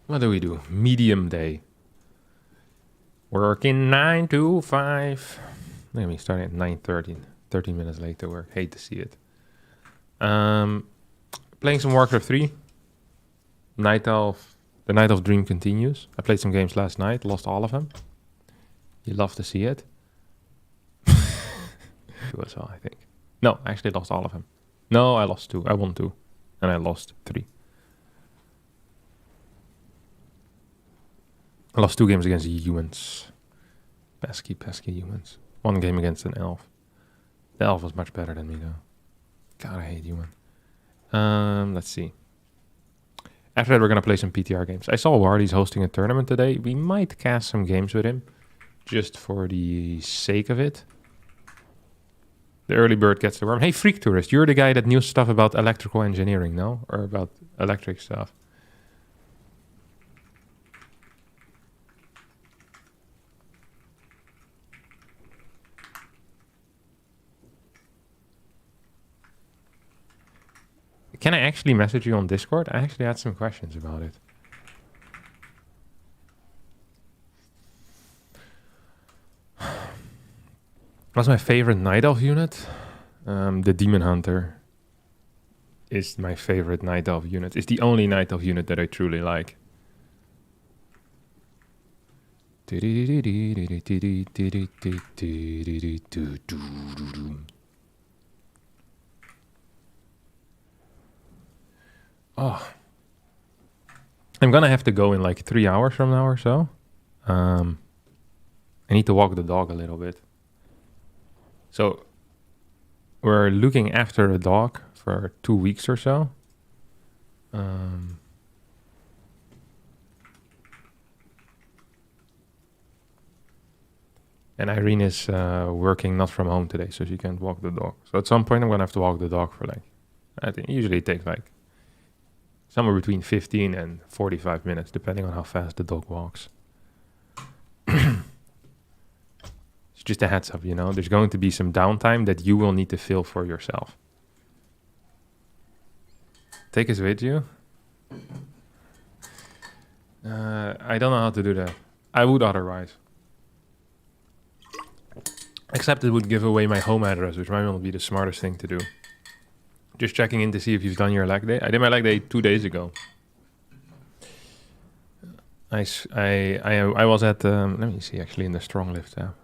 What do we do? Medium day. Working 9 to 5. Look at me starting at 9:13. 13 minutes late to work. Hate to see it. Playing some Warcraft 3. The Night of Dream continues. I played some games last night. Lost all of them. You love to see it. Two as well, I think. No, I actually lost all of them. No, I lost 2. I won 2. And I lost 3. I lost 2 games against humans. Pesky humans. 1 game against an elf. The elf was much better than me, though. God, I hate human. Let's see. After that, we're going to play some PTR games. I saw Wardy's hosting a tournament today. We might cast some games with him. Just for the sake of it. The early bird gets the worm. Hey, Freak Tourist, you're the guy that knew stuff about electrical engineering, no? Or about electric stuff. Can I actually message you on Discord? I actually had some questions about it. What's my favorite Night Elf unit? The Demon Hunter is my favorite Night Elf unit. It's the only Night Elf unit that I truly like. Oh. I'm gonna have to go in like 3 hours from now or so. I need to walk the dog a little bit. So we're looking after a dog for 2 weeks or so. And Irene is working not from home today, so she can't walk the dog. So at some point I'm gonna have to walk the dog for like, I think usually it takes like somewhere between 15 and 45 minutes, depending on how fast the dog walks. It's just a heads up, you know. There's going to be some downtime that you will need to fill for yourself. Take us with you. I don't know how to do that. I would otherwise. Except it would give away my home address, which might not be the smartest thing to do. Just checking in to see if you've done your leg day. I did my leg day 2 days ago. I was at, let me see, actually in the strong lift app.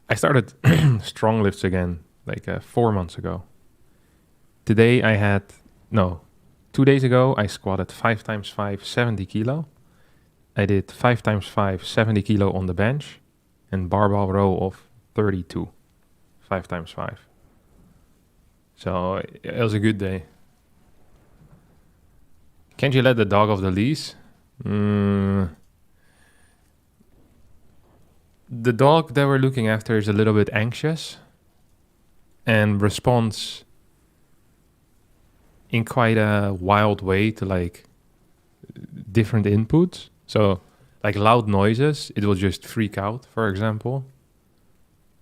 I started strong lifts again, like 4 months ago. Today I had, 2 days ago I squatted 5 times 5, 70 kilo. I did 5 times 5, 70 kilo on the bench and barbell row of 32, 5 times 5. So it was a good day. Can't you let the dog off the leash? The dog that we're looking after is a little bit anxious and responds in quite a wild way to like different inputs. So like loud noises, it will just freak out, for example.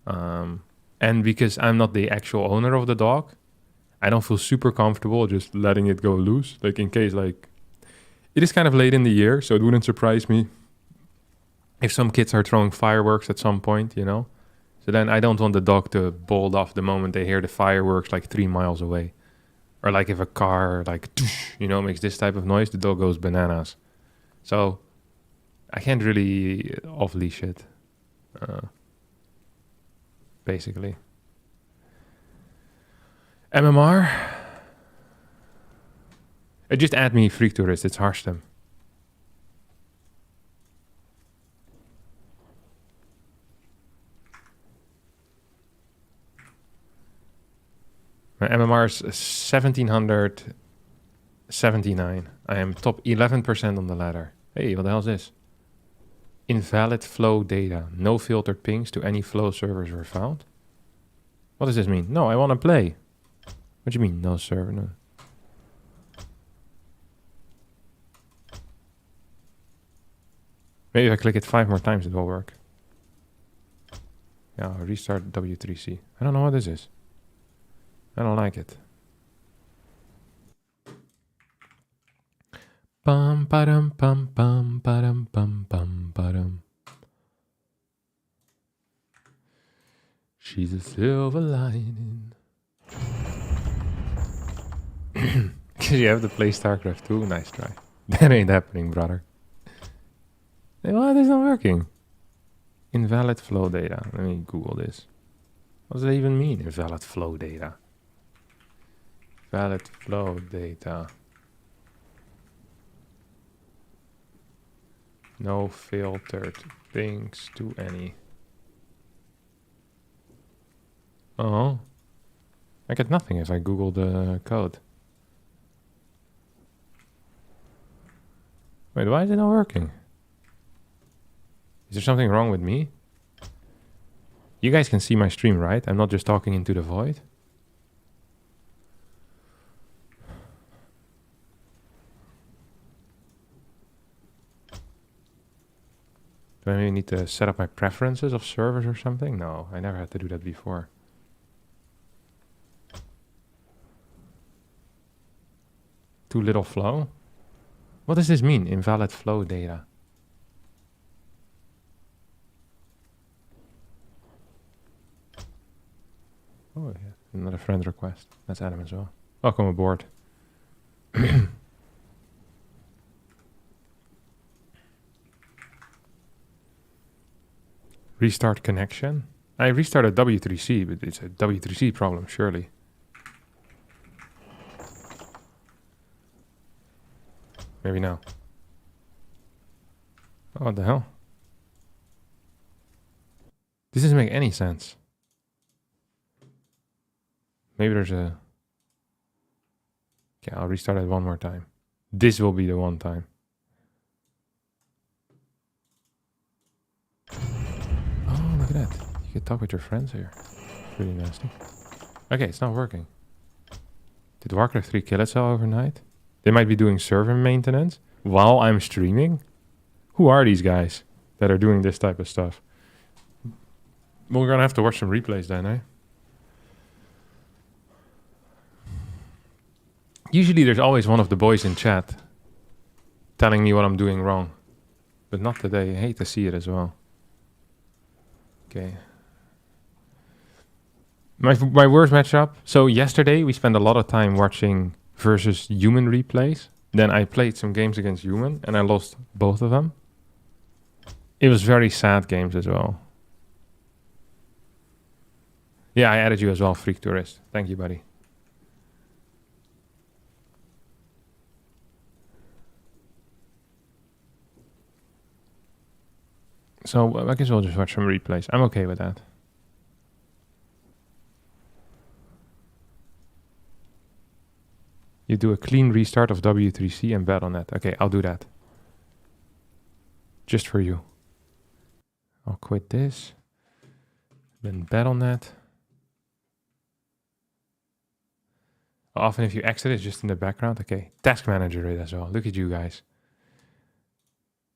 And because I'm not the actual owner of the dog, I don't feel super comfortable just letting it go loose. Like in case like, it is kind of late in the year, so it wouldn't surprise me if some kids are throwing fireworks at some point, you know? So then I don't want the dog to bolt off the moment they hear the fireworks like 3 miles away. Or like if a car like, you know, makes this type of noise, the dog goes bananas. So I can't really off-leash it, basically. MMR? Just add me Freak Tourist, it's Harstem. My MMR is 1779. I am top 11% on the ladder. Hey, what the hell is this? Invalid flow data. No filtered pings to any flow servers were found. What does this mean? No, I want to play. What do you mean, no server? No. Maybe if I click it 5 more times, it will work. Yeah, I'll restart W3C. I don't know what this is. I don't like it. Bum ba-dum bum bum ba-dum bum bum ba-dum. She's a silver lining. Cause you have to play StarCraft 2. Nice try. That ain't happening, brother. What is not working? Invalid flow data. Let me Google this. What does that even mean? Invalid flow data. Valid flow data. No filtered things to any. Oh. I get nothing if I Google the code. Wait, why is it not working? Is there something wrong with me? You guys can see my stream, right? I'm not just talking into the void. Do I maybe need to set up my preferences of servers or something? No, I never had to do that before. Too little flow? What does this mean? Invalid flow data. Oh, yeah. Another friend request. Let's add him as well. Welcome aboard. Restart connection. I restarted W3C, but it's a W3C problem, surely. Maybe now. Oh, what the hell? This doesn't make any sense. Maybe there's a... Okay, I'll restart it one more time. This will be the one time. Oh, look at that. You can talk with your friends here. It's really nasty. Okay, it's not working. Did Warcraft 3 kill itself overnight? They might be doing server maintenance while I'm streaming. Who are these guys that are doing this type of stuff? Well, we're gonna have to watch some replays then, eh? Usually there's always one of the boys in chat telling me what I'm doing wrong. But not today. I hate to see it as well. Okay. My worst matchup. So yesterday we spent a lot of time watching versus human replays. Then I played some games against human and I lost both of them. It was very sad games as well. Yeah, I added you as well, Freak Tourist. Thank you, buddy. So I guess we'll just watch some replays. I'm okay with that. You do a clean restart of W3C and Battle.net. Okay, I'll do that. Just for you. I'll quit this. Then Battle.net. Often if you exit, it's just in the background. Okay, Task Manager it as well. Look at you guys.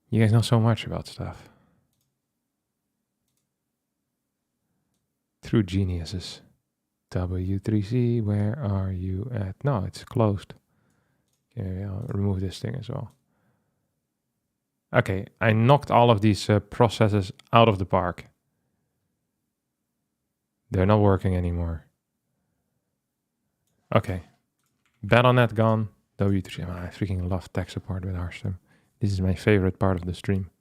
You guys know so much about stuff. True geniuses. W3C, where are you at? No, it's closed. Okay, I'll remove this thing as well. Okay, I knocked all of these processes out of the park. They're not working anymore. Okay. Battle.net gone. W3C. I freaking love tech support with Hearthstone. This is my favorite part of the stream.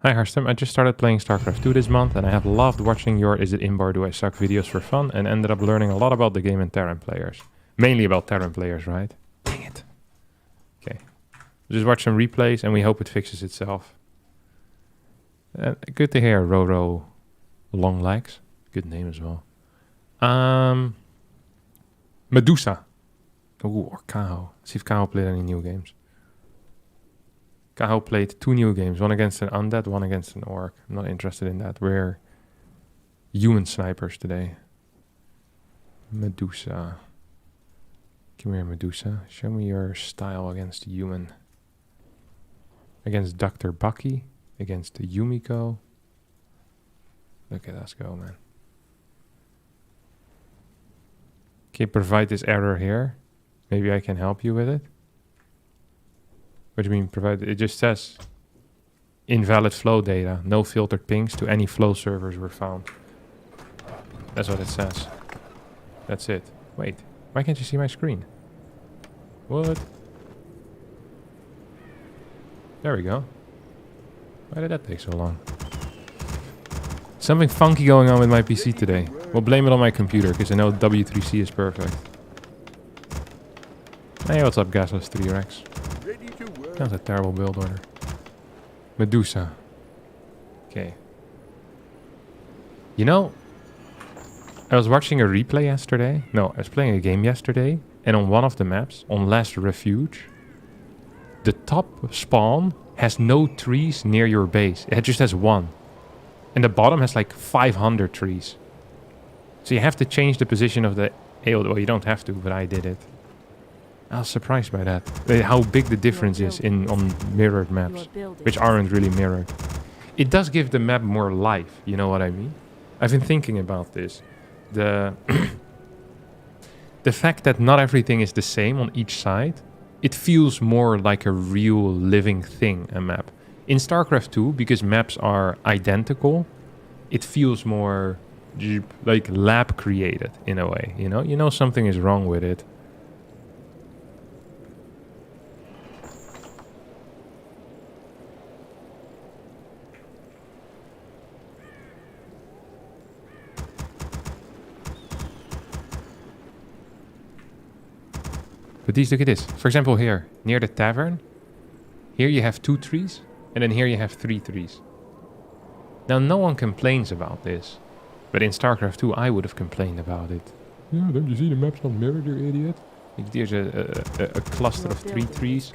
Hi Hearthstone, I just started playing StarCraft 2 this month and I have loved watching your Is It Inbar Do I Suck videos for fun and ended up learning a lot about the game and Terran players. Mainly about Terran players, right? Dang it. Okay. Just watch some replays and we hope it fixes itself. Good to hear, Roro Longlegs. Good name as well. Medusa. Ooh, or Kaho. See if Kaho played any new games. Kaho played 2 new games. One against an undead, one against an orc. I'm not interested in that. We're human snipers today. Medusa. Come here, Medusa. Show me your style against human. Against Dr. Bucky. Against the Yumiko. Look at us go, man. Okay, provide this error here. Maybe I can help you with it. What do you mean provide? It just says invalid flow data. No filtered pings to any flow servers were found. That's what it says. That's it. Wait, why can't you see my screen? What? There we go. Why did that take so long? Something funky going on with my PC today. We'll blame it on my computer, because I know W3C is perfect. Hey, what's up, Gasless 3Rex? That's a terrible build order. Medusa. Okay. You know, I was watching a replay yesterday. No, I was playing a game yesterday. And on one of the maps, on Last Refuge, the top spawn has no trees near your base. It just has one. And the bottom has like 500 trees. So you have to change the position of the... Well, you don't have to, but I did it. I was surprised by that. How big the difference is on mirrored maps, which aren't really mirrored. It does give the map more life, you know what I mean? I've been thinking about this. The fact that not everything is the same on each side, it feels more like a real living thing, a map. In StarCraft 2, because maps are identical, it feels more like lab created in a way, you know? You know something is wrong with it. But these, look at this. For example, here, near the tavern, here you have 2 trees, and then here you have 3 trees. Now, no one complains about this. But in StarCraft 2, I would have complained about it. Yeah, don't you see the map's not mirrored, you idiot? There's a cluster of 3 trees.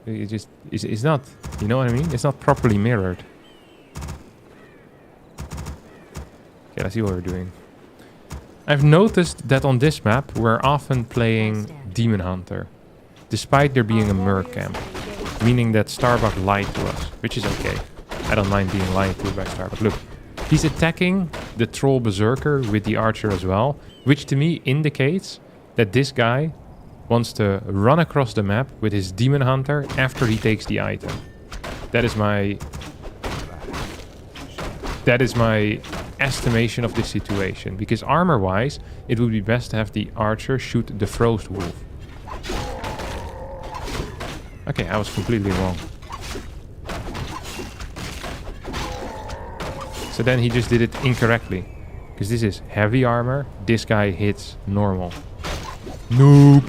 It just, it's not, you know what I mean? It's not properly mirrored. Okay, let's see what we're doing. I've noticed that on this map, we're often playing Demon Hunter, despite there being a Merc camp, meaning that Starbuck lied to us, which is okay. I don't mind being lied to by Starbuck. Look, he's attacking the Troll Berserker with the Archer as well, which to me indicates that this guy wants to run across the map with his Demon Hunter after he takes the item. That is my estimation of this situation, because armor-wise, it would be best to have the Archer shoot the Frost Wolf. Okay, I was completely wrong. So then he just did it incorrectly, because this is heavy armor, this guy hits normal. Nope.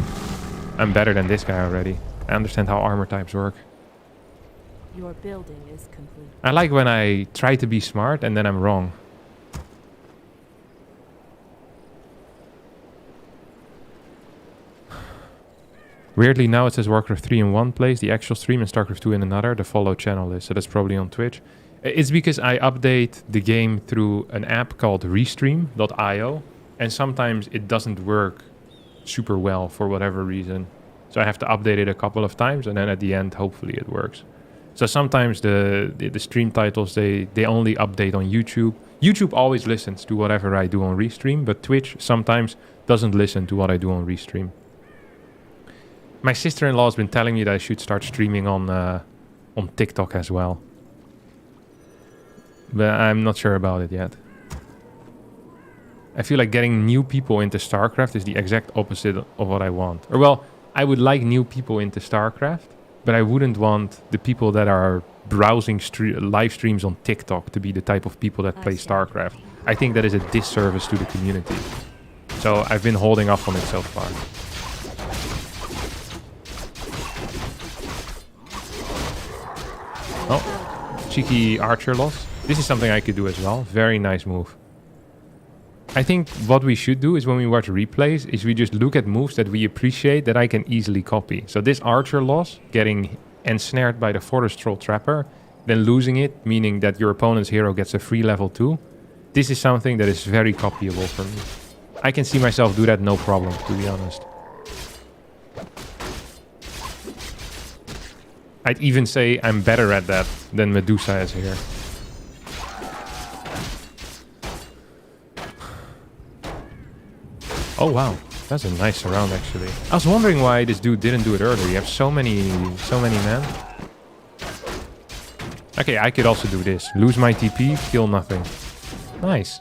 I'm better than this guy already. I understand how armor types work. Your building is complete. I like when I try to be smart and then I'm wrong. Weirdly, now it says Warcraft 3 in one place, the actual stream, and StarCraft 2 in another. The follow channel is, so that's probably on Twitch. It's because I update the game through an app called Restream.io, and sometimes it doesn't work super well for whatever reason. So I have to update it a couple of times, and then at the end, hopefully it works. So sometimes the stream titles, they only update on YouTube. YouTube always listens to whatever I do on Restream, but Twitch sometimes doesn't listen to what I do on Restream. My sister-in-law has been telling me that I should start streaming on TikTok as well. But I'm not sure about it yet. I feel like getting new people into StarCraft is the exact opposite of what I want. Or well, I would like new people into StarCraft, but I wouldn't want the people that are browsing live streams on TikTok to be the type of people that play StarCraft. I think that is a disservice to the community. So I've been holding off on it so far. Oh, cheeky Archer loss. This is something I could do as well. Very nice move. I think what we should do is when we watch replays is we just look at moves that we appreciate that I can easily copy. So this Archer loss, getting ensnared by the Forest Troll Trapper, then losing it, meaning that your opponent's hero gets a free level 2. This is something that is very copyable for me. I can see myself do that no problem, to be honest. I'd even say I'm better at that than Medusa is here. Oh, wow. That's a nice surround, actually. I was wondering why this dude didn't do it earlier. You have so many men. Okay, I could also do this. Lose my TP, kill nothing. Nice.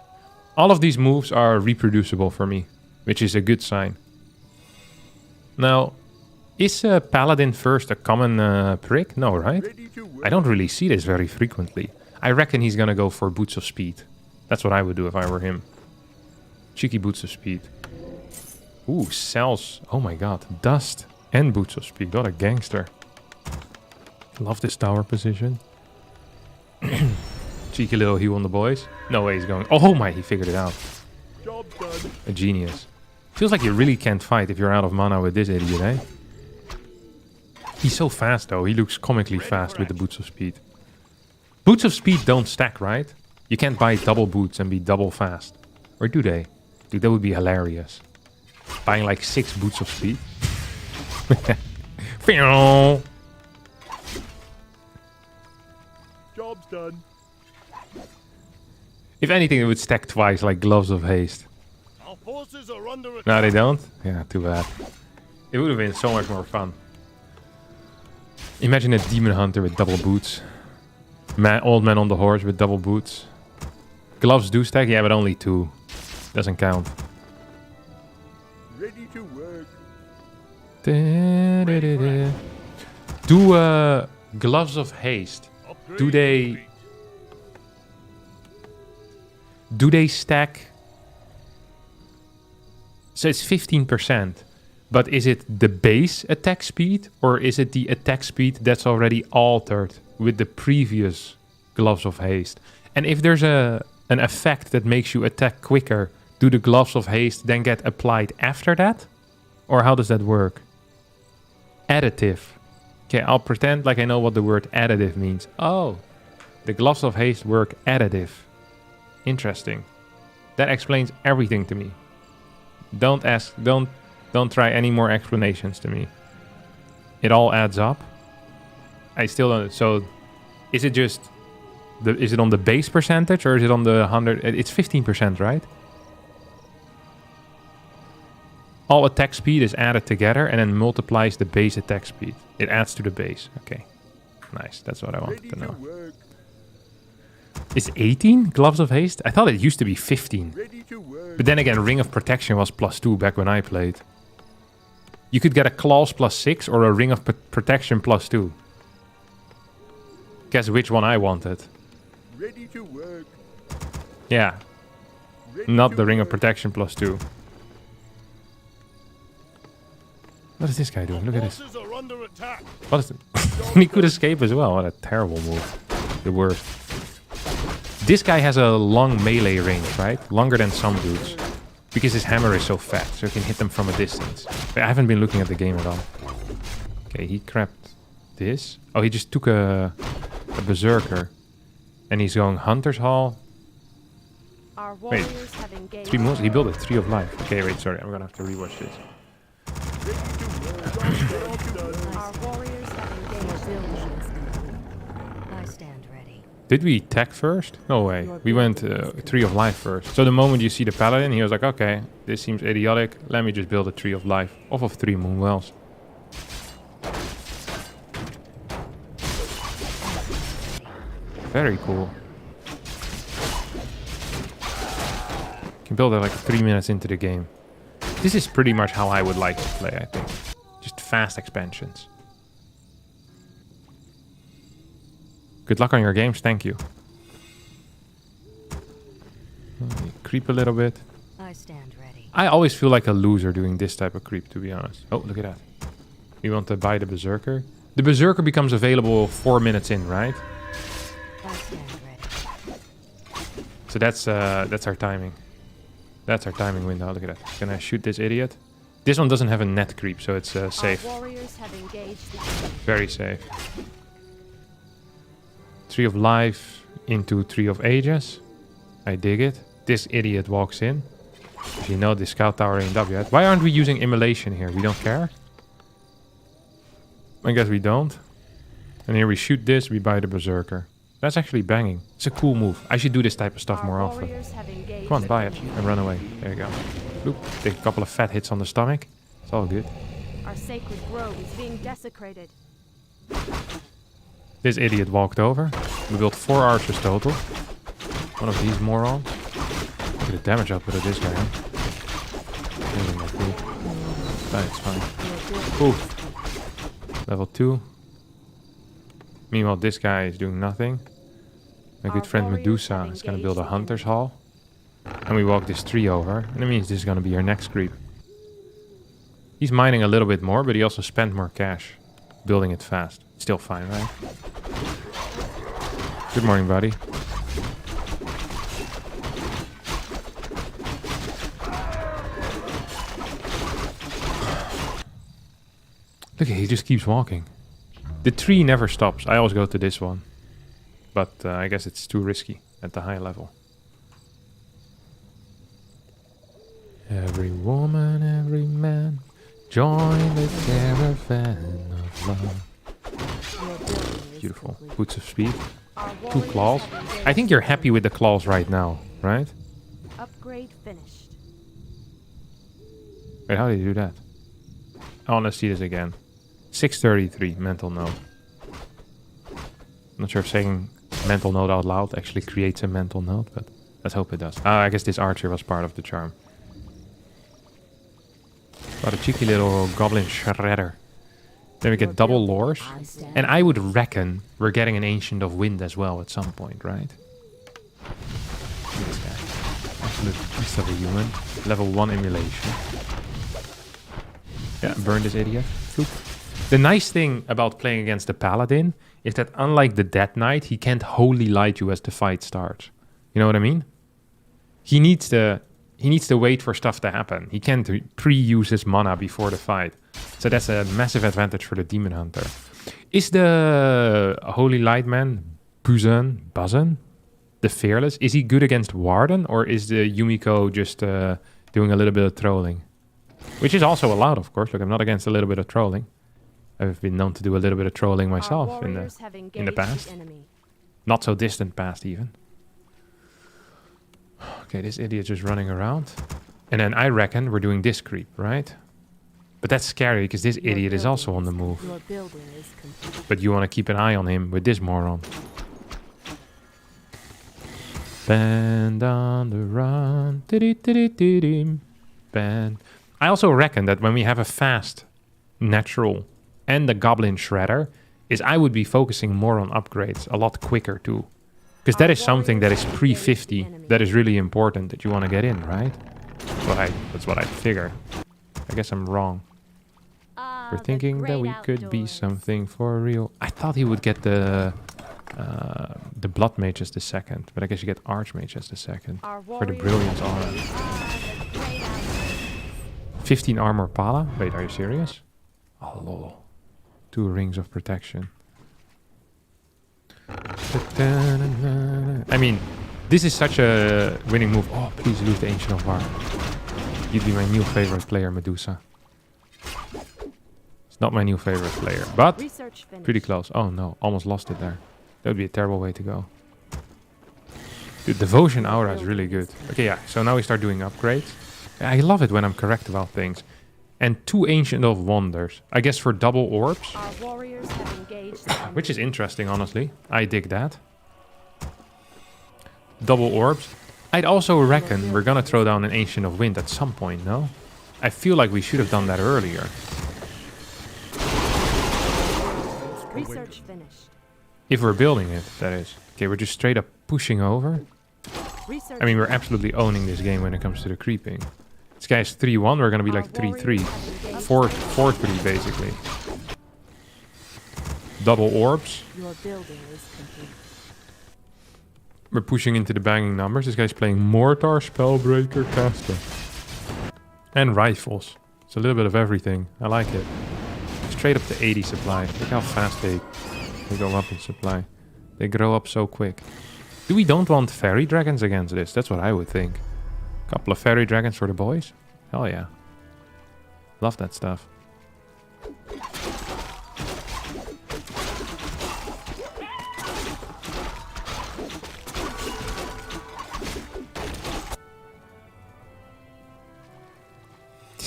All of these moves are reproducible for me, which is a good sign. Now, is Paladin first a common prick? No, right? I don't really see this very frequently. I reckon he's gonna go for Boots of Speed. That's what I would do if I were him. Cheeky Boots of Speed. Ooh, cells. Oh my god. Dust and Boots of Speed. What a gangster. Love this tower position. Cheeky little heal on the boys. No way he's going. Oh my, he figured it out. Job done. A genius. Feels like you really can't fight if you're out of mana with this idiot, eh? He's so fast though. He looks comically fast with the Boots of Speed. Boots of Speed don't stack, right? You can't buy double boots and be double fast. Or do they? Dude, that would be hilarious. Buying like 6 Boots of Speed. Job's done. If anything, it would stack twice like Gloves of Haste. Our forces are under attack. No, they don't? Yeah, too bad. It would have been so much more fun. Imagine a Demon Hunter with double boots. Old man on the horse with double boots. Gloves do stack? Yeah, but only 2. Doesn't count. Ready to work. Do Gloves of Haste, do they stack? So it's 15%, but is it the base attack speed or is it the attack speed that's already altered with the previous Gloves of Haste? And if there's an effect that makes you attack quicker, do the Gloves of Haste then get applied after that? Or how does that work? Additive. Okay, I'll pretend like I know what the word additive means. Oh, the Gloves of Haste work additive. Interesting. That explains everything to me. Don't try any more explanations to me. It all adds up. I still don't. So, is it just is it on the base percentage or is it on the 100? It's 15%, right? All attack speed is added together and then multiplies the base attack speed. It adds to the base. Okay. Nice. That's what I wanted to know. Is 18 Gloves of Haste? I thought it used to be 15. But then again, Ring of Protection was +2 back when I played. You could get a Claws +6 or a Ring of Protection +2. Guess which one I wanted. Ready to work. Yeah. Not the Ring of Protection +2. What is this guy doing? Look at this. Forces are under attack. What is it? He could escape as well. What a terrible move. The worst. This guy has a long melee range, right? Longer than some dudes. Because his hammer is so fat, so he can hit them from a distance. But I haven't been looking at the game at all. Okay, he crapped this. Oh, he just took a berserker. And he's going Hunter's Hall. Our Wait, warriors have engaged. 3 moves? He built a Tree of Life. Okay, wait, sorry. I'm gonna have to rewatch this. Our warriors have engaged. Building is complete. I stand ready. Did we tech first? No way. We went Tree of Life first. So the moment you see the Paladin, he was like, okay, this seems idiotic. Let me just build a Tree of Life off of 3 Moon Wells. Very cool. Can build it like 3 minutes into the game. This is pretty much how I would like to play, I think. Just fast expansions. Good luck on your games, thank you. Creep a little bit. I stand ready. I always feel like a loser doing this type of creep, to be honest. Oh, look at that. We want to buy the Berserker. The Berserker becomes available 4 minutes in, right? I stand ready. So that's our timing. That's our timing window. Look at that. Can I shoot this idiot? This one doesn't have a net creep, so it's safe. Our warriors have engaged the enemy. Very safe. Tree of Life into Tree of Ages. I dig it. This idiot walks in. If you know the scout tower ain't up yet. Why aren't we using immolation here? We don't care? I guess we don't. And here we shoot this, we buy the Berserker. That's actually banging. It's a cool move. I should do this type of stuff Our more often. warriors have engaged Come on, the buy it enemy. and run away. There you go. Bloop. Take a couple of fat hits on the stomach. It's all good. Our sacred grove is being desecrated. This idiot walked over. We built 4 archers total. One of these morons. Look at the damage output of this guy. Huh? Isn't that cool? But it's fine. Oof. Level 2. Meanwhile, this guy is doing nothing. My good friend Medusa is going to build a hunter's hall. And we walk this tree over. And that means this is going to be our next creep. He's mining a little bit more, but he also spent more cash building it fast. Still fine, right? Good morning, buddy. Look, he just keeps walking. The tree never stops. I always go to this one. But I guess it's too risky at the high level. Every woman, every man, join the caravan of love. Beautiful. Boots of speed. 2 claws. I think you're happy with the claws right now, right? Upgrade finished. Wait, how did you do that? Oh, let's see this again. 633, mental note. Not sure if saying mental note out loud actually creates a mental note, but let's hope it does. I guess this archer was part of the charm. Got a cheeky little goblin shredder. Then we get double lures. And I would reckon we're getting an Ancient of Wind as well at some point, right? This guy. Absolute beast of a human. Level 1 emulation. Yeah, burn this idiot. Floop. The nice thing about playing against the Paladin is that unlike the Death Knight, he can't wholly light you as the fight starts. You know what I mean? He needs to wait for stuff to happen. He can't pre-use his mana before the fight. So that's a massive advantage for the Demon Hunter. Is the Holy Light Man, Bazan, the Fearless, is he good against Warden? Or is the Yumiko just doing a little bit of trolling? Which is also allowed, of course. Look, I'm not against a little bit of trolling. I've been known to do a little bit of trolling myself in the past. Not so distant past, even. Okay, this idiot just running around. And then I reckon we're doing this creep, right? But that's scary because this idiot is also on the move. But you want to keep an eye on him with this moron. Band on the run. Band. I also reckon that when we have a fast, natural, and the goblin shredder, is I would be focusing more on upgrades a lot quicker too. Because that is something that is pre-50 that is really important that you want to get in, right? That's what I figure. I guess I'm wrong. We're thinking that we could be something for real. I thought he would get the Blood Mage as the second, but I guess you get Archmage as the second for the Brilliance armor. 15 armor Pala? Wait, are you serious? Oh lol. 2 rings of protection. I mean, this is such a winning move. Oh, please lose the Ancient of War. You'd be my new favorite player, Medusa. It's not my new favorite player, but pretty close. Oh no, almost lost it there. That would be a terrible way to go. The Devotion Aura is really good. Okay, yeah, so now we start doing upgrades. I love it when I'm correct about things. And 2 Ancient of Wonders. I guess for double orbs. Our warriors have engaged Which is interesting, honestly. I dig that. Double orbs. I'd also reckon we're gonna throw down an Ancient of Wind at some point, no? I feel like we should have done that earlier. research finished. If we're building it, that is. Okay, we're just straight up pushing over. I mean, we're absolutely owning this game when it comes to the creeping. This guy's 3-1, we're gonna be like 3-3. 4-3 basically. Double orbs. Your building is complete. We're pushing into the banging numbers. This guy's playing Mortar, Spellbreaker, Caster. And rifles. It's a little bit of everything. I like it. Straight up to 80 supply. Look how fast they go up in supply. They grow up so quick. We don't want fairy dragons against this. That's what I would think. Couple of fairy dragons for the boys. Hell yeah. Love that stuff.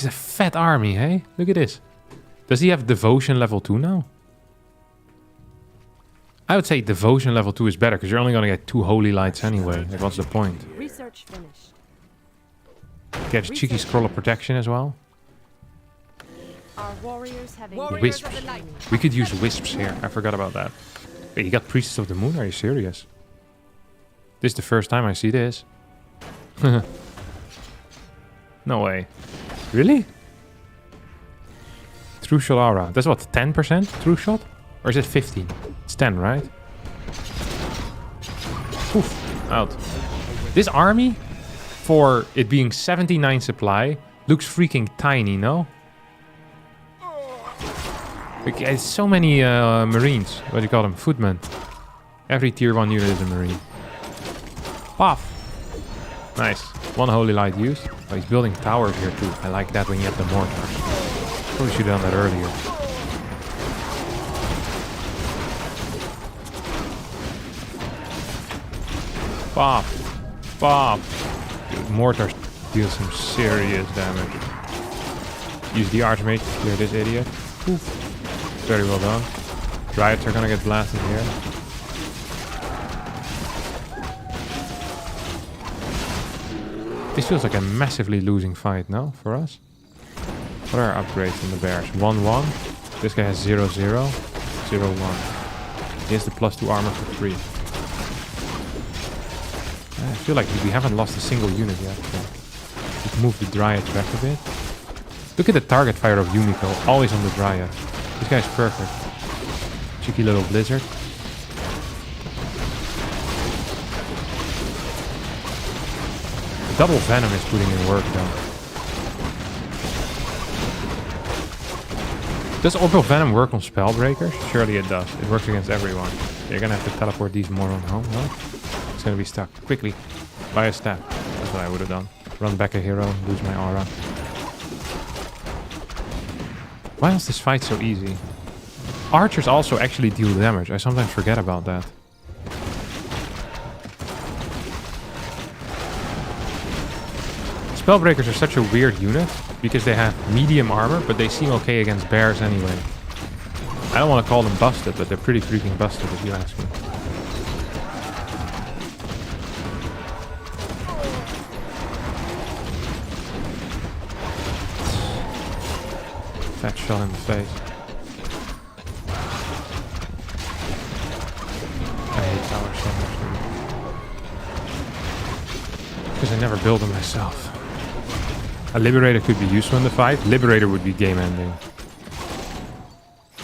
He's a fat army, hey? Look at this. Does he have devotion level 2 now? I would say devotion level 2 is better, because you're only going to get 2 holy lights anyway. Like, what's the point? Research finished. Get a cheeky scroll of protection as well. Our warriors have Wisps. We could use wisps here. I forgot about that. Wait, you got Priestess of the Moon? Are you serious? This is the first time I see this. No way. Really? True shot aura. That's what, 10% true shot? Or is it 15? It's 10, right? Oof. Out. This army, for it being 79 supply, looks freaking tiny, no? Like, it's so many marines. What do you call them? Footmen. Every tier 1 unit is a marine. Paf! Nice. 1 holy light used. Oh, he's building towers here too. I like that when you have the mortar. Probably should have done that earlier. Pop! Pop! Dude, mortars deal some serious damage. Use the Archmage to clear this idiot. Oof. Very well done. Dryads are gonna get blasted here. This feels like a massively losing fight now for us. What are our upgrades on the bears? 1-1. This guy has 0-0. 0-1. He has the +2 armor for 3. I feel like we haven't lost a single unit yet. So let's move the Dryads back a bit. Look at the target fire of Yumiko. Always on the Dryad. This guy's perfect. Cheeky little blizzard. Double Venom is putting in work though. Does Orbital Venom work on Spellbreakers? Surely it does. It works against everyone. You're gonna have to teleport these more on home, no? It's gonna be stuck. Quickly. Buy a staff. That's what I would have done. Run back a hero, lose my aura. Why is this fight so easy? Archers also actually deal damage. I sometimes forget about that. Spellbreakers are such a weird unit because they have medium armor, but they seem okay against bears anyway. I don't want to call them busted, but they're pretty freaking busted if you ask me. Fat shot in the face. I hate towers so much. Because I never build them myself. A Liberator could be useful in the fight. Liberator would be game ending.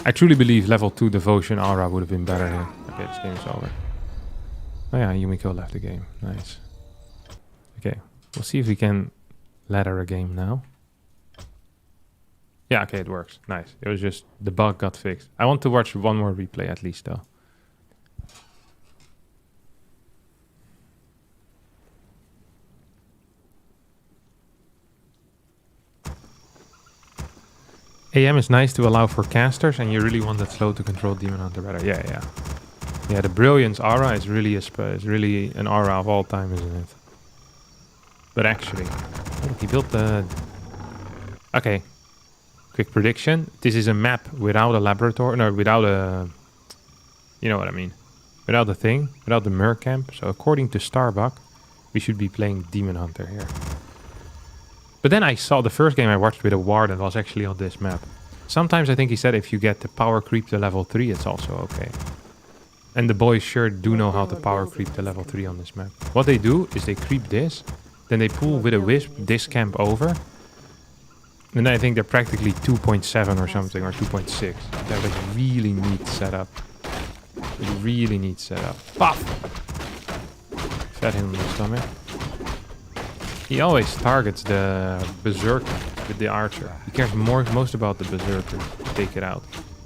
I truly believe level 2 Devotion Aura would have been better here. Okay, this game is over. Oh yeah, Yumiko left the game. Nice. Okay, we'll see if we can ladder a game now. Yeah, okay, it works. Nice. It was just the bug got fixed. I want to watch one more replay at least though. AM is nice to allow for casters, and you really want that slow to control Demon Hunter better. Yeah, yeah. Yeah, the Brilliance aura is really an aura of all time, isn't it? But actually, oh, he built the... Okay. Quick prediction. This is a map without a laboratory. No, without a... You know what I mean. Without the thing. Without the Merc camp. So according to Starbuck, we should be playing Demon Hunter here. But then I saw the first game I watched with a Warden was actually on this map. Sometimes I think he said if you get the power creep to level 3, it's also okay. And the boys sure do know how to power creep to level 3 on this map. What they do is they creep this, then they pull with a wisp this camp over. And then I think they're practically 2.7 or something, or 2.6. They're like really neat setup. Really neat setup. Pop! Fat him in the stomach. He always targets the Berserker with the Archer. He cares most about the Berserker. Take it out.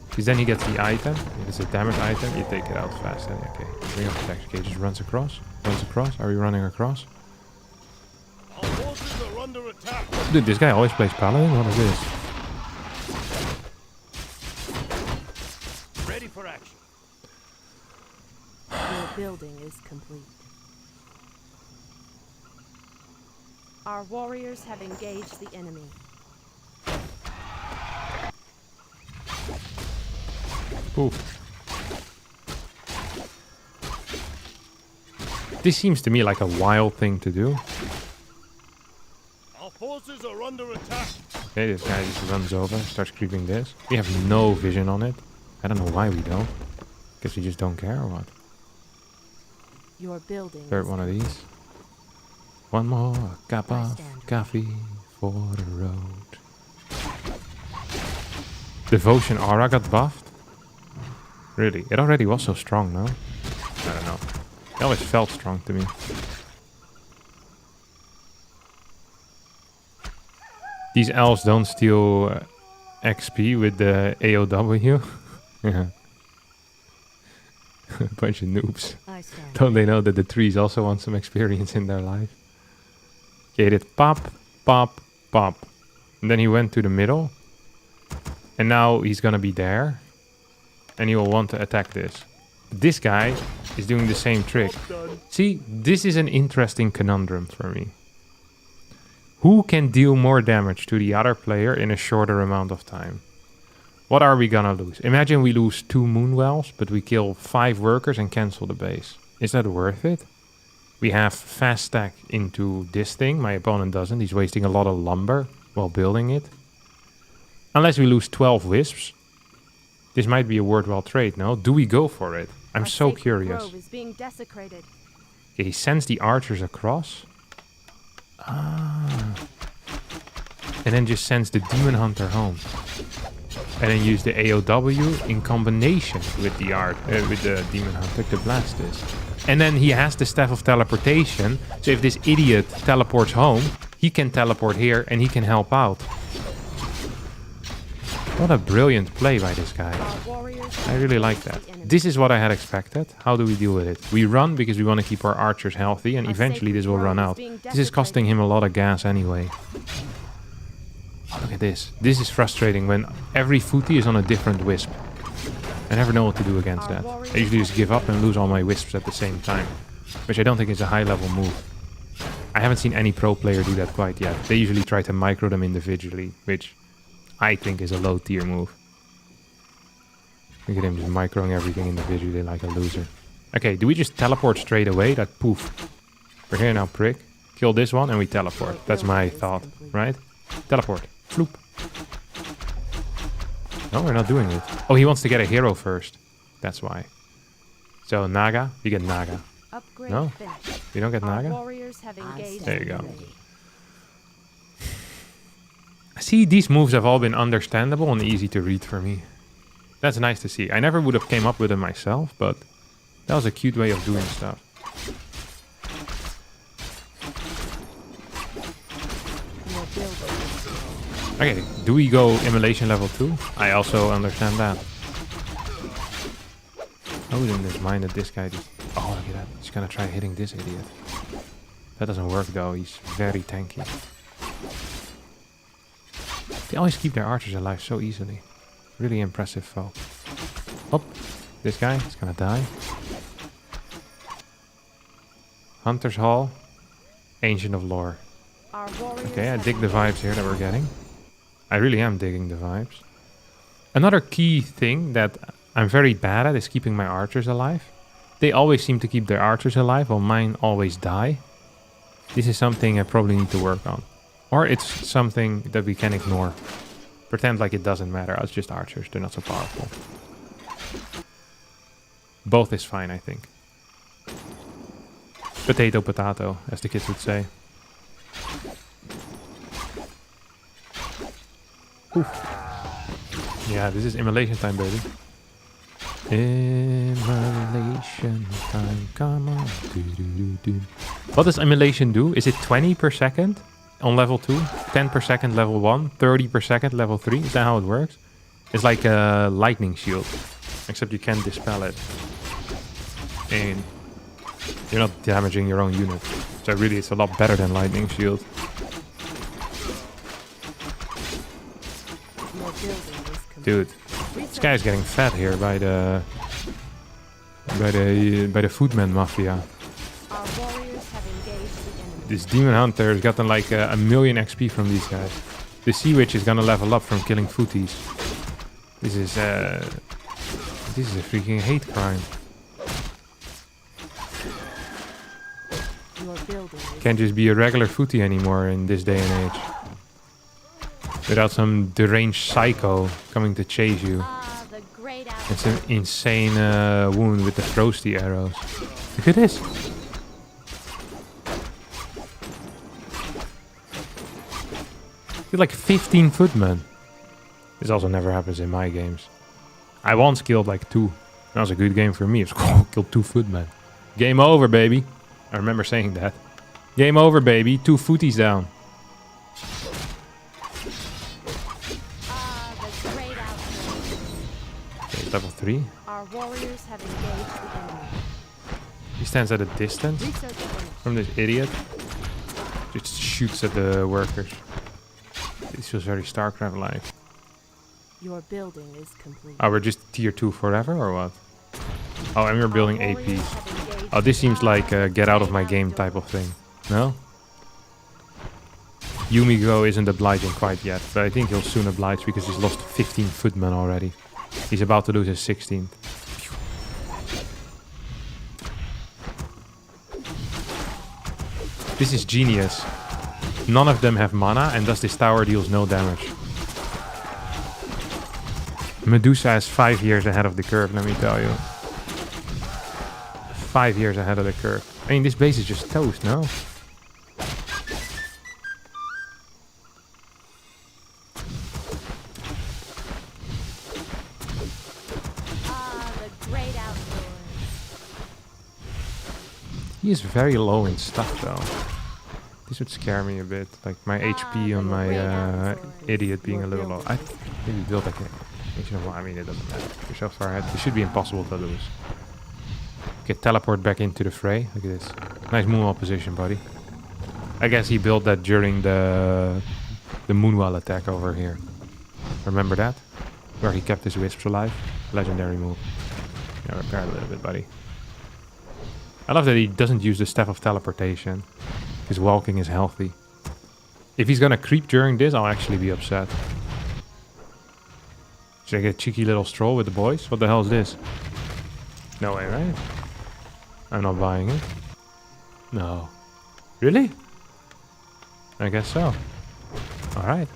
Because then he gets the item. If it's a damage item, you take it out fast. And okay. Ring of Protection. Okay, just runs across. Runs across. Are we running across? Our forces are under attack. Dude, this guy always plays Paladin? What is this? Ready for action. Your building is complete. Our warriors have engaged the enemy. Poof. This seems to me like a wild thing to do. Our forces are under attack. Okay, this guy just runs over, starts creeping this. We have no vision on it. I don't know why we don't. Guess we just don't care or what. Your building. Third one of these. One more cup of coffee for the road. Devotion aura got buffed? Really? It already was so strong, no? I don't know. It always felt strong to me. These elves don't steal XP with the AOW. Yeah. Bunch of noobs. Don't they know that the trees also want some experience in their life? Okay, it did pop, pop, pop. And then he went to the middle. And now he's gonna be there. And he will want to attack this. This guy is doing the same trick. See, this is an interesting conundrum for me. Who can deal more damage to the other player in a shorter amount of time? What are we gonna lose? Imagine we lose 2 Moonwells, but we kill 5 workers and cancel the base. Is that worth it? We have fast stack into this thing. My opponent doesn't. He's wasting a lot of lumber while building it. Unless we lose 12 wisps. This might be a worthwhile trade, no? Do we go for it? I'm so curious. Is being desecrated. Okay, he sends the archers across. Ah. And then just sends the demon hunter home. And then use the AOW in combination with the demon hunter to blast this. And then he has the staff of teleportation. So if this idiot teleports home, he can teleport here and he can help out. What a brilliant play by this guy. I really like that. This is what I had expected. How do we deal with it? We run because we want to keep our archers healthy, and eventually this will run out. This is costing him a lot of gas anyway. Look at this. This is frustrating when every footy is on a different wisp. I never know what to do against that. I usually just give up and lose all my wisps at the same time, which I don't think is a high level move. I haven't seen any pro player do that quite yet. They usually try to micro them individually, which I think is a low tier move. Look at him just microing everything individually like a loser. Okay, do we just teleport straight away? That poof. We're here now, prick. Kill this one and we teleport. That's my thought, right? Teleport. Floop. No, we're not doing it. Oh, he wants to get a hero first. That's why. So, Naga. You get Naga. No? You don't get Naga? There you go. See, these moves have all been understandable and easy to read for me. That's nice to see. I never would have came up with them myself, but that was a cute way of doing stuff. Okay, do we go immolation level 2? I also understand that. I wouldn't just mind that this guy just... Oh, look at that. He's gonna try hitting this idiot. That doesn't work though. He's very tanky. They always keep their archers alive so easily. Really impressive foe. Oh, this guy is gonna die. Hunter's Hall. Ancient of Lore. Okay, I dig the vibes here that we're getting. I really am digging the vibes. Another key thing that I'm very bad at is keeping my archers alive. They always seem to keep their archers alive while mine always die. This is something I probably need to work on. Or it's something that we can ignore. Pretend like it doesn't matter. It's just archers. They're not so powerful. Both is fine, I think. Potato, potato, as the kids would say. Oof. Yeah, this is immolation time, baby. Immolation time, come on. What does immolation do? Is it 20 per second on level 2? 10 per second level 1? 30 per second level 3? Is that how it works? It's like a lightning shield. Except you can't dispel it. And you're not damaging your own unit. So really it's a lot better than lightning shield. Dude, this guy is getting fed here by the foodman mafia. This demon hunter has gotten like a million XP from these guys. The sea witch is gonna level up from killing footies. This is This is a freaking hate crime. Your building is Can't just be a regular footy anymore in this day and age. Without some deranged psycho coming to chase you. the great It's an insane wound with the frosty arrows. Look at this. You're like 15 footmen. This also never happens in my games. I once killed like 2. That was a good game for me. It was killed 2 footmen. Game over, baby. I remember saying that. Game over, baby. 2 footies down. the great outlaws. Okay, level 3. Our warriors have engaged the enemy. He stands at a distance Research finished. from this idiot. Just shoots at the workers. This feels very StarCraft-like. Your building is complete. Oh, we're just tier 2 forever, or what? Oh, and we're building Our warriors APs. have engaged Oh, this seems the like a get out of my game type of thing. No? Yumigo isn't obliging quite yet, but I think he'll soon oblige because he's lost 15 footmen already. He's about to lose his 16th. This is genius. None of them have mana, and thus this tower deals no damage. Medusa is 5 years ahead of the curve, let me tell you. 5 years ahead of the curve. I mean, this base is just toast, no? the great outlaws. He is very low in stuff, though. This would scare me a bit. Like my HP on my idiot being a little low. I maybe build like a... I mean, it doesn't matter. You're so far ahead. This should be impossible to lose. Okay, teleport back into the fray. Look at this. Nice moonwall position, buddy. I guess he built that during the moonwall attack over here. Remember that? Where he kept his wisps alive. Legendary move. Yeah, repair a little bit, buddy. I love that he doesn't use the staff of teleportation. His walking is healthy. If he's gonna creep during this, I'll actually be upset. Should I get a cheeky little stroll with the boys? What the hell is this? No way, right? I'm not buying it. No. Really? I guess so. Alright.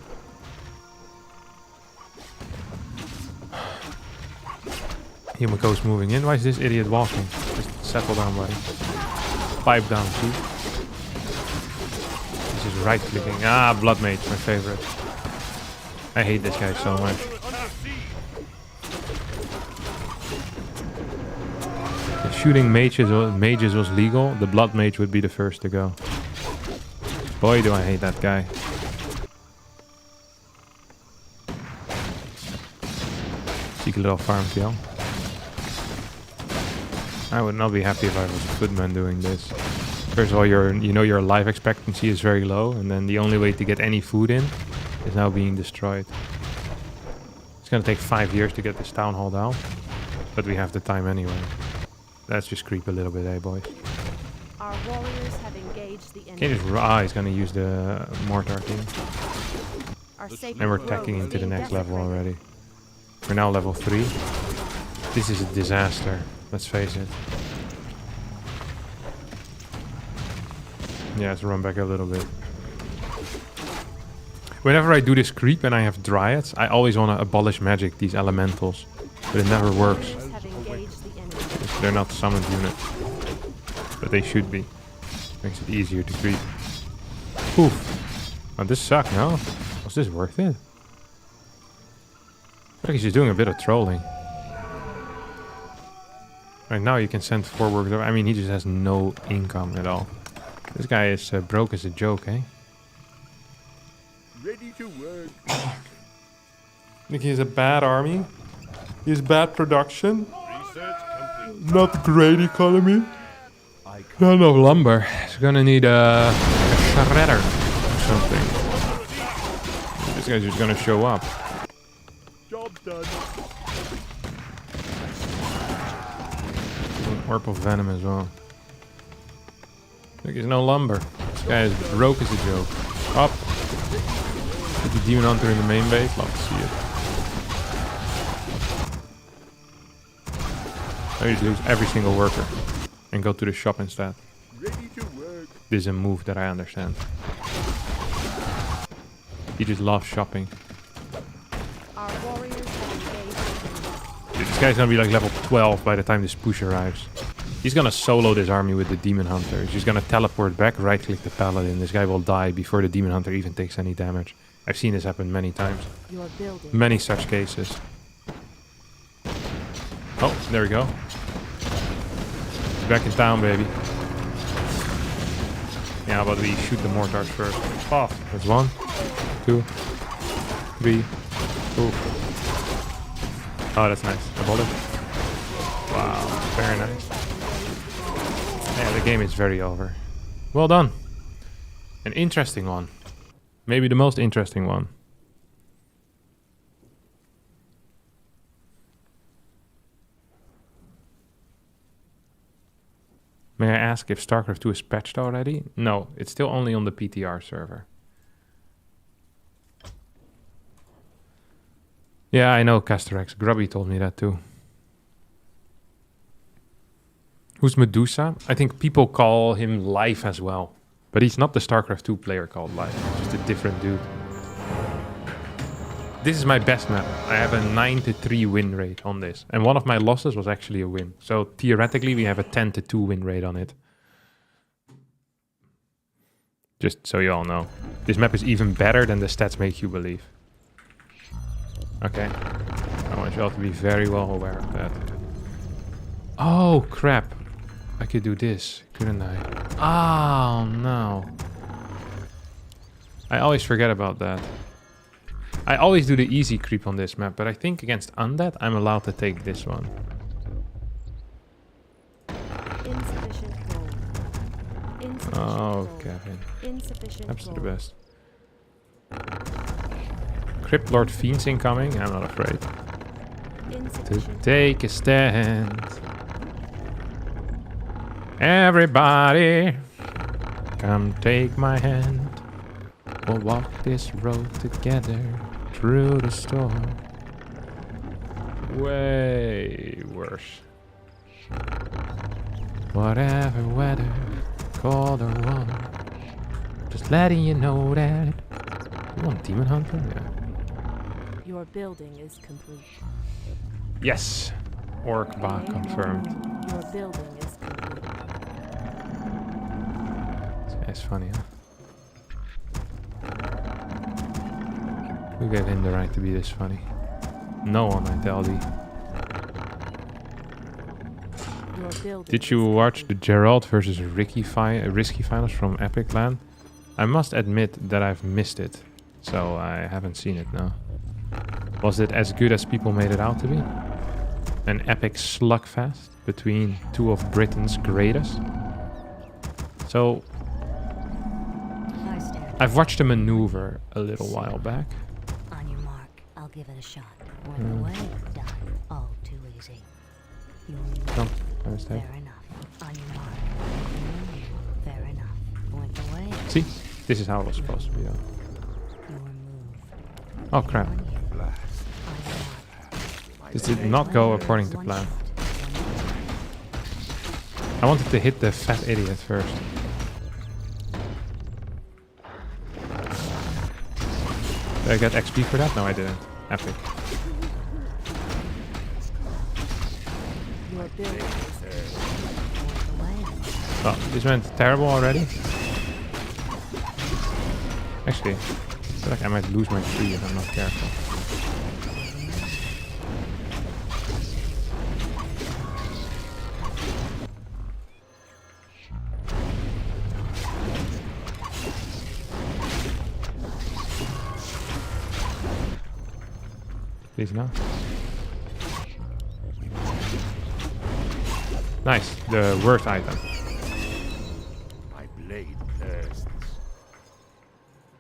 Yumiko's moving in. Why is this idiot walking? Just settle down, buddy. Pipe down, see? This is right clicking. Ah, Blood Mage, my favorite. I hate this guy so much. If shooting mages was legal, the Blood Mage would be the first to go. Boy, do I hate that guy. Cheeky little farm kill. I would not be happy if I was a footman doing this. First of all, your life expectancy is very low, and then the only way to get any food in is now being destroyed. It's gonna take 5 years to get this town hall down, but we have the time anyway. Let's just creep a little bit, eh, boys? Our warriors have engaged the enemy. Can't just he's gonna use the mortar team. Our sacred And we're grove tacking is into the being next level desecrated. already. We're now level 3. This is a disaster, let's face it. Yeah, let's run back a little bit. Whenever I do this creep and I have dryads, I always want to abolish magic, these elementals. But it never works. Warriors have engaged the enemy. They're not summoned units. But they should be. Makes it easier to creep. Oof. Oh, this sucked, no? Was this worth it? I feel like he's just doing a bit of trolling. Right now you can send 4 workers over. I mean, he just has no income at all. This guy is broke as a joke, eh? Ready to work. I think he has a bad army. He has bad production. Research complete. Not great economy. Not enough lumber. He's gonna need a shredder or something. This guy's just gonna show up. Job done. An orb of venom as well. Look, there's no lumber. This guy is broke as a joke. Up. Put the demon hunter in the main base. Love to see it. I just lose every single worker and go to the shop instead. Ready to work. This is a move that I understand. He just loves shopping. Our warriors have engaged. Dude, this guy's gonna be like level 12 by the time this push arrives. He's gonna solo this army with the Demon Hunter. He's just gonna teleport back, right-click the Paladin. This guy will die before the Demon Hunter even takes any damage. I've seen this happen many times. Your building. Many such cases. Oh, there we go. He's back in town, baby. Yeah, but we shoot the mortars first. Oh, that's 1, 2, 3. Ooh. Oh, that's nice. A bullet. Wow, very nice. Yeah, the game is very over. Well done. An interesting one. Maybe the most interesting one. May I ask if StarCraft 2 is patched already? No, it's still only on the PTR server. Yeah, I know, Casterex. Grubby told me that too. Who's Medusa? I think people call him Life as well. But he's not the StarCraft 2 player called Life. He's just a different dude. This is my best map. I have a 9-3 win rate on this. And one of my losses was actually a win. So theoretically we have a 10-2 win rate on it. Just so you all know. This map is even better than the stats make you believe. Okay. I want you all to be very well aware of that. Oh, crap. I could do this, couldn't I? Oh, no. I always forget about that. I always do the easy creep on this map, but I think against Undead, I'm allowed to take this one. Insufficient gold. Insufficient Oh, gold. Kevin. Insufficient That's the gold. best. Crypt Lord Fiends incoming, I'm not afraid. To Insufficient take a stand. Everybody, come take my hand. We'll walk this road together through the storm. Way worse. Whatever weather, cold or warm. Just letting you know that. You want Demon Hunter? Yeah. Your building is complete. Yes. Orc bar confirmed. Your building is complete. That's funny, huh? Who gave him the right to be this funny? No one, I tell thee. Your building Did you is watch the complete. Gerald versus Risky finals from Epic Land? I must admit that I've missed it, so I haven't seen it now. Was it as good as people made it out to be? An epic slugfest between two of Britain's greatest? So, I stand I've watched a maneuver a little while back. on your mark. I'll give it a shot. When the way is done, all too easy. You'll No, move. I understand. Fair enough. On your mark. Fair enough. When the way is See? This is how it was supposed to be done. your move. Oh crap. On you. Blast. On your mark. This did not go according to One plan. shot. I wanted to hit the fat idiot first. Did I get XP for that? No, I didn't. Epic. Your building is When the way is Well, this went terrible already. Actually, I feel like I might lose my tree if I'm not careful. Please no. Nice, the worst item. My blade thirsts.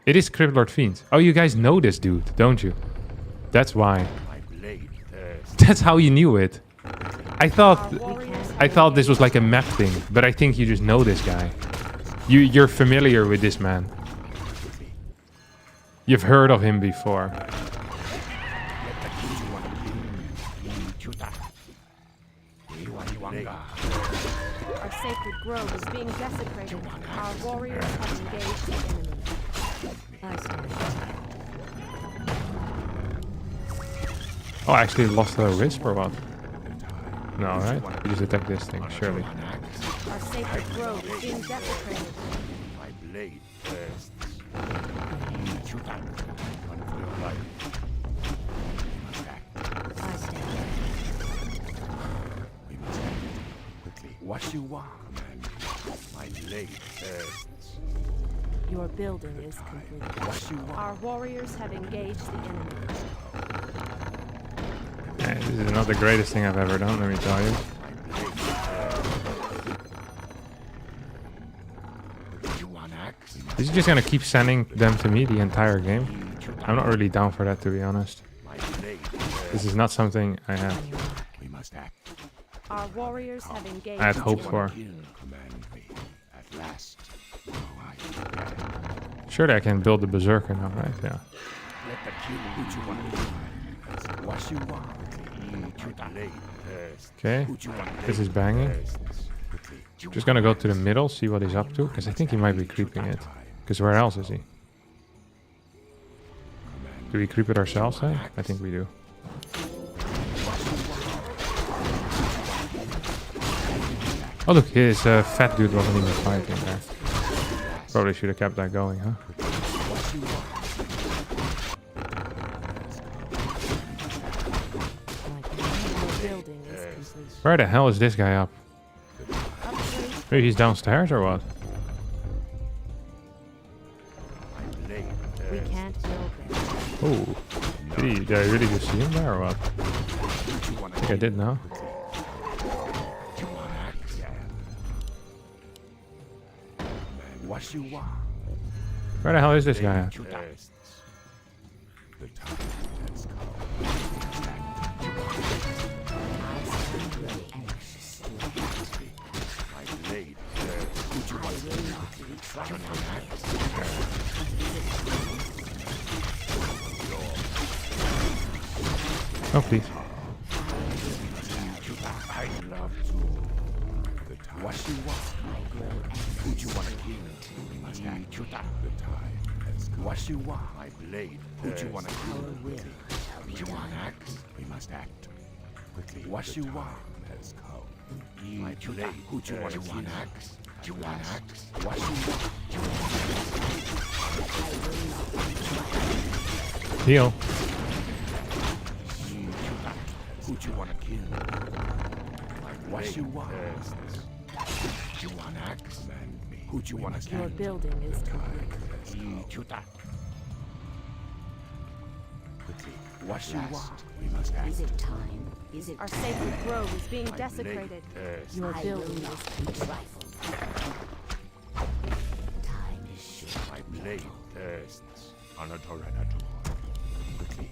It is Crypt Lord Fiend. Oh, you guys know this dude, don't you? That's why. My blade thirsts. That's how you knew it. I thought this was like a map thing, but I think you just know this guy. You're familiar with this man. You've heard of him before. Our sacred grove is being desecrated. Our warriors have engaged the enemy. I stand. Oh, I actually lost a wisp or what? No, right? You just attack this thing, surely. Our sacred grove is being desecrated. My blade bursts. Shoot at run for your life. We must act. I stand. We must act quickly. What you want, man? My blade bursts. Your building is complete. What you want? Our warriors have engaged the enemy. Yeah, this is not the greatest thing I've ever done, let me tell you. You want axe? Is he just gonna keep sending them to me the entire game? I'm not really down for that, to be honest. My blade. This is not something I have. We must act. Our warriors have engaged. I had hoped the for. Kill, command me. At last. Oh, Surely I can build the berserker now, right? Yeah. let the kill who you want to kill. What you want? Shoot at blade bursts. Okay. Who you want This is banging. quickly. Just gonna go to the middle, see what he's up to, because I think he might be creeping it. Because where else is he? Do we creep it ourselves then? I think we do. Oh look, his fat dude wasn't even fighting there. Probably should have kept that going, huh? Your building is complete. Where the hell is this guy up? Upgrade. Maybe he's downstairs or what? We can't build there. Oh, did I really just see him there or what? I think I did now. What you want? Where the hell is this guy at? The time has come. My blade bursts. You want Oh, please. I love to. The time. What you want? Who you want to kill? We must act. The time has come. What you want? My blade. Who you want to kill? You want axe? We must act. Quickly. What you want has come. My blade. Who you want to kill? Axe? You want axe? What you want? Heal. Who you want to kill? What you want? You want axe? Command me. Who you want to kill? Your building is complete. What you want? We must act. Is it time? Is it Our time? sacred grove is being My blade desecrated. bursts. Your I building will is not be trifled. Time is short. My blade bursts on a tornado. Quickly.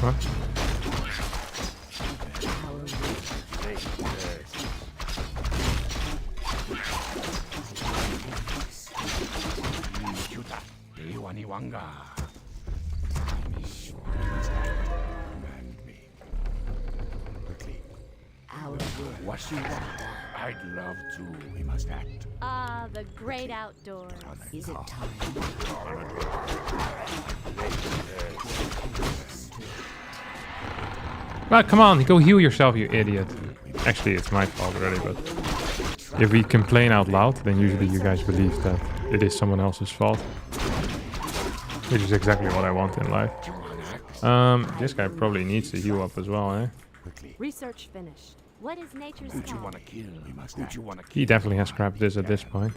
What? Our will. Blade bursts. Iwaniwanga. Time is short. Command me. Quickly. Our will. What you want? I'd love to. We must act. Ah, the great outdoors. Is it time? Well, come on, go heal yourself, you idiot. Actually, it's my fault really, but if we complain out loud, then usually you guys believe that it is someone else's fault. Which is exactly what I want in life. This guy probably needs to heal up as well, eh? Quickly. Research finished. What is nature's Who you sky? want to kill? We must act. Who you want to He definitely has scrapped this at this point.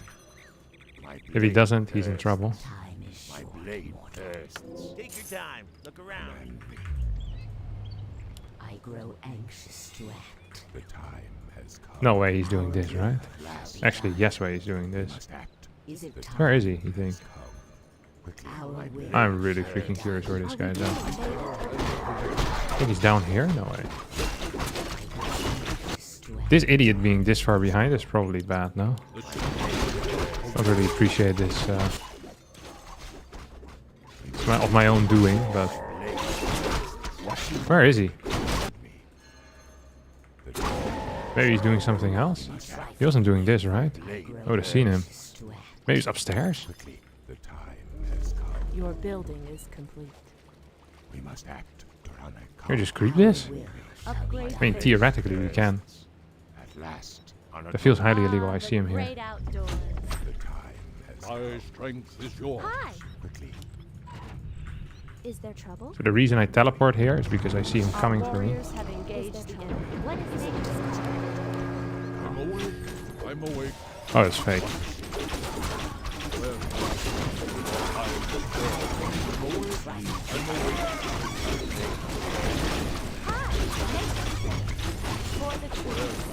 If he doesn't, he's in trouble. Time is My short. blade bursts. Take your time. Look around. I grow anxious to act. The time has come. No way he's doing this, right? Last Actually, yes way he's doing this. must act. Is it time? Where is he, you think? Quickly. Our will. I'm really freaking curious where this guy's at. I think he's down here? No way. To act. This idiot being this far behind is probably bad, no? Don't really appreciate this. It's of my own doing, but Where is he? Maybe he's doing something else? He wasn't doing this, right? I would have seen him. Maybe he's upstairs? The time has come. Your building is complete. We must act to run a Can we just creep this? Upgrade. I mean, theoretically we can. at last. That feels highly illegal, I see him here. Great outdoors. The time has My strength is yours. Hi. quickly. Is there trouble? So the reason I teleport here is because I see him coming for me. Warriors have engaged the enemy. What is nature's call? I'm awake. I'm awake. Oh, it's fake. For the truth.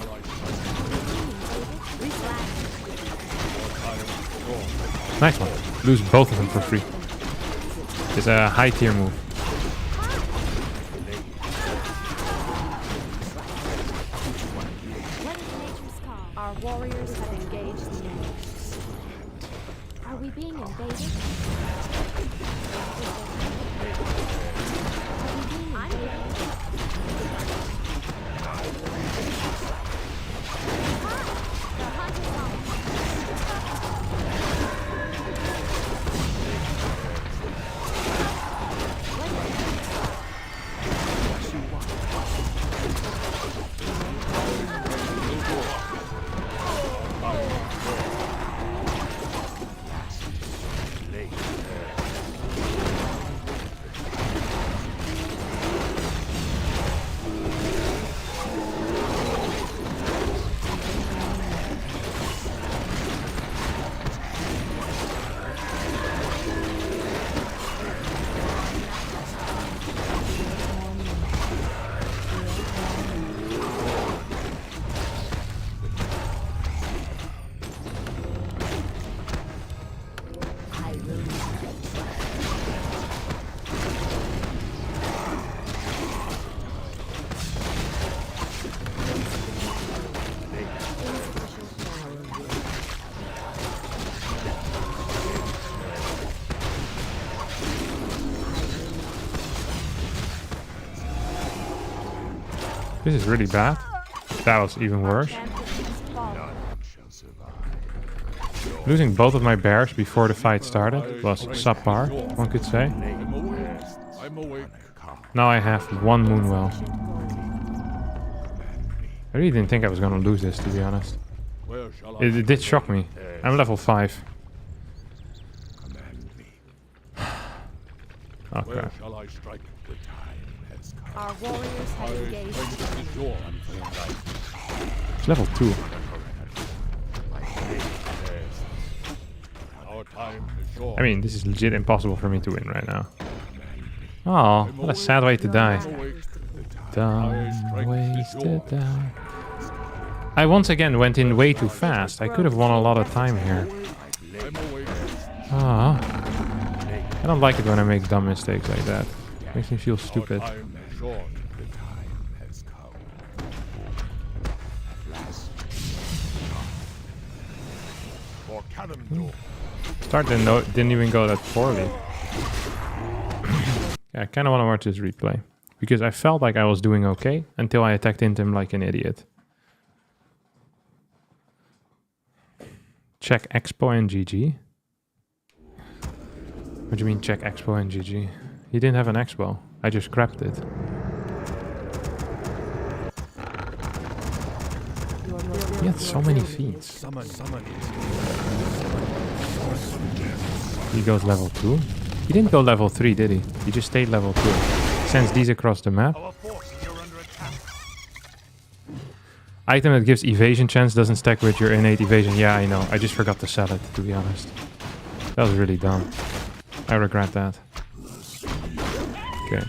Nice one. Lose both of them for free. It's a high tier move. What is nature's call? Our warriors have engaged the enemy. Are we being invaded? I'm the hunt is on. This is really bad. That was even worse. Shall survive. Losing both of my bears before the fight started was subpar, one could say. I'm awake. I'm awake. Now I have one Moonwell. I really didn't think I was gonna lose this, to be honest. Where shall I? It did shock me. I'm level 5. Command me. Okay. Where shall I strike? The time has come. Our warriors My have engaged. strength is yours. It's level 2. Our time is yours. I mean, this is legit impossible for me to win right now. Oh, what a sad way to die. Dumb ways to die. I once again went in way too fast. I could have won a lot of time here. I'm awake. Ah, I don't like it when I make dumb mistakes like that. Makes me feel Our stupid. time is yours. The time has come. At last. For Cannondale. Start didn't even go that poorly. Yeah, I kind of want to watch this replay. Because I felt like I was doing okay until I attacked into him like an idiot. Check Expo and GG. What do you mean check Expo and GG? He didn't have an Expo. I just grabbed it. He had so many feats. He goes level 2. He didn't go level 3, did he? He just stayed level 2. Sends these across the map. Our forces are under attack. Item that gives evasion chance doesn't stack with your innate evasion. Yeah, I know. I just forgot to sell it, to be honest. That was really dumb. I regret that. Okay.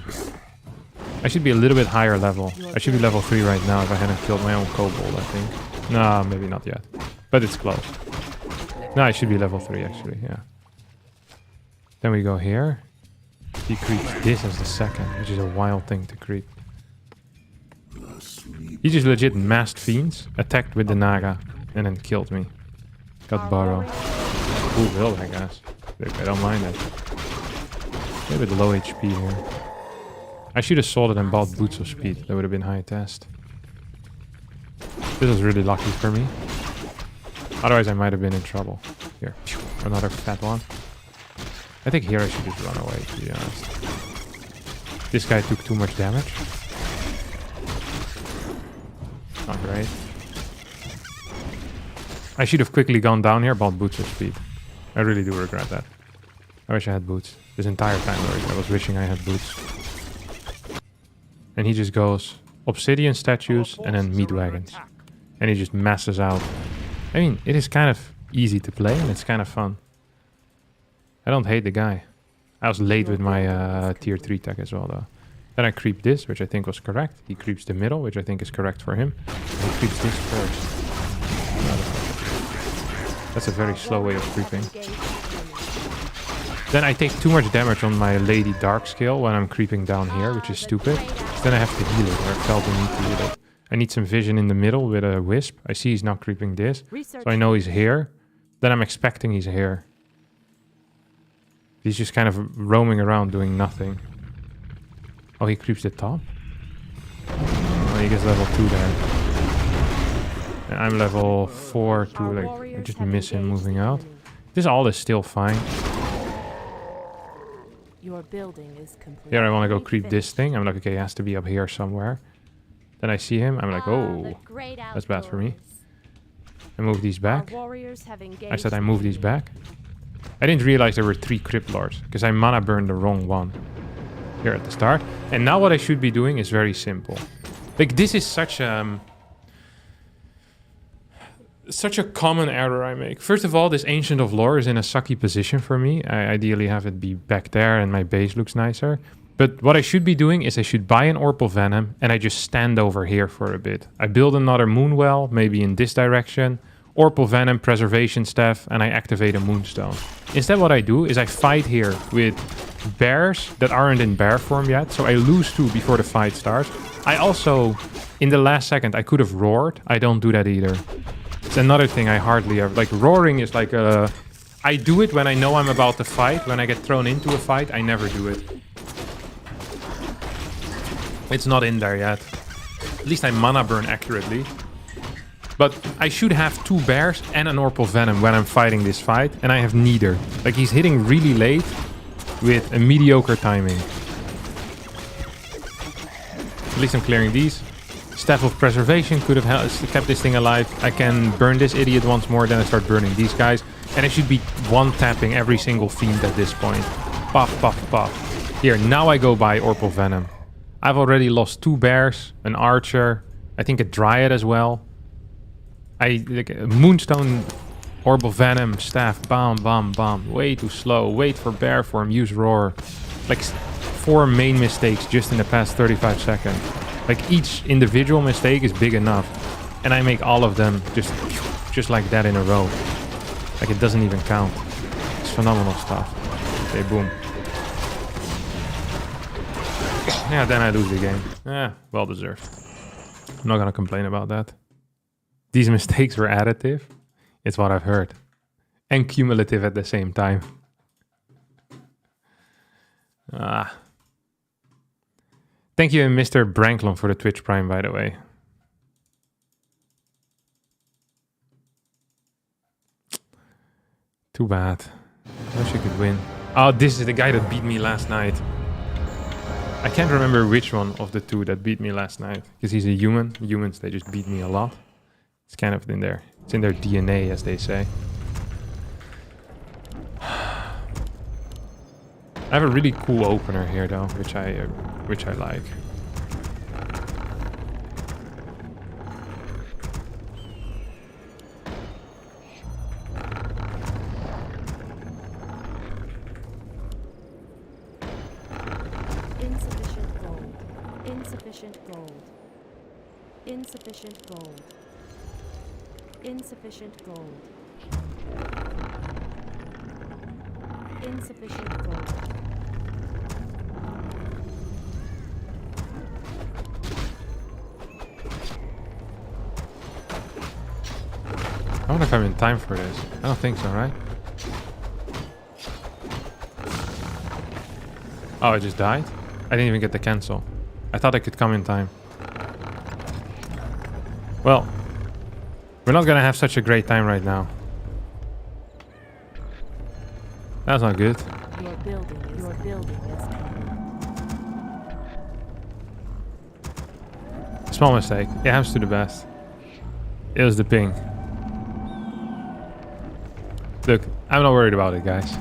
I should be a little bit higher level. I should be level 3 right now if I hadn't killed my own kobold, I think. No, maybe not yet. But it's close. No, I should be level 3 actually, yeah. Then we go here. He creeps this as the second, which is a wild thing to creep. He just legit massed fiends, attacked with the Naga, and then killed me. Got Burrow. Cool build, I guess. I don't mind it. A bit low HP here. I should have sold it and bought Boots of Speed. That would have been high test. This was really lucky for me. Otherwise I might have been in trouble. Here, another fat one. I think here I should just run away, to be honest. This guy took too much damage. Not great. I should have quickly gone down here, bought Boots of Speed. I really do regret that. I wish I had boots. This entire time I was wishing I had boots. And he just goes obsidian statues and then meat wagons. And he just masses out. I mean, it is kind of easy to play and it's kind of fun. I don't hate the guy. I was late with my tier 3 tech as well though. Then I creep this, which I think was correct. He creeps the middle, which I think is correct for him. And he creeps this first. That's a very slow way of creeping. Then I take too much damage on my Lady Dark skill when I'm creeping down here, which is stupid. Then I have to heal it, or I felt the need to heal it. I need some vision in the middle with a wisp. I see he's not creeping this, so I know he's here. Then I'm expecting he's here. He's just kind of roaming around doing nothing. Oh, he creeps the top? Oh, he gets level 2 there. And I'm level 4 to like, I just miss him moving out. This all is still fine. Your building is complete. Here I want to go creep this thing. I'm like, okay, he has to be up here somewhere. Then I see him. I'm like, oh, that's bad for me. I move these back. I said I move these back. I didn't realize there were 3 Crypt Lords because I mana burned the wrong one here at the start. And now what I should be doing is very simple. Like, this is such a common error I make. First of all, this Ancient of Lore is in a sucky position for me. I ideally have it be back there and my base looks nicer. But what I should be doing is I should buy an Orpal Venom and I just stand over here for a bit. I build another Moonwell, maybe in this direction. Orpal Venom, Preservation Staff, and I activate a Moonstone. Instead what I do is I fight here with bears that aren't in bear form yet. So I lose 2 before the fight starts. I also, in the last second, I could have roared. I don't do that either. It's another thing I hardly ever... Like, roaring is like a... I do it when I know I'm about to fight. When I get thrown into a fight, I never do it. It's not in there yet. At least I mana burn accurately. But I should have 2 bears and an Orpal Venom when I'm fighting this fight. And I have neither. Like, he's hitting really late with a mediocre timing. At least I'm clearing these. Staff of Preservation could have kept this thing alive. I can burn this idiot once more, then I start burning these guys. And I should be one-tapping every single fiend at this point. Puff, puff, puff. Here, now I go buy Orpal Venom. I've already lost 2 bears, an archer, I think a dryad as well. Like a Moonstone, Orpal Venom, staff, bam, bam, bam. Way too slow. Wait for bear form, use roar. Like 4 main mistakes just in the past 35 seconds. Like each individual mistake is big enough. And I make all of them just like that in a row. Like it doesn't even count. It's phenomenal stuff. Okay, boom. Yeah, then I lose the game. Yeah, well deserved. I'm not gonna complain about that. These mistakes were additive. It's what I've heard. And cumulative at the same time. Thank you, Mr. Branklon, for the Twitch Prime, by the way. Too bad. I wish I could win. Oh, this is the guy that beat me last night. I can't remember which one of the 2 that beat me last night. Because he's a human. Humans, they just beat me a lot. It's kind of in there. It's in their DNA, as they say. I have a really cool opener here, though, which I like. Insufficient gold. Insufficient gold. Insufficient gold. Insufficient gold. Insufficient gold. I wonder if I'm in time for this. I don't think so, right? Oh, I just died? didn't even get the cancel. I thought I could come in time. Well, we're not gonna have such a great time right now. That's not good. Your building is Small mistake. It happens to the best. It was the ping. Look, I'm not worried about it, guys.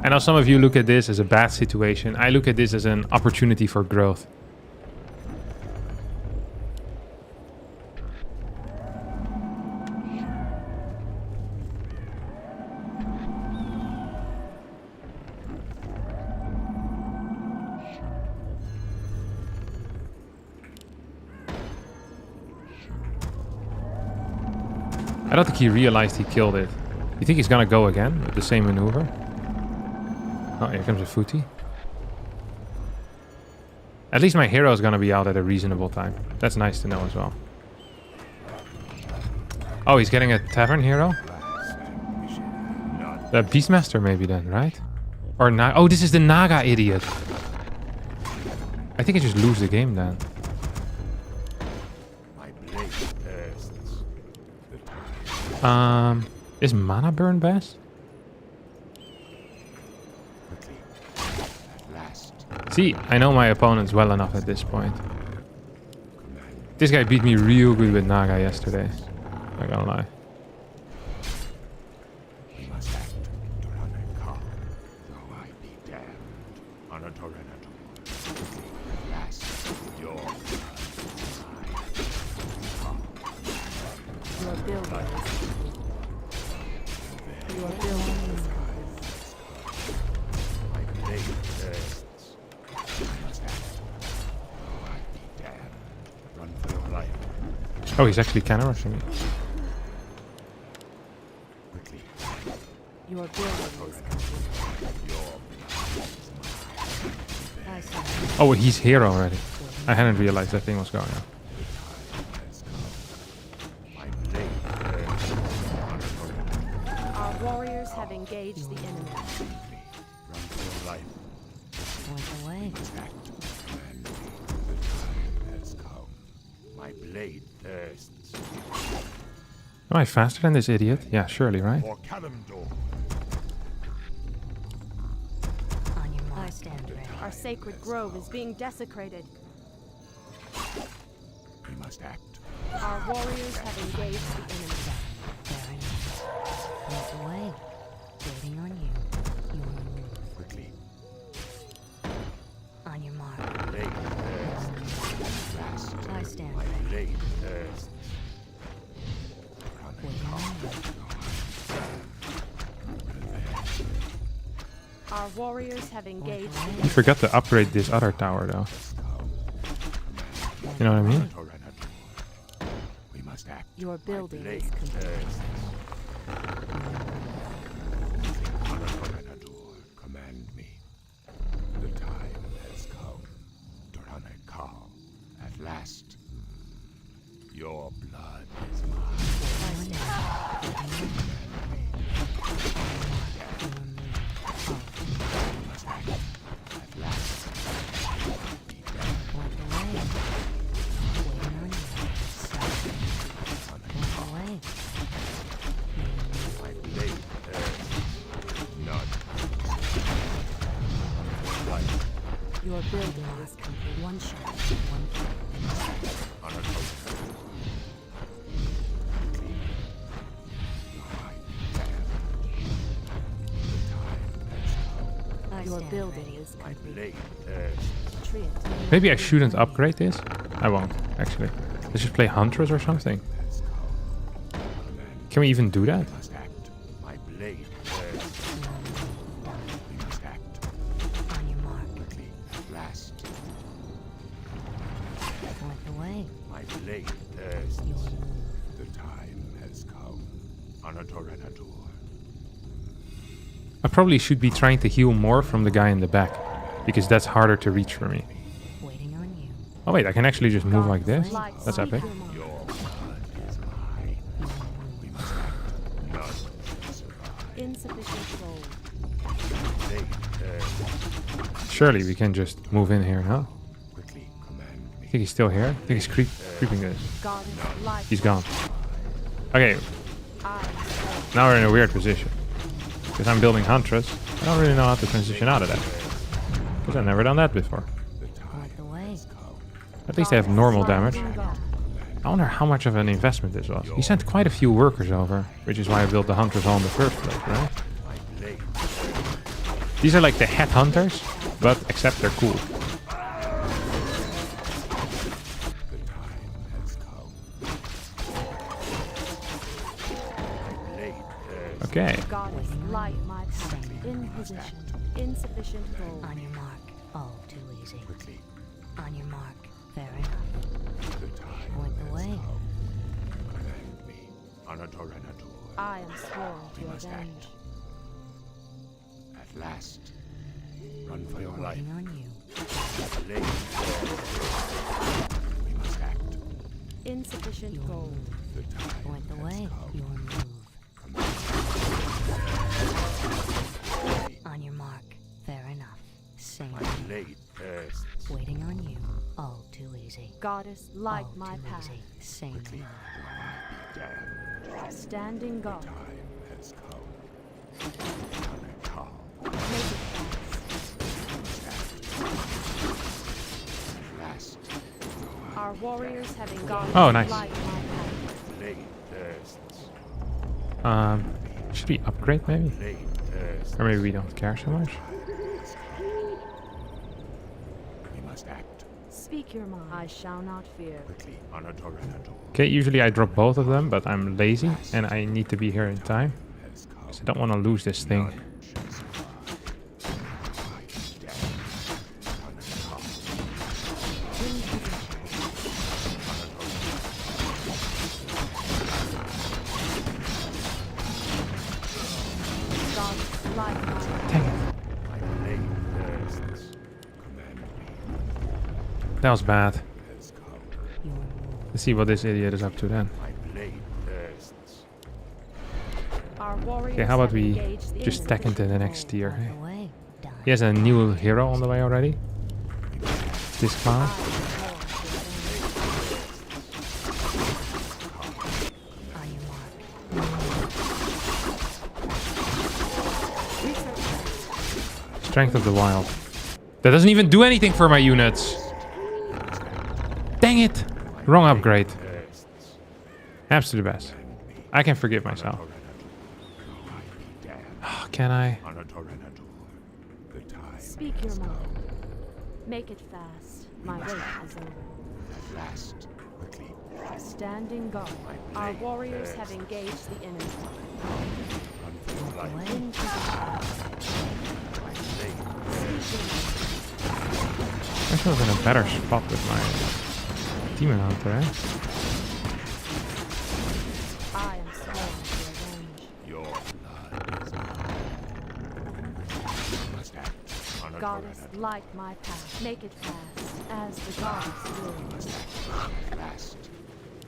I know some of you look at this as a bad situation. I look at this as an opportunity for growth. I don't think he realized he killed it. You think he's gonna go again with the same maneuver? Oh, here comes a footy. At least my hero is gonna be out at a reasonable time. That's nice to know as well. Oh, he's getting a tavern hero? The Beastmaster maybe then, right? Or oh, this is the Naga idiot. I think I just lose the game then. Is mana burn best? See, I know my opponents well enough at this point. This guy beat me real good with Naga yesterday. Not gonna lie. Oh, he's actually kind of rushing me. Your building is Oh, he's here already. I hadn't realized that thing was going on. Our warriors have engaged the enemy. Point away. My blade thirsts. Am I faster than this idiot? Yeah, surely, right? For Kalimdor. On your mark. I stand ready. Our sacred grove is being desecrated. We must act. Our warriors have engaged the enemy. Very nice. Point away. Waiting on you. You will move. Quickly. On your mark. Blade thirsts. I stand My ready. blade thirsts. Waiting on you. Our warriors have engaged the You enemy. forgot to upgrade this other tower, though. You know what I mean? We must act. Your building Blade is complete. thirsts. Command me. The time has come. Doranekar, at last. Your blood is mine. At last. Point away. Waiting on you. Point away. My blade thirsts. None. Life. Your building is complete. One shot. One kill. I Your stand building ready. is My complete. blade thirsts. Treant. Maybe I shouldn't upgrade this. I won't, actually. Let's just play Huntress or something. Can we even do that? Must act. My blade thirsts. We must act. On your mark. Quickly. At last. Point away. My blade thirsts. You will move. The time has come. Anatorenadur. I probably should be trying to heal more from the guy in the back, because that's harder to reach for me. Waiting on you. Oh wait, I can actually just move like this? That's epic. Your blood is mine. We must act. None shall survive. Insufficient gold. Surely we can just move in here, huh? Quickly command I me. think he's still here. I think he's creeping this. Goddess light. He's gone. Okay, I now we're in a weird position. Because I'm building Huntress. I don't really know how to transition out of that. Because I've never done that before. Point the way. At least they have normal damage. I wonder how much of an investment this was. He sent quite a few workers over, which is why I built the Huntress all in the first place, right? These are like the head hunters, but except they're cool. Okay. Goddess light my path. In position. Insufficient gold. On your mark. All too easy. On your mark. Fair enough. Point the way. Command me. Anatorenator. I am sworn to avenge. At last. Run for your life. Waiting on you. Blade. We must act. Insufficient gold. The time Point the has way. come. Your move. On your mark. Fair enough. Same. My blade thirsts. Waiting on you. All too easy. Goddess light All my too path. easy. Same move. Damned. Standing guard. Time has come. Come. Make it fast. At last. Our warriors have engaged. Oh, nice. Light my path. Blade thirsts. Should we upgrade maybe? Blade thirsts. Or maybe we don't care so much? We must act. Speak your mind. I shall not fear. Quickly. Anatorenator. Okay, usually I drop both of them, but I'm lazy and I need to be here in time. Has come. 'Cause I don't want to lose this thing. Goddess light my path. Dang it. My blade thirsts. Command me. That was bad. Has come. Your move. Let's see what this idiot is up to then. My blade thirsts. Our warriors Okay, how about have we engaged the just stack into the insufficient next gold. tier? Point Hey? the way. Done. He has a new hero on the way already. This clown. I am sworn to avenge. On your mark. Research. Strength of the Wild. That doesn't even do anything for my units. Dang it. Wrong upgrade. Abs to the best. I can forgive myself. Oh, can I? Anatorenator. The time Speak your mind. Make it fast. My wait is over. at last. Quickly. Standing guard. Our warriors have engaged the enemy. Run for your life. Away. In position. I should have been a better spot with my Demon Hunter, eh? I am sworn to avenge. Your blood is mine. Must act. Goddess, light my path. Make it fast, as the goddess wills. At last.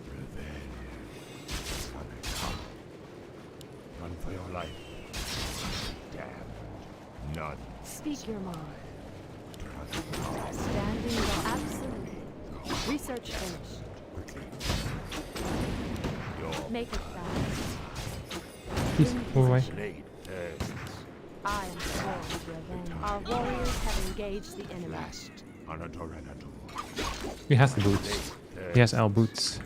Revenge. Gonna come. Run for your life. Damn. None. Speak your mind. Standing guard. Absolutely. Research finished. Quickly. Your Make it fast. Please, move away. blade thirsts. I am sworn to avenge. Our warriors have engaged the enemy. Last. Anatorenator. He has the boots. He has L boots.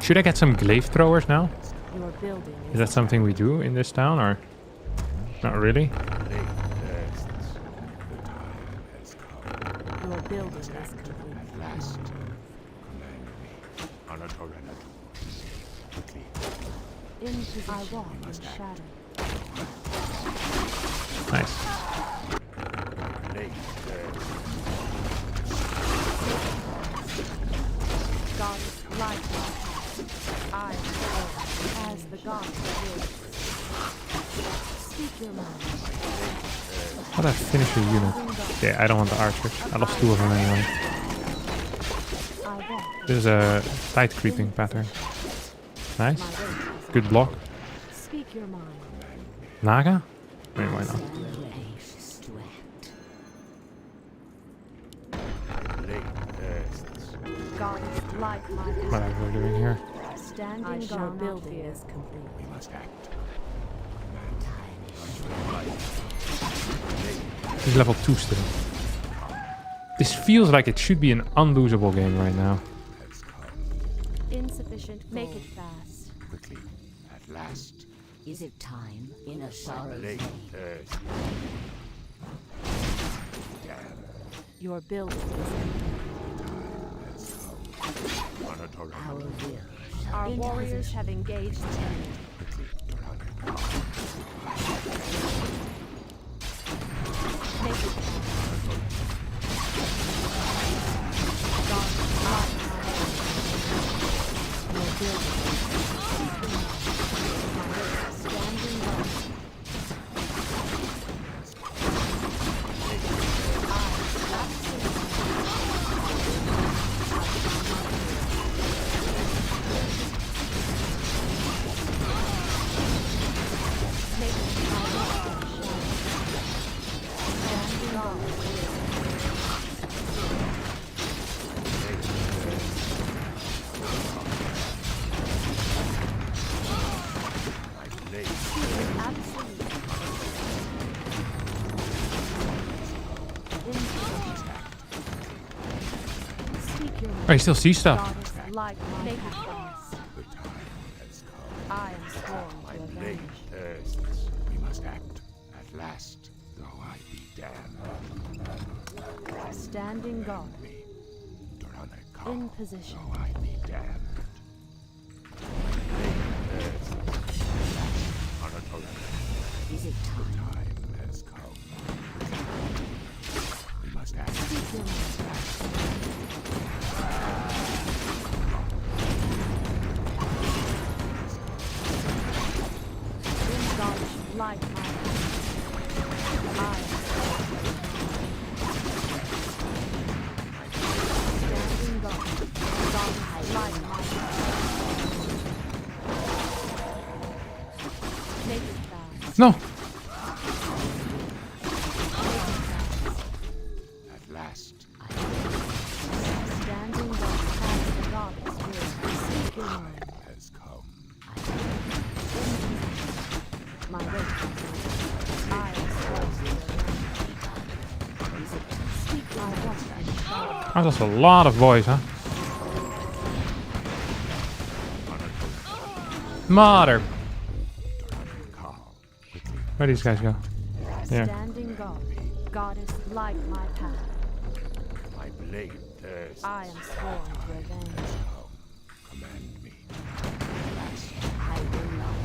Should I get some glaive throwers now? Your building Is that something we do in this town, or not really? Blade thirsts. The time has come. Your building is complete. At last. Command me. Anatorenator. Quickly. In position. I walk in shadow. Nice. Blade thirsts. Goddess, light my path. I am sworn, as the gods will. Speak your mind. How do I finish a unit? Okay, I don't want the archers. I lost 2 of them anyway. I walk. This is a tight creeping pattern. Nice. My way is Good block. your mind. Naga? Wait, why not? Anxious to act. Goddess, like my What are we doing here? standing I shall guard not building fear. is complete. We must act. He's level 2 still. This feels like it should be an unlosable game right now. Has come Insufficient. Make it fast. quickly. At last. Is it time in a sorrow's Blade day? thirsts. Damn. Your building is Monitor Our will Our shall be warriors have engaged the enemy. quickly. Your honor. Make it fast. Goddess, like my your building standing guard. Oh, you still see stuff. Goddess, like my path. The time has come. I am sworn My to blade avenge. thirsts. We must act. At last, though I be damned. Standing guard. Me. Durana In come. position. Though I be damned. Is it time? Time has come. We must act. In goddess, like my I am standing guard. Goddess, like my make it fast. No. At last. Standing guard. As the goddess will. Seek your mind. Time has come. My weight. I am sworn to avenge. Speak your mind. Oh, that's a lot of voice, huh? Mother. Come. Quickly. Where these guys go? Yeah. Standing guard. Goddess, like my path. My blade thirsts. I am sworn to avenge. Come. Command me. I will not.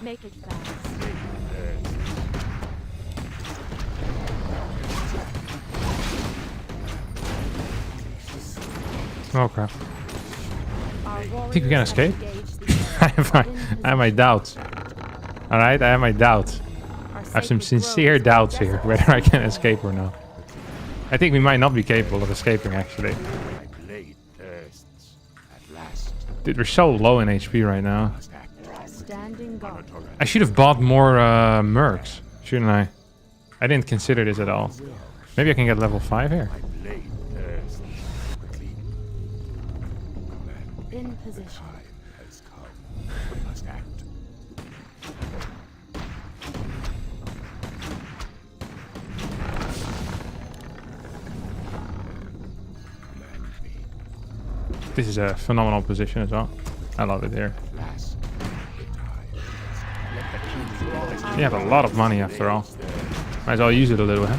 Make it fast. Oh crap. Our Think we can warriors have escape? engaged the I have my doubts. Alright, I have my doubts. Our I have some sacred sincere groves doubts are here, desolate. whether I can escape or not. I think we might not be capable of escaping, actually. My blade thirsts. At last. Dude, we're so low in HP right now. Must act. Standing guard. I should have bought more mercs, shouldn't I? I didn't consider this at all. Maybe I can get level 5 here. My blade thirsts. Quickly. Command me. In position. Time has come. We must act. Command me. This is a phenomenal position as well. I love it here. At last. The time. You have a lot of money after all. Might as well use it a little, huh?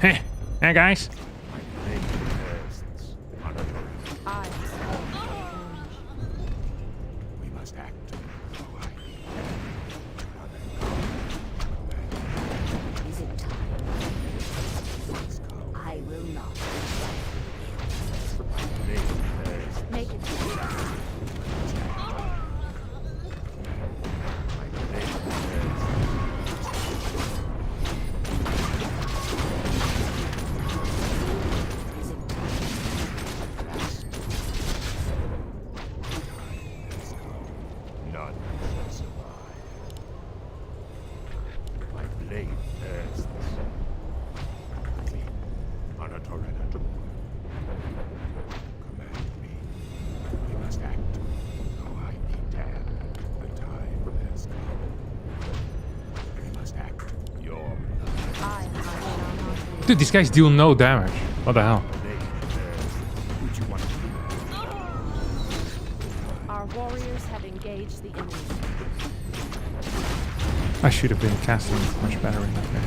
Hey, hey guys. My blade thirsts. Monitor. I am sworn to avenge. We must act. Oh, I Is it time? I will not. Make it fast. Is it time? None shall survive. My blade thirsts. On a torrent. Command me. We must act. Though I be dead, the time has come. We must act. Your I shall not win. Dude, these guys deal no damage. What the hell? blade thirsts. Would you want to kill? Our warriors have engaged the enemy. I should have been casting much better in that game.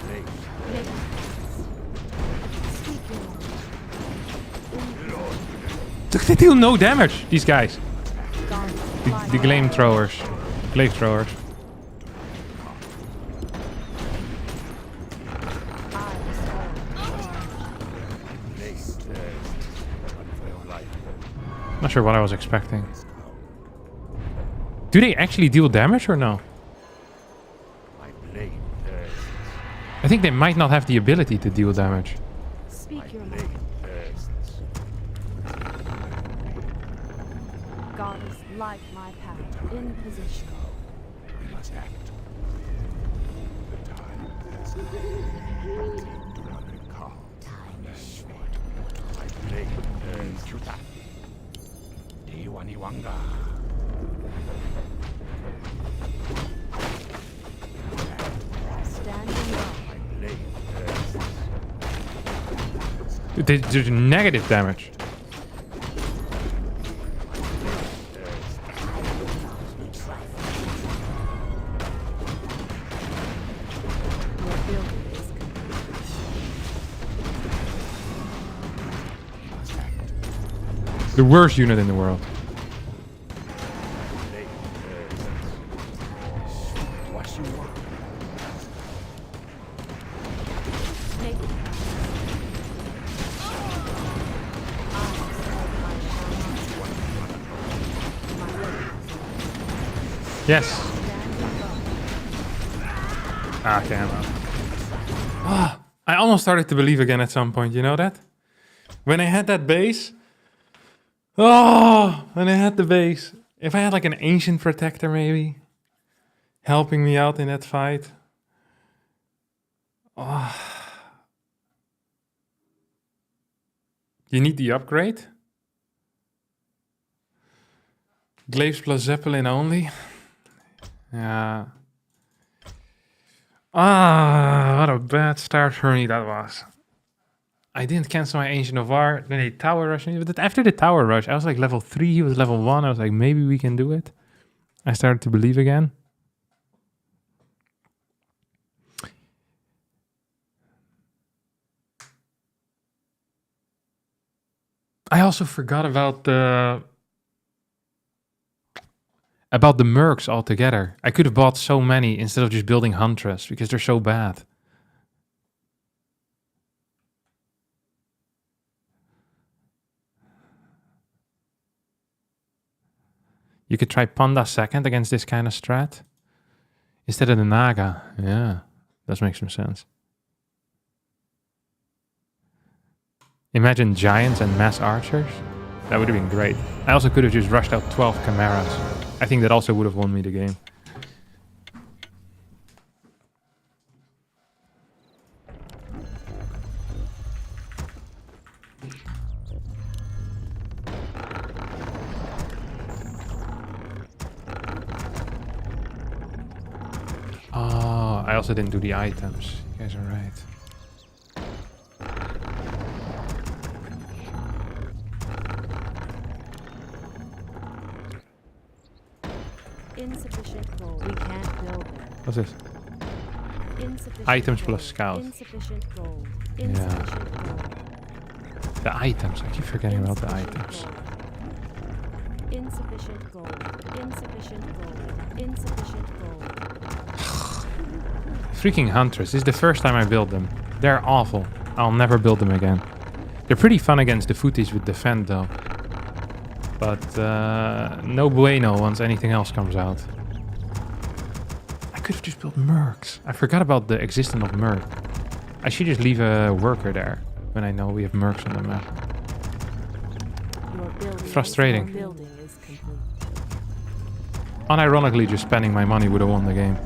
Blade. Make speak your mind. Dude, they deal no damage, these guys. Guard The glaive throwers. Glaive throwers. I restore. Blade thirsts. Unveil light. Not sure what I was expecting. Do they actually deal damage or no? My blade thirsts. I think they might not have the ability to deal damage. Speak your Blade mind. thirsts. Goddess, light my path. In position. We must act. The time has come. To run a calm. Time is short. My blade turns to that. Diwaniwanga. Standing up. My blade turns. They do negative damage. Your building is complete. The worst unit in the world. Make it. Yes. Standing up. Ah, damn. Ah, I almost started to believe again at some point, you know that? When I had that base. Oh, when I had the base. If I had like an ancient protector maybe. Helping me out in that fight. Oh. You need the upgrade? Glaives plus Zeppelin only? Yeah. Ah, what a bad start for me that was. I didn't cancel my Ancient of War. Then they tower rushed me. But after the tower rush, I was like level 3, he was level 1. I was like, maybe we can do it. I started to believe again. I also forgot about the mercs altogether. I could have bought so many instead of just building Huntress because they're so bad. You could try Panda second against this kind of strat instead of the Naga. Yeah, does make some sense. Imagine giants and mass archers. That would have been great. I also could have just rushed out 12 chimeras. I think that also would have won me the game. Oh, I also didn't do the items. You guys are right. Insufficient gold. We can't build them. What's this? Insufficient Items gold. plus scout. Insufficient gold. Insufficient gold. The items. I keep forgetting about the items. Insufficient gold. Insufficient gold. Insufficient gold. Freaking Huntress. This is the first time I build them. They're awful. I'll never build them again. They're pretty fun against the footies with defend though. But no bueno once anything else comes out. I could have just built mercs. I forgot about the existence of merc. I should just leave a worker there when I know we have mercs on the map. Your building Frustrating. Your building is complete. unironically, just spending my money would have won the game.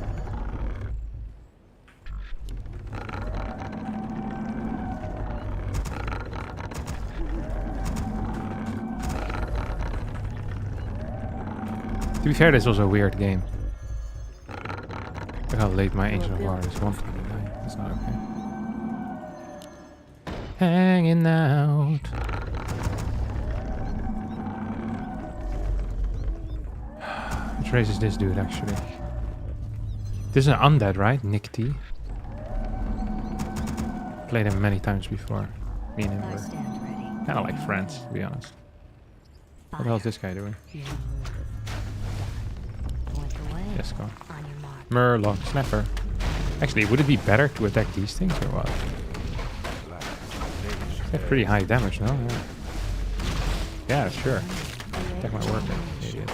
To be fair, this was a weird game. Look how late my Ancient of War is. 1:29. That's not okay. Hanging out. Which race is this dude, actually? This is an undead, right? Nick T. Played him many times before. Me and him I were stand ready. kind of like friends, to be honest. What the hell is this guy doing? You move. Point the way. Yes, go. On your mark. Murloc, Snapper. Actually, would it be better to attack these things or what? They have pretty high damage, no? Yeah, sure. Attack my worker, idiot.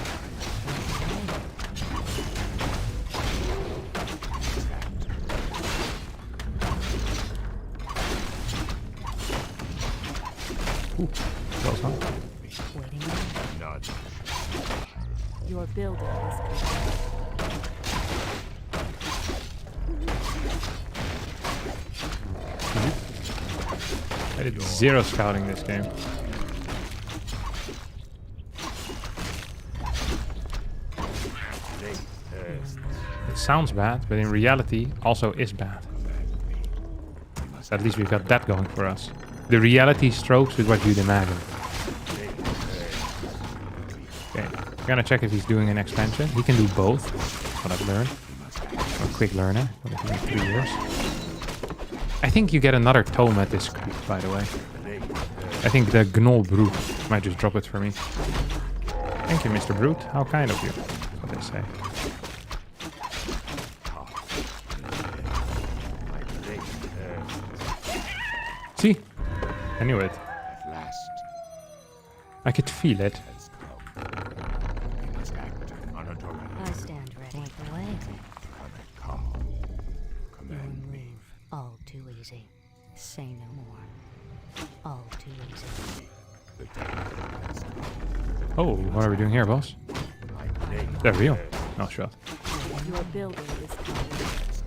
Ooh, close, huh? Waiting. Nudge. Your building is complete. I did 0 scouting this game. It sounds bad, but in reality also is bad. So at least we've got that going for us. The reality strokes with what you'd imagine. Okay, we're gonna check if he's doing an expansion. He can do both, what I've learned. I'm a quick learner, but it's been 3 years. I think you get another tome at this creep, by the way. I think the Gnoll Brute might just drop it for me. Thank you, Mr. Brute. How kind of you. That's what they say. See? I knew it. At last. I could feel it. Let's go. We must act on a torrent. I stand ready. Point the way. Call. Command me. All too easy. Say no more. All too easy. The time. Let's go. Oh, what are we doing here, boss? My blade. They're real. No shot. Your building is complete.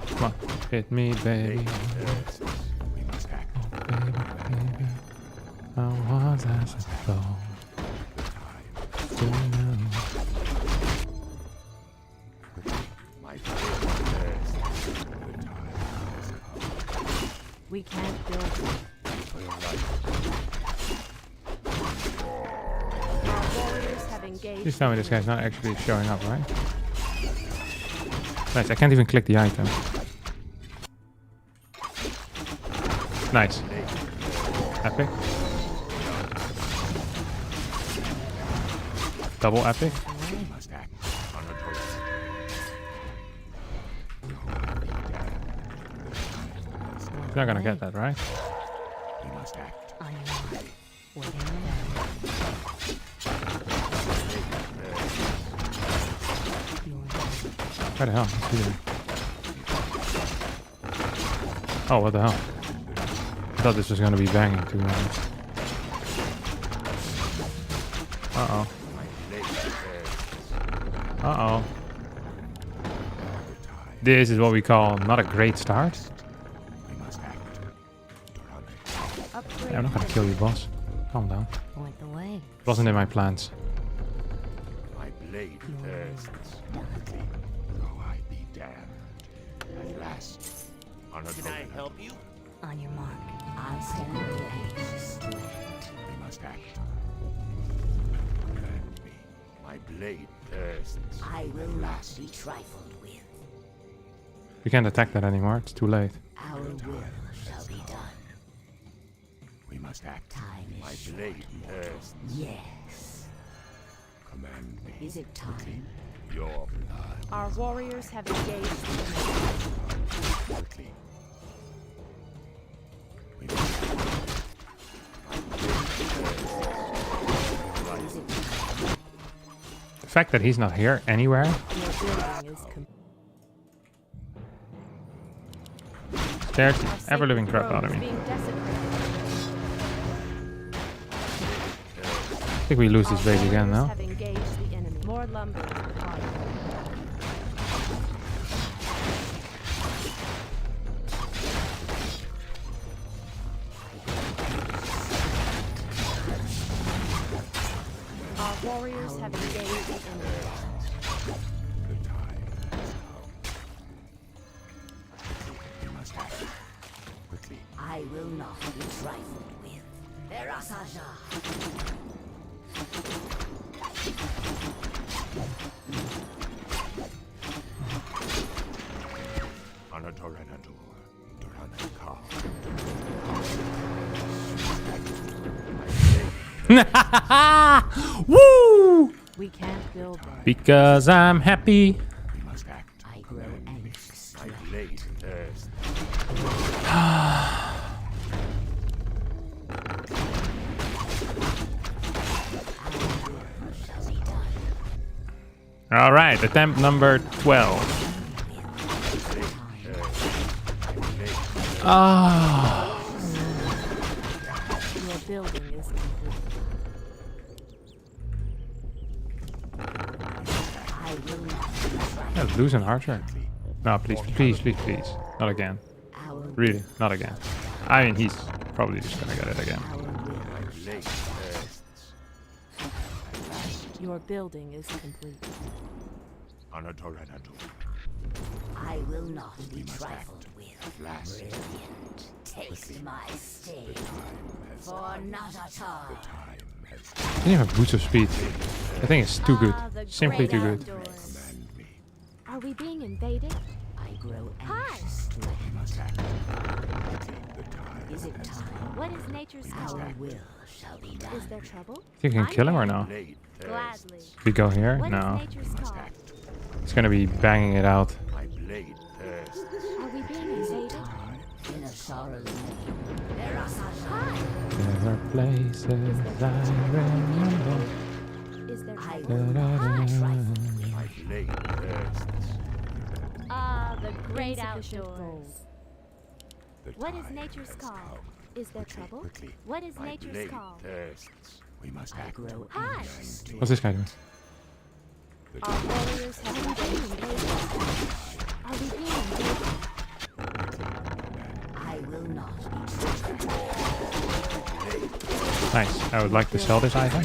Come on. Hit me, baby. We must act. Baby, baby. I was as a soul. The time. My blade. The time. We can't build. For your life. Our warriors have engaged. Please tell me this guy's not actually showing up, right? Nice, I can't even click the item. Nice. Epic. Double epic. We must act on a torrent. He's not gonna get that, right? We must act. On your mark. Waiting. Where the hell? What's he doing? Oh, what the hell? I thought this was gonna be banging, to be honest. Uh-oh. Uh-oh. This is what we call not a great start. We must act. Upgrade. Yeah, I'm not gonna kill you, boss. Calm down. Point the way. It wasn't in my plans. My blade thirsts. Though I be damned. At last. On a Can I help you? On your mark. I stand ready. We must act. Command me. My blade thirsts. I will not be trifled with. We can't attack that anymore. It's too late. Our will shall be done. We must act. Time My is blade thirsts. Yes. Command me. Is it time? Your blood. Our warriors have engaged. Quickly. We must act. The fact that he's not here anywhere. Your building is complete. Scares the ever-living crap out of me. Being desecrated. I think we lose this base again now. Have engaged the enemy. More More lumber is required. Our warriors have engaged the enemy. The time has come. We must act quickly. I will not be trifled with. Erasaja. Anatoranatu. Duranaka. Woo! We can't build them. Because I'm happy. We must act. I grow anxious. My blade thirsts. Shall be done. All right, attempt number 12. Ah, Your building is complete. I will not. yeah, lose an archer. No, please, please, please, please. Not again. Our Really, not again. I mean, he's probably just gonna get it again. Blade thirsts. Your building is complete. Anatoranatu. I will not be must trifled with. Last Brilliant. Taste my sting. has For not at all. time has I didn't have boots of speed. I think it's too good. Ah, the Simply great too good. outdoors. command me. Are we being invaded? I grow Hi. anxious. We must act quickly. The time Is it time? What is nature's call? Our will shall be done. Is there trouble? Think you can kill him or no? blade thirsts. Gladly. If we go here, What is no. nature's call? It's gonna be banging it out. My blade thirsts. Are we being invaded? In a sorrow's name. Erasaja. Hi. There are places I remember. Is there I trouble? will not be trifled with. My blade thirsts. Ah, the great Insufficient outdoors. goals. The What is time nature's has call? come. Is there Quickly, trouble? quickly. What is My nature's blade call? thirsts. We must I act. grow Hi. anxious. What's this guy doing? The Our warriors have been invaded. Are we being invaded? I will not be trifled. Nice. I would like to sell this item.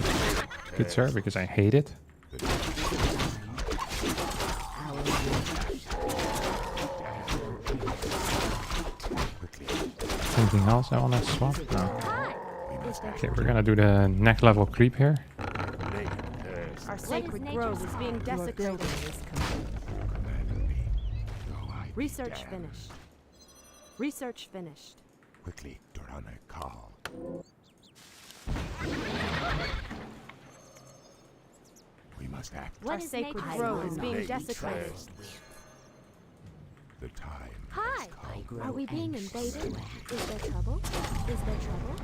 Good sir, because I hate it. Our will Anything else I want to swap? No. Hi. Is there Okay, we're gonna do the next level creep here. blade thirsts. Our sacred nature's grove is call? being Your desecrated. building is complete. Command me. Though I be Research damned. finished. Research finished. Quickly, Durana call. We must act. Our is sacred nature's grove call? is being Blade desecrated. thirsts. The time Hi. has come. grow Are we being anxious. invaded? Is there trouble? Is there trouble?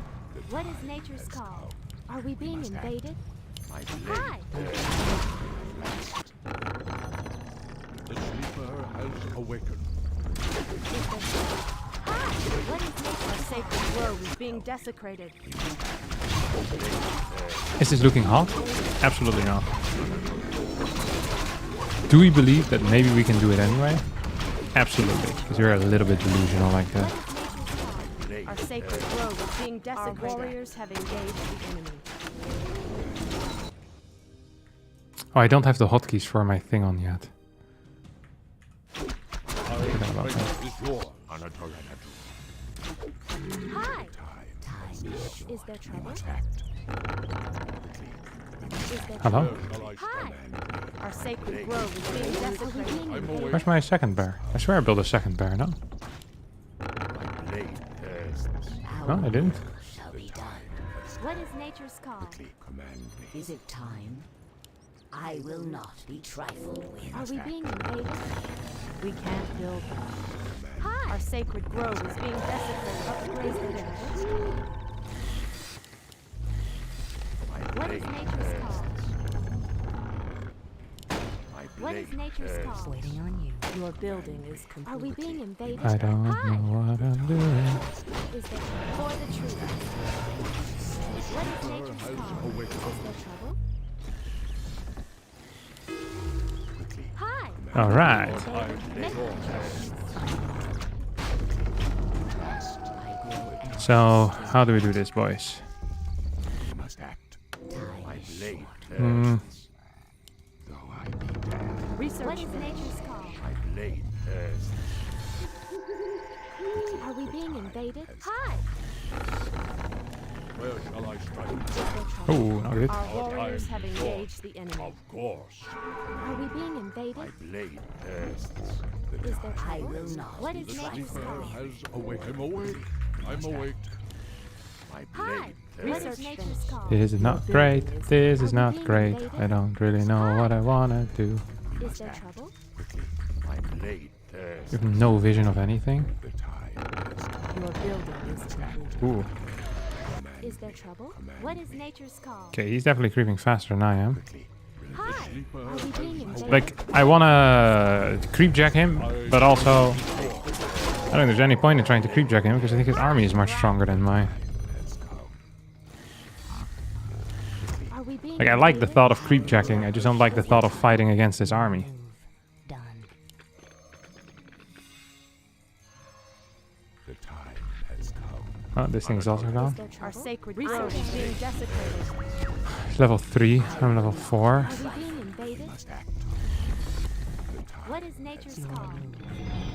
What is nature's call? Are we being must act. invaded? My blade Hi. The sleeper has awakened. Is there trouble? Hi. What is nature? Our sacred grove is being desecrated. Is this looking hot? Absolutely not. Do we believe that maybe we can do it anyway? Absolutely, because you're a little bit delusional like that. What is nature's call? Our sacred grove is being desecrated. Our warriors have engaged the enemy. Oh, I don't have the hotkeys for my thing on yet. Our about strength is yours. Anatoranatu. Hi. Time Is there trouble? act. Is there Hello? Where shall I Hi. stand? Our sacred grove is being desecrated. I'm awake. Where's my second bear? I swear I built a second bear, no? My blade thirsts. No, I didn't. Shall be done. What is nature's call? Quickly command me. Is it time? I will not be trifled with. Are we being invaded? We can't build them. Hi. Our sacred grove is being desecrated. Is there trouble? My What is blade nature's call? My What is blade nature's thirsts. call? Waiting on you. Your building is complete. Are we being invaded? I don't know what I'm doing. Is there for the truth? What is nature's call? Is there trouble? All right. So, how do we do this, boys? You must act. My blade Hmm. hurts. Though I be dead, Research What is finished. nature's call? my blade hurts. Are we being invaded? Hi! Where shall I strike? Oh, not good. Our warriors have engaged the enemy. Of course. Are we being invaded? My blade hurts. Is there I trouble? will not What be is The nature's sleeper call? has awaked. I'm awake. I'm awake. My Hi! blade What hurts. is nature's call? This is not great. This is not great. I don't really know what I wanna do. Is there trouble? Quickly. My blade hurts. I have no vision of anything. The tide has come. Your building is complete. Ooh. Is there trouble? What is nature's call? Okay, he's definitely creeping faster than I am. Quickly. Hi! Sleeper Are we being invaded? Like, I wanna creep jack him, but also I don't think there's any point in trying to creep jack him because I think his army is much stronger than mine. has come. Are we being Like, I like the invaded? thought of creep jacking. I just don't like the thought of fighting against his army. Done. The time has come. Oh, this thing is also Is gone. there trouble? Our sacred research is being desecrated. He's level 3. I'm level 4. Are we being invaded? Must act. The time What is nature's call?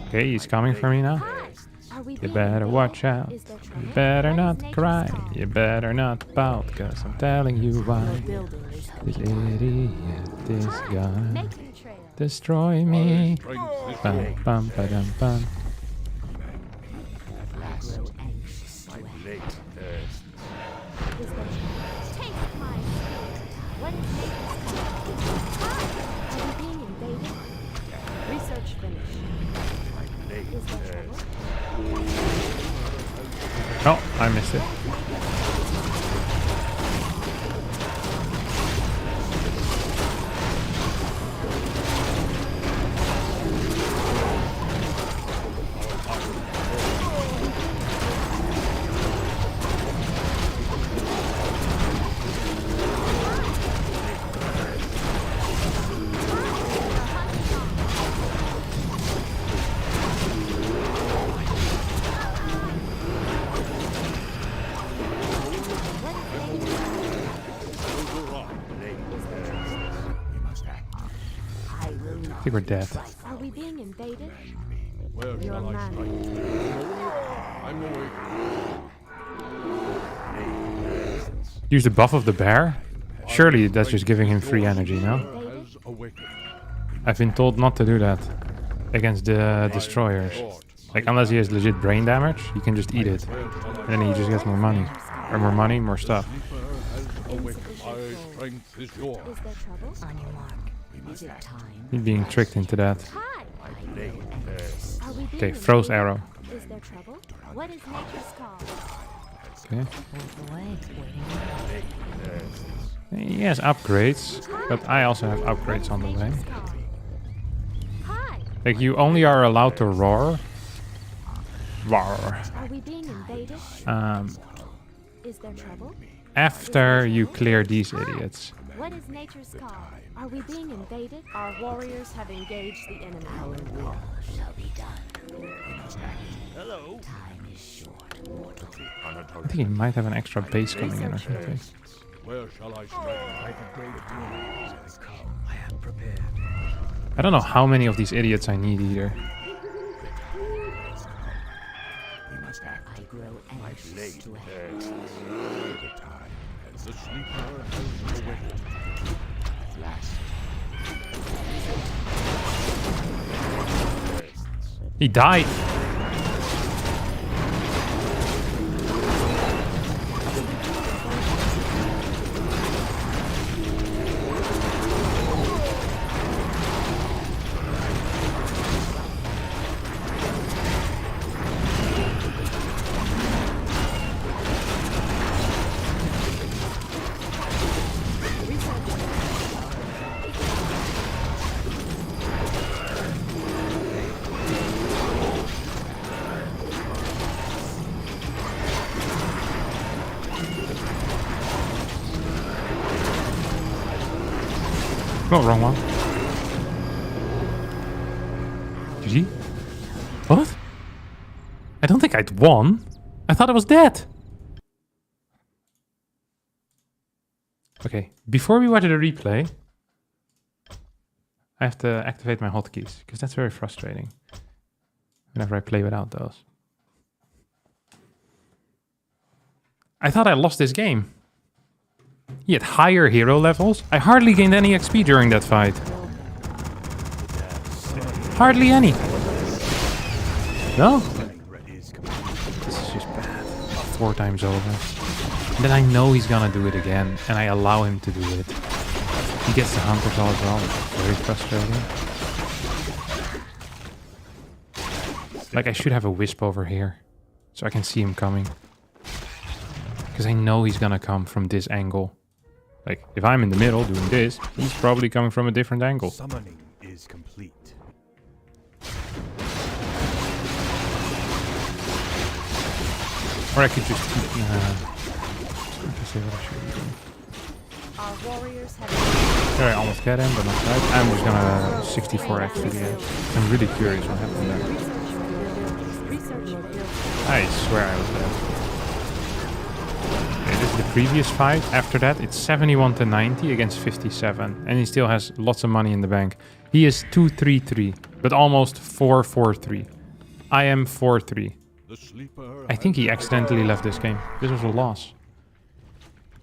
Okay, he's coming for me now. Hi! Are we You being better invaded? watch out. Is there You trouble? better What is not nature's cry. call? You better not pout, cause I'm telling you Your why. building is This complete. idiot is Hi! gonna Making trail. destroy me. strength is Bum, yours. bum, ba-dum, bum. at last. My blade hurts. Is there trouble? Taste my spirit. What is nature's call? Hi! Are we being invaded? Research finished. My blade Is there hurts. trouble? Oh, I missed it. We must act. I will I not think we're dead. Are we being invaded? Where Your shall I man. strike? I'm awake. Use the buff of the bear? Surely that's just giving him free energy, no? Has awakened. I've been told not to do that against the destroyers. Like, unless he has legit brain damage, you can just eat it. And then he just gets more money. Or more money, more stuff. Sleeper has awakened. Insufficient My gold. strength is yours. Is there trouble? On your mark. Is it time? He's being tricked into that. Hi! Blade hurts. Are we being Okay, froze invaded? arrow. Is there trouble? What is nature's call? Okay. Move away. Waiting. He has upgrades, but I also have upgrades on the way. Nature's call. Hi! Like, you only are allowed to roar. Roar. Are we being invaded? Is there trouble? After you clear these idiots. What is nature's call? Are we being invaded? Our warriors have engaged the enemy. Our will shall be done. Hello. Time is short, mortal. I think he might have an extra base coming in or something. Where shall I strike? I don't know how many of these idiots I need either. We must act. I grow My anxious blade to hurts. The time has The sleeper has awakened. at last. He died. Oh, wrong one. GG. What? I don't think I'd won. I thought I was dead. Okay, before we watch the replay, I have to activate my hotkeys, because that's very frustrating whenever I play without those. I thought I lost this game. He had higher hero levels. I hardly gained any XP during that fight. Hardly any. No? This is just bad. 4 times over. And then I know he's gonna do it again, and I allow him to do it. He gets the Hunter's all as well, which is very frustrating. Like, I should have a Wisp over here, so I can see him coming. Because I know he's gonna come from this angle. Like, if I'm in the middle doing this, he's probably coming from a different angle. Summoning is complete. Or I could just keep... to say what I should be doing. Our warriors have There, I almost get him, but not quite. I'm just gonna 64x to the edge. I'm really curious what happened there. I swear I was dead. Okay, this is the previous fight. After that, it's 71 to 90 against 57. And he still has lots of money in the bank. He is 2-3-3, but almost 4-4-3. I am 4-3. I think he accidentally left this game. This was a loss.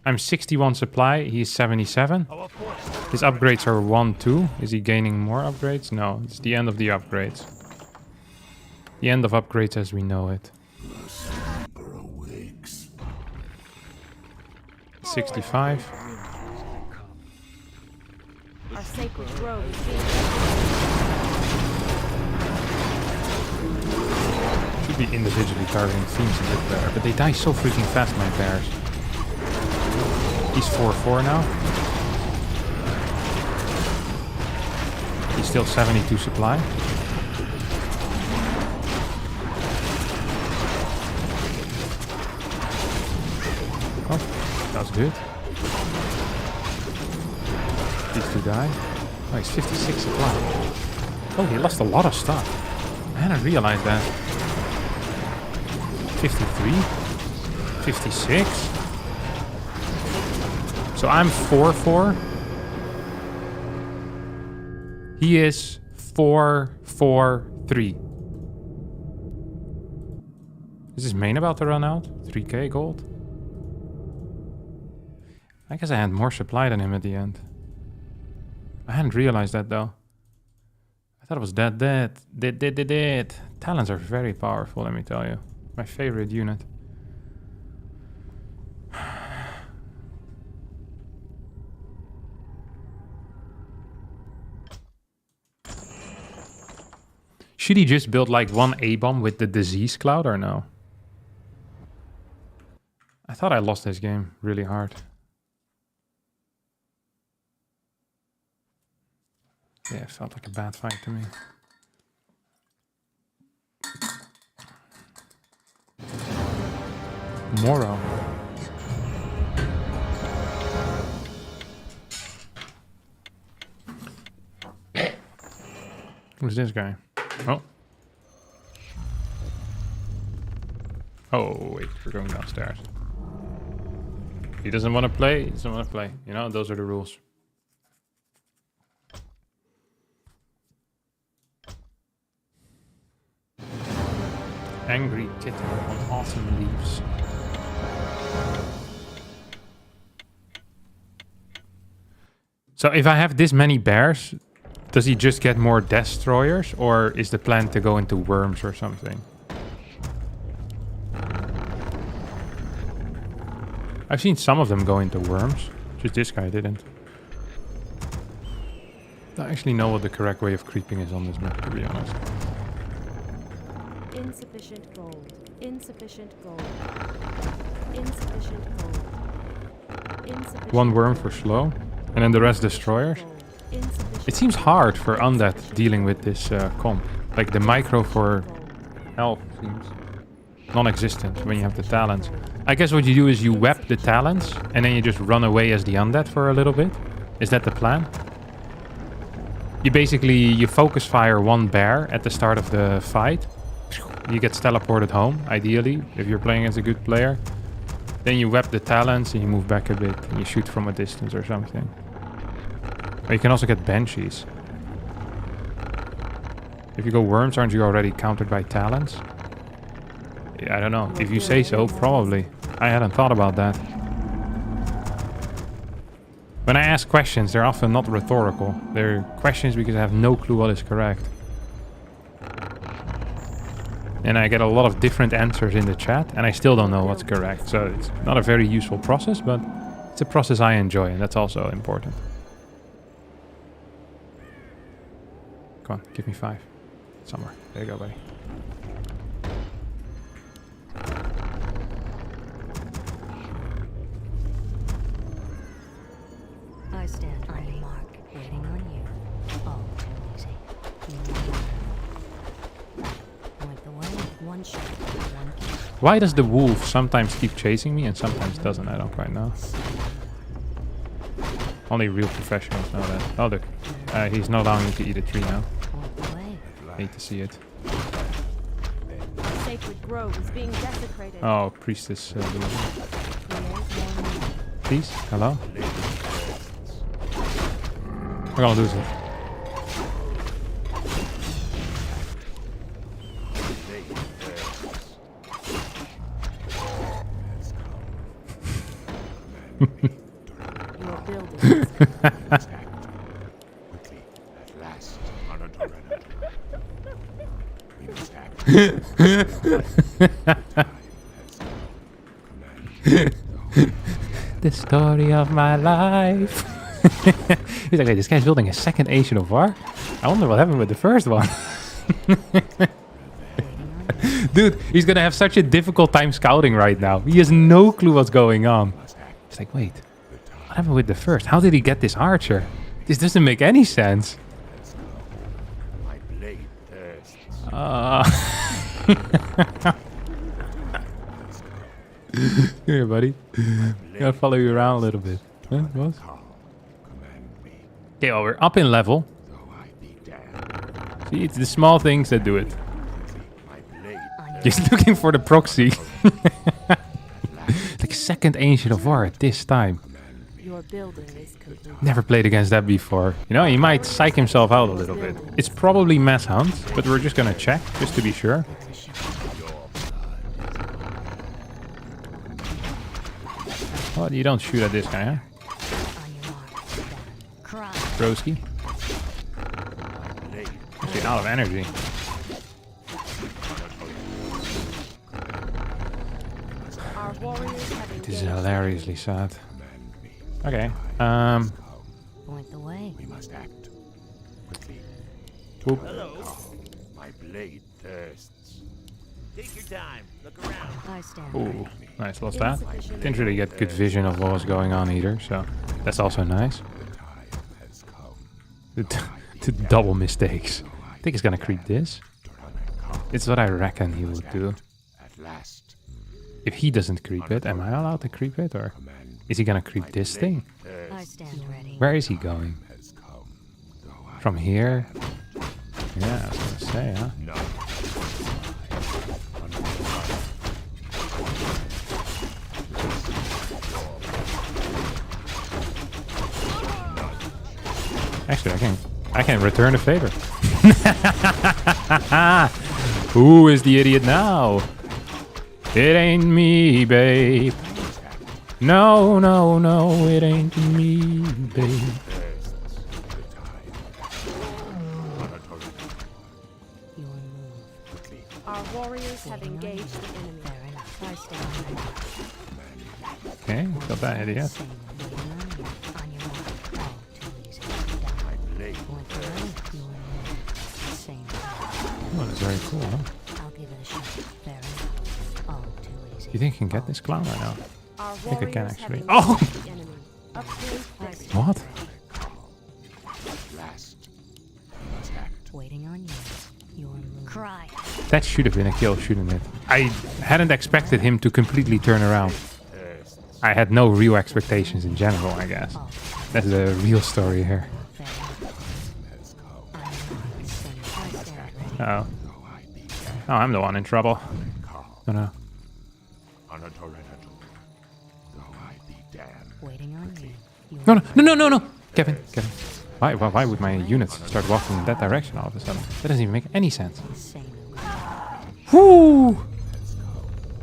I'm 61 supply, he's 77. His upgrades are 1-2. Is he gaining more upgrades? No, it's the end of the upgrades. The end of upgrades as we know it. 65. our sacred grove is being Should be individually targeting themes a bit better, but they die so freaking fast, my bears. He's 4-4 now. He's still 72 supply. Oh, that's good. These two die. Oh, he's 56 supply. Oh, he lost a lot of stuff. I hadn't realized that. 53. 56. So I'm 4-4. He is 4-4-3. Is his main about to run out? 3k gold? I guess I had more supply than him at the end. I hadn't realized that though. I thought it was dead. Talons are very powerful, let me tell you. My favorite unit. Should he just build like one A-bomb with the disease cloud or no? I thought I lost this game really hard. Yeah, it felt like a bad fight to me. Moro. Who's this guy? Oh. Oh, wait, we're going downstairs. He doesn't want to play, he doesn't want to play. You know, those are the rules. Angry kitten on autumn leaves. So if I have this many bears, does he just get more destroyers, or is the plan to go into worms or something? I've seen some of them go into worms, just this guy didn't. I don't actually know what the correct way of creeping is on this map, to be honest. insufficient gold. Insufficient gold. Insufficient gold. Insufficient One worm for slow, and then the rest destroyers. It seems hard for undead dealing with this comp. Like the micro for health seems non-existent when you have the talents. I guess what you do is you web the talents and then you just run away as the undead for a little bit. Is that the plan? You basically, you focus fire one bear at the start of the fight. You get teleported home, ideally, if you're playing as a good player. Then you web the talents and you move back a bit and you shoot from a distance or something. Or you can also get banshees. If you go worms, aren't you already countered by talents? Yeah, I don't know. If you say so, probably. I hadn't thought about that. When I ask questions, they're often not rhetorical. They're questions because I have no clue what is correct. And I get a lot of different answers in the chat, and I still don't know what's correct. So it's not a very useful process, but it's a process I enjoy, and that's also important. Come on, give me 5. Somewhere. There you go, buddy. I stand on your mark, waiting on you. All too easy. Went the way, one shot, one kill. Why does the wolf sometimes keep chasing me and sometimes doesn't? I don't quite know. Only real professionals know that. Oh, look. He's not allowing me to eat a tree now. Went the way. Hate to see it. Sacred grove is being desecrated. Oh, priestess. Create more. Please? Hello? We're gonna lose it. Your building is Quickly, at last, we must act. The story of my life. He's like, wait, this guy's building a second Age of War? I wonder what happened with the first one. Dude, he's gonna have such a difficult time scouting right now. He has no clue what's going on. He's like, wait, what happened with the first? How did he get this archer? This doesn't make any sense. My blade thirsts. Here, buddy. Gotta follow you around a little bit. Huh? What? Command me, Okay, well, we're up in level. though I be damned. See, it's the small things that do it. My blade He's looking for the proxy. Like second Ancient of War at this time. your building is complete. Never played against that before. You know, he might psych himself out a little bit. It's probably mass hunt, but we're just gonna check, just to be sure. Well, you don't shoot at this guy, huh? On your mark, cry. Broski. Actually, out of energy. Our warriors have This is engaged. hilariously sad. Okay. Point the way. we must act. Quickly, Whoop. Hello. my blade thirsts. Take your time. Look around. I stand Ooh, ready. nice, lost that. Didn't really get good vision of what was going on either, so that's also nice. The time has come. The double mistakes. I think he's gonna creep this. It's what I reckon he would do. At last, If he doesn't creep it, am I allowed to creep it, or is he gonna creep this thing? I stand ready. Where is he going? has come. Though I From here? Yeah, I was gonna say, huh? Actually, I can return a favor. Who is the idiot now? It ain't me, babe. No, no, no, it ain't me, babe. Your move. Our warriors have engaged the enemy. Fair enough. I stand ready. Okay, got that idiot. Same waiting on you. On your mark. All too easy. Point the way. Your move. Same. Oh, that's very cool, huh? I'll give it a shot. Fair enough. All too easy. You think you can get this clown right now? Our think I warriors can have actually. engaged Oh! the enemy. Upgrade fixed. What? last, we must act. Waiting on you. Your move. Cry. That should have been a kill, shouldn't it? I hadn't expected him to completely turn around. I had no real expectations in general, I guess. That's the real story here. Fair enough. Oh. Oh, I'm the one in trouble. No, no. Waiting on you. You No, no, no, no, no, no! Kevin, Kevin. Why would my units start walking in that direction all of a sudden? That doesn't even make any sense. insane. Whoo!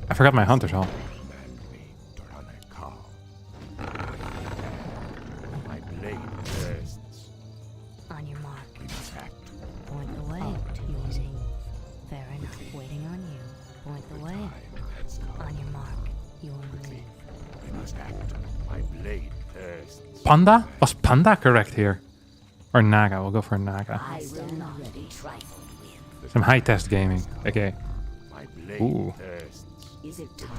I forgot my hunter's hall. My blade bursts. On your mark. We must act. Point the way. Using. Fair enough. Waiting on you. Point the way. Has come. On your mark. You will move. We must act. My blade bursts. Panda? Was Panda correct here? Or Naga? We'll go for Naga. I will not be trifled with. Some high test gaming. Okay. My blade Ooh. bursts. Is it time?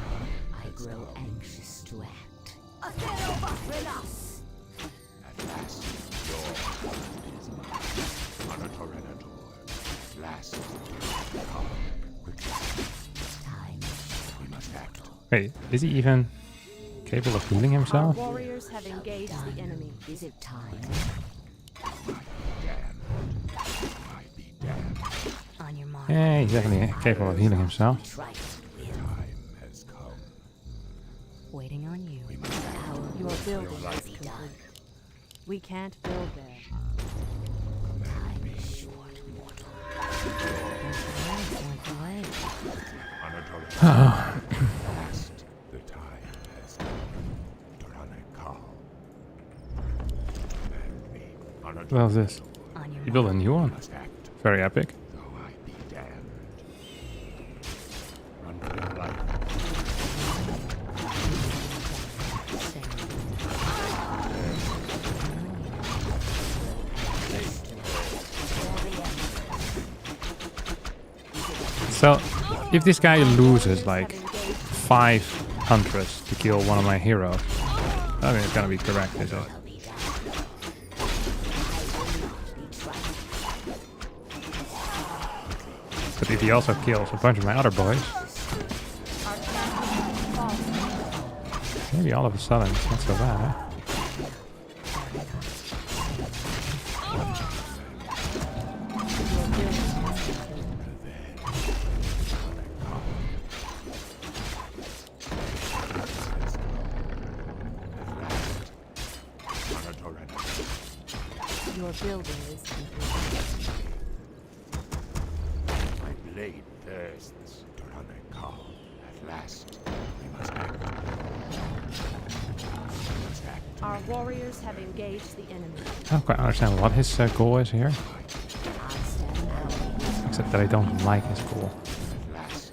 I grow anxious to act. At last, your is mine. Honotorenator. At last, come quickly. Time. We must act. Wait, is he even capable of healing Our himself? warriors have engaged the enemy. Is it time? Damned. I be damned. On your mark. Yeah, he's definitely capable of healing himself. Trifled with. Time has come. Waiting on you. We must act. Your building is Be complete. done. We can't build there. Time is short, mortal. Point the way. Honotorenator. At last, the time has come. Toranekal. Command me. What else is this? On your He built a new one. Must act. Very epic. Though I be damned. Run for your life. So, if this guy loses like 5 hunters to kill one of my heroes, I think it's gonna be correct, is it? But if he also kills a bunch of my other boys, maybe all of a sudden it's not so bad, huh? Your building is complete. My blade thirsts. Toranekal. At last, we must act. We must act. Our warriors have engaged the enemy. I don't quite understand what his goal is here. Except that I don't like his goal. At last.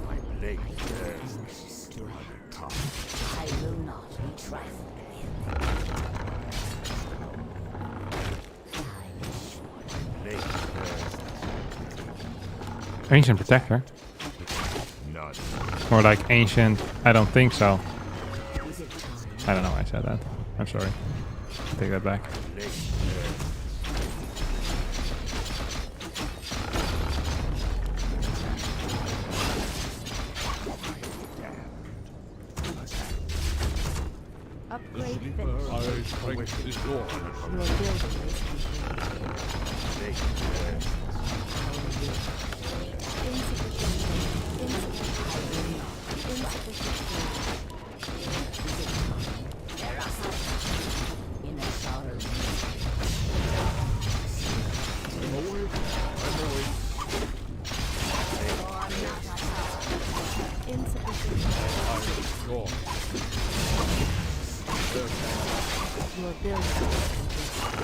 My blade thirsts. Toranekal. I will not be trifled with. Time is short. Blade thirsts. Ancient Protector. None. More like ancient, I don't think so. Is it time? I don't know why I said that. I'm sorry. Take that back. Blade thirsts. Upgrade finished. Your building is complete. Blade thirsts. In a sorrow. Your building is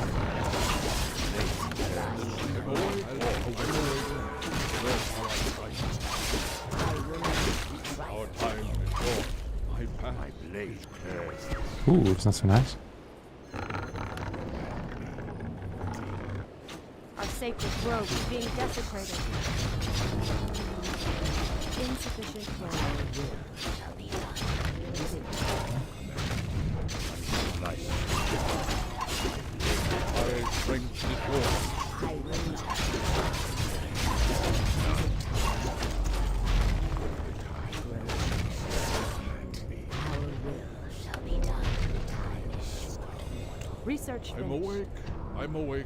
My blade thirsts. Ooh, it's not so nice. Our sacred grove is being desecrated. Insufficient flow. Research I'm finished. awake. I'm awake.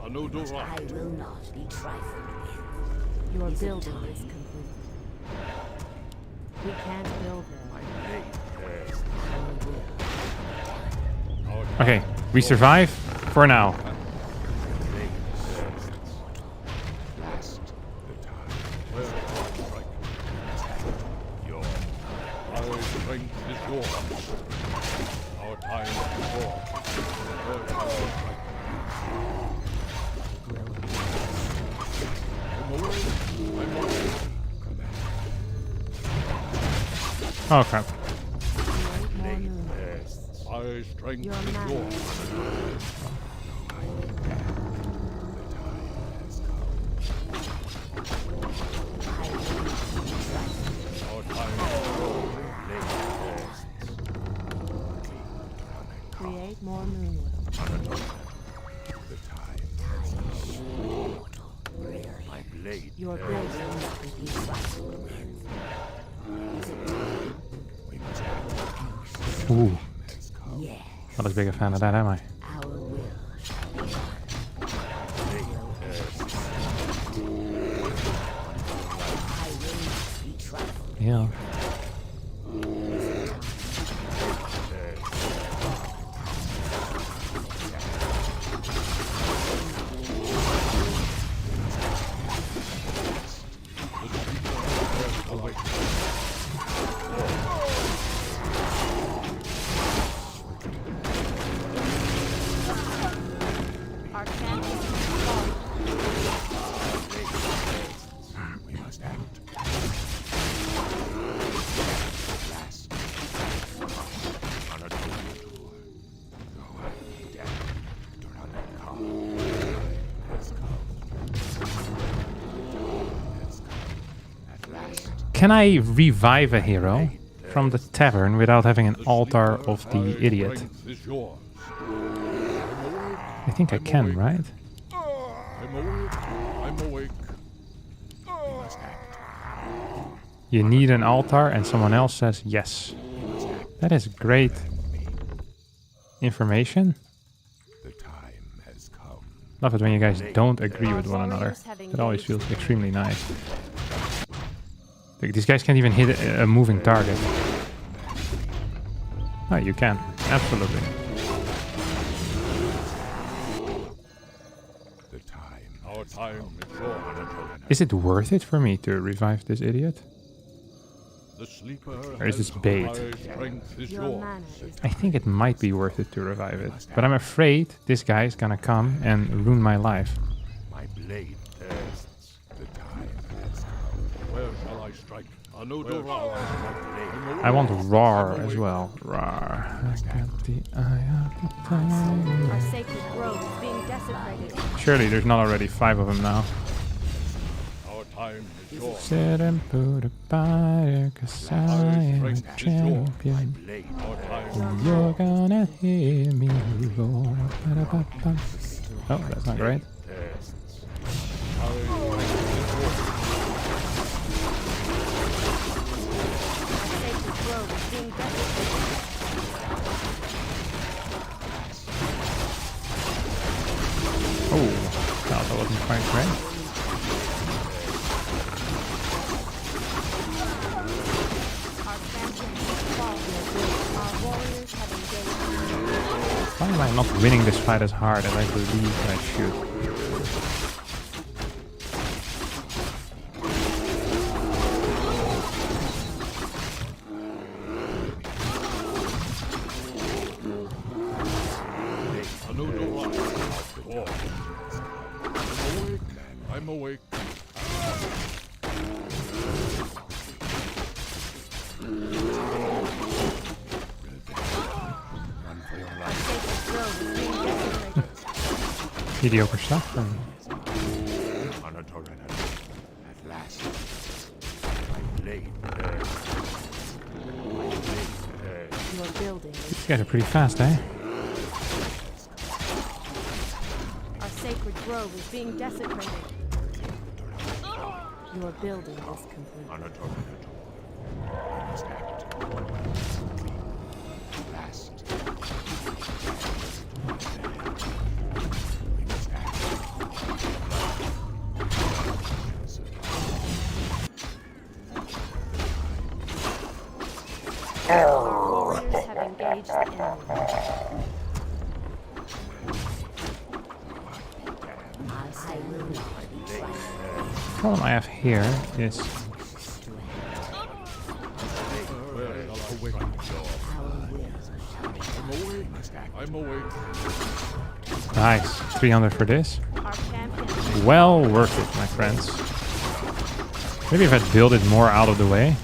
I Anodorat. will not be trifled with. Your Is it building time? is complete. We can't build My there. blade tears. Our will. Our time Okay, we survive for now. blade tears. Last. The time. Where shall I strike? Yours. Our strength is yours. Our time is yours. Where shall I strike? I'm awake. I'm awake. Oh crap. Create more moon. My strength Your is man. yours. Our time is yours. Create more moonworld. The time. My blade. Your tears. building. We must act. Ooh, Yes, not as big a fan of that, am I? our will shall be done. I will not be trifled. Yeah. Our champion has fallen. We must act. Last. At last. Can I revive a hero from the tavern without having an altar of the idiot? Strength is yours. I think I can, right? I'm awake. I'm awake. We must act. You need an altar and someone else says yes. That is great information. The time has come. Love it when you guys don't agree with one Our another. warriors have It always feels engaged in extremely nice. Like, these guys can't even hit a moving target. Oh, you can. Absolutely. The time. Our time is yours. Is it worth it for me to revive this idiot? The sleeper. Or is this has bait? My strength is Your yours. mana is I think it might be worth it to revive it. But I'm afraid this guy is gonna come and ruin my life. My blade thirsts. The time has come. Where shall I strike? Anodorat. I want roar as well. Roar. I got the eye of the tiger. Our sacred grove is being desecrated. Surely there's not already 5 of them now. Our time is yours. Sit and put a fire, 'cause I am a champion. Blade. Our time. You're gonna hear me roar. Ba-da-ba-ba. Oh, that's not great. Thirsts. Our strength is yours. Our sacred grove is being desecrated. Oh, that wasn't quite great. Our champion has fallen. Our warriors have engaged. Why am I not winning this fight as hard as I believe I should? Anodorat. I'm awake. Run for your Our life. sacred grove is being desecrated. Mediocre stuff. Anodorat. At last. My blade thirsts. My blade thirsts. Your building is These guys are pretty fast, eh? Our sacred grove is being desecrated. Your building is complete. Anodorat. We must act. Last. Our warriors have engaged the enemy. I will not be trapped. The problem I have here is nice. 300 for this. Our champion Well worth it, my friends. Maybe if I build it more out of the way.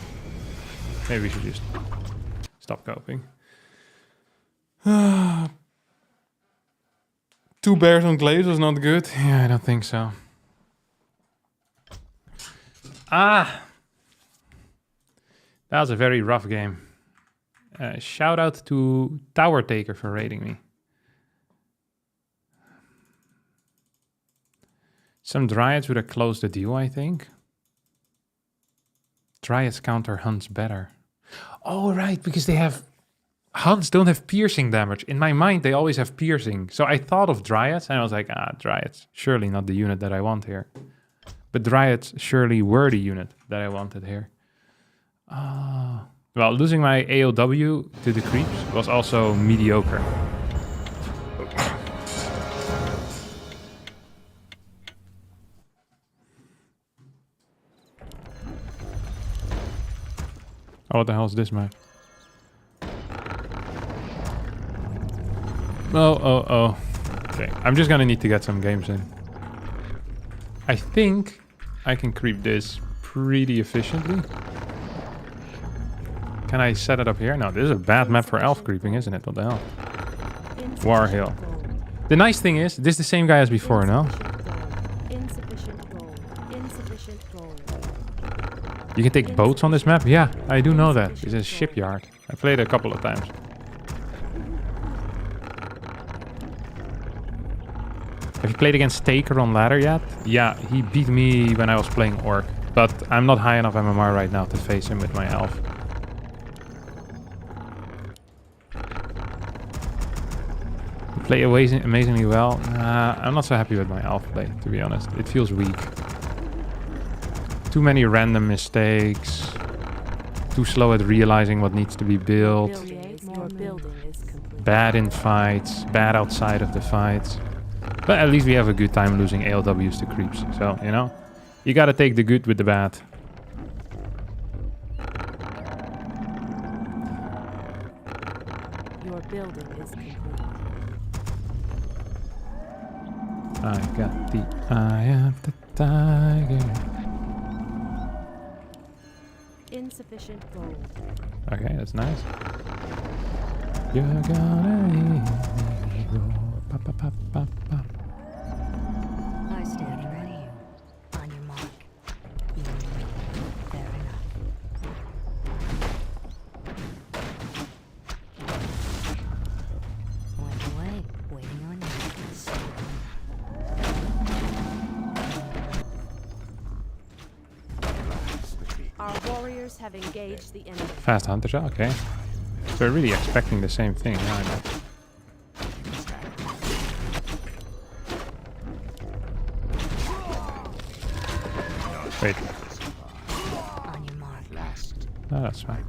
Maybe we should just stop coping. 2 bears on glaives was not good. Yeah, I don't think so. Ah! That was a very rough game. Shout out to Tower Taker for raiding me. Some Dryads would have closed the deal, I think. Dryads counter Hunts better. Oh, right, because they have... Hunts don't have piercing damage. In my mind, they always have piercing. So I thought of Dryads, and I was like, Dryads. Surely not the unit that I want here. But Dryads surely were the unit that I wanted here. Well, losing my AOW to the creeps was also mediocre. Oh, what the hell is this map? Oh. Okay, I'm just gonna need to get some games in. I think I can creep this pretty efficiently. Can I set it up here? No, this is a bad map for elf creeping, isn't it? What the hell? War Hill. The nice thing is, this is the same guy as before, no? insufficient gold. Insufficient gold. You can take boats on this map? Yeah, I do know that. It's a shipyard. I played it a couple of times. Have you played against Taker on ladder yet? Yeah, he beat me when I was playing Orc. But I'm not high enough MMR right now to face him with my elf. You play amazingly well. I'm not so happy with my elf play, to be honest. It feels weak. Too many random mistakes. Too slow at realizing what needs to be built. Your building is complete. Bad in fights. Bad outside of the fights. But at least we have a good time losing ALWs to creeps. So, you know, you gotta take the good with the bad. Your building is complete. I got the eye of the tiger. Insufficient gold. Okay, that's nice. You're gonna hear me roar. Pa, pa, pa, pa, pa. I stand ready. On your mark. You and me. Fair enough. Point away. Waiting on you. Our warriors have engaged the enemy. Fast hunter shot, okay. So we're really expecting the same thing. Yeah, I know. Wait. On your mark. No, that's fine.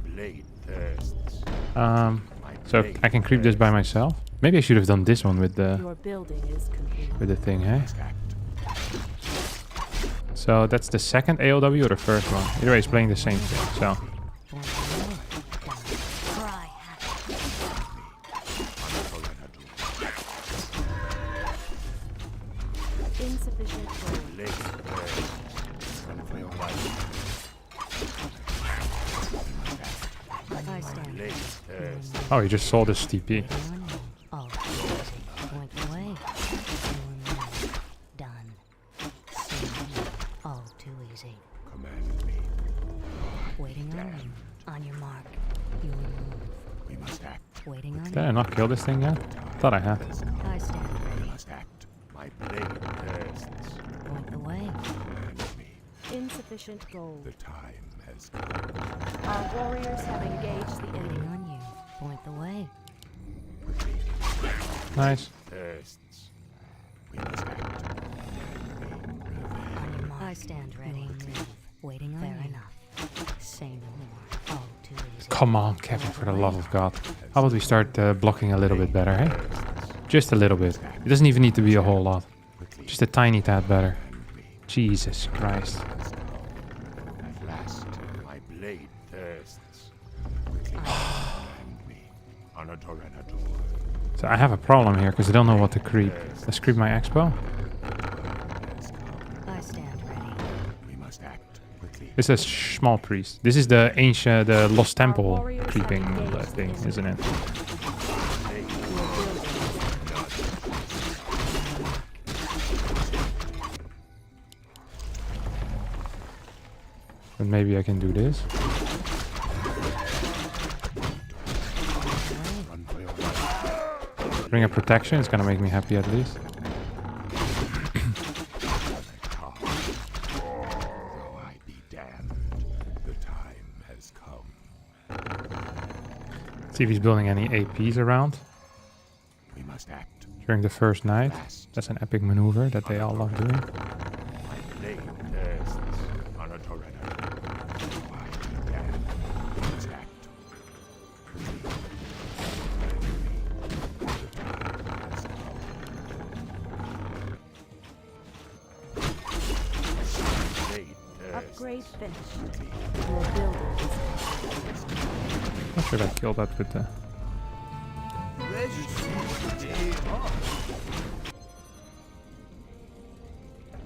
So I can creep this by myself. Maybe I should have done this one with the Your building is complete. thing, hey? So that's the second AOW or the first one? Either way, it's playing the same thing. So Cry Insufficient gold. I stand ready. oh, he just sold his TP. All too easy. Point away. You and me. Done. Soon. All too easy. Command me. Waiting on you. On your mark. You and move. We must act. Waiting on Did I you. not kill this thing yet? Thought I had. I stand We ready. must act. My blade thirsts. Point the way. Command me. Insufficient gold. The time has come. Our warriors have engaged the Waiting enemy. on you. Point the way. Nice. I stand ready. Move. Waiting on Fair enough. Say no more. All too easy. Come on, Kevin, for the love of God. How about we start blocking a little bit better, hey? Just a little bit. It doesn't even need to be a whole lot. Just a tiny tad better. Jesus Christ. At last, my blade thirsts. So I have a problem here because I don't know what to creep. Let's creep my expo. I stand ready. We must act quickly. This is small priest. This is the ancient, the lost temple creeping thing, isn't it? But maybe I can do this. Bring a protection, it's gonna make me happy at least. Though I be damned, the time has come. See if he's building any APs around We must act. during the first night. That's an epic maneuver that they all love doing. My blade thirsts. Though I be damned, we must act. Upgrade finished. Your building is Not sure I killed that with the...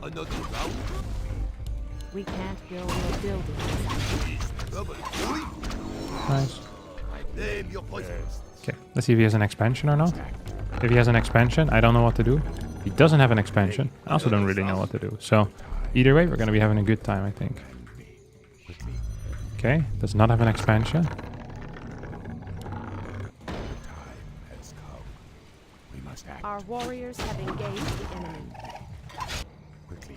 Another round. We can't build your building. Nice. Name your poison. Okay, let's see if he has an expansion or not. If he has an expansion, I don't know what to do. If he doesn't have an expansion, I also don't really know what to do. So, either way, we're going to be having a good time, I think. Okay, does not have an expansion. We must act Our warriors have engaged the enemy. quickly.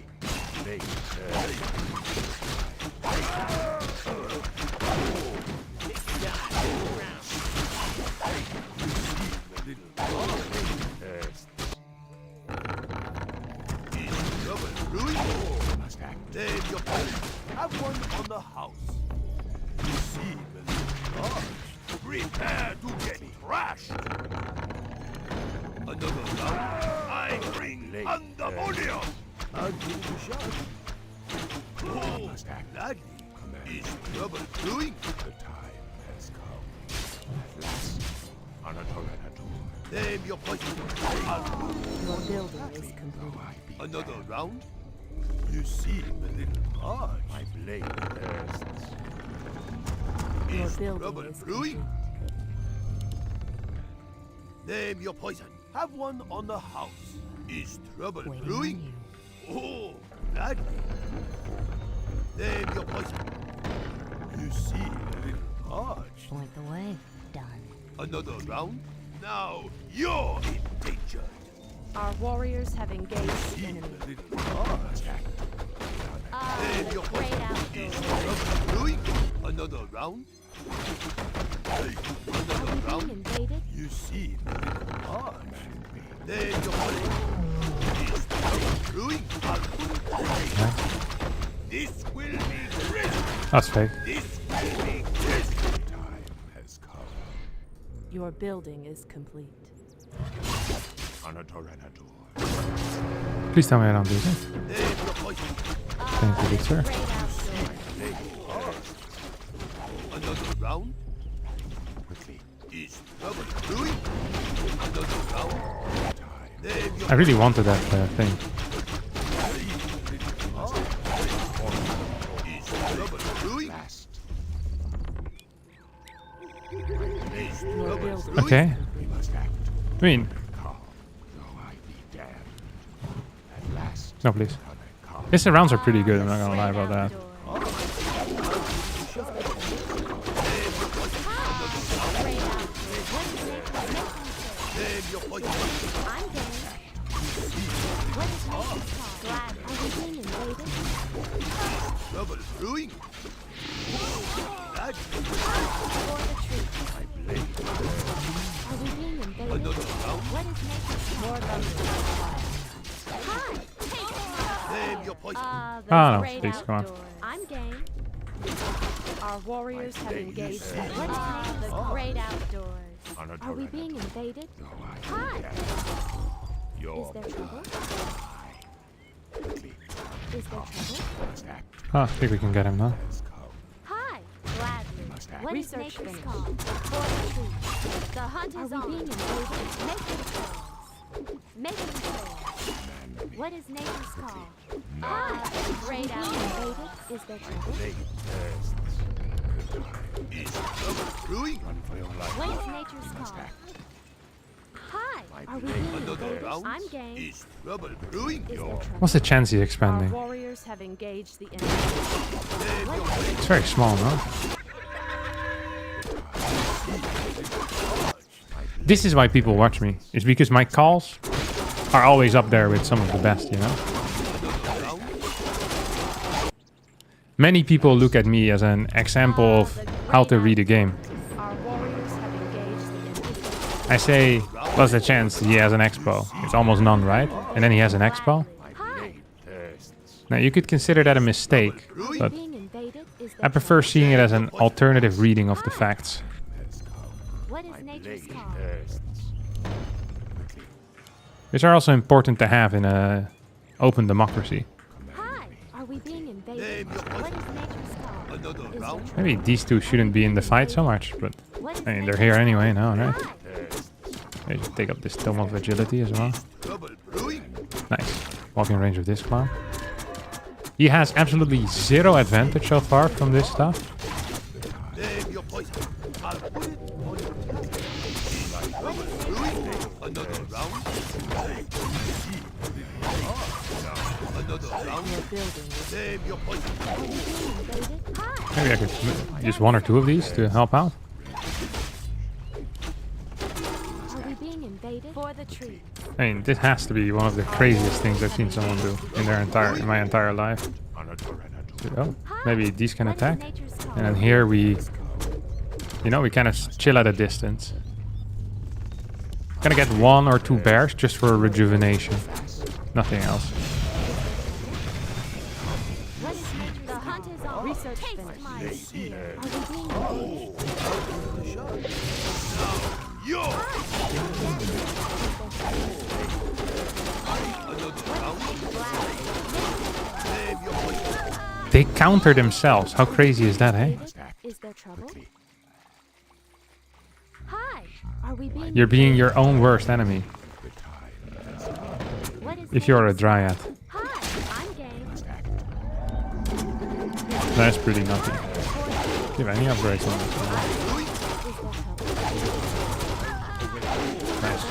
Name your poison. Have one on the house. You see the large. Prepare to get trashed. Another round. I bring pandemonium. I'll give it a shot. Oh, gladly. Is trouble brewing? The time has come. At last. Name your poison. Your building is complete. Another round? You seem a little harsh. My blade thirsts. Your Is building trouble is brewing? Name your poison. Have one on the house. Is trouble Waiting on brewing? you. Oh, gladly. Name your poison. You seem a little harsh. Point the way. Done. Another round? Now you're in danger. Our warriors have engaged the Seem enemy. a little harsh. Name your poison. Is trouble brewing? Another round? Another round? Invaded? You seem a little harsh. Name your poison. Is trouble brewing? This will be great. That's fake. This will be great. Time has come. Your building is complete. Please tell me I don't do this. Name your poison. Thank you, good sir. Another round? Quickly. Is trouble brewing? Another round? Name your I really wanted that thing. Is trouble brewing? Is Your trouble building. brewing? Okay. We must act. I mean, Calm, though I be damned. At last. no, please. Calm. His rounds are pretty good, I'm not gonna lie about that. Name your poison. I'm game. What is my glad? Are we being invaded? Trouble brewing? That For the tree. my blade. Are we being invaded? Another round? What is making more lumber? Hi! Take it! Name your poison. The Ah, no, great please, come on. outdoors. I'm game. Our warriors have engaged the the great outdoors. Are we being invaded? Hi. Is there trouble? Is there trouble? Ah, I think we can get him now. Hi. Gladly. What is Research nature's finished. call? For the truth. The hunt Are is we on. being invaded? Making trails. Making trails. What is nature's call? The great Being outdoors. invaded? Is there trouble? What is nature's call? Hi. Are we being invaded? I'm game. Is there trouble? What's the chance he's Our expanding? warriors have engaged the enemy. It's very small, no? This is why people watch me. It's because my calls are always up there with some of the best, you know? Many people look at me as an example of how to read a game. Our warriors have engaged the enemy. I say, what's the chance he has an expo? It's almost none, right? And then he has an expo? Hi. Now, you could consider that a mistake, but Being invaded? Is I there prefer seeing it as an alternative reading of the facts. What is nature's call? Which are also important to have in a open democracy. Hi. Are we being invaded? What is nature's call? Is there trouble? Maybe these two shouldn't be in the fight so much, but What is I mean, they're nature's here call? anyway now, right? Hi. They just take up this tome of agility as well. Nice. Walking range of this clown. He has absolutely zero advantage so far from this stuff. Maybe I could use one or two of these to help out. Are we being invaded? For the tree. I mean, this has to be one of the craziest things I've seen someone do in my entire life. Oh, maybe these can What is attack. nature's call? And then here we, we kind of chill at a distance. Gonna get one or two bears just for rejuvenation. Nothing else. What is nature's The hunt is on. Research Taste finished. my shield. Are we being invaded? They counter themselves. How crazy is that, eh? Is there trouble? Hi. Are we being You're being your own worst enemy What is if you're a nature's dryad. Hi. I'm game. That's pretty nutty. Give any upgrades on this one. Nice.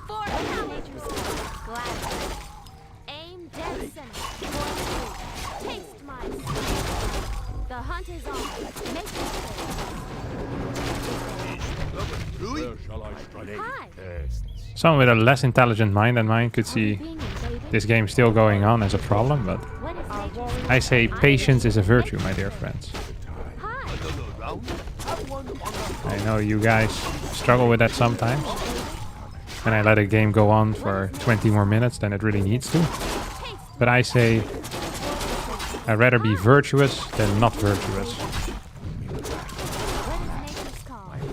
For nature's call. Glad. Aim dead center. For the tree. Taste my shield. The hunt is on. Make it Hi. Someone with a less intelligent mind than mine could Are we see being invaded? this game still going on as a problem, but What is nature's I say patience is a virtue, my dear friends. Hi. I know you guys struggle with that sometimes. And I let a game go on for 20 more minutes than it really needs to. But I say I'd rather be virtuous than not virtuous. What is nature's call? Aim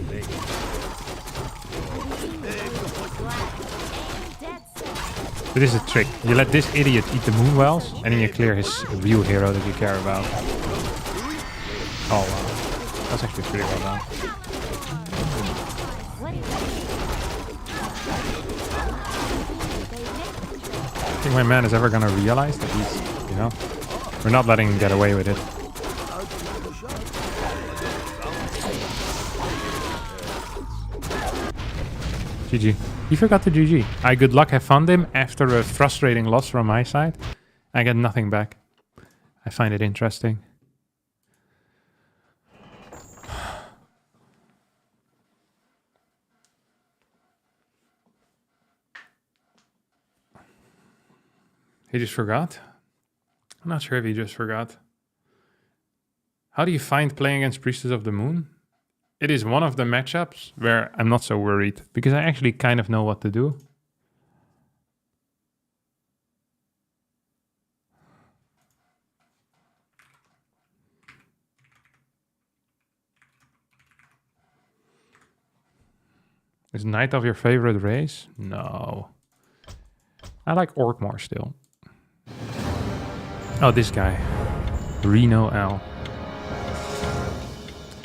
dead center. But this is a trick. You let this idiot eat the moon wells, and then you clear his real hero that you care about. Oh wow. That's actually pretty well done. What is I think my man is ever gonna realize that he's, we're not letting him get away with it. GG. He forgot the GG. I good luck have found him after a frustrating loss from my side. I get nothing back. I find it interesting. He just forgot? I'm not sure if he just forgot. How do you find playing against Priestess of the Moon? It is one of the matchups where I'm not so worried, because I actually kind of know what to do. Is Knight of your favorite race? No. I like Orc more still. Oh, this guy. Reno L.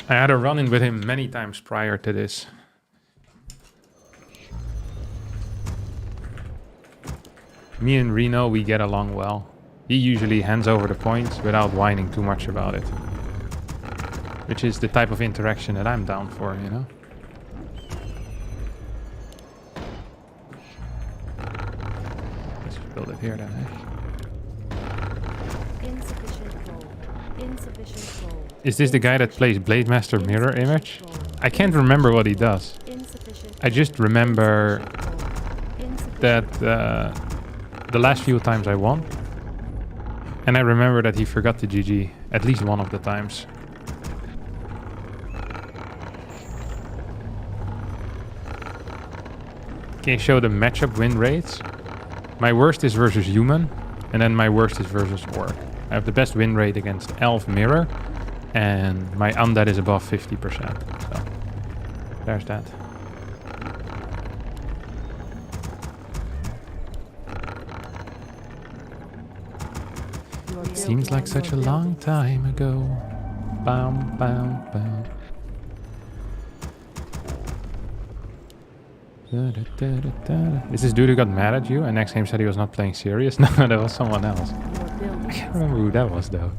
I had a run-in with him many times prior to this. Me and Reno, we get along well. He usually hands over the points without whining too much about it. Which is the type of interaction that I'm down for, you know? Let's just build it here then, eh? Insufficient gold. Insufficient gold. Is this the guy that plays Blade Master Mirror Image? I can't remember what he does. I just remember that the last few times I won. And I remember that he forgot the GG at least one of the times. Can you show the matchup win rates? My worst is versus human, and then my worst is versus orc. I have the best win rate against elf mirror, and my undead is above 50%. So there's that. Seems like such a long time ago. Bam, bam, bam. Is this dude who got mad at you and next game said he was not playing serious? No, that was someone else. I can't remember who that was though.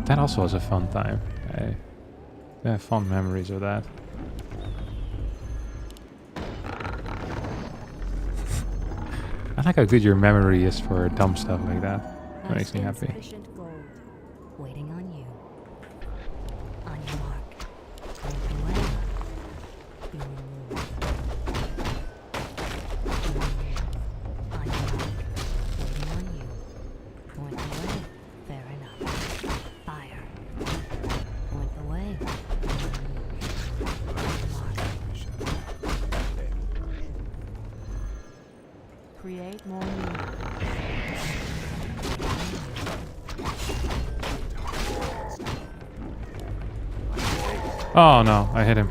That also was a fun time. I have fond memories of that. I like how good your memory is for dumb stuff like that. That makes me happy. Waiting on you. On your mark. Point the way. Your move. On your mark. Waiting on you. Point the way. Fair enough. Fire. Point the way. On your mark. Create more new. Oh no, I hit him.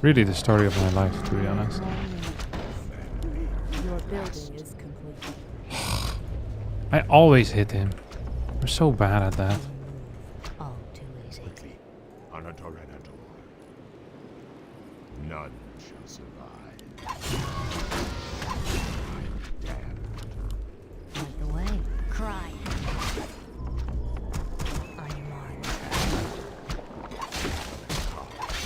Really the story of my life, to be honest. Your building is complete. I always hit him. I'm so bad at that. All too easy. None shall survive. Point the way. Cry. On your mark.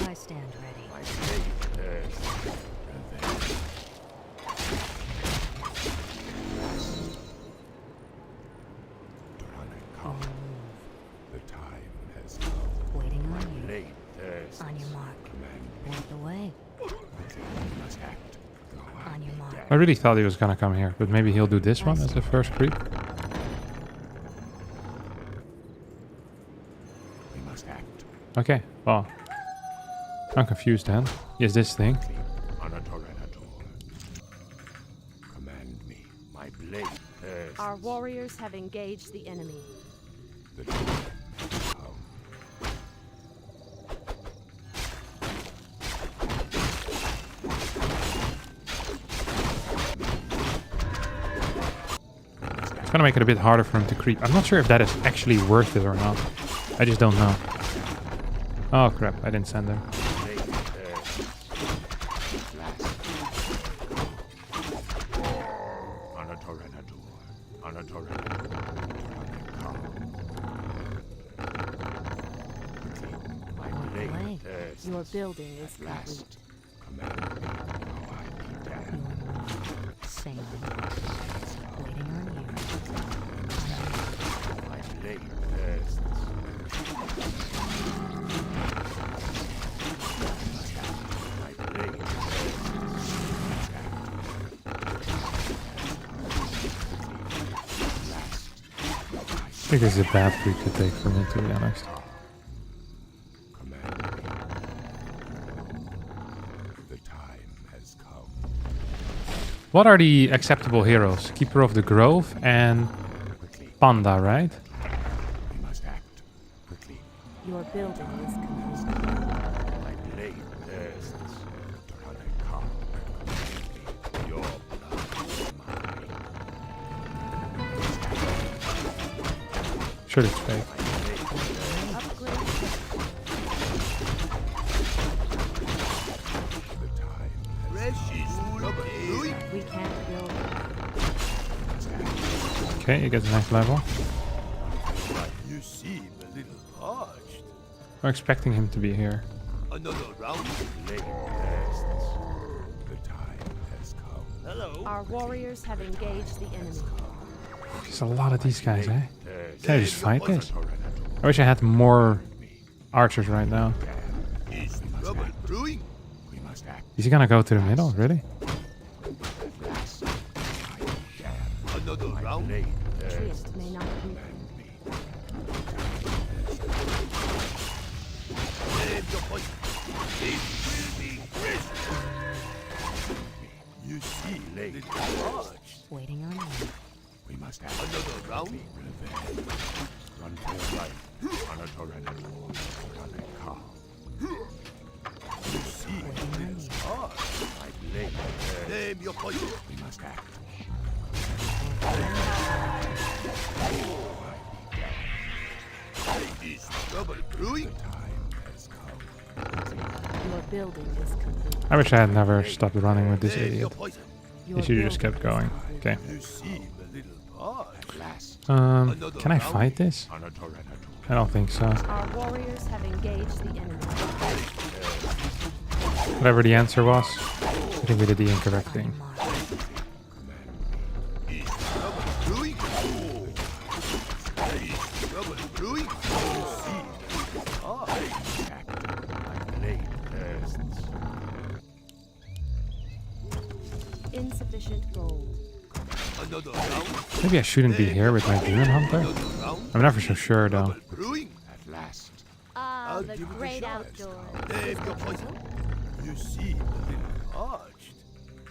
I stand ready. My fate is revenge. The time has come. Waiting on you. Late thirsts. On your mark. Command Point the way. must act. On your mark. I really thought he was gonna come here, but maybe he'll do this one as the first creep. We must act. Okay, well. I'm confused then. Is this thing? Command me. My blade thirsts. Our warriors have engaged the enemy. The time has come. It's gonna make it a bit harder for him to creep. I'm not sure if that is actually worth it or not. I just don't know. Oh crap, I didn't send him. Point the way. Your building is complete. Your move. Same. Waiting on you. My blade thirsts. My blade I think this is a bad creep to take for me, to be honest. The time has come. What are the acceptable heroes? Keeper of the Grove and Panda, right? Your building is complete. My blade thirsts to run a car. Your blood is mine. Sure, it's fake. Upgrade. The time has We can't build. Okay, you get the next level. You seem a little parched. I'm expecting him to be here. Another round. Blade thirsts. The time has come. Hello. Our warriors have engaged the enemy. There's a lot of these guys, eh? Thirsts. Can I just fight this? I wish I had more archers right now. Is trouble brewing? We must act. Is he gonna go to the middle? Really? Another round. Blade thirsts. Trieste may not be. Save your point. It will be crisp. You see, lady large. Waiting on you. We must have another round. Revenge. Run for your life. On a Tyrannosaur. On a car. You see, lady large. My blade. Name your point. We must act. Is trouble brewing? Time has come. Your building is complete. I wish I had never stopped running with this Name your idiot. poison. Your He should have just building kept going. Okay. You seem a little hard. Last. Can I fight this? On a Tyrannosaur. I don't think so. Our warriors have engaged the enemy. Whatever the answer was, I think we did the incorrect thing. Is trouble brewing? Is trouble brewing? You see, my blade thirsts. Insufficient gold. Another round. Maybe I shouldn't be here with my demon hunter. Another round. I'm never so sure though. Trouble brewing at last. Ah, I'll the give it a great shot. outdoors. Name your poison. You seem a little parched.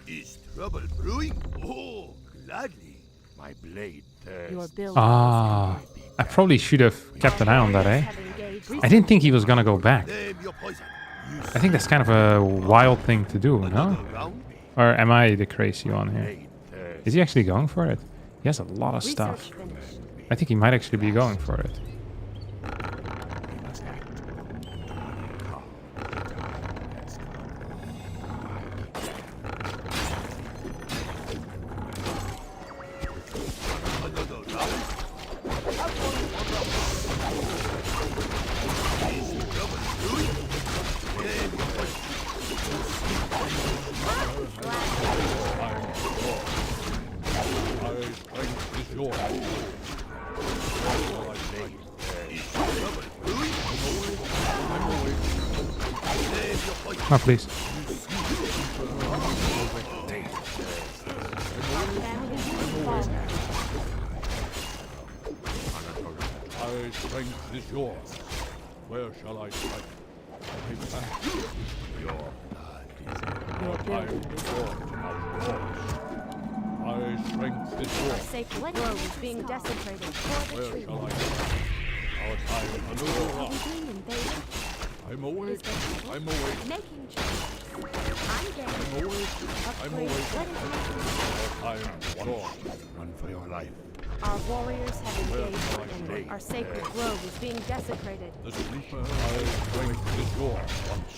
Is trouble brewing? Oh, gladly. My blade thirsts. Your building Ah, I probably should have kept an eye on that, eh? have engaged. I didn't think he was gonna go back. Name your poison. You I think that's kind of a wild thing to do, no? another round. Or am I the crazy one here? Blade thirsts. Is he actually going for it? He has a lot of stuff. Research finished. I think he might actually be going for it. We must act. Come. The time has come. Another round. Is trouble brewing? Name your poison. Oh, please. My strength is yours. Where shall I strike? Your blood is Your building is My strength is yours. safe. What grove is being desecrated for the Where tree? shall I strike? Our time anew. Are we being invaded? I'm awake. Is there trouble? I'm awake. Making choice. I'm game. I'm awake. I'm Upgrade. awake. What is happening? Our time is yours. run for your life. Our warriors have engaged the enemy. Our sacred grove is being desecrated. The sleeper. My strength is yours.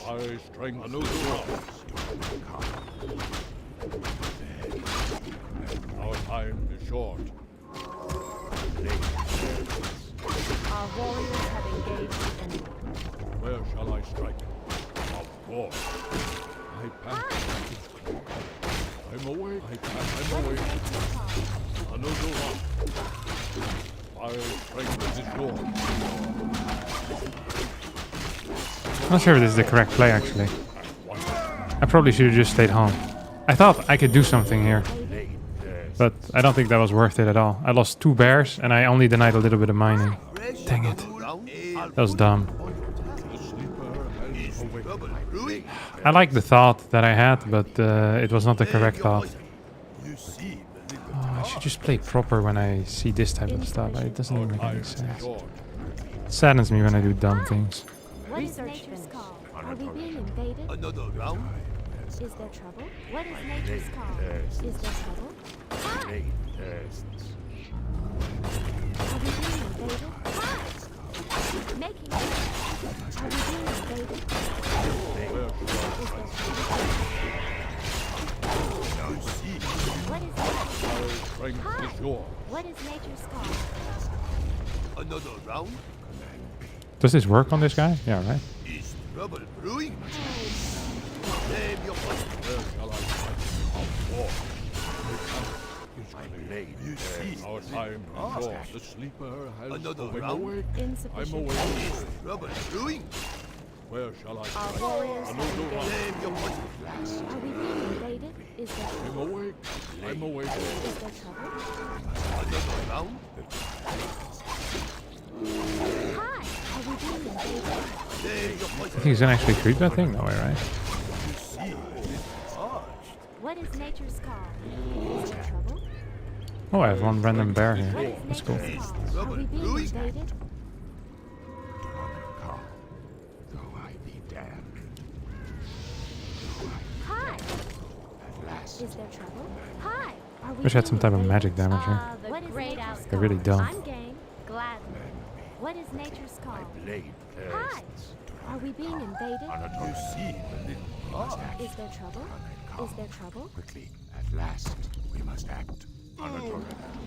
My strength anew. Our time is short. Our warriors have engaged the enemy. Where shall I strike? Of course. I pass. I'm awake. I'm awake. Another one. My strength is yours. I'm not sure if this is the correct play, actually. I probably should have just stayed home. I thought I could do something here. But I don't think that was worth it at all. I lost 2 bears, and I only denied a little bit of mining. Dang it. That was dumb. I like the thought that I had, but it was not the correct thought. Oh, I should just play proper when I see this type of stuff. It doesn't even make any sense. Saddens me when I do dumb things. What is nature's call? Are we being invaded? Another round? Is there trouble? What is nature's call? Is there trouble? Hi! Blade tests. Are we being invaded? Hi! Making it. Are we being invaded? Is there trouble? Now see. What is that? Our strength is yours. What is nature's call? Another round? Does this work on this guy? Yeah, right. Is trouble brewing? Name your point. Where shall I fight? Our war is My clear. blade, you see. Our time is yours. The sleeper has Another I'm round? awake. I'm Insufficient. awake. Is trouble brewing? Where shall I Our fight? warriors have Another engaged. Name your point. Are we being invaded? Is there I'm trouble? awake. I'm awake. Is there trouble? Another round? Hi! Are we being invaded? Name your point. I think he's gonna actually creep that thing that way, right? See. What is nature's call? Is there trouble? Oh, I have one random bear here. What is That's cool. nature's call? Are we being invaded? Come. Though I be damned. Hi! At last. Is there trouble? Hi! Are we Wish I had some type of being magic invaded? damage here. The what is great outcome? They're really dumb. I'm game. Gladly. What is nature's call? Blade Hi! Are we being invaded? You see. Is there trouble? Is there trouble? Quickly. At last. We must act.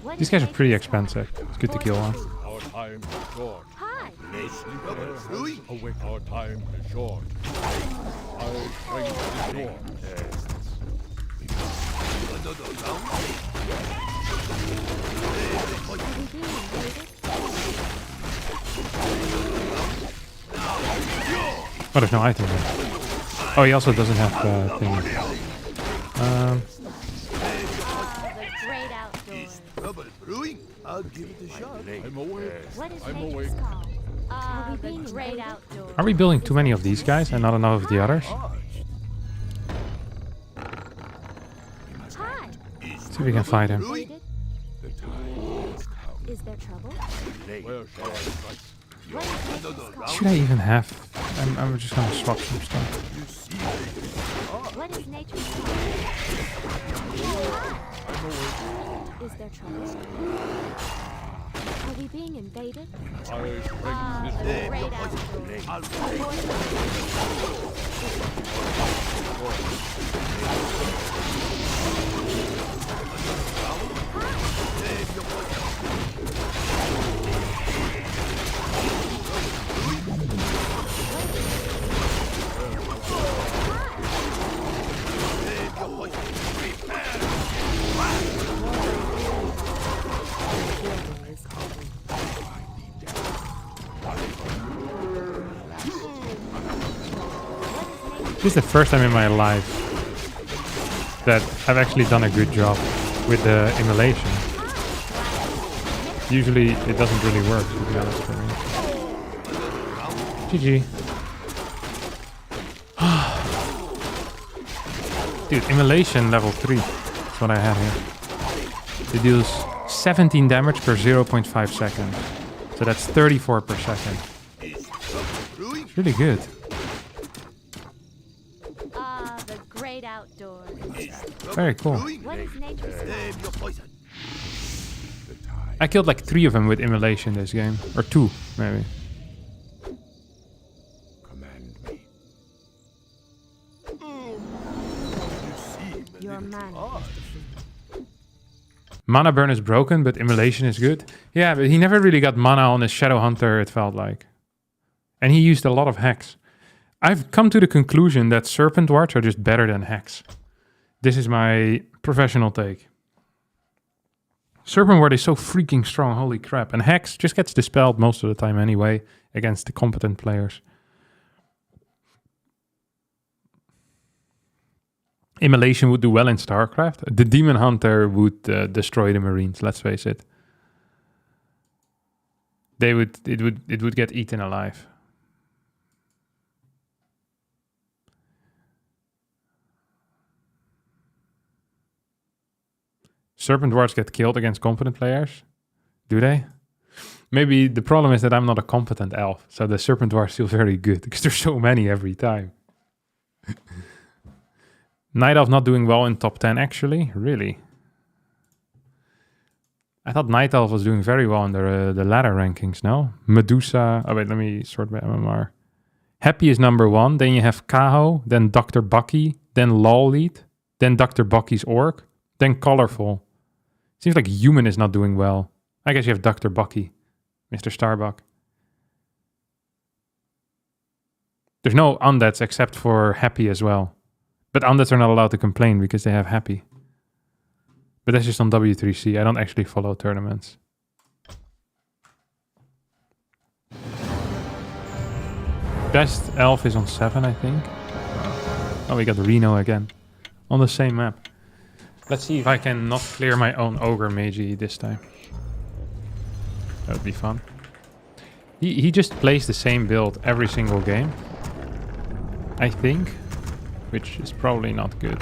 What These is guys are pretty nature's call? expensive. It's good to kill one. Our time is short. Hi! The sleeper has awake. Our time is short. Our strength is yours. Another round? Are we being invaded? Oh, there's no item here. Oh, he also doesn't have thing. The great outdoors. Trouble brewing? I'll give it a shot. I'm awake. What is I'm nature's awake. call? Are we being great outdoors? Are we building too many of these guys and not enough of the others? Hi! See if we can fight him. Invaded? Is there trouble? Where shall I fight? What is nature's call? Should I even have? I'm just gonna swap some stuff. What is nature's call? Is there trouble? Are we being invaded? Our strength is The great outdoors. This is the first time in my life that I've actually done a good job with the immolation. Usually it doesn't really work, to be honest for me. GG. Dude, immolation level 3. That's what I have here. It deals 17 damage per 0.5 seconds. So that's 34 per second. It's really good. The great outdoors. Very cool. What is nature's call? I killed like 3 of them with immolation this game. Or 2, maybe. Command me. Your man. Mana burn is broken, but immolation is good. Yeah, but he never really got mana on his Shadow Hunter, it felt like. And he used a lot of hacks. I've come to the conclusion that Serpent Wards are just better than hacks. This is my professional take. Serpent Ward is so freaking strong, holy crap. And hacks just gets dispelled most of the time anyway against the competent players. Immolation would do well in StarCraft. The Demon Hunter would destroy the Marines, let's face it. It would get eaten alive. Serpent Wards get killed against competent players? Do they? Maybe the problem is that I'm not a competent elf, so the serpent dwarfs feel very good because there's so many every time. Night elf not doing well in top 10 actually, really. I thought Night elf was doing very well in the ladder rankings. No, Medusa. Oh wait, let me sort by MMR. Happy is number 1. Then you have Kaho, then Dr. Bucky, then Lawlead, then Dr. Bucky's Orc, then Colorful. Seems like Human is not doing well. I guess you have Dr. Bucky, Mr. Starbuck. There's no undeads except for Happy as well. But undeads are not allowed to complain because they have Happy. But that's just on W3C. I don't actually follow tournaments. Best elf is on 7, I think. Oh, we got Reno again. On the same map. Let's see if I can not clear my own Ogre Magi this time. That would be fun. He just plays the same build every single game. I think. Which is probably not good.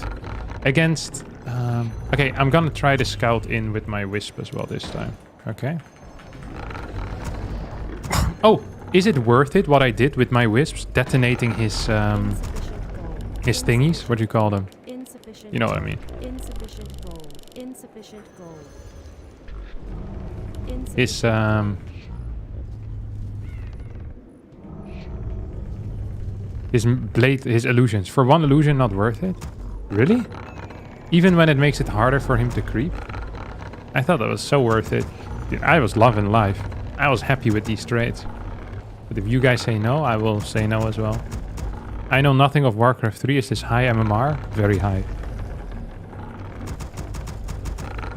Against... okay, I'm gonna try to scout in with my Wisp as well this time. Okay. Oh! Is it worth it what I did with my Wisps? Detonating his thingies? What do you call them? You know what I mean. Insufficient gold. Insufficient gold. His blade, his illusions. For one illusion, not worth it? Really? Even when it makes it harder for him to creep? I thought that was so worth it. Dude, I was loving life. I was happy with these trades. But if you guys say no, I will say no as well. I know nothing of Warcraft 3. Is this high MMR? Very high.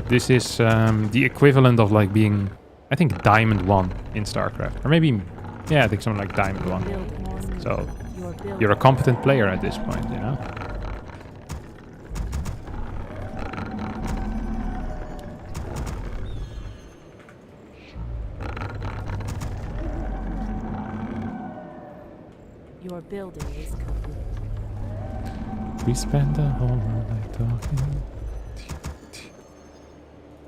This is the equivalent of like being, I think, Diamond 1 in StarCraft. Or maybe, yeah, I think something like Diamond 1. So, you're a competent player at this point, you know? Your building is complete. We spent the whole night talking.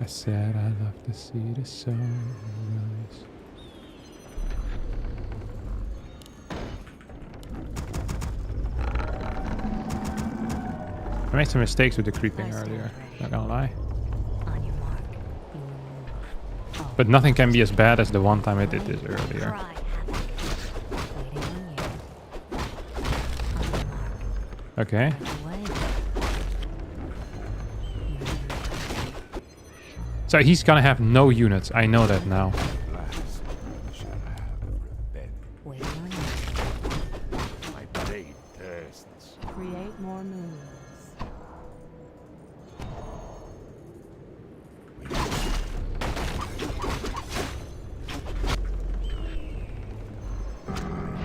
I said I love to see the sunrise. I made some mistakes with the creeping earlier, not gonna lie. On your mark, you will move. But nothing can be as bad as the one time I did this earlier. Try waiting on you. On your mark, Okay. away. So he's gonna have no units, I know that now. Last shall have revenge. Waiting on you. My blade thirsts. Create more moons.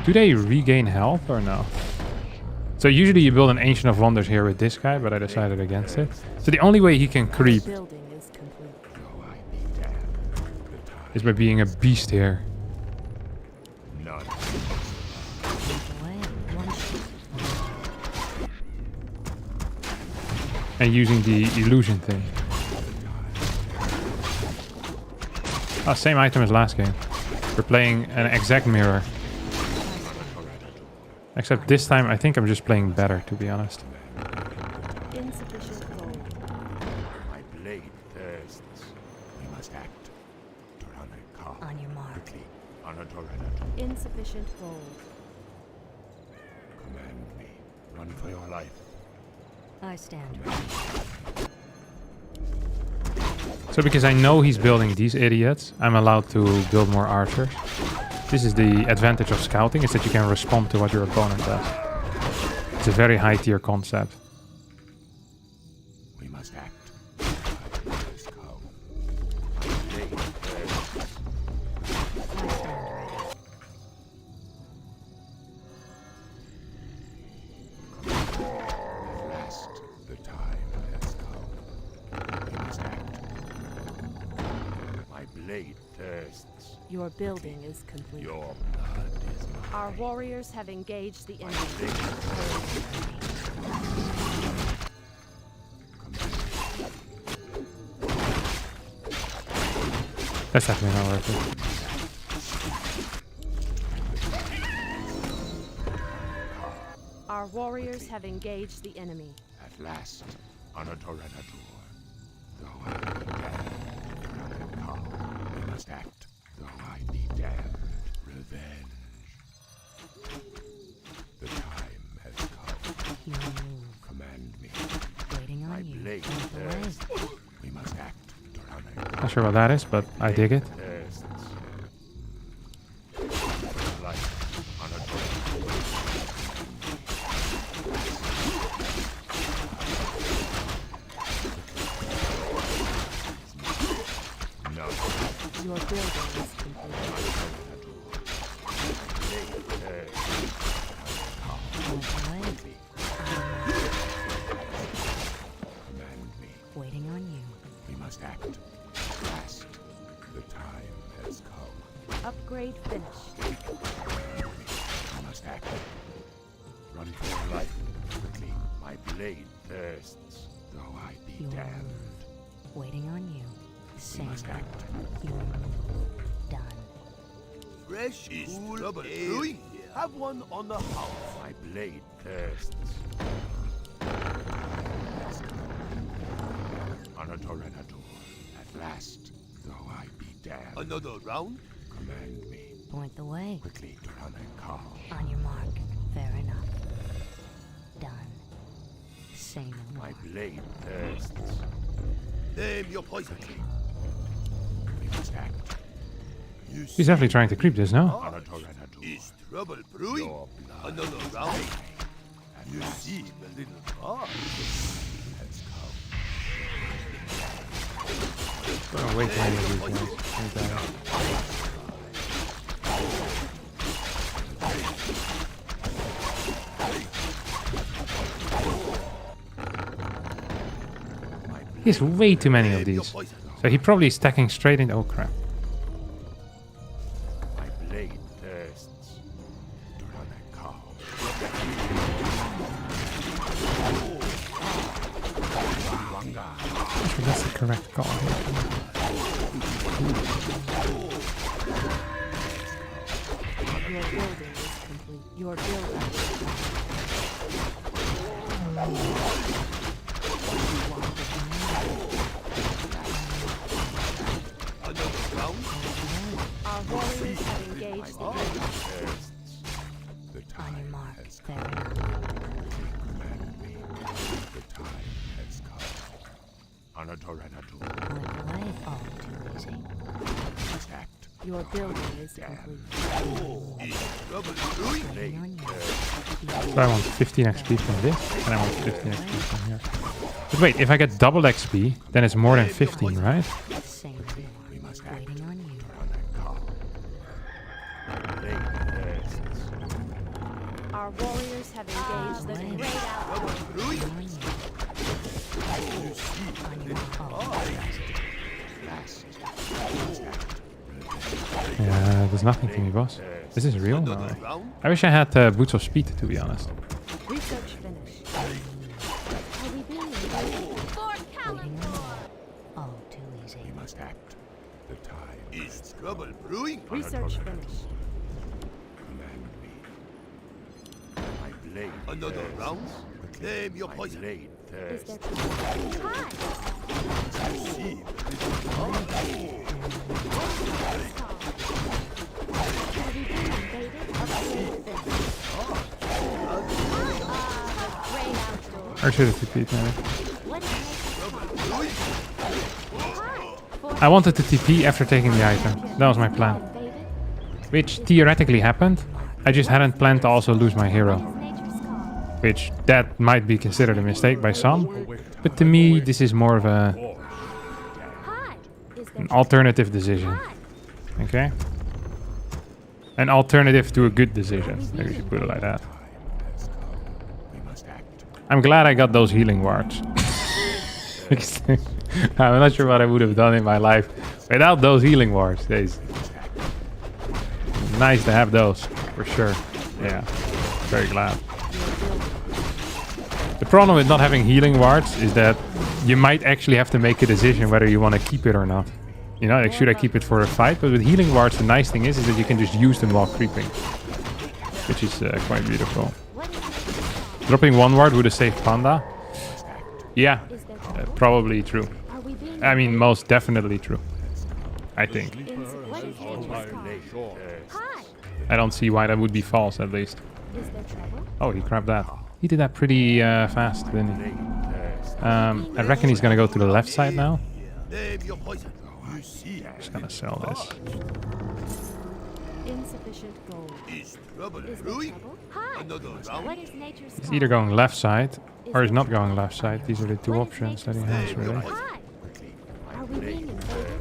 Do they regain health or no? So usually you build an Ancient of Wonders here with this guy, but I decided against it. So the only way he can creep Building is complete. Though I be damned, the time is by being a beast here. none. Away. One And using the illusion thing. Ah, same item as last game. We're playing an exact mirror. Except this time I think I'm just playing better, to be honest. Insufficient gold. My blade thirsts. We must act. on your mark. Quickly. Insufficient gold. Command me. Run for your life. I stand. So because I know he's building these idiots, I'm allowed to build more archers. This is the advantage of scouting, is that you can respond to what your opponent does. It's a very high tier concept. We must act. I must go. My blade thirsts. I stand ready. At last, the time has come. We must act. My blade thirsts. Your building is complete. Your blood is mine. Our warriors have engaged the enemy. That's definitely not worth it. warriors have engaged the enemy. At last, on a Torrenator. Though I be damned, come, we must act. Though I be damned, revenge. The time has come. You move. Command me. Waiting My on you. blade Point the way. thirsts. We must act, Torrenator. Not sure what that is, but I dig it. Thirsts. Light on a Torrenator. No. Your building is complete. Point the way. Command me. Waiting on you. We must act. Fast. The time has come. Upgrade finished. We must act. Run for your life. Quickly. My blade thirsts. Though I be Your damned. move. Waiting on you. We Same. must act. Your move. Done. Fresh is trouble brewing. Have one on the house. My blade thirsts. On a Torrenator. At last. Though I be damned. Another round? Command me. Point the way. Quickly, Torrenator. On your mark. Fair enough. Done. Say no My more. blade thirsts. Name your poison. We must act. He's definitely trying to creep this now. On a Torrenator. Is trouble brewing? Another round? You seem a little hard. Has come. Oh, wait, many of these guys. He has way too many of these. So he probably is stacking straight in. Oh crap. My blade thirsts. Torrenator. Actually, that's the correct call. Your building is complete. Your building is complete. Our warriors have engaged the enemy. The On time your mark. has Fair come. enough. Command me. The time has come. On a Torrenator. Point the way. All too easy. Must act. Your building is complete. Waiting on you. So I want 15 XP from this, and I want 15 XP from here. But wait, if I get double XP, then it's more than 15, right? Same here. Waiting on you. Our warriors have engaged the great outlaw. Waiting on you. On your mark. All. Yeah, there's nothing to me, boss. This is real? No. I wish I had Boots of Speed, to be honest. Research finished. Are we being invaded? For Kalendor! All too easy. We must act. The time is trouble brewing. Research finished. Command me. My blade. Another round? Claim your poison. Blade Is thirsts. there time? Are we being invaded? Upgrade finished. The great outdoors. Or should it repeat, maybe? What is I wanted to TP after taking the item. That was my plan. invaded? Which theoretically happened. I just hadn't planned to also lose my hero. Nature's call. Which, that might be considered a mistake by some. But to me, this is more of a Hi. Is there an alternative decision. Okay? An alternative to a good decision. Maybe we should put it like that. We must act. I'm glad I got those healing wards. Because I'm not sure what I would have done in my life without those healing wards. It's nice to have those, for sure. Yeah, very glad. The problem with not having healing wards is that you might actually have to make a decision whether you want to keep it or not. You know, like, should I keep it for a fight? But with healing wards, the nice thing is that you can just use them while creeping, which is quite beautiful. What is Dropping one ward would have saved Panda. Yeah, probably true. Are we being I mean, most definitely true. I think. What is nature's call? Hi. I don't see why that would be false, at least. Is there trouble? Oh, he grabbed that. He did that pretty fast, didn't he? I reckon he's gonna go to the left side now. Just gonna sell this. Insufficient gold. Is there trouble? Hi. What is nature's He's call? either going left side or he's not going left side. These are the two options that he has, really. Hi. Are we being invaded?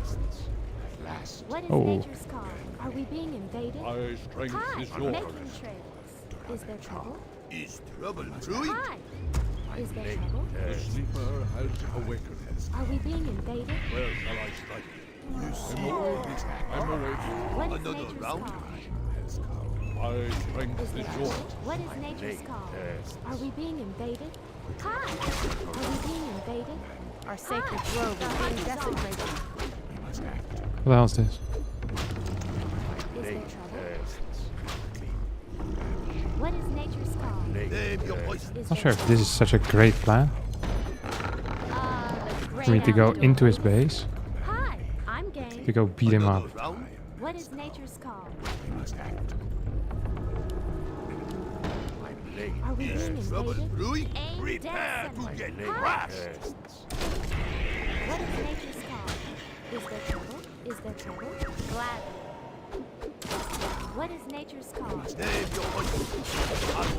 What is Oh. nature's call? Are we being invaded? My strength Hi. is Making yours. trails. Is there trouble? Hi. Is there trouble? The sleeper has awakened. Are we being invaded? Where shall I strike? I'm awake. I'm awake. What is nature's call? My strength Is is there yours. trouble? What is nature's call? Are we being invaded? Hi. Are we being invaded? Our sacred grove is being desecrated. What the hell is this? Is there trouble? What is nature's call? Is Not sure if this is such a great plan for me to go into his base Hi, I'm game. to go beat him up. What is nature's call? Are we being invaded? Aim dead center. Hi. What is nature's call? Is there trouble? Is there trouble? Glad. What is nature's call? Are we being invaded?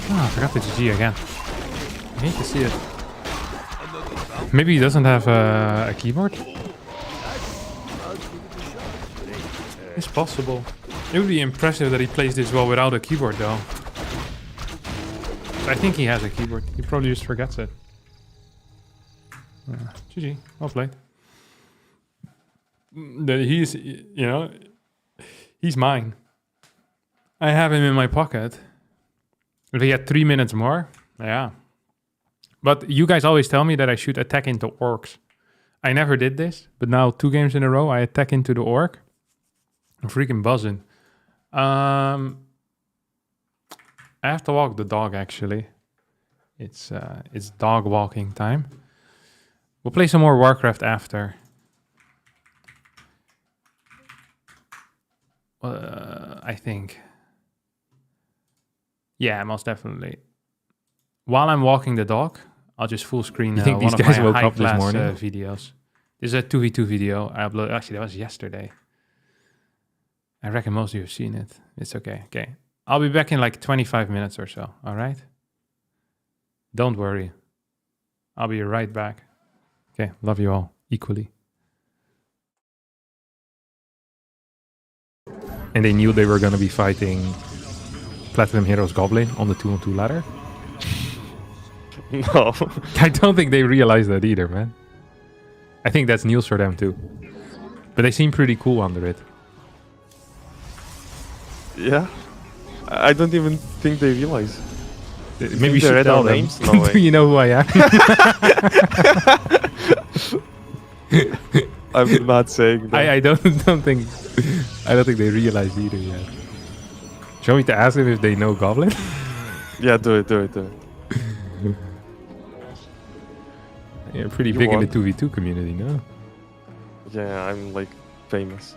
Ah, I forgot the GG again. I hate to see it. Maybe he doesn't have a keyboard? It's possible. It would be impressive that he plays this well without a keyboard, though. I think he has a keyboard. He probably just forgets it. GG. Well played. He's, you know, he's mine. I have him in my pocket. If he had 3 minutes more, yeah. But you guys always tell me that I should attack into orcs. I never did this, but now 2 games in a row I attack into the orc. I'm freaking buzzing. I have to walk the dog, actually. It's dog walking time. We'll play some more Warcraft after. I think. Yeah, most definitely. While I'm walking the dog, I'll just full screen You think one these of guys my woke up this high-class morning? videos. This is a 2v2 video I uploaded. Actually, that was yesterday. I reckon most of you have seen it. It's okay. Okay. I'll be back in like 25 minutes or so. All right? Don't worry. I'll be right back. Okay. Love you all equally. And they knew they were going to be fighting Platinum Heroes Goblin on the 2-on-2 ladder. No. I don't think they realized that either, man. I think that's news for them too. But they seem pretty cool under it. Yeah. I don't even think they realize. Maybe you should read tell our them. names? No way. Do you know who I am? I'm not saying that. I don't think they realized either yet. Shall we to ask them if they know Goblin? Yeah, do it. You're pretty You big won. in the 2v2 community, no? Yeah, I'm like famous.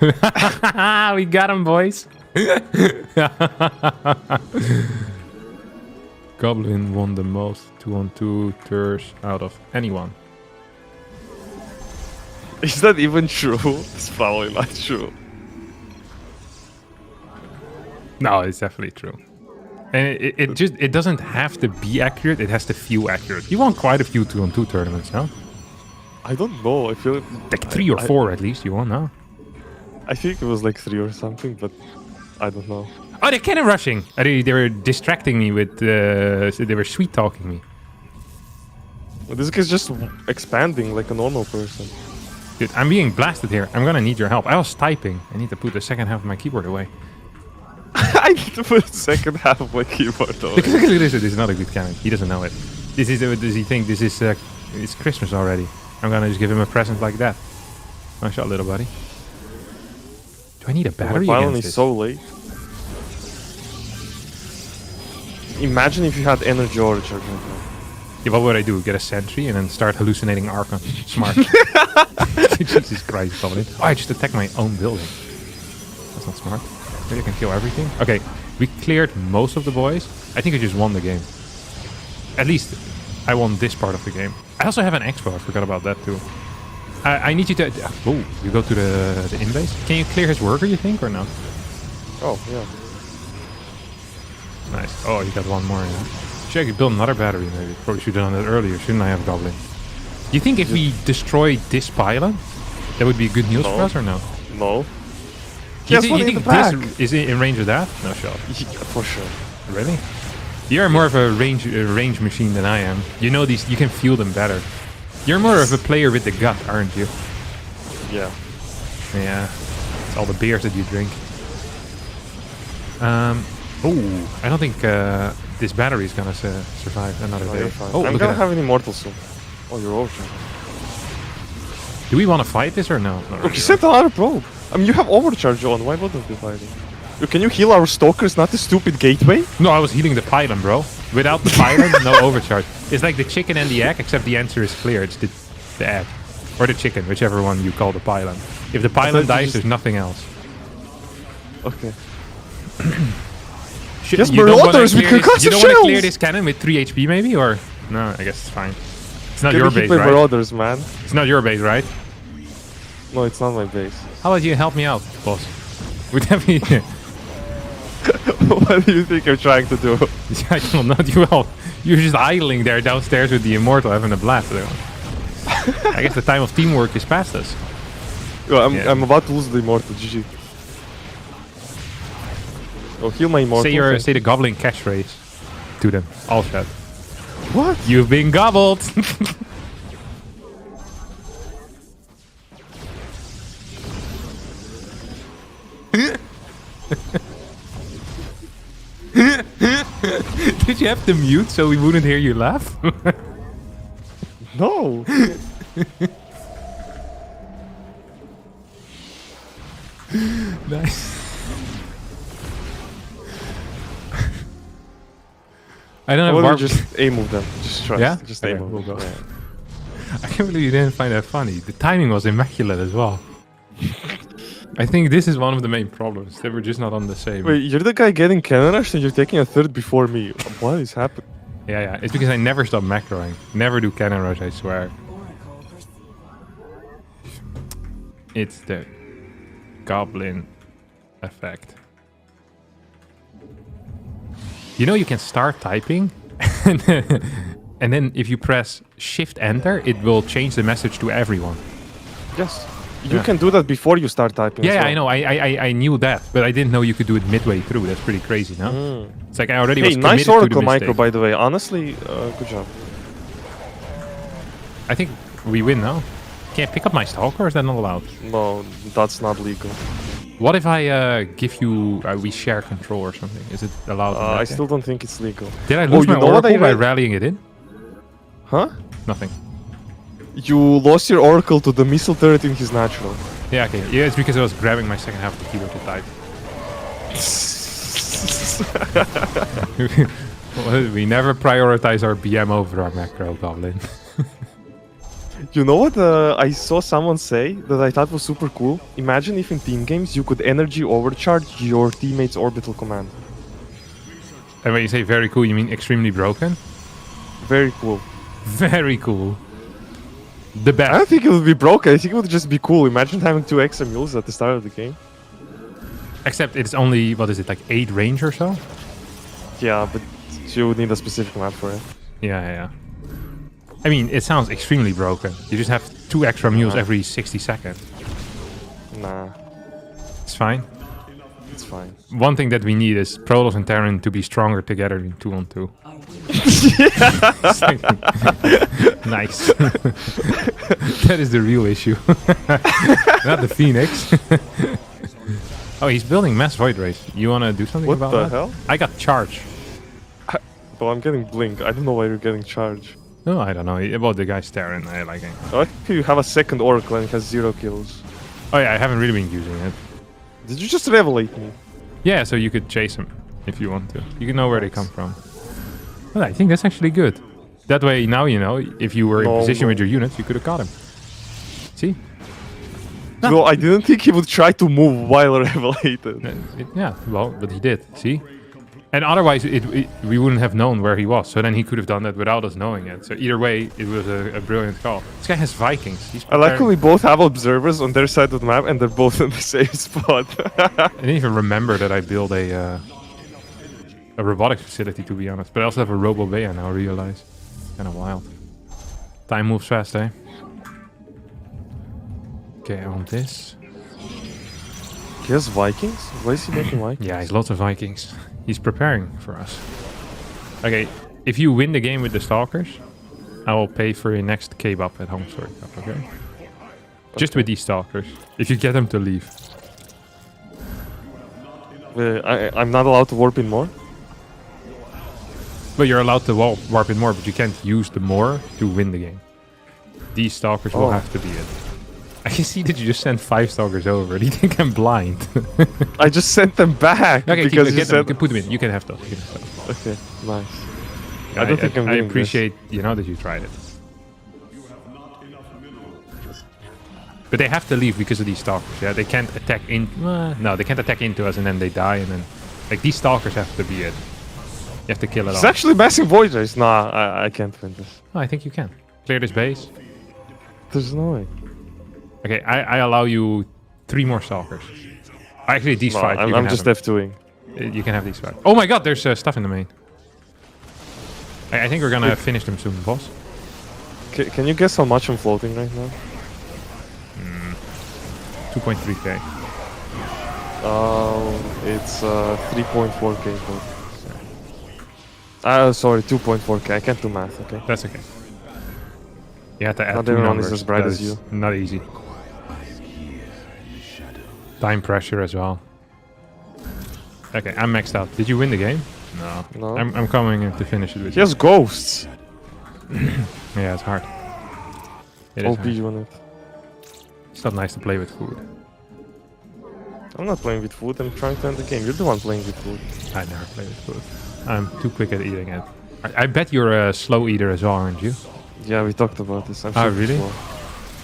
We got him, boys. Goblin won the most 2-on-2 tours out of anyone. Is that even true? It's probably not true. No, it's definitely true. And it doesn't have to be accurate, it has to feel accurate. You won quite a few 2-on-2 tournaments, no? I don't know. I feel Like 3 or 4 at least you won, no? I think it was like 3 or something, but I don't know. Oh, they're cannon rushing! They were distracting me with... they were sweet-talking me. This guy's just expanding like a normal person. Dude, I'm being blasted here. I'm gonna need your help. I was typing. I need to put the second half of my keyboard away. I need to put the second half of my keyboard away. Look at this. This is not a good cannon. He doesn't know it. This is... does he think this is... it's Christmas already. I'm gonna just give him a present like that. Nice shot, little buddy. Do I need a battery My against is this? so late. Imagine if you had energy overcharge. Yeah, what would I do? Get a sentry and then start hallucinating Archon? Smart. Jesus Christ, Goblin. Oh, I just attacked my own building. That's not smart. Maybe I can kill everything. Okay, we cleared most of the boys. I think I just won the game. At least I won this part of the game. I also have an expo. I forgot about that too. I need you to... Oh, you go to the in-base. Can you clear his worker, you think, or no? Oh, yeah. Nice. Oh, you got one more. Yeah. Should I build another battery, maybe? Probably should have done that earlier. Shouldn't I have Goblin? Do you think if we destroy this pylon, that would be good news for us, or no? No. You think this is in range of that? No shot. Yeah, for sure. Really? You're more of a range machine than I am. You know these. You can feel them better. You're more of a player with the gut, aren't you? Yeah. Yeah. It's all the beers that you drink. Oh, I don't think this battery is gonna survive another day. Oh, I'm gonna have an immortal soon. Oh, you're over. Do we want to fight this or no? Look, you sent another probe. I mean, you have overcharge on. Why wouldn't we fight it? Can you heal our stalkers, not the stupid gateway? No, I was healing the pylon, bro. Without the pylon, no overcharge. It's like the chicken and the egg, except the answer is clear. It's the egg. Or the chicken, whichever one you call the pylon. If the pylon dies, there's nothing else. Okay. Yes, marauders, we can cut You don't want to clear this cannon with 3 HP, maybe? Or... No, I guess it's fine. It's not your base, right? Marauders, man. It's not your base, right? No, it's not my base. How about you help me out, boss? Would that be... What do you think I'm trying to do? I don't know. You're just idling there downstairs with the immortal having a blast. I guess the time of teamwork is past us. Well, I'm about to lose the immortal. GG. Oh, heal my immortal. Say the goblin catchphrase to them. All shot. What? You've been gobbled. Did you have to mute so we wouldn't hear you laugh? No. Nice. I don't have just A-move them. Just trust. Yeah? Just Okay, A-move. we'll go. Yeah. I can't believe you didn't find that funny. The timing was immaculate as well. I think this is one of the main problems. They were just not on the same. Wait, you're the guy getting cannon rushed and you're taking a third before me. What is happening? Yeah. It's because I never stop macroing. Never do cannon rush, I swear. It's the goblin effect. You know you can start typing and then if you press Shift Enter, it will change the message to everyone. Yes. You can do that before you start typing. Yeah, as well. I know. I knew that, but I didn't know you could do it midway through. That's pretty crazy, no? It's like I already was committed nice Oracle to the micro, mistake. by the way. Honestly, good job. I think we win now. Can't pick up my stalker, or is that not allowed? No, that's not legal. What if I give you... we share control or something? Is it allowed? I still don't think it's legal. Did I lose my what oracle by rallying it in? Huh? Nothing. You lost your Oracle to the missile turret in his natural. Yeah, okay. Yeah, it's because I was grabbing my second half of the keyboard to type. We never prioritize our BM over our macro, Goblin. You know what I saw someone say that I thought was super cool? Imagine if in team games you could energy overcharge your teammate's orbital command. And when you say very cool, you mean extremely broken? Very cool. Very cool. The best. I don't think it would be broken. I think it would just be cool. Imagine having 2 extra mules at the start of the game. Except it's only, what is it, like 8 range or so? Yeah, but you would need a specific map for it. Yeah. I mean, it sounds extremely broken. You just have 2 extra mules every 60 seconds. Nah, It's fine. it's fine. One thing that we need is Protoss and Terran to be stronger together in 2-on-2. Nice. That is the real issue. Not the Phoenix. Oh, he's building mass void rays. You want to do something What about the that? hell? I got charge. Well, I'm getting blink. I don't know why you're getting charged. No, I don't know. About the guy's Terran, I like him. I like how you have a second Oracle and it has 0 kills. Oh yeah, I haven't really been using it. Did you just revelate me? Yeah, so you could chase them if you want to. You can know where they come from. Well, I think that's actually good. That way, now you know, if you were in position with your units, you could have caught him. See? No, I didn't think he would try to move while revelated. Yeah, well, but he did. See? And otherwise, we wouldn't have known where he was. So then he could have done that without us knowing it. So either way, it was a brilliant call. This guy has Vikings. He's I like how we both have observers on their side of the map and they're both in the same spot. I didn't even remember that I built a robotics facility, to be honest. But I also have a Robo Bay, I now realize. Kind of wild. Time moves fast, eh? Okay, I want this. He has Vikings? Why is he making Vikings? Yeah, he's lots of Vikings. He's preparing for us. Okay, if you win the game with the Stalkers, I will pay for your next kebab at home story cup, okay? Just with these Stalkers. If you get them to leave. I'm not allowed to warp in more? But you're allowed to warp in more, but you can't use the more to win the game. These Stalkers will have to be it. I can see that you just sent 5 Stalkers over. Do you think I'm blind? I just sent them back. Okay, because get you them. said... You can put them in. You can have those. Okay, nice. Yeah, I don't think I'm I doing appreciate, you know, that you tried it. But they have to leave because of these Stalkers, yeah? They can't attack in... no, they can't attack into us and then they die and then... Like, these Stalkers have to be it. You have to kill it It's all. actually massive void race. Nah, I can't win this. Oh, I think you can. Clear this base. There's no way. Okay, I allow you 3 more Stalkers. Actually, these 5. I'm just F2ing. You can have these 5. Oh my god, there's stuff in the main. I think we're gonna finish them soon, boss. Can you guess how much I'm floating right now? 2.3k. It's 3.4k. Sorry, 2.4k. I can't do math, okay? That's okay. You have to add Not 2 everyone numbers. is as bright as That's you. Not easy. Time pressure as well. Okay, I'm maxed out. Did you win the game? No. I'm coming in to finish it with He has ghosts. Yeah, it's hard. It is OP hard. unit. It's not nice to play with food. I'm not playing with food. I'm trying to end the game. You're the one playing with food. I never play with food. I'm too quick at eating it. I bet you're a slow eater as well, aren't you? Yeah, we talked about this. I'm Oh, super really? slow.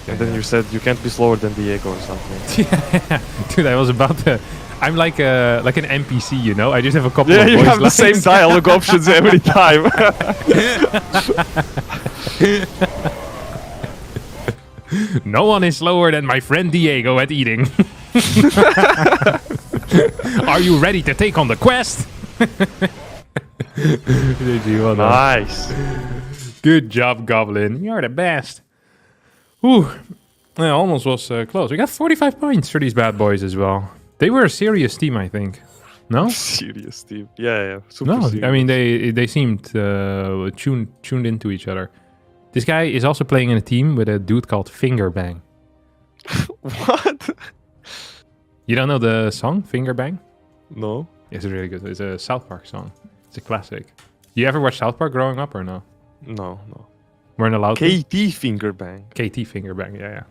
And then you said you can't be slower than Diego or something. Yeah, dude, I was about to... I'm like an NPC, you know? I just have a couple of you voice have the lines. same dialogue options every time. No one is slower than my friend Diego at eating. Are you ready to take on the quest? Nice. Good job, Goblin. You're the best. Whew. Yeah, almost was close. We got 45 points for these bad boys as well. They were a serious team, I think. No? Serious team. Yeah. Super No, serious. I mean, they seemed tuned into each other. This guy is also playing in a team with a dude called Finger Bang. What? You don't know the song, Finger Bang? No. It's really good. It's a South Park song. It's a classic. You ever watch South Park growing up or no? No. Weren't allowed to? KT Finger Bang. KT Finger Bang, yeah.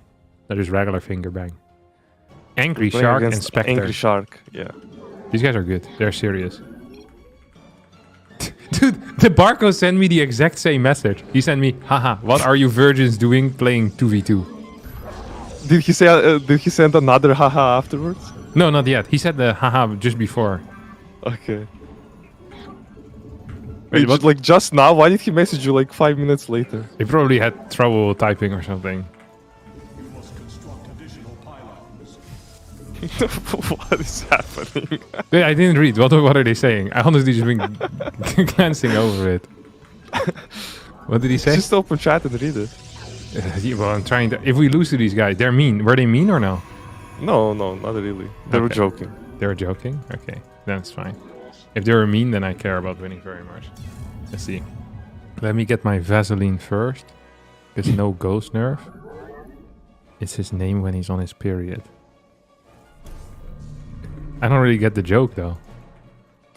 That is regular Finger Bang. Angry Playing Shark and against Spectre. Angry Shark, yeah. These guys are good. They're serious. Dude, the Barco sent me the exact same message. He sent me, haha, what are you virgins doing playing 2v2? Did he send another haha afterwards? No, not yet. He said the haha just before. Okay. Wait, what? Like just now? Why did he message you like 5 minutes later? He probably had trouble typing or something. What is happening? Yeah, I didn't read. What are they saying? I honestly just been glancing over it. What did he say? Just open chat and read it. Yeah, well, I'm trying to... If we lose to these guys, they're mean. Were they mean or no? No, not really. They were Okay. joking. They were joking? Okay, that's fine. If they were mean, then I care about winning very much. Let's see. Let me get my Vaseline first. Because no ghost nerf. It's his name when he's on his period. I don't really get the joke, though.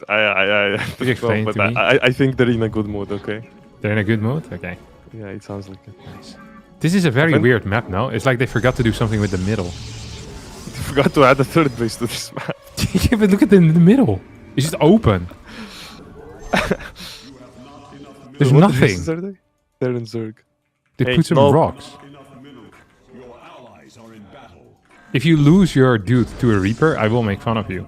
I Could you explain but to me? I think they're in a good mood, okay? They're in a good mood? Okay. Yeah, it sounds like it. Nice. This is a very When- weird map, no? It's like they forgot to do something with the middle. They forgot to add a third base to this map. Yeah, but look at the middle. It's just open. There's What nothing. bases are they? They're in Zerg. They Hey, put some no. rocks. If you lose your dude to a Reaper, I will make fun of you.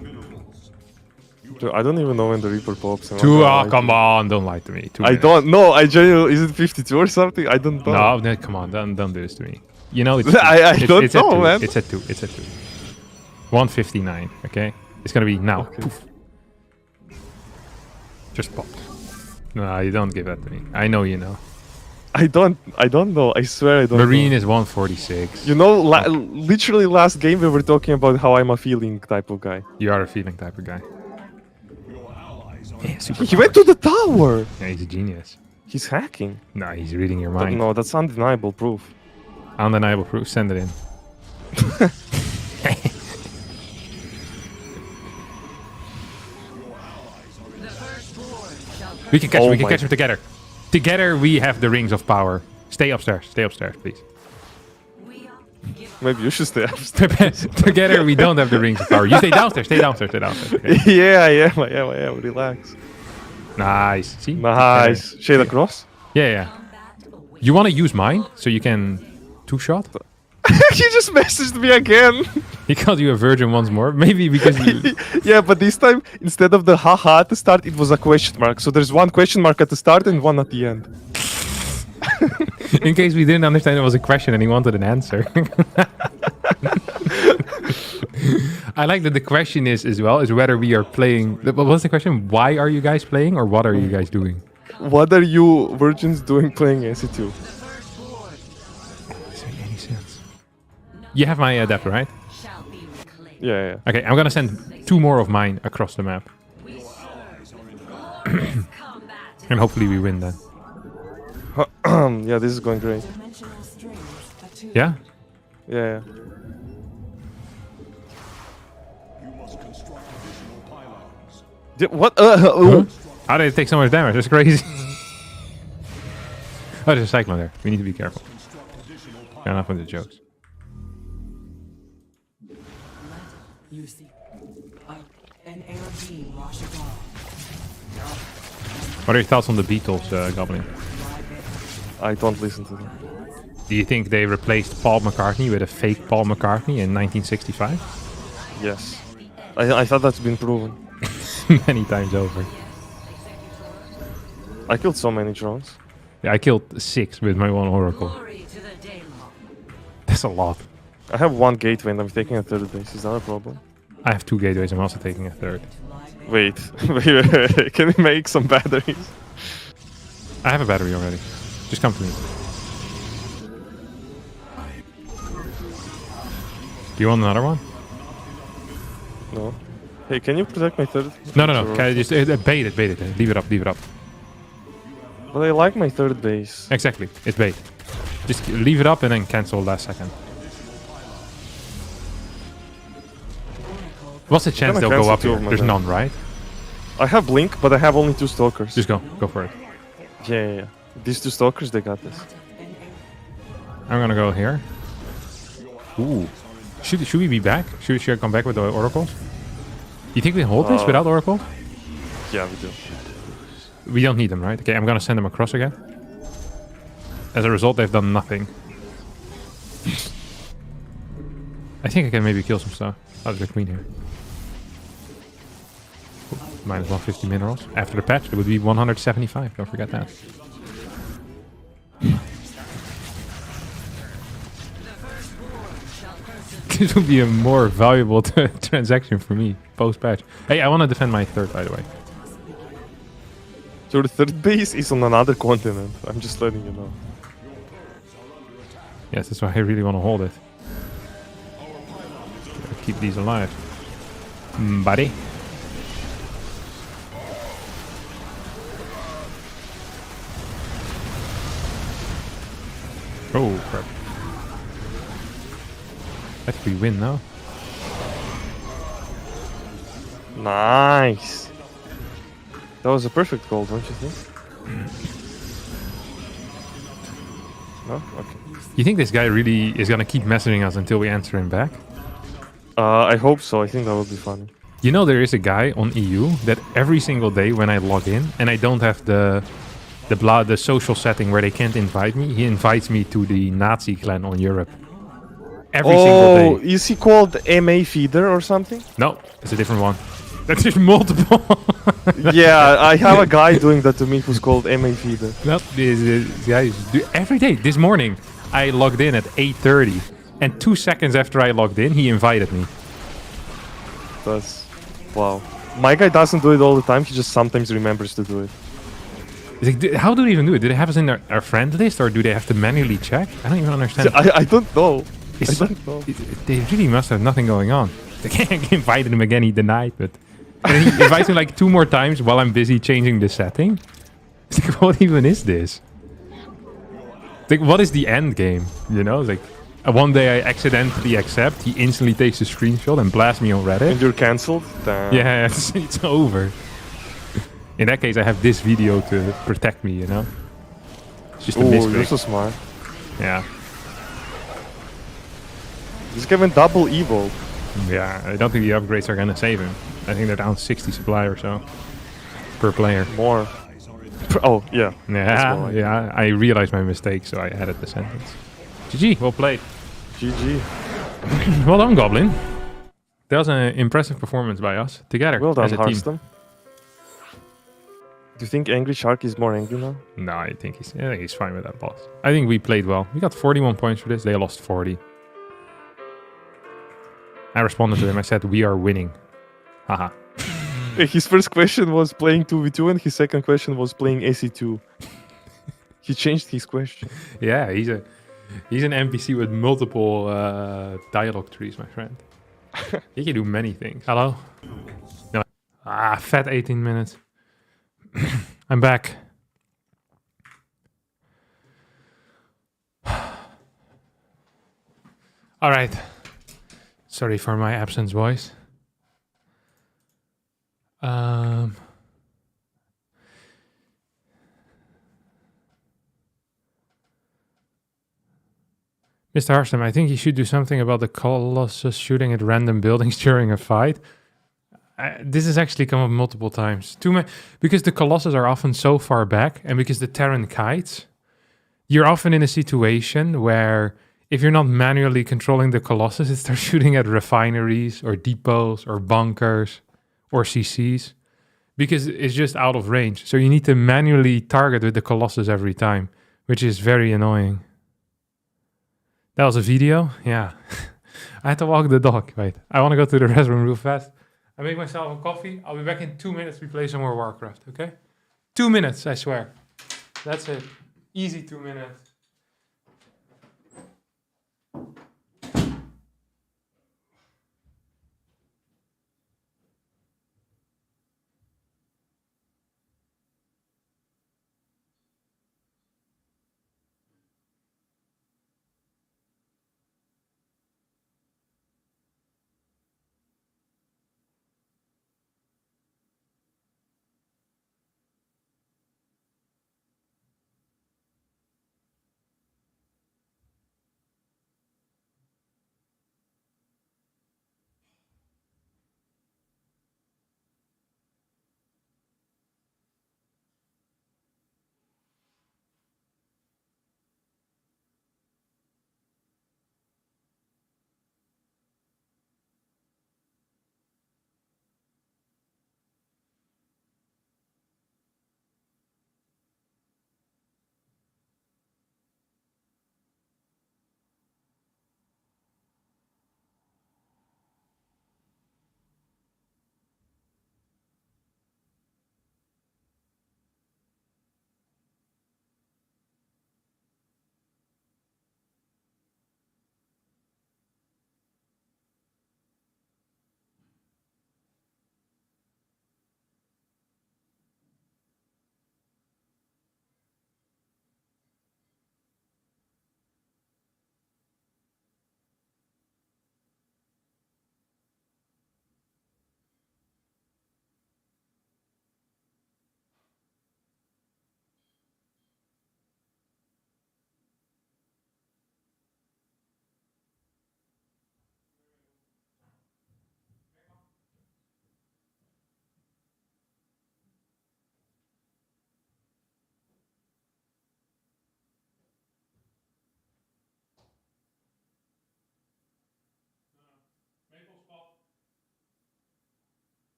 Dude, I don't even know when the Reaper pops. I'm not Two, gonna lie oh, to come you. on, don't lie to me. 2 I minutes. don't know. I genuinely... Is it 52 or something? I don't know. No, no, come on, don't do this to me. You know it's. I it's, don't it's at know, 2. man. It's at 2. It's at 2. 159. Okay, it's gonna be now. Okay. Poof. Just popped. No, you don't give that to me. I know you know. I don't know. I swear I don't Marine know. is 146. You know, literally last game we were talking about how I'm a feeling type of guy. You are a feeling type of guy. Yeah, super. He went to the tower! Yeah, he's a genius. He's hacking. No, he's reading your But mind. no, that's undeniable proof. Undeniable proof. Send it in. We can catch him. Oh We can my- catch him together. Together we have the rings of power. Stay upstairs. Stay upstairs, please. Maybe you should stay upstairs. Together we don't have the rings of power. You stay downstairs. Stay downstairs. Stay downstairs. Okay. Yeah, I am. Relax. Nice. See? Nice. Together. Shade across? Yeah, yeah. You want to use mine so you can two-shot? He just messaged me again. He called you a virgin once more. Maybe because you... Yeah, but this time, instead of the haha at the start, it was a question mark. So there's one question mark at the start and one at the end. In case we didn't understand it was a question and he wanted an answer. I like that the question is as well, is whether we are playing... What was the question? Why are you guys playing or what are you guys doing? What are you virgins doing playing SE2? Doesn't make any sense. You have my adapter, right? Yeah. Okay, I'm gonna send 2 more of mine across the map. And hopefully we win then. Yeah, this is going great. Yeah? Yeah. What? Huh? How did it take so much damage? That's crazy. Oh, there's a cyclone there. We need to be careful. Yeah, enough with the jokes. You see, an air beam wash it off. What are your thoughts on the Beatles, Goblin? I don't listen to them. Do you think they replaced Paul McCartney with a fake Paul McCartney in 1965? Yes. I thought that's been proven. Many times over. I killed so many drones. Yeah, I killed 6 with my 1 Oracle. That's a lot. I have 1 gateway and I'm taking a third base. Is that a problem? I have 2 gateways. I'm also taking a 3rd. Wait. Wait. Can we make some batteries? I have a battery already. Just come to me. Do you want another one? No. Hey, can you protect my third? No. Can I just bait it. Leave it up. But I like my third base. Exactly. It's bait. Just leave it up and then cancel last second. What's the chance they'll go cancel up 2 here? of my There's men. none, right? I have Blink, but I have only 2 Stalkers. Just go. Go for it. Yeah. These 2 Stalkers, they got this. I'm gonna go here. Ooh. Should we be back? Should I come back with the Oracles? You think we hold this without Oracle? Yeah, we do. We don't need them, right? Okay, I'm gonna send them across again. As a result, they've done nothing. I think I can maybe kill some stuff. Oh, there's a queen here. Minus 150 minerals. After the patch, it would be 175. Don't forget that. This would be a more valuable transaction for me post-patch. Hey, I want to defend my third, by the way. Your third base is on another continent. I'm just letting you know. Yes, that's why I really want to hold it. Gotta keep these alive. Buddy. Oh, crap. I think we win now. Nice. That was a perfect goal, don't you think? No? Okay. You think this guy really is gonna keep messaging us until we answer him back? I hope so. I think that would be funny. You know, there is a guy on EU that every single day when I log in and I don't have the social setting where they can't invite me, he invites me to the Nazi clan on Europe. Every single day. Is he called MA Feeder or something? No, it's a different one. That's just multiple. Yeah, I have a guy doing that to me who's called MA Feeder. No, this guy every day. This morning, I logged in at 8:30, and 2 seconds after I logged in, he invited me. That's wow. My guy doesn't do it all the time. He just sometimes remembers to do it. Like, how do they even do it? Do they have us in our friend list, or do they have to manually check? I don't even understand. I don't know. I don't know. They really must have nothing going on. They can't invite him again. He denied, but and he invites me like 2 more times while I'm busy changing the setting. It's like, what even is this? It's like, what is the end game? You know, it's like one day I accidentally accept. He instantly takes a screenshot and blasts me on Reddit. And you're cancelled? Yeah, it's over. In that case, I have this video to protect me, you know? It's just a misclick. You're so smart. Yeah. This guy went double evil. Yeah, I don't think the upgrades are gonna save him. I think they're down 60 supply or so. Per player. More. Oh, yeah. Yeah, yeah, I realized my mistake, so I added the sentence. GG, well played. GG. Well done, Goblin. That was an impressive performance by us, together, well done, as a team. Harston. Do you think Angry Shark is more angry now? No, I think he's fine with that boss. I think we played well. We got 41 points for this. They lost 40. I responded to him. I said, we are winning. Haha. His first question was playing 2v2 and his second question was playing AC2. He changed his question. Yeah, he's an NPC with multiple dialogue trees, my friend. He can do many things. Hello? No. Fat 18 minutes. I'm back. All right. Sorry for my absence, boys. Mr. Harston, I think you should do something about the Colossus shooting at random buildings during a fight. This has actually come up multiple times. Because the Colossus are often so far back, and because the Terran kites, you're often in a situation where if you're not manually controlling the Colossus, it starts shooting at refineries or depots or bunkers or CCs because it's just out of range. So you need to manually target with the Colossus every time, which is very annoying. That was a video? Yeah. I had to walk the dog. Wait, I want to go to the restroom real fast. I make myself a coffee. I'll be back in 2 minutes. We play some more Warcraft, okay? 2 minutes, I swear. That's it. Easy 2 minutes.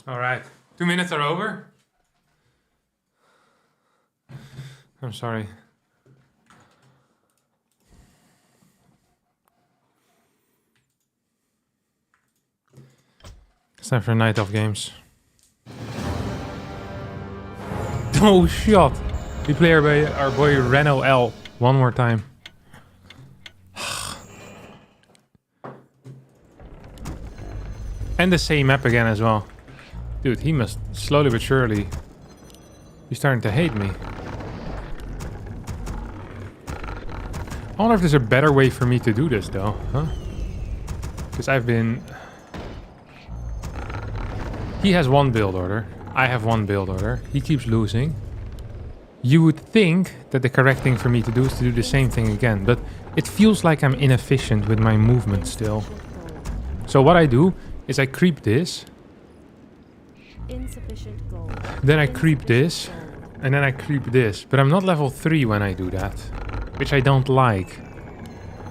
All right. 2 minutes are over. I'm sorry. It's time for a night of games. Oh, shot. We play our boy Reno L one more time. And the same map again as well. Dude, he must slowly but surely be starting to hate me. I wonder if there's a better way for me to do this though, huh? Because I've been... He has one build order. I have one build order. He keeps losing. You would think that the correct thing for me to do is to do the same thing again, but it feels like I'm inefficient with my movement still. So what I do is I creep this, Insufficient gold. then I creep this, and then I creep this. But I'm not level 3 when I do that, which I don't like.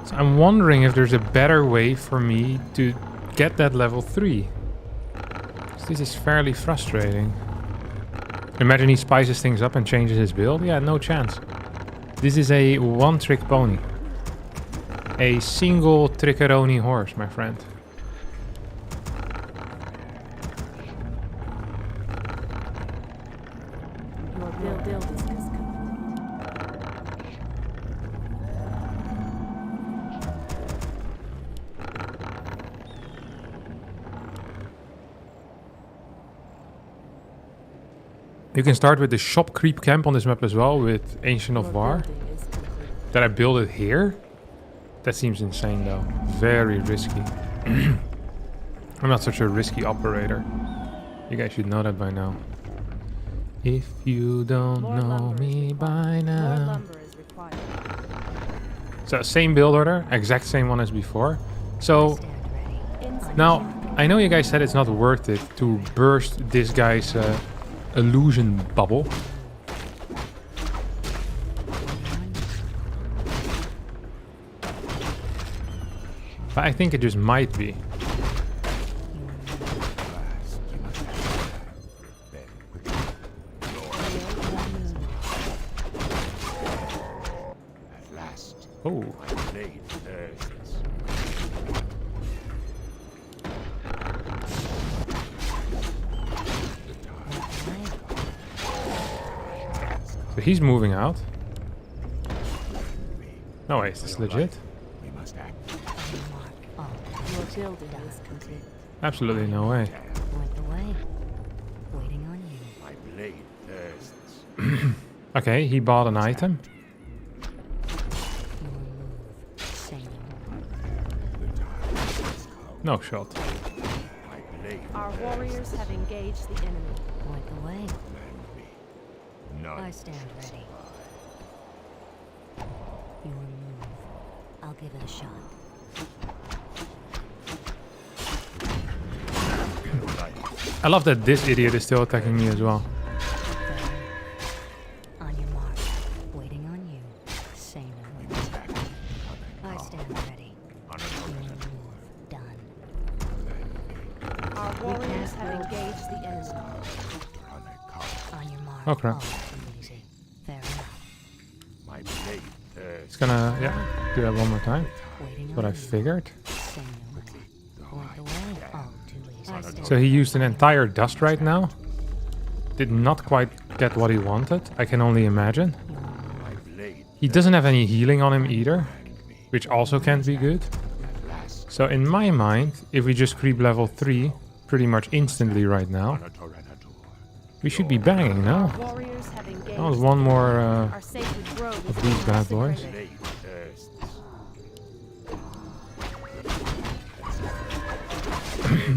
So I'm wondering if there's a better way for me to get that level 3. This is fairly frustrating. Imagine he spices things up and changes his build. Yeah, no chance. This is a one-trick pony. A single trickeroni horse, my friend. Your build is complete. You can start with the shop creep camp on this map as well with Ancient of War. That I build it here? That seems insane though. Very risky. I'm not such a risky operator. You guys should know that by now. If you don't know me by now. So same build order, exact same one as before. So now I know you guys said it's not worth it to burst this guy's illusion bubble. But I think it just might be. Oh. So he's moving out. No way, is this legit? Your building is complete. Absolutely no way. Point the way. Waiting on you. My blade thirsts. Okay, he bought an item. Your move. Say No shot. My blade Our warriors have engaged the enemy. no. Point the way. none. I stand ready. Your move. I'll give it a shot. I love that this idiot is still attacking me as well. On your mark. Waiting on you. Say no. I stand ready. Your move. Done. Our warriors have engaged the enemy. On your mark. Oh crap. All too easy. Fair enough. My blade thirsts. It's gonna, yeah, do that one more time. Waiting That's what I on you. figured. Say no more. Point the way. All too easy. I stand So he used an entire dust right now. Did not quite get what he wanted. I can only imagine. My blade He doesn't have any healing on him either, which also can't be good. So in my mind, if we just creep level 3 pretty much instantly right now, we should be banging now. Warriors have engaged. That was one more Our sacred grove is of these bad boys. blade thirsts.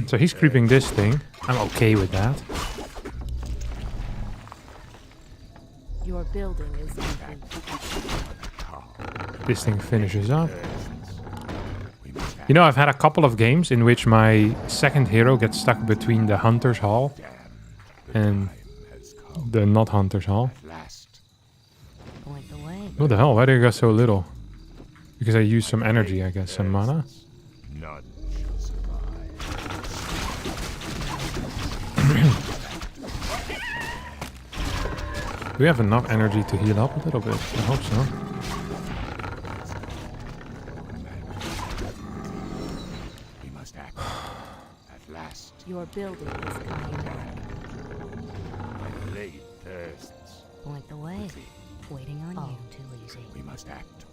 So he's creeping this thing. I'm okay with that. Your building is complete. This thing finishes up. You know, I've had a couple of games in which my second hero gets stuck between the Hunter's Hall and the not Hunter's Hall. Last. Point the way. What the hell? Why do you got so little? Because I used some energy, I guess. Some mana? None shall survive. Do we have enough energy to heal up a little bit? I hope so. We must act. At last, Your building is complete. my blade thirsts. Point the way. Waiting on you. Too easy. We must act.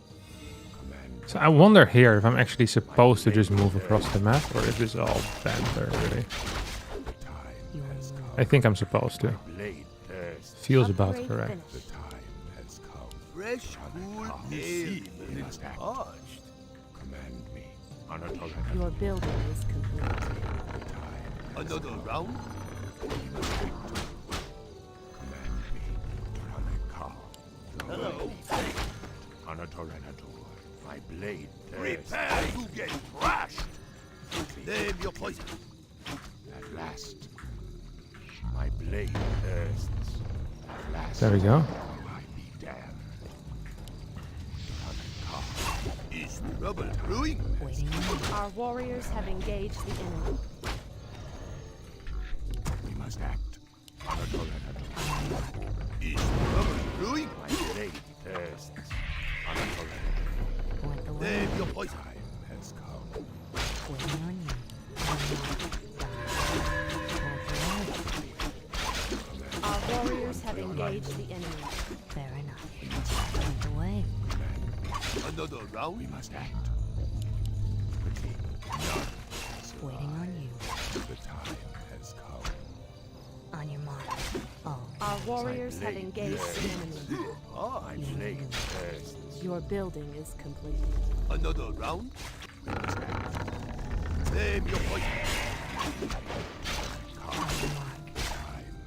Command. So I wonder here if I'm actually supposed to just move across the map or if it's all banter, really. The time has come. I think I'm supposed to. Blade thirsts. Feels about Upgrade correct. The time has come. Fresh, cool air. We must act. Parched. Command me. Anatol. Your building is complete. The time. Another round? We must act. Command me. Anakal. Hello. Anatorenator. My blade thirsts. Prepare to get crushed. Name your poison. At last. My blade thirsts. At last. There we go. I be damned. Is trouble brewing? Waiting on you. Our warriors have engaged the enemy. We must act. Anatorenator. Is trouble brewing? My blade thirsts. Anatorenator. Point the way. Name your poison. Time has come. Waiting on you. Our warriors have engaged the enemy. Fair enough. Point the way. Another round? We must act. Quickly. Waiting on you. The time has come. On your mark. Oh, Our warriors have engaged the enemy. My blade thirsts. Your building is complete. Another round? We must act. Name your poison. Time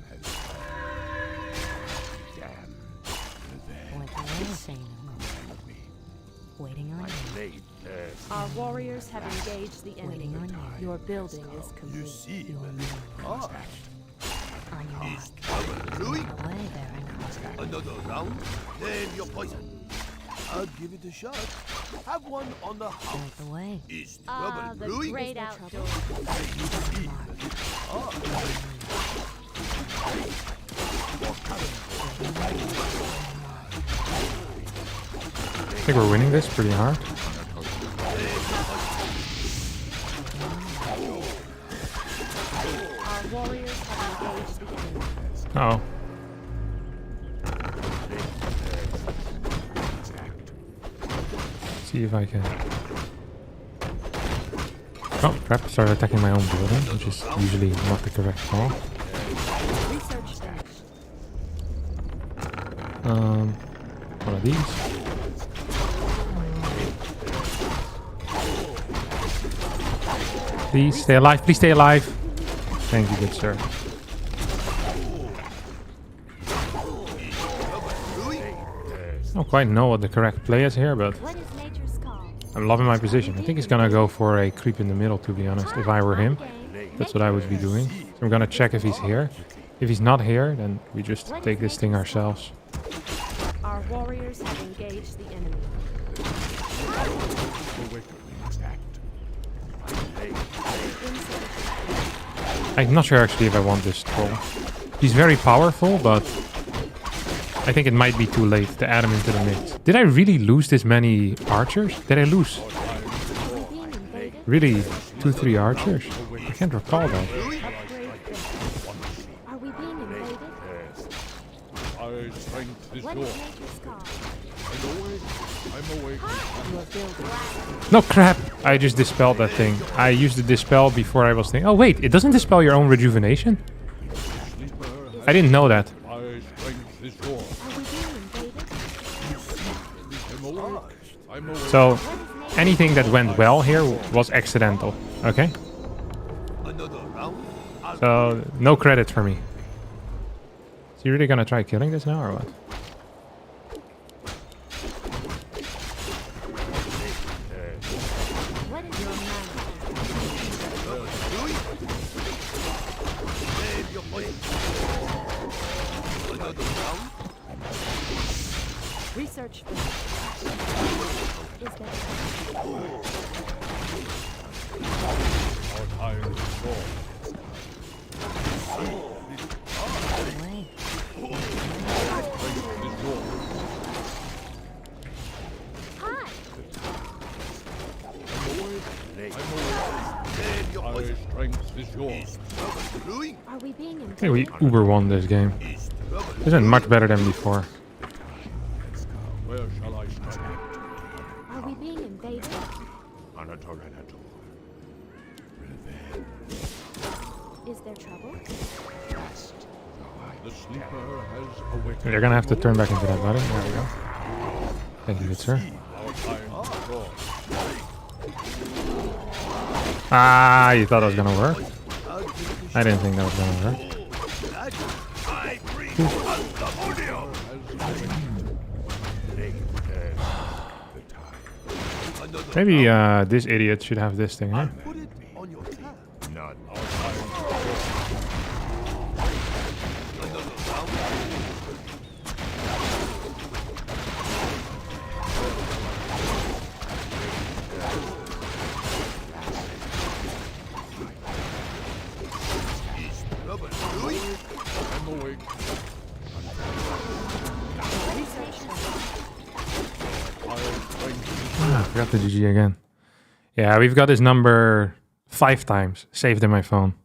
has come. Damn. point the way. Say no more. Me. Waiting on My you. blade thirsts. Our warriors have engaged the enemy. Waiting on you. Your building is You complete. see, Your mark. On your mark. Is trouble brewing? Point the way. Fair enough. Another round? Name your poison. I'll give it a shot. Have one on the house. Point the way. Is Ah, trouble the brewing? great outdoors. I think we're winning this pretty hard. Our warriors have engaged the enemy. Oh. See if I can. Oh crap, started attacking my own building, which is usually not the correct call. Research finished. One of these. Please stay alive, please stay alive. Thank you, good sir. I don't quite know what the correct play is here, but What is nature's call? I'm loving my position. I think he's gonna go for a creep in the middle, to be honest. If I were him, that's what I would be doing. So I'm gonna check if he's here. If he's not here, then we just take this thing ourselves. Our warriors have engaged the enemy. I'm not sure actually if I want this troll. He's very powerful, but I think it might be too late to add him into the mix. Did I really lose this many archers? Did I lose Are we being invaded? really 2-3 archers? I can't recall that. Upgrade finished. Are we being invaded? Our strength is What yours. is nature's call? I'm awake. Your building. No crap! I just dispelled that thing. I used the dispel before I was thinking. Oh wait, it doesn't dispel your own rejuvenation? I didn't know that. Our strength is yours. Are we being invaded? I'm awake. I'm awake. So anything that went well here was accidental. Okay? Another round? So no credit for me. Is he really gonna try killing this now or what? What is your Name your poison. Another round? research finished? Is that Our time is yours. Point the way. Are we being invaded? Hey, we uber won this game. This is much better than before. Where shall I strike? Are we being invaded? Is there trouble? The sleeper has awakened. You're gonna have to turn back into that button. There we go. Thank you, good sir. Our time is short. Ah, you thought that was gonna work? I didn't think that was gonna work. Maybe this idiot should have this thing, huh? I forgot the GG again. Yeah, we've got his number 5 times saved in my phone.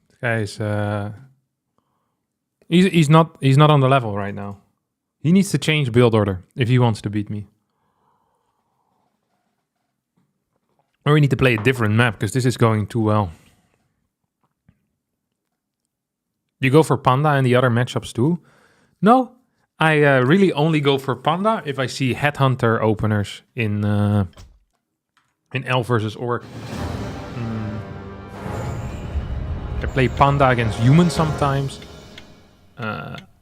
This guy's he's not on the level right now. He needs to change build order if he wants to beat me. Or we need to play a different map because this is going too well. You go for Panda in the other matchups too? No, I really only go for Panda if I see Headhunter openers in Elf versus Orc. I play Panda against humans sometimes.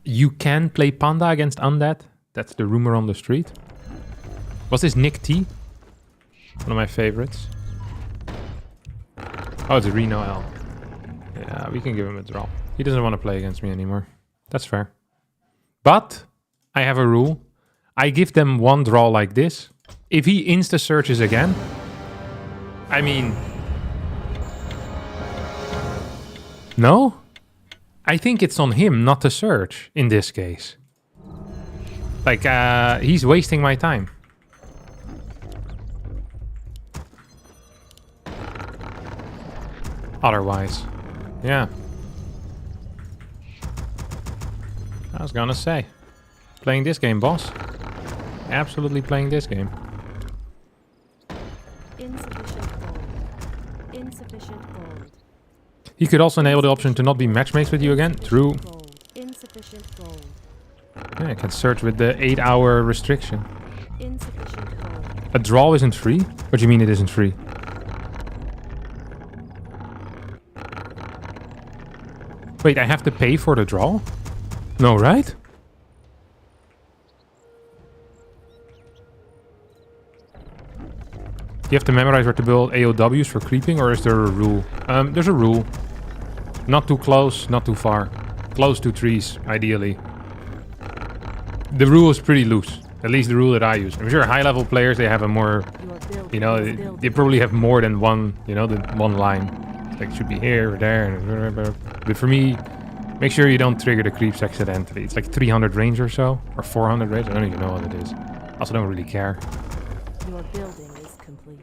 You can play Panda against Undead. That's the rumor on the street. Was this Nick T? One of my favorites. Oh, it's Reno L. Yeah, we can give him a draw. He doesn't want to play against me anymore. That's fair. But I have a rule. I give them one draw like this. If he insta-searches again, I mean... No? I think it's on him not to search in this case. Like, he's wasting my time. Otherwise, yeah. I was gonna say, playing this game, boss. Absolutely playing this game. Insufficient gold. Insufficient gold. He could also enable the option to not be matchmates with you again. True. Insufficient gold. Yeah, I can search with the 8-hour restriction. Insufficient gold. A draw isn't free? What do you mean it isn't free? Wait, I have to pay for the draw? No, right? You have to memorize where to build AOWs for creeping, or is there a rule? There's a rule. Not too close, not too far. Close to trees, ideally. The rule is pretty loose. At least the rule that I use. I'm sure high-level players, they have a more... You know, they probably have more than one, you know, than one line. Like, it should be here or there. But for me, make sure you don't trigger the creeps accidentally. It's like 300 range or so. Or 400 range. I don't even know what it is. I also don't really care. Your building is complete.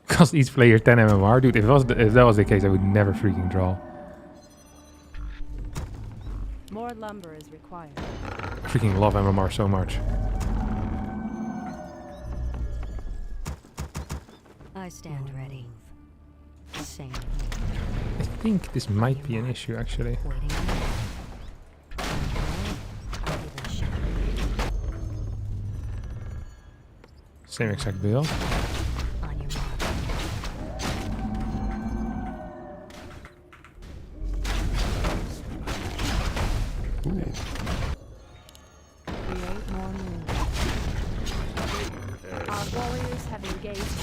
Cost each player 10 MMR. Dude, if that was the case, I would never freaking draw. More lumber is required. I freaking love MMR so much. I stand ready. Same. I think this might be an issue, actually. Waiting. Same exact build. On your mark. Ooh. Create more moves. Our warriors have engaged.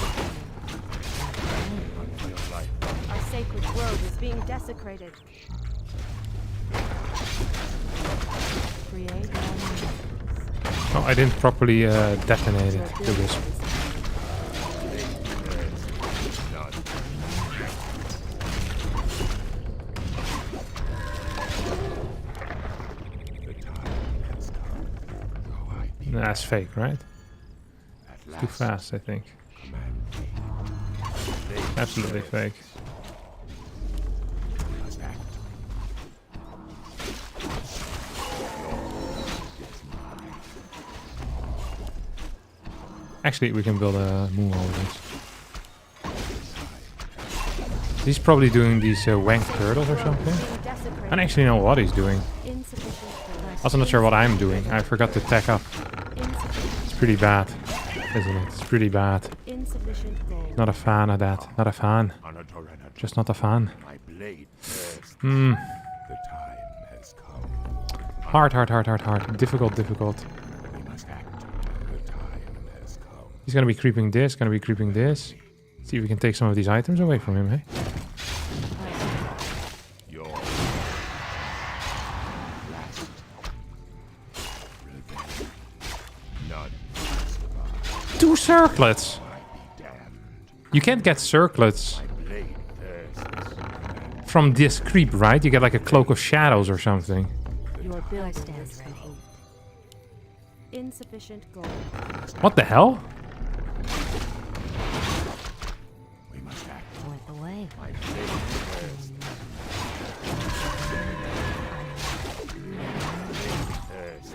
Our sacred grove is being desecrated. Create more moves. Oh, I didn't properly detonate it. The wisp. Nah, that's fake, right? At It's too last, fast, I think. command me. Absolutely fake. We must act. Actually, we can build a moon over this. He's probably doing these wank turtles or something. I don't actually know what he's doing. Also not sure what I'm doing. I forgot to tech up. It's pretty bad, isn't it? It's pretty bad. Not a fan of that. Not a fan. Just not a fan. My blade bursts. Hmm. The time has come. Hard. Difficult. We must act. The time has come. He's gonna be creeping this, gonna be creeping this. See if we can take some of these items away from him, hey? Your last revenge. None survive. 2 circlets! Be damned. You can't get circlets My blade thirsts. from this creep, right? You get like a cloak of shadows or something. Your I building stand is ready. complete. Insufficient gold. What the hell? We must act. Point the way. My blade thirsts. Thirsts.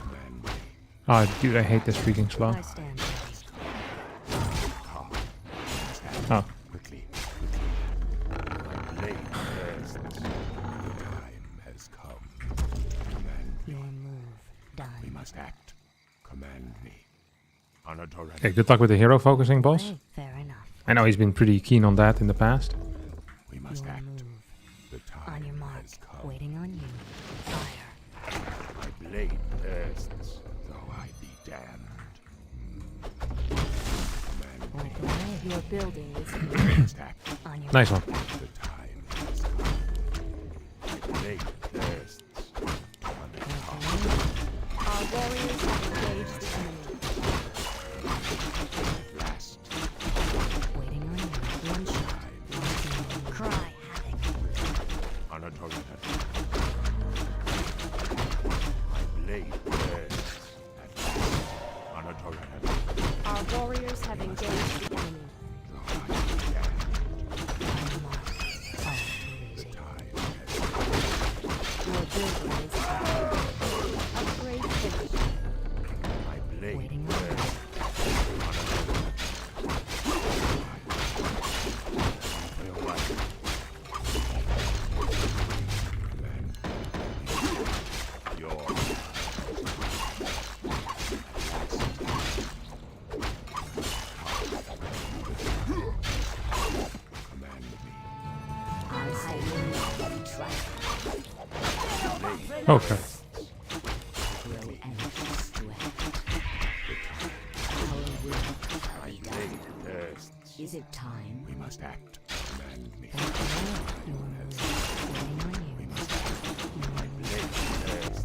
Command me. Oh, dude, I hate this freaking slow. I stand ready. Come. Oh, Quickly. My blade thirsts. The time has come. Command me. Your move. We Done. must act. Command me. Honored okay, good luck with the hero focusing, boss. Way. Fair enough. I know he's been pretty keen on that in the past. We must Your act. move. The time On your mark. has come. Waiting on you. Fire. My blade thirsts, though I be damned. Command me. Point the way. Your building is We must act. On your Nice one. The time has come. My blade thirsts. Point the way. Our warriors have engaged the enemy. At last, Waiting on you. One shot. Cry havoc. honored my blade thirsts. At last, honored Our warriors have engaged the enemy. though I be damned. On your mark. All too The easy. time has come. Your building is complete. Upgrade finished. My blade Waiting on you. thirsts. For your life. Command me. Your command me. I will not be trifled. Okay. Grow anxious to act. Our will My be blade done. thirsts. Is it time? We must act. Command me. Point the way. Your move. Waiting on you. We must act. My blade thirsts.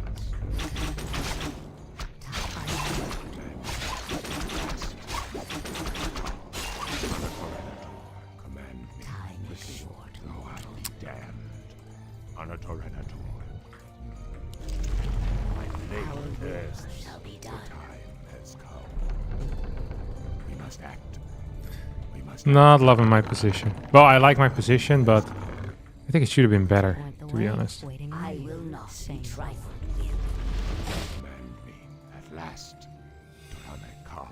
Command me. Time is short. Though I be damned. Honotorenator. My blade Our will thirsts. shall be done. Time has come. We must act. We must Not loving my position. Well, I like my position, but I think it should have been better, Point the to way. be honest. Waiting on I you. will not Same. be trifled with. command me. At last. Turanekal.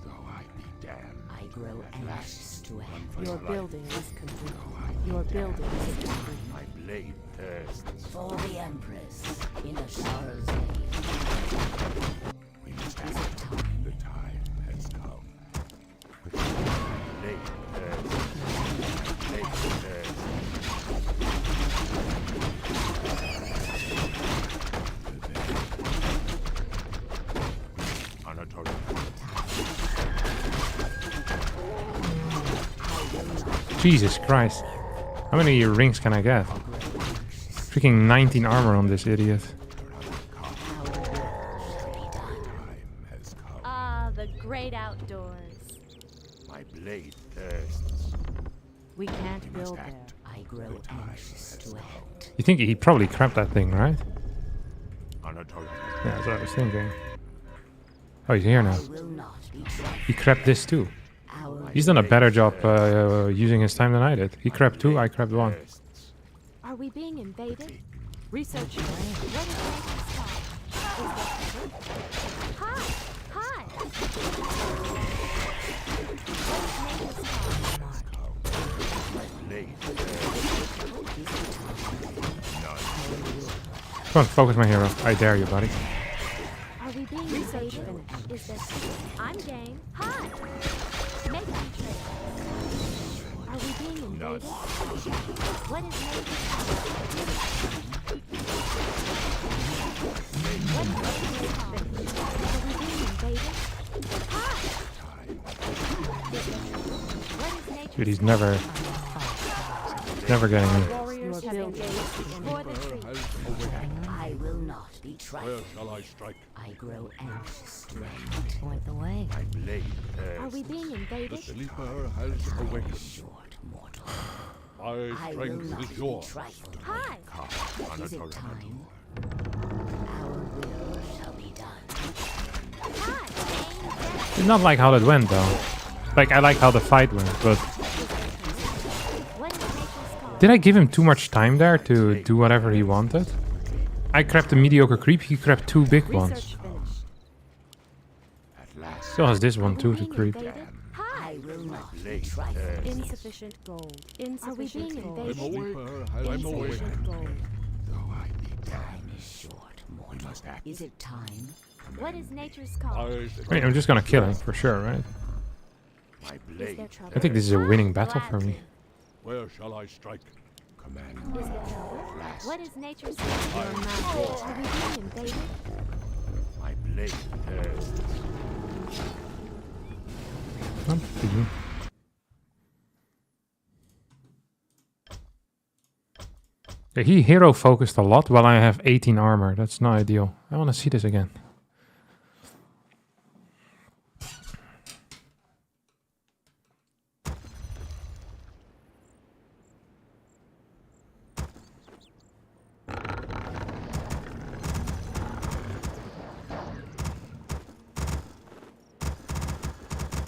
Though I be damned. I grow At last. anxious to act. One for Your life. building is complete. Though I be Your damned. building is complete. My blade thirsts. For the Empress in a sorrow's age. We must Is act. it time? The time has come. With my blade thirsts. My blade thirsts. Honotorenator. Jesus Christ. How many rings can I get? Freaking 19 armor on this idiot. Has come. Ah, the great outdoors. My blade thirsts. We can't We must build there. act. I grow anxious to act. You think he probably crapped that thing, right? Honotorenator. Yeah, that's what I was thinking. Oh, he's here now. will not be trifled. He crept this too. Our He's done a better job using his time than I did. He crept 2, I crept 1. Are we being invaded? Research. What is Nathan's call? Is that hi? Hi. Come on, focus my hero. I dare you, buddy. Are we being invaded? Is that I'm game. Hi. Make me trade. Are we being invaded? What is Nathan's call? What is Nathan's call? Are we being invaded? Hi. What is Nathan's Dude, he's never getting me. warriors have engaged for the tree? I will not be Where trifled. shall I strike? I grow anxious to act. Point the way. My blade Are we being The invaded? sleeper has awakened. Short mortal. My I will strength not is be yours. trifled. Hi. Is it time? Our will shall be done. Hi. It's not like how that went though. Like I like how the fight went, but What is Nathan's call? did I give him too much time there to do whatever he wanted? I crept a mediocre creep, he crept 2 big ones. Research finished. at last. Still has this one too to Being creep. invaded? Hi. I will not be trifled. Insufficient gold. Are we being I'm invaded? awake. I'm awake. Insufficient gold. Though I be dead, Time is short, we mortal. must act. Is it time? What is nature's call? I Wait, I'm just gonna kill him for sure, right? My Is blade there trouble? I think this is a winning battle for me. Where shall I strike? command. Is there trouble? At last. What is nature's call? You're not rich. Are we being invaded? My blade thirsts. Up to you. Yeah, he hero focused a lot while I have 18 armor. That's not ideal. I want to see this again.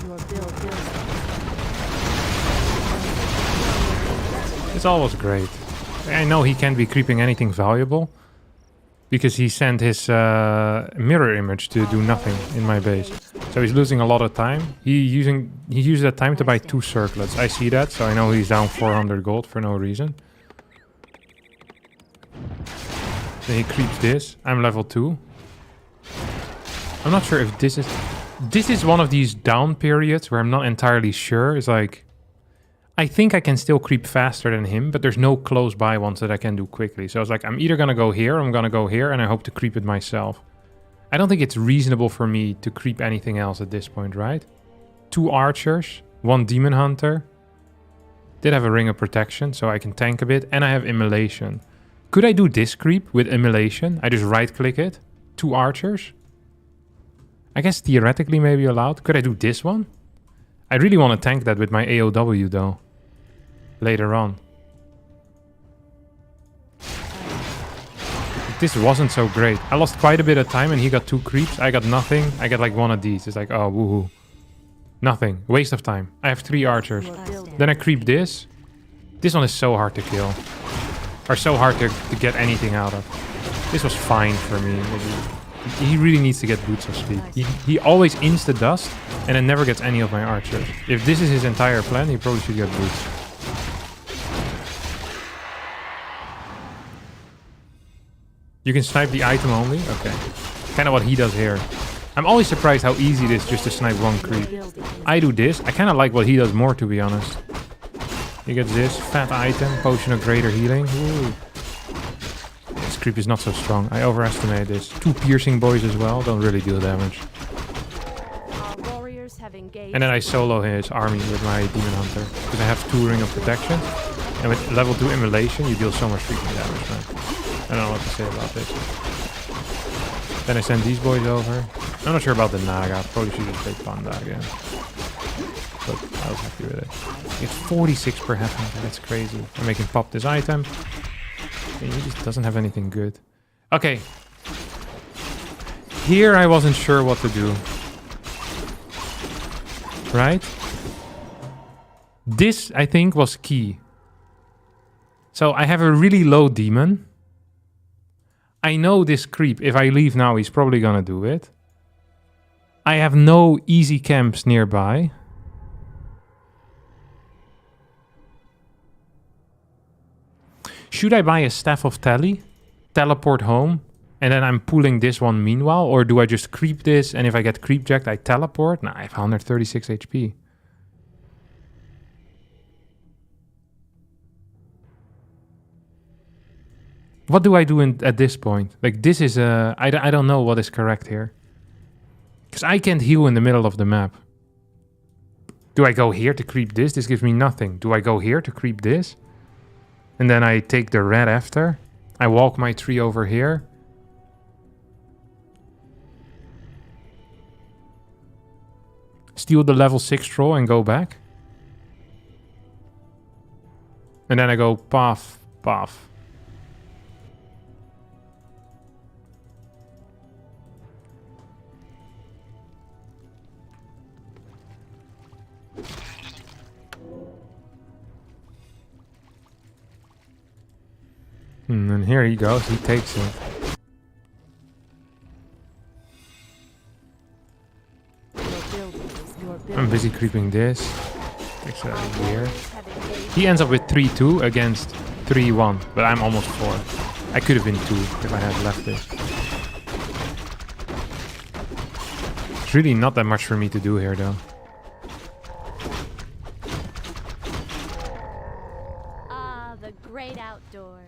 Your build. It's always great. I know he can't be creeping anything valuable because he sent his mirror image to do nothing in my base. So he's losing a lot of time. He used that time to buy 2 circlets. I see that, so I know he's down 400 gold for no reason. Then he creeps this. I'm level 2. I'm not sure if this is... This is one of these down periods where I'm not entirely sure. It's like... I think I can still creep faster than him, but there's no close by ones that I can do quickly. So it's like, I'm either gonna go here, or I'm gonna go here, and I hope to creep it myself. I don't think it's reasonable for me to creep anything else at this point, right? 2 archers, 1 demon hunter. Did have a ring of protection, so I can tank a bit, and I have immolation. Could I do this creep with immolation? I just right-click it. 2 archers. I guess theoretically maybe allowed. Could I do this one? I really want to tank that with my AOW though. Later on. This wasn't so great. I lost quite a bit of time and he got 2 creeps. I got nothing. I got like 1 of these. It's like, oh, woohoo. Nothing. Waste of time. I have 3 archers. Then I creep this. This one is so hard to kill. Or so hard to get anything out of. This was fine for me. He really needs to get boots of speed. He always insta-dust and then never gets any of my archers. If this is his entire plan, he probably should get boots. You can snipe the item only? Okay. Kind of what he does here. I'm always surprised how easy it is just to snipe 1 creep. I do this. I kind of like what he does more, to be honest. He gets this. Fat item. Potion of greater healing. Ooh. This creep is not so strong. I overestimate this. 2 piercing boys as well. Don't really deal damage. Our warriors have engaged. And then I solo his army with my demon hunter. Because I have 2 ring of protection. And with level 2 immolation, you deal so much freaking damage, man. I don't know what to say about this. Then I send these boys over. I'm not sure about the Naga. Probably should just take Panda again. But I was happy with it. It's 46 per half hunter. That's crazy. I'm making pop this item. Okay, he just doesn't have anything good. Okay. Here I wasn't sure what to do. right? This, I think, was key. So I have a really low demon. I know this creep, if I leave now, he's probably gonna do it. I have no easy camps nearby. Should I buy a Staff of Tally, teleport home, and then I'm pulling this one meanwhile? Or do I just creep this, and if I get creep jacked, I teleport? Nah, I have 136 HP. What do I do at this point? Like, this is I don't know what is correct here. Because I can't heal in the middle of the map. Do I go here to creep this? This gives me nothing. Do I go here to creep this? And then I take the red after. I walk my tree over here. Steal the level 6 troll and go back. And then I go path, path. And here he goes, he takes it. I'm busy creeping this. Takes it out of here. He ends up with 3-2 against 3-1, but I'm almost 4. I could have been 2 if I had left this. It's really not that much for me to do here though. Ah, the great outdoors.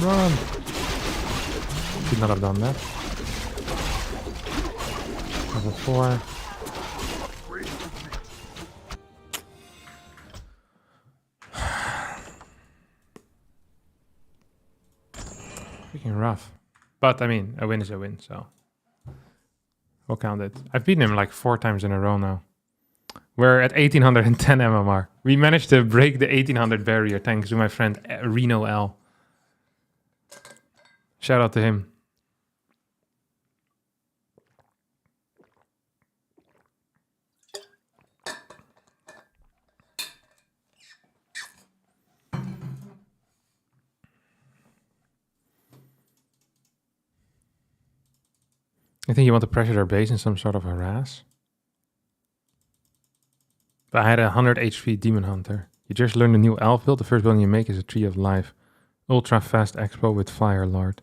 Run! Should not have done that. Level 4. Freaking rough. But I mean, a win is a win, so we'll count it. I've beaten him like 4 times in a row now. We're at 1810 MMR. We managed to break the 1800 barrier thanks to my friend Reno L. Shout out to him. I think you want to pressure their base in some sort of harass. But I had a 100 HP Demon Hunter. You just learned a new elf build. The first building you make is a Tree of Life. Ultra fast expo with Fire Lord.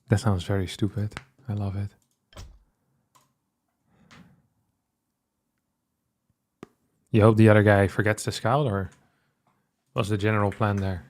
That sounds very stupid. I love it. You hope the other guy forgets the scout, or what's the general plan there?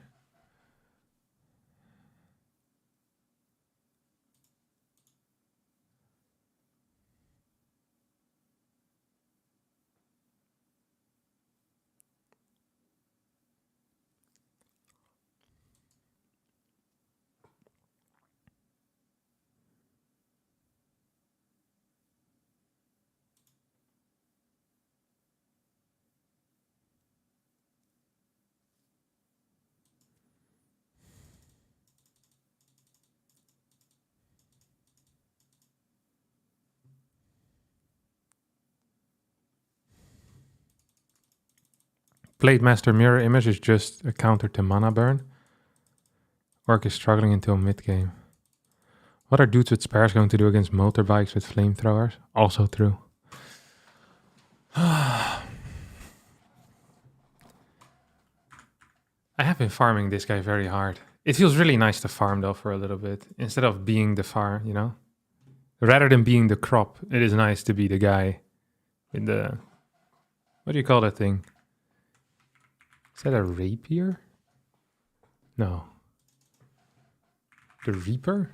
Blade Master Mirror Image is just a counter to mana burn. Orc is struggling until mid-game. What are dudes with spares going to do against motorbikes with flamethrowers? Also true. I have been farming this guy very hard. It feels really nice to farm though for a little bit. Instead of being the farm, you know? Rather than being the crop, it is nice to be the guy in the... What do you call that thing? Is that a rapier? No. The reaper?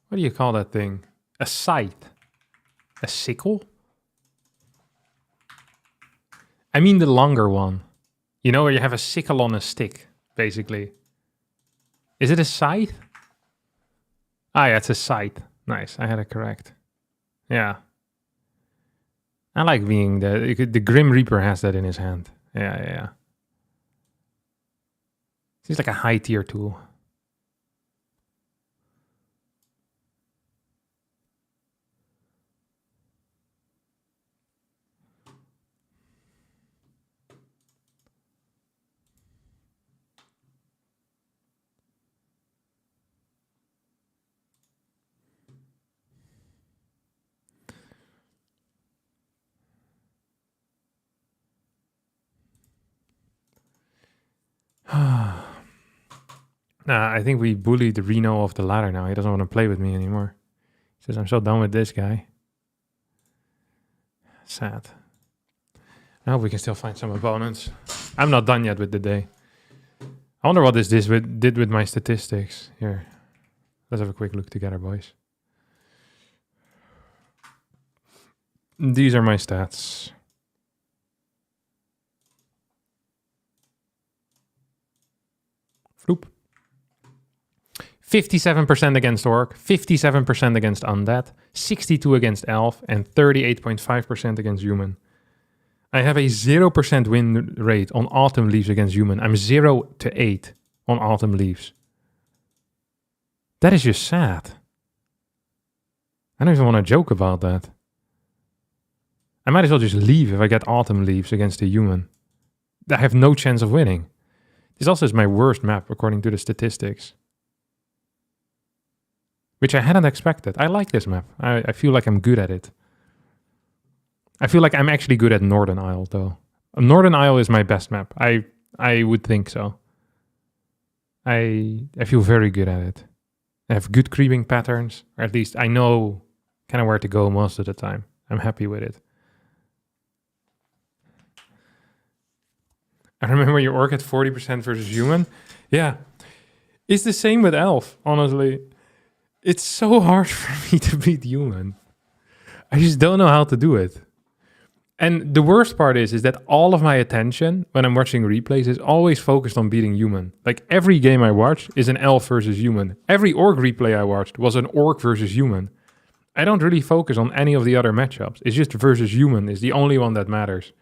What do you call that thing? A scythe? A sickle? I mean the longer one. You know, where you have a sickle on a stick. basically. Is it a scythe? Ah, yeah, it's a scythe. Nice, I had it correct. Yeah. I like being the Grim Reaper has that in his hand. Yeah. Seems like a high tier tool. Nah, I think we bullied Reno off the ladder now. He doesn't want to play with me anymore. He says, I'm so done with this guy. Sad. I hope we can still find some opponents. I'm not done yet with the day. I wonder what this did with my statistics. Here, let's have a quick look together, boys. These are my stats. Floop. 57% against Orc, 57% against Undead, 62% against Elf, and 38.5% against Human. I have a 0% win rate on Autumn Leaves against Human. I'm 0 to 8 on Autumn Leaves. That is just sad. I don't even want to joke about that. I might as well just leave if I get Autumn Leaves against a Human. I have no chance of winning. This also is my worst map according to the statistics. Which I hadn't expected. I like this map. I feel like I'm good at it. I feel like I'm actually good at Northern Isle, though. Northern Isle is my best map. I would think so. I feel very good at it. I have good creeping patterns, or at least I know kind of where to go most of the time. I'm happy with it. I remember your Orc at 40% versus Human. Yeah. It's the same with Elf, honestly. It's so hard for me to beat Human. I just don't know how to do it. And the worst part is that all of my attention when I'm watching replays is always focused on beating Human. Like every game I watch is an Elf versus Human. Every Orc replay I watched was an Orc versus Human. I don't really focus on any of the other matchups. It's just versus Human is the only one that matters.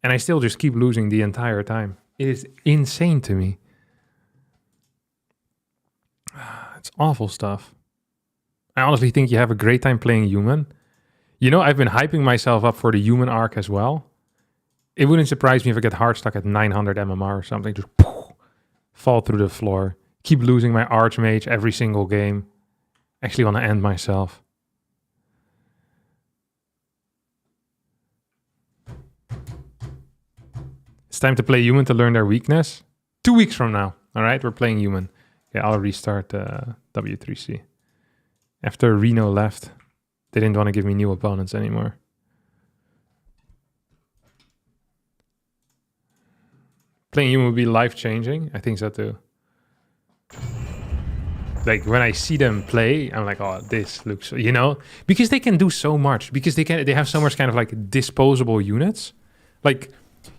And I still just keep losing the entire time. It is insane to me. It's awful stuff. I honestly think you have a great time playing Human. You know, I've been hyping myself up for the Human arc as well. It wouldn't surprise me if I get hard stuck at 900 MMR or something. Just fall through the floor. Keep losing my Archmage every single game. Actually want to end myself. It's time to play Human to learn their weakness. 2 weeks from now. All right, we're playing Human. Yeah, I'll restart W3C. After Reno left, they didn't want to give me new opponents anymore. Playing Human would be life-changing. I think so too. Like when I see them play, I'm like, oh, this looks, you know, because they can do so much. Because they have so much kind of like disposable units. Like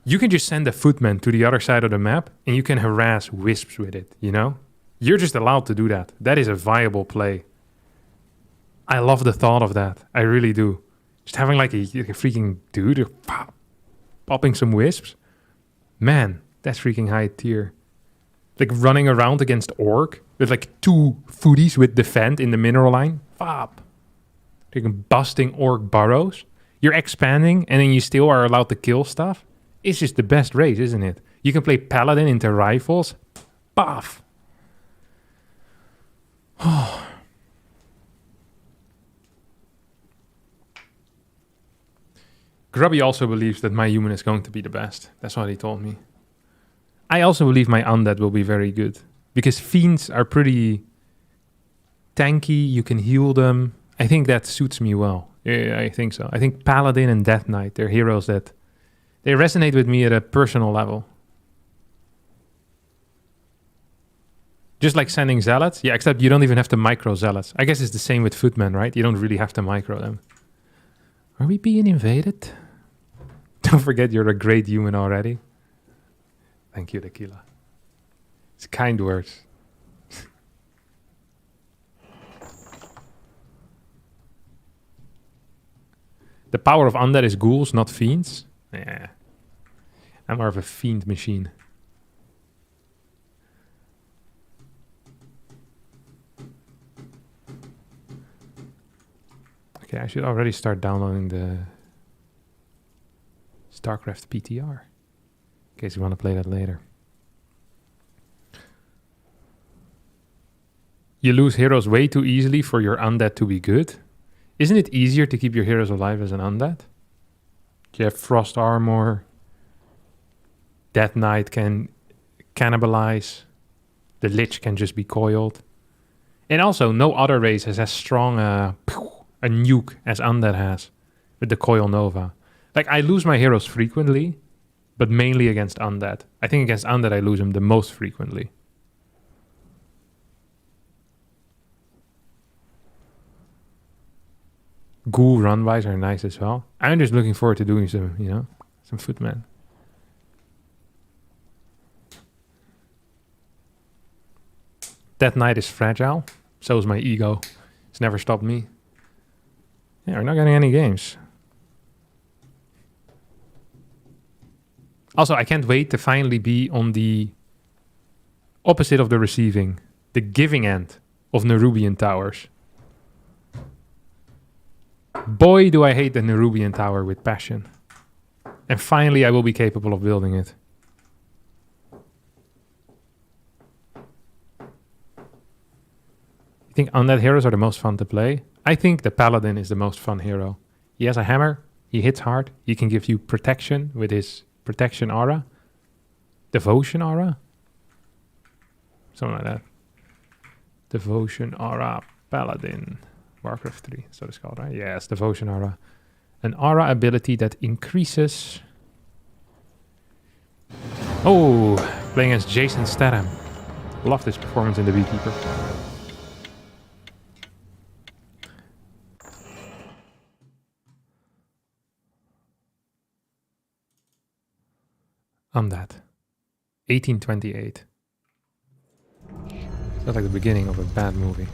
you can just send a footman to the other side of the map and you can harass wisps with it, you know? You're just allowed to do that. That is a viable play. I love the thought of that. I really do. Just having like a freaking dude popping some wisps. Man, that's freaking high tier. Like running around against Orc with like 2 foodies with defend in the mineral line. Fop. Freaking busting Orc burrows. You're expanding and then you still are allowed to kill stuff. It's just the best race, isn't it? You can play Paladin into rifles. Paf. Oh. Grubby also believes that my Human is going to be the best. That's what he told me. I also believe my Undead will be very good. Because Fiends are pretty tanky. You can heal them. I think that suits me well. Yeah, I think so. I think Paladin and Death Knight, they're heroes that they resonate with me at a personal level. Just like sending Zealots. Yeah, except you don't even have to micro Zealots. I guess it's the same with Footmen, right? You don't really have to micro them. Are we being invaded? Don't forget you're a great Human already. Thank you, Tequila. It's kind words. The power of undead is ghouls, not fiends. Yeah. I'm more of a fiend machine. Okay, I should already start downloading the StarCraft PTR. In case you want to play that later. You lose heroes way too easily for your undead to be good. Isn't it easier to keep your heroes alive as an undead? You have frost armor. Death Knight can cannibalize. The Lich can just be coiled. And also, no other race has as strong a nuke as undead has with the Coil Nova. Like, I lose my heroes frequently, but mainly against undead. I think against undead I lose them the most frequently. Ghoul run-bys are nice as well. I'm just looking forward to doing some, you know, some footman. That Knight is fragile. So is my ego. It's never stopped me. Yeah, we're not getting any games. Also, I can't wait to finally be on the opposite of the receiving. The giving end of Nerubian towers. Boy, do I hate the Nerubian tower with passion. And finally, I will be capable of building it. You think undead heroes are the most fun to play? I think the Paladin is the most fun hero. He has a hammer. He hits hard. He can give you protection with his protection aura. Devotion aura? Something like that. Devotion aura Paladin. Warcraft 3, so it's called, right? Yes, Devotion Aura. An aura ability that increases... Oh, playing as Jason Statham. Love this performance in The Beekeeper. Undead. 1828. Sounds like the beginning of a bad movie.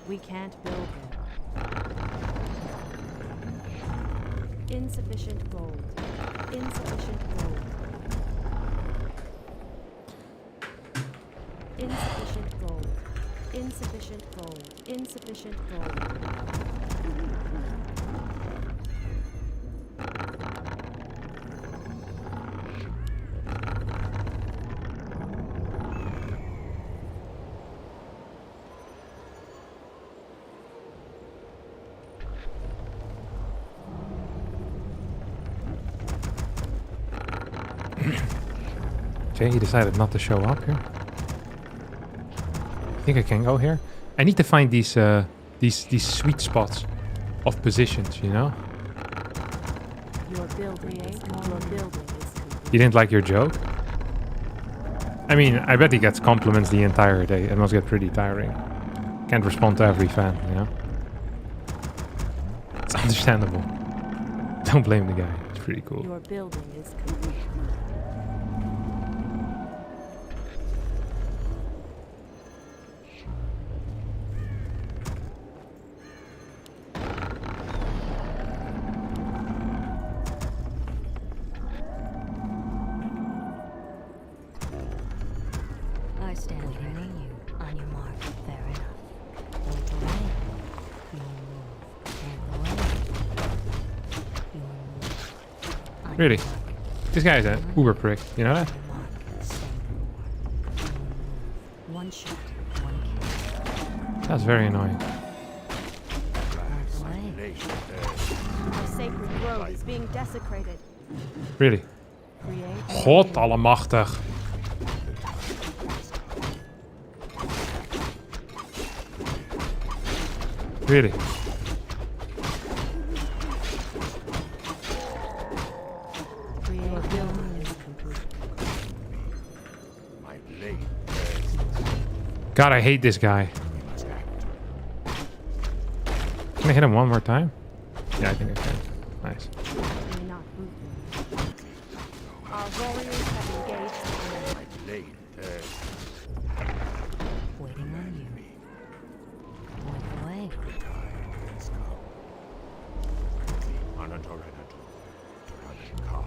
We can't build there. Insufficient gold. Insufficient gold. Insufficient gold. Insufficient gold. Insufficient gold. Okay, he decided not to show up here. I think I can go here. I need to find these sweet spots of positions, you know? Your building is complete. You didn't like your joke? I mean, I bet he gets compliments the entire day. It must get pretty tiring. Can't respond to every fan, you know? It's understandable. Don't blame the guy. It's pretty cool. Your building is complete. Really? This guy is an uber prick, you know that? One shot, one kill. That's very annoying. Our sacred grove is being desecrated. Really? God allemachtig. Really? God, I hate this guy. Can I hit him one more time? Yeah, I think I can. Nice. Certainly not moving. Our warriors have engaged the enemy. My blade thirsts. Waiting on you. Point the way. The time has come.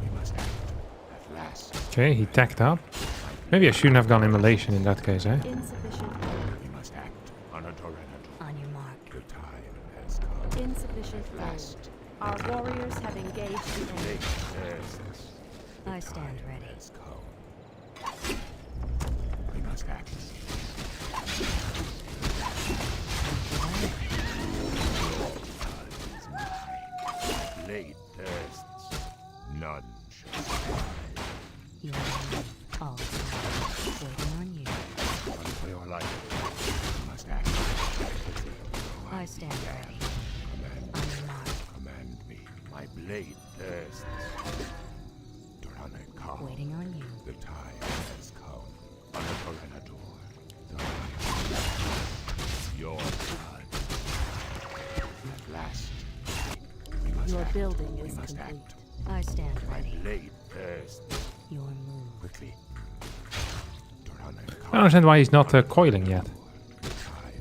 We must act at last. Okay, he tacked up. Maybe I shouldn't have gone immolation in that case, eh? Insufficient. We must act. On your mark. The time has come. Insufficient Last. food. Our warriors have engaged the enemy. Blade thirsts. I stand ready. Has come. We must act. Blade thirsts. None shall survive. You are all waiting on you. Run for your life. We must act. I stand ready. Command, On your mark. command me. My blade thirsts. Tyrannica. Waiting on you. The time has come. Tyranador. Your blood. At last. We must Your act. building We is must complete. act. I stand My ready. blade thirsts. Your move. Quickly. I don't understand why he's not coiling yet.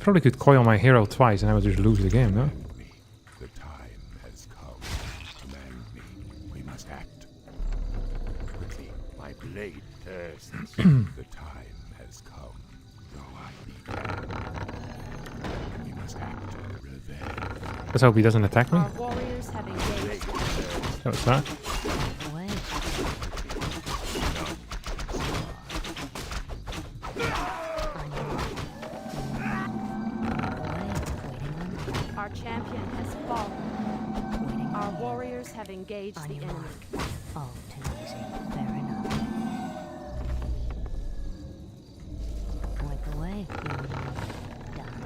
Probably could coil my hero twice and I would just lose the game, no? The time has come. Command me. We must act. Quickly. My blade thirsts. The time has come. Though I be dead. We must act. Revenge. Let's hope he doesn't attack me. Our warriors have engaged the enemy. No, it's not. Point the way. On your mark. Our champion has fallen. Waiting Our on you. warriors have engaged On the your enemy. mark. All too easy. Fair enough. Point the way. Done.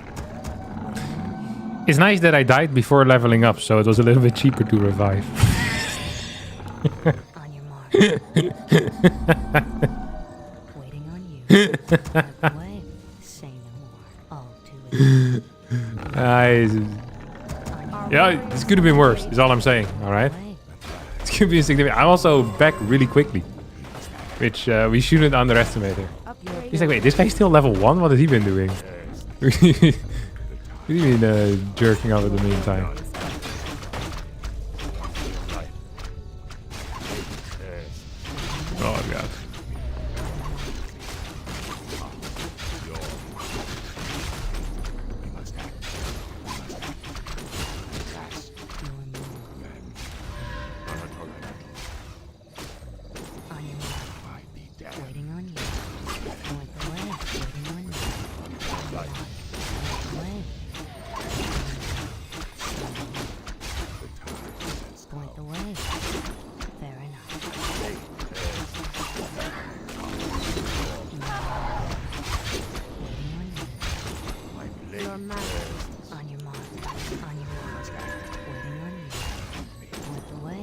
Waiting on you. It's nice that I died before leveling up, so it was a little bit cheaper to revive. On your mark. Waiting on you. Point the way. Say no more. All too easy. Nice. Yeah, this could have been worse, is all I'm saying, alright? Way. It could be significant. I'm also back really quickly, which we shouldn't underestimate here. Upgrade. He's like, wait, this guy's still level 1? What has he been doing? What do you mean jerking off in the meantime? Oh my god. On your mark. Waiting on you. Point the way. Waiting on you. On your mark. Point the way. Point the way. Fair enough. Waiting on you. Your majesty. On your mark. On your mark. Waiting on you. Point the way.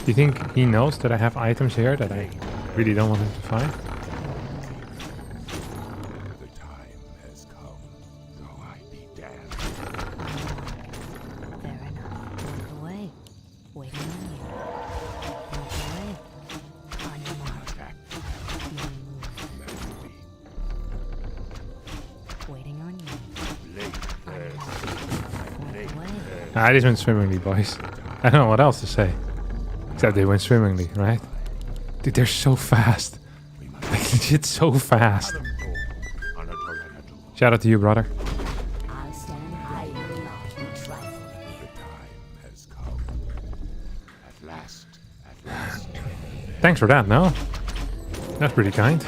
Do you think he knows that I have items here that I really don't want him to find? The time has come. Though I be damned. Fair enough. Point the way. Waiting on you. Point the way. On your mark. Your move. Waiting on you. On your mark. Point the way. Ah, this went swimmingly, boys. I don't know what else to say. Except they went swimmingly, right? Dude, they're so fast. Like, legit so fast. Shout out to you, brother. I'll stand high and not be trifled. The time has come. At last. At last. Thanks for that, no? That's pretty kind.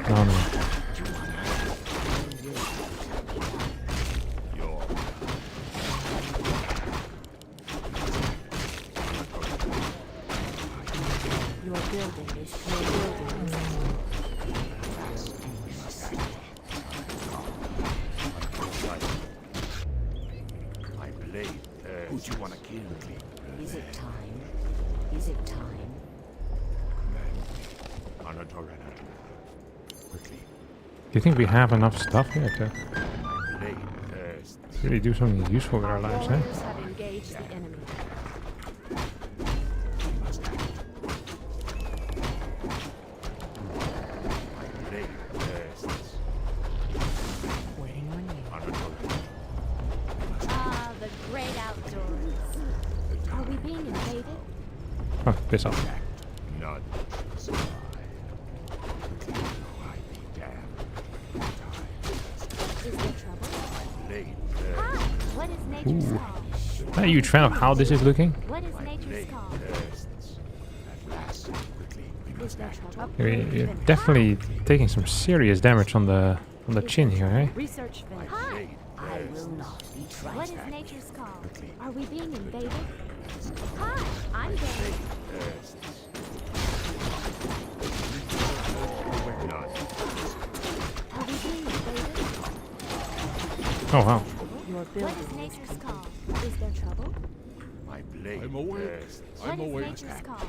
No, no. Your building is complete. Who do you want to kill? Is it time? Is it time? Quickly. Do you think we have enough stuff here to Blade thirsts. really do something useful with our lives, eh? Warriors have engaged the enemy. Blade thirsts. Waiting on you. Ah, the great outdoors. Are we being invaded? Oh, piss off. None survive. I be damned. Is there trouble? Blade Hi. thirsts. What is nature's Ooh. call? Are you a fan of how this is looking? What is nature's Blade call? thirsts. At last, quickly, we Is must there act. trouble? You're definitely taking some serious damage on the chin here, eh? Research finished. Hi. Blade I will thirsts. not be tried. What is nature's call? Are we being invaded? Hi. I'm game. Thirsts. None. Are we being invaded? Oh wow. Your What building is nature's call? Is there trouble? My blade I'm awake. thirsts. What I'm is awake. nature's call?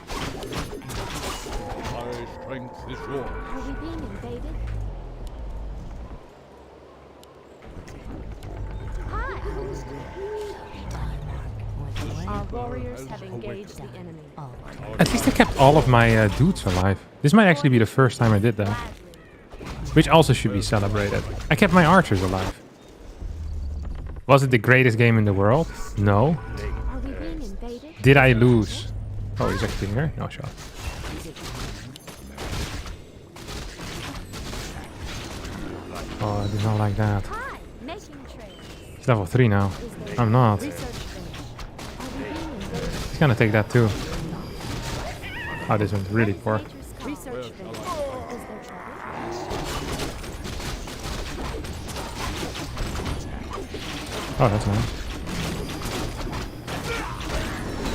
My strength is yours. Are we being invaded? Hi. Our warriors have engaged the enemy. At least I kept all of my dudes alive. This might actually be the first time I did that. Gladly. Which also should be celebrated. I kept my archers alive. Was it the greatest game in the world? No. Are we being invaded? Did I lose? Oh, he's actually here? No shot. Oh, I did not like that. Hi. Making trade. He's level 3 now. Is there I'm not. research finished? Are we being invaded? He's gonna take that too. Oh, this one's really poor. Nature's call. Research finished. Is there trouble? Oh, that's nice.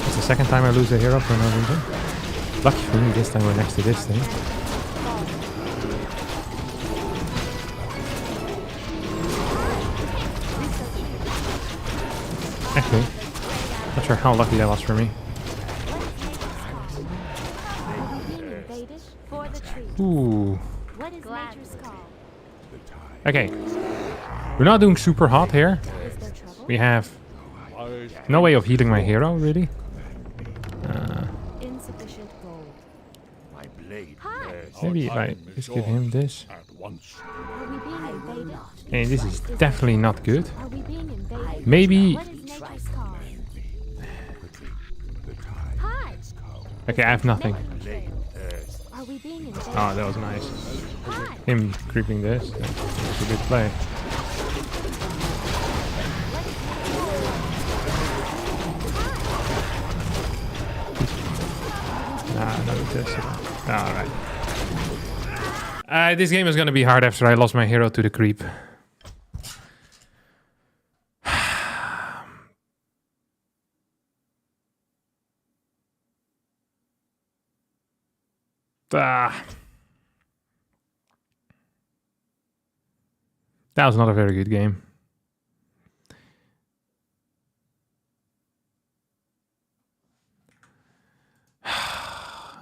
It's the second time I lose a hero for no reason. Lucky for me, this time we're next to this thing. Actually, not sure how lucky that was for me. Are we being invaded? For the tree. Ooh. What is nature's call? Okay. We're not doing super hot here. Is there trouble? We have My no way of healing my hero, really. Insufficient gold. My blade Hi. thirsts. Maybe if I time is just give him this. at once. Are we being invaded? Okay, this is definitely not good. Are we being invaded? Maybe... What is nature's call? The time Hi. has come. Okay, I have nothing. Making Blade trade. thirsts. Are we being invaded? Oh, that was nice. Hi. Him creeping this. That's a good play. Nah, not with this. Alright. This game is gonna be hard after I lost my hero to the creep. Ah. That was not a very good game.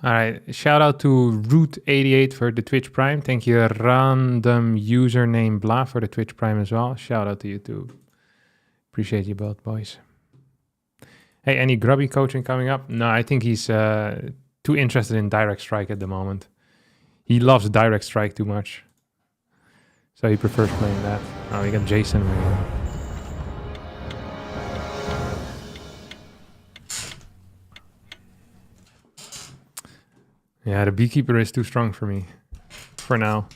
All right, shout out to Root88 for the Twitch Prime. Thank you, random username blah for the Twitch Prime as well. Shout out to you too. Appreciate you both, boys. Hey, any grubby coaching coming up? No, I think he's too interested in direct strike at the moment. He loves direct strike too much, so he prefers playing that. Oh, we got Jason. Yeah, the beekeeper is too strong for me, for now.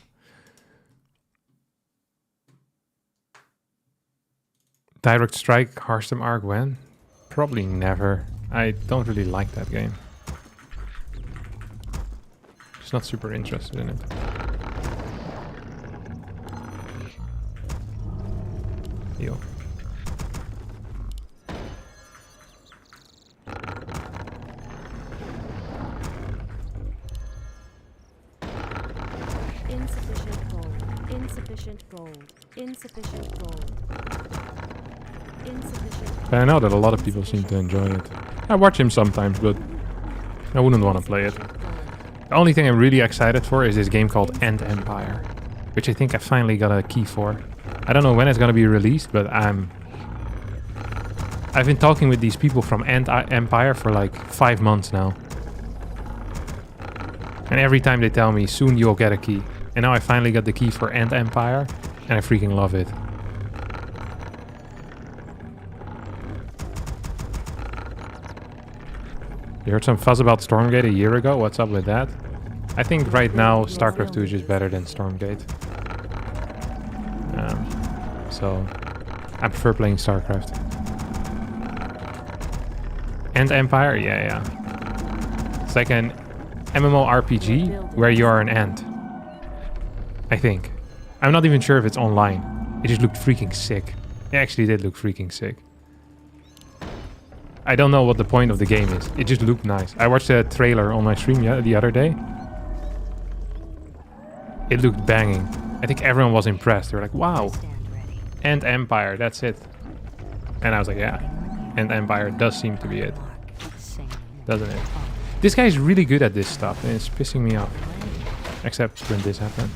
Direct strike, Hearthstone Arc when? Probably never. I don't really like that game. Just not super interested in it. Heal. Insufficient gold. Insufficient gold. Insufficient gold. Insufficient. But I know that a lot of people seem to enjoy it. I watch him sometimes, but I wouldn't want to play it. The only thing I'm really excited for is this game called End Empire, which I think I finally got a key for. I don't know when it's going to be released, but I've been talking with these people from End Empire for like 5 months now. And every time they tell me, soon you'll get a key. And now I finally got the key for End Empire, and I freaking love it. You heard some fuzz about Stormgate a year ago? What's up with that? I think right now StarCraft 2 is just better than Stormgate. So I prefer playing StarCraft. End Empire? Yeah. It's like an MMORPG where you are an ant. I think. I'm not even sure if it's online. It just looked freaking sick. It actually did look freaking sick. I don't know what the point of the game is. It just looked nice. I watched a trailer on my stream the other day. It looked banging. I think everyone was impressed. They were like, wow. End Empire, that's it. And I was like, yeah. End Empire does seem to be it. Doesn't it? This guy is really good at this stuff and it's pissing me off. Except when this happened.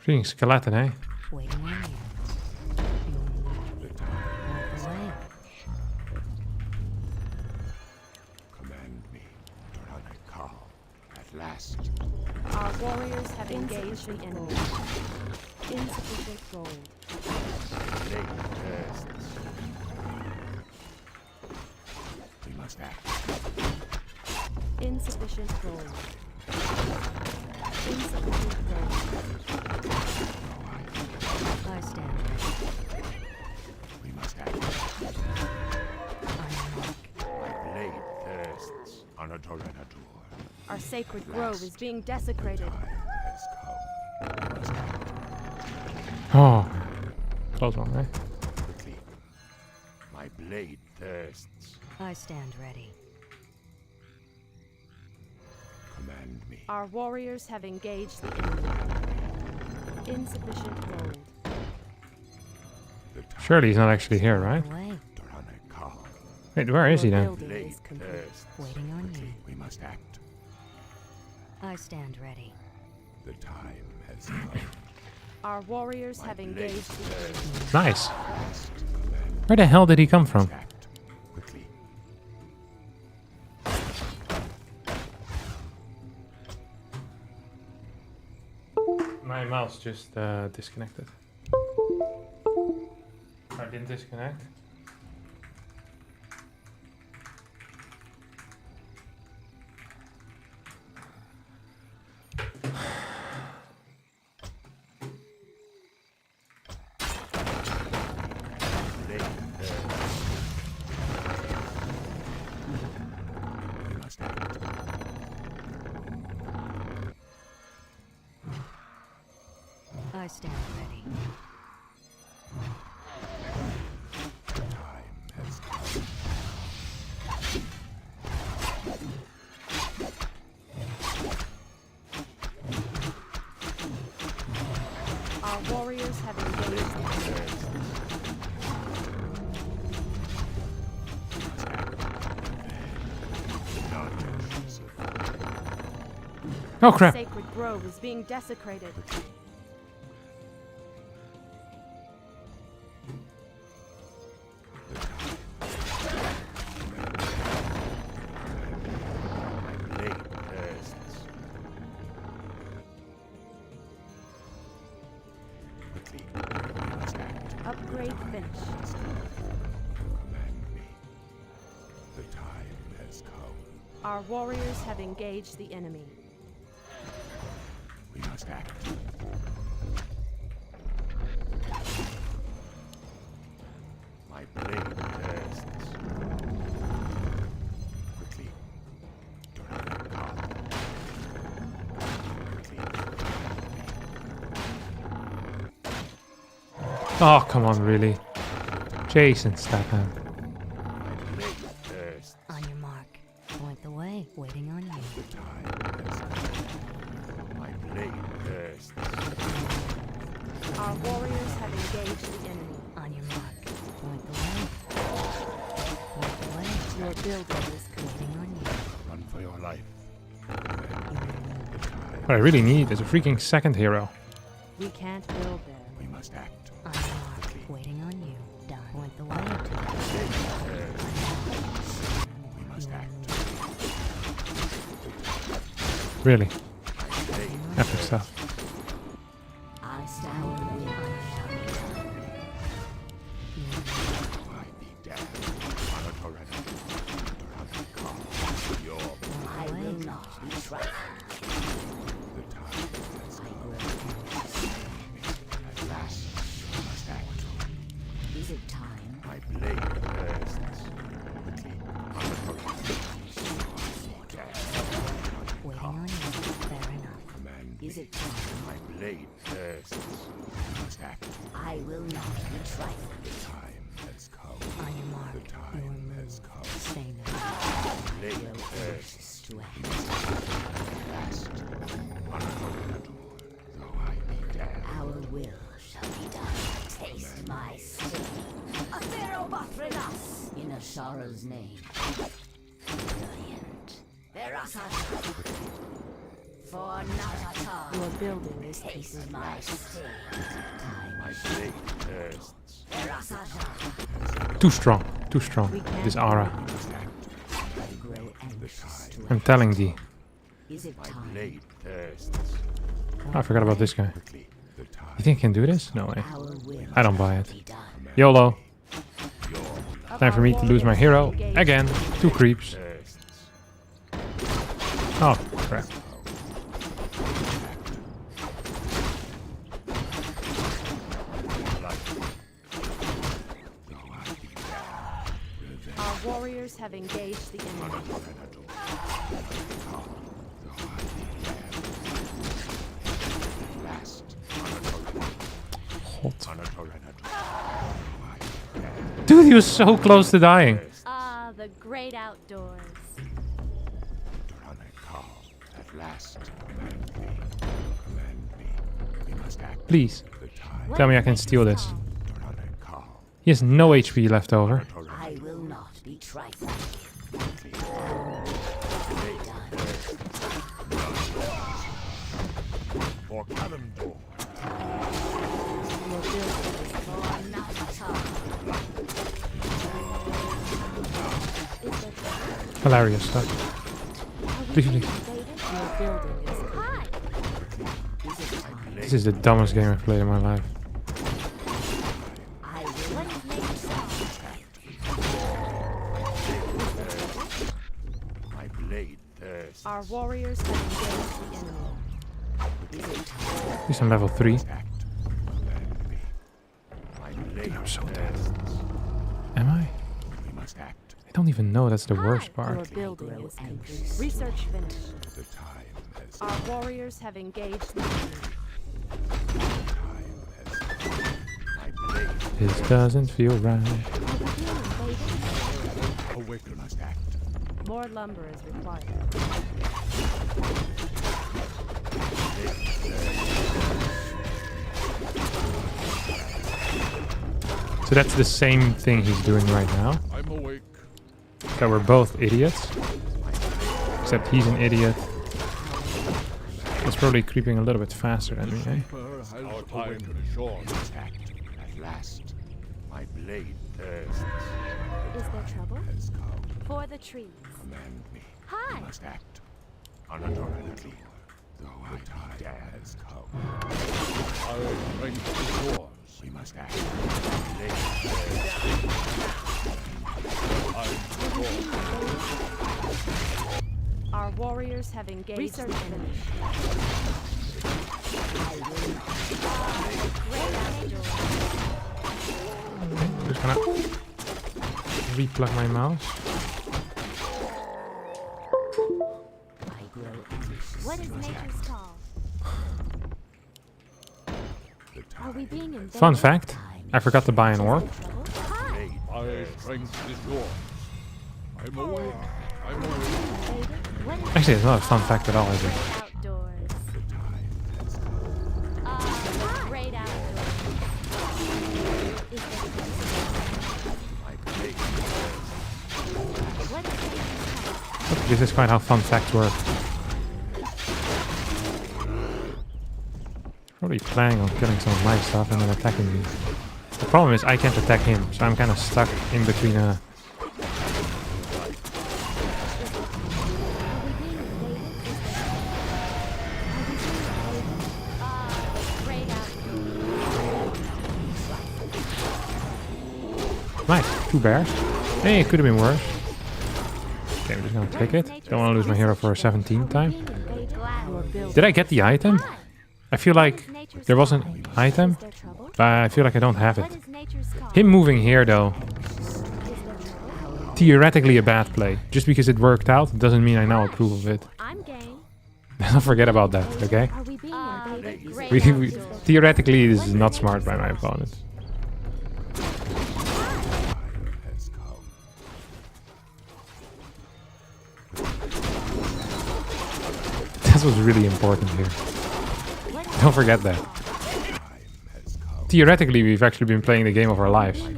Freaking skeleton, eh? Waiting on you. Command me to run a call at last. Our warriors have engaged the enemy. Insufficient gold. Late tests. We must act. Insufficient gold. Insufficient gold. I stand ready. We must act. I mark. My blade thirsts on a Torrenator. Our sacred grove is being desecrated. Time has come. We must act Oh. Close one, eh? quickly. My blade thirsts. I stand ready. Command me. Our warriors have engaged the enemy. Insufficient gold. The time Surely he's not actually here, right? Away. to run a call. Wait, where is he Your then? building Blade is complete. thirsts. Waiting on you. We must act. I stand ready. The time has come. Our warriors have engaged the enemy. Nice. Command Where the hell did he come from? act quickly. My mouse just disconnected. I didn't disconnect. Blade thirsts. We must act. I stand ready. The time has come. Our warriors have engaged the enemy. Oh crap. Sacred grove is being desecrated. Blade thirsts. Quickly. We must act. Upgrade finished. Command me. The time has come. Our warriors have engaged the enemy. We must act. My blade bursts. Quickly. Oh, come on, really? Jason Statham. My blade bursts. On your mark. Point the way. Waiting on you. The time has come. My blade bursts. Our warriors have engaged the enemy. On your mark. Point the way. Point the way. Your building is Waiting on you. Run for your life. What I really need is a freaking second hero. We can't build there. We must act. On your mark. Waiting on you. Done. Point the way. We must act. Really. Epic stuff. I stand with you. I be damned. I will not be trifled. The time has come. At last, we must act. Is it time? My blade bursts. Waiting on you. Fair enough. Command Is me. it time? My blade bursts. We must act. I will not be trifled. The time has come. On your mark. The time has come. Say no. Blade bursts. Anxious to act. At last, though I be damned. Our will shall be done. Taste my sting. A pharaoh Bathrenas in Ashar's name. Brilliant. Verasat. For Natata. Your building is Taste my sting. My blade bursts. Verasat. Too strong. Too strong. This aura. I grow anxious to I'm telling thee. Is it My time? blade bursts. Oh, I forgot about this guy. Quickly, the time. You think I can do this? No way. Our will I don't buy it. be done. YOLO. Time for me to lose my hero. Again. 2 creeps. Bursts. Oh, crap. Our warriors have engaged the enemy. Dude, he was so close to dying. Ah, the great outdoors. At last, command me. We must act. Please. The time. Tell me I can steal this. He has no HP left over. I will not be trifled. For Kalimdor. Your building is For Natata. Hilarious stuff. Please, please. Your building is high. This is the dumbest game I've played in my life. I will not make My blade bursts. Our warriors have engaged the enemy. He's on level 3. Act. Command me. My blade I'm so dead. bursts. Am I? We must act. I don't even know that's the worst Your part. building is complete. Research finished. The time has Our warriors have engaged the enemy. My blade This doesn't feel right. Are we being invaded? Awaken. must act. More lumber is required. So that's the same thing he's doing right now. I'm awake. So we're both idiots. Except he's an idiot. He's probably creeping a little bit faster than me, eh? Our time is short. We must act. At last, my blade bursts. Is there trouble? Has come. For the trees. Command me. Hi. We must act. Unadorably. Though the time has come. Our strength is yours. We must act. My blade bursts. I'm the Lord. Our warriors have engaged. Research finished. Just gonna replug my mouse. What is nature's call? Are we being invaded? Fun fact, I forgot to buy an orb. My strength is yours. I'm awake. I'm awake. Actually, it's not a fun fact at all, is it? Outdoors. Great outdoors. This is quite how fun facts work. Probably planning on killing some of my stuff and then attacking me. The problem is I can't attack him, so I'm kind of stuck in between a... Nice, 2 bears. Hey, it could have been worse. Okay, I'm just gonna take it. Don't want to lose my hero for a 17th time. Did I get the item? I feel like there was an item, but I feel like I don't have it. Him moving here, though, theoretically a bad play. Just because it worked out doesn't mean I now approve of it. Don't forget about that, okay? Theoretically, this is not smart by my opponent. That was really important here. Don't forget that. Theoretically, we've actually been playing the game of our lives. I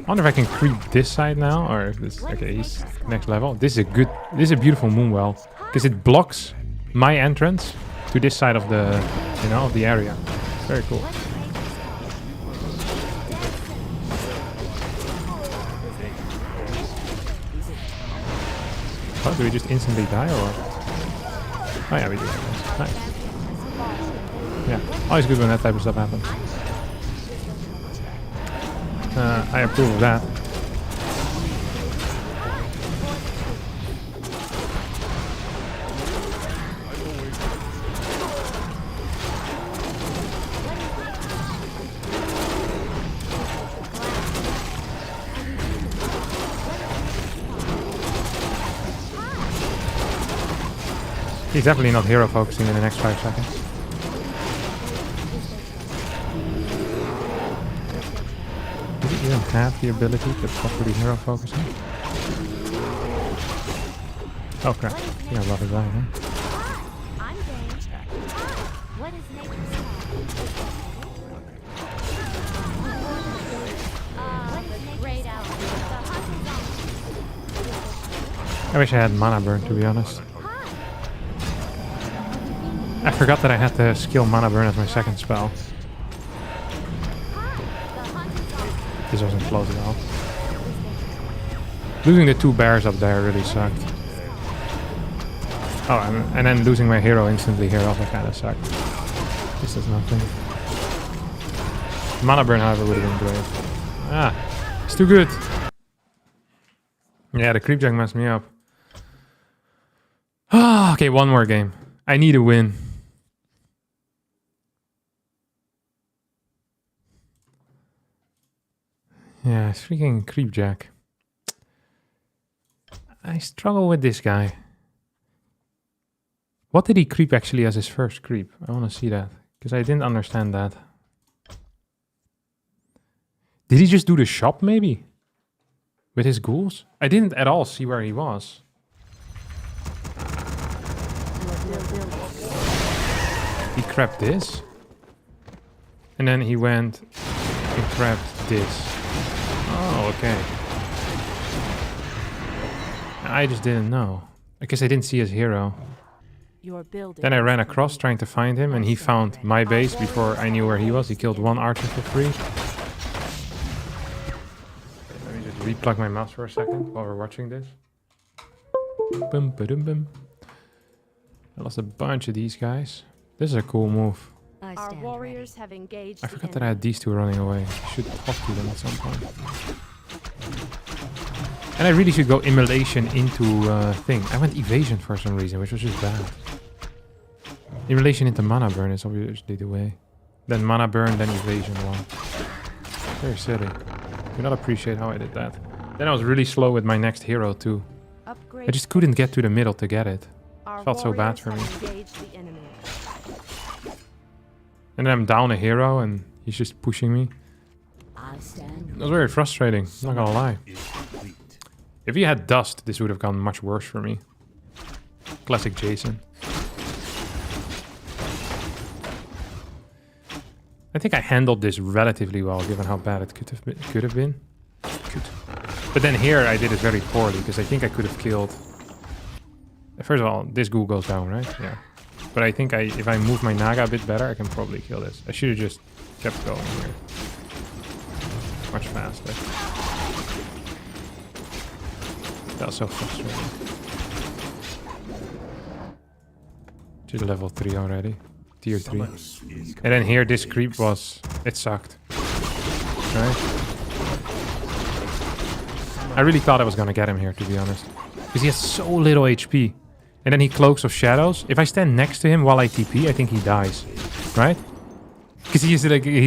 wonder if I can creep this side now, or if this... Okay, he's next level. This is a beautiful moonwell, because it blocks my entrance to this side of the, you know, of the area. It's very cool. Oh, do we just instantly die, or? Oh yeah, we do. Nice. Yeah, always good when that type of stuff happens. I approve of that. He's definitely not hero focusing in the next 5 seconds. Does he even have the ability to properly hero focusing? Oh crap. Yeah, I love his eye, huh? I wish I had mana burn, to be honest. I forgot that I had the skill mana burn as my second spell. This wasn't close at all. Losing the 2 bears up there really sucked. Oh, and then losing my hero instantly here also kind of sucked. This does nothing. Mana burn, however, would have been great. Ah, it's too good. Yeah, the creep jack messed me up. Ah, okay, one more game. I need a win. Yeah, it's freaking creepjack. I struggle with this guy. What did he creep actually as his first creep? I want to see that, because I didn't understand that. Did he just do the shop, maybe? With his ghouls? I didn't at all see where he was. He crapped this. And then he went and crapped this. Oh, okay. I just didn't know. I guess I didn't see his hero. Then I ran across trying to find him, and he found my base before I knew where he was. He killed 1 archer for free. Let me just replug my mouse for a second while we're watching this. Bum, ba-dum, bum. I lost a bunch of these guys. This is a cool move. Our warriors have engaged. I forgot that I had these 2 running away. I should talk to them at some point. And I really should go immolation into thing. I went evasion for some reason, which was just bad. Immolation into mana burn is obviously the way. Then mana burn, then evasion one. Very silly. Do not appreciate how I did that. Then I was really slow with my next hero too. I just couldn't get to the middle to get it. Felt so bad for me. And then I'm down a hero and he's just pushing me. It was very frustrating, not gonna lie. If he had dust, this would have gone much worse for me. Classic Jason. I think I handled this relatively well, given how bad it could have been. But then here I did it very poorly, because I think I could have killed... First of all, this ghoul goes down, right? Yeah. But I think if I move my Naga a bit better, I can probably kill this. I should have just kept going here. Much faster. That was so frustrating. Just level 3 already. Tier 3. And then here, this creep was... It sucked. Right? I really thought I was gonna get him here, to be honest. Because he has so little HP. And then he cloaks of shadows. If I stand next to him while I TP, I think he dies. Right? Because he's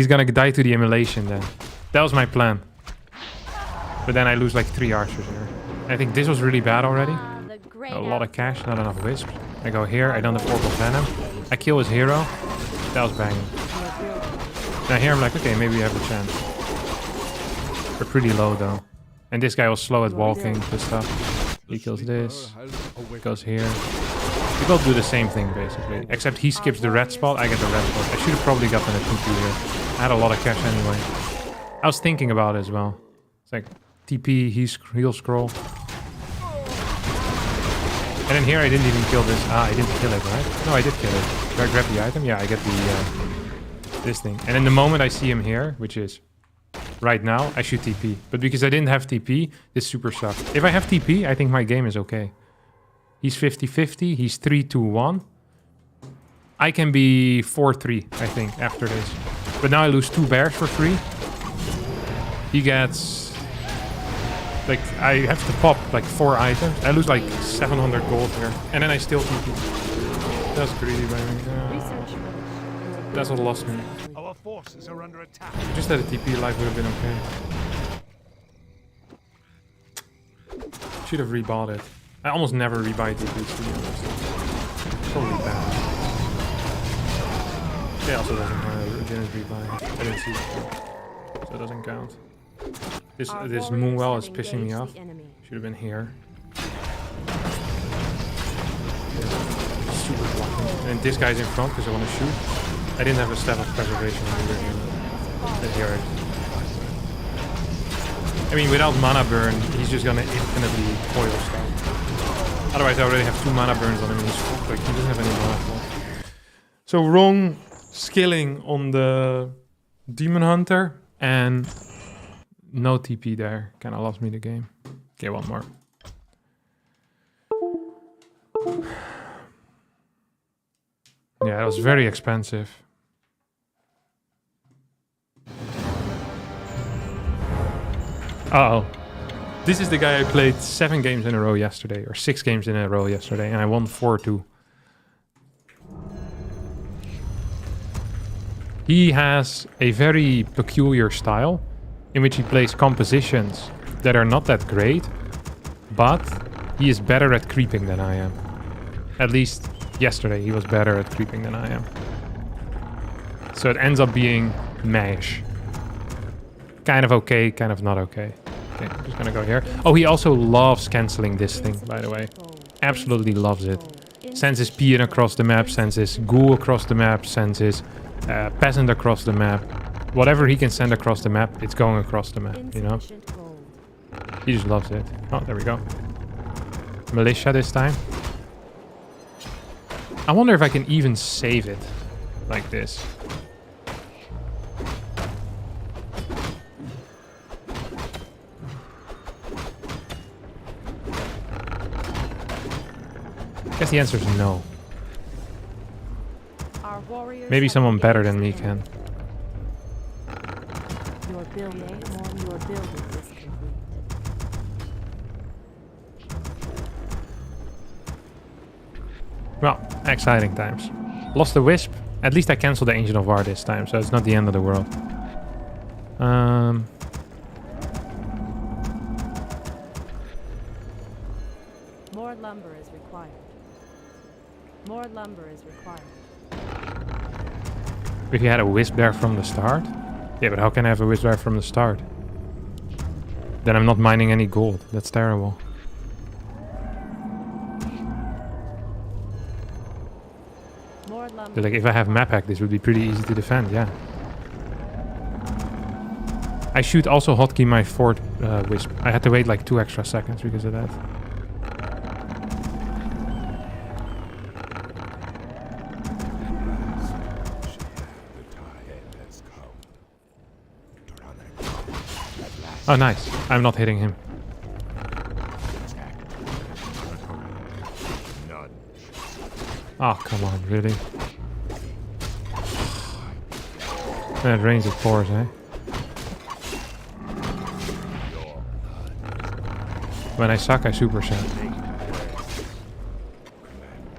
gonna die to the immolation then. That was my plan. But then I lose like 3 archers here. I think this was really bad already. A lot of cash, not enough wisps. I go here, I don't have Orbital Venom. I kill his hero. That was banging. Now here I'm like, okay, maybe we have a chance. We're pretty low though. And this guy was slow at walking, this stuff. He kills this. Goes here. We both do the same thing basically. Except he skips the red spot, I get the red spot. I should have probably gotten a TP here. I had a lot of cash anyway. I was thinking about it as well. It's like TP, heal scroll. And then here I didn't even kill this. Ah, I didn't kill it, right? No, I did kill it. Did I grab the item? Yeah, I get the this thing. And then the moment I see him here, which is right now, I should TP. But because I didn't have TP, this super sucked. If I have TP, I think my game is okay. He's 50-50. He's 3-2-1. I can be 4-3, I think, after this. But now I lose 2 bears for free. He gets... Like, I have to pop like 4 items. I lose like 700 gold here. And then I still TP. That's greedy by me. That's what lost me. Our forces are under attack. Just that a TP life would have been okay. Should have rebought it. I almost never rebuy TPs, to be honest. Probably bad. Yeah, also doesn't matter. I didn't rebuy. I didn't see it. So it doesn't count. This Moonwell is pissing me off. Should have been here. Super blocking. And this guy's in front because I want to shoot. I didn't have a step of preservation here. I mean, without mana burn, he's just gonna infinitely coil stuff. Otherwise, I already have 2 mana burns on him and he's fucked. Like, he doesn't have any mana for. So wrong skilling on the Demon Hunter and no TP there. Kind of lost me the game. Okay, one more. Yeah, it was very expensive. Uh-oh. This is the guy I played 7 games in a row yesterday, or 6 games in a row yesterday, and I won 4-2. He has a very peculiar style, in which he plays compositions that are not that great, but he is better at creeping than I am. At least yesterday he was better at creeping than I am. So it ends up being mash. Kind of okay, kind of not okay. Okay, I'm just gonna go here. Oh, he also loves cancelling this thing, by the way. Absolutely loves it. Sends his peon across the map, sends his ghoul across the map, sends his peasant across the map. Whatever he can send across the map, it's going across the map, you know? He just loves it. Oh, there we go. Militia this time. I wonder if I can even save it like this. I guess the answer is no. Maybe someone better than me can. Well, exciting times. Lost the Wisp. At least I canceled the Ancient of War this time, so it's not the end of the world. More lumber is required. More lumber is required. If you had a Wisp there from the start? Yeah, but how can I have a Wisp there from the start? Then I'm not mining any gold. That's terrible. More lumber. So, like, if I have map hack, this would be pretty easy to defend, yeah. I should also hotkey my fourth Wisp. I had to wait like 2 extra seconds because of that. Oh, nice. I'm not hitting him. Oh, come on, really? That range of force, eh? When I suck, I superset.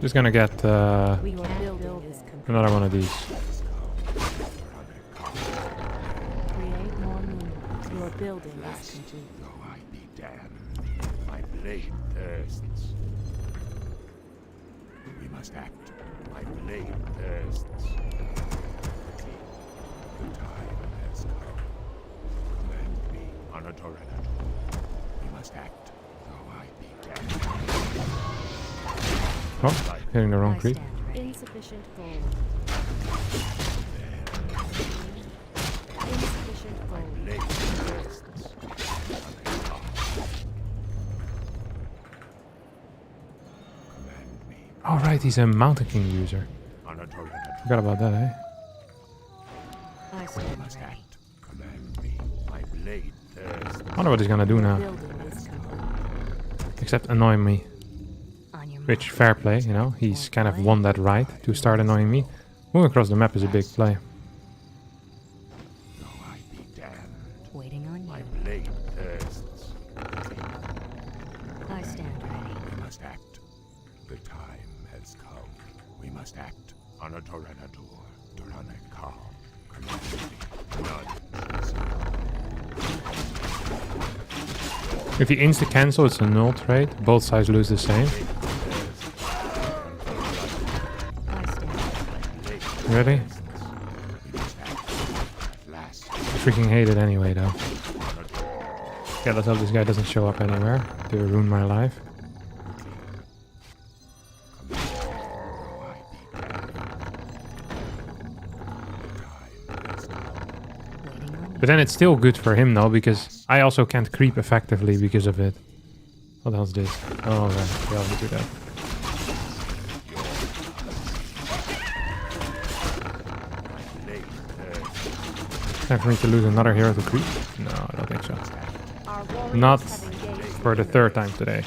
Just gonna get another one of these. Create more moon. Your building is complete. Though I be damned, my blade thirsts. We must act. My blade thirsts. The time has come. Command me, Honotorena. We must act. Though I be damned. Oh, hitting the wrong creep. Insufficient gold. Insufficient gold. Blade thirsts. Command me, Oh, right, he's a Mountain King user. Honotorena. Forgot about that, eh? I We stand must ready. act. Command me. My blade thirsts. I wonder what he's gonna do now. Building is complete. Except annoy me. On your Which, mark. fair play, you know? He's kind of won that right to start annoying me. Moving across the map is a big play. Though I be damned. Waiting on My you. blade thirsts. I stand ready. We must act. The time has come. We must act. Honotorenator. Duranekar. Command me. None. If you insta-cancel, it's a null trade. Both sides lose the same. I stand ready. Ready? We must act. At last. I freaking hate it anyway, though. Yeah, let's hope this guy doesn't show up anywhere to ruin my life. Though I be damned. The time has come. Waiting on you. But then it's still good for him, though, because I also can't creep effectively because of it. What the hell's this? Oh, right. They always do that. Blade thirsts. Time for me to lose another hero to creep? No, I don't think so. Our warriors Not have engaged for the third time today.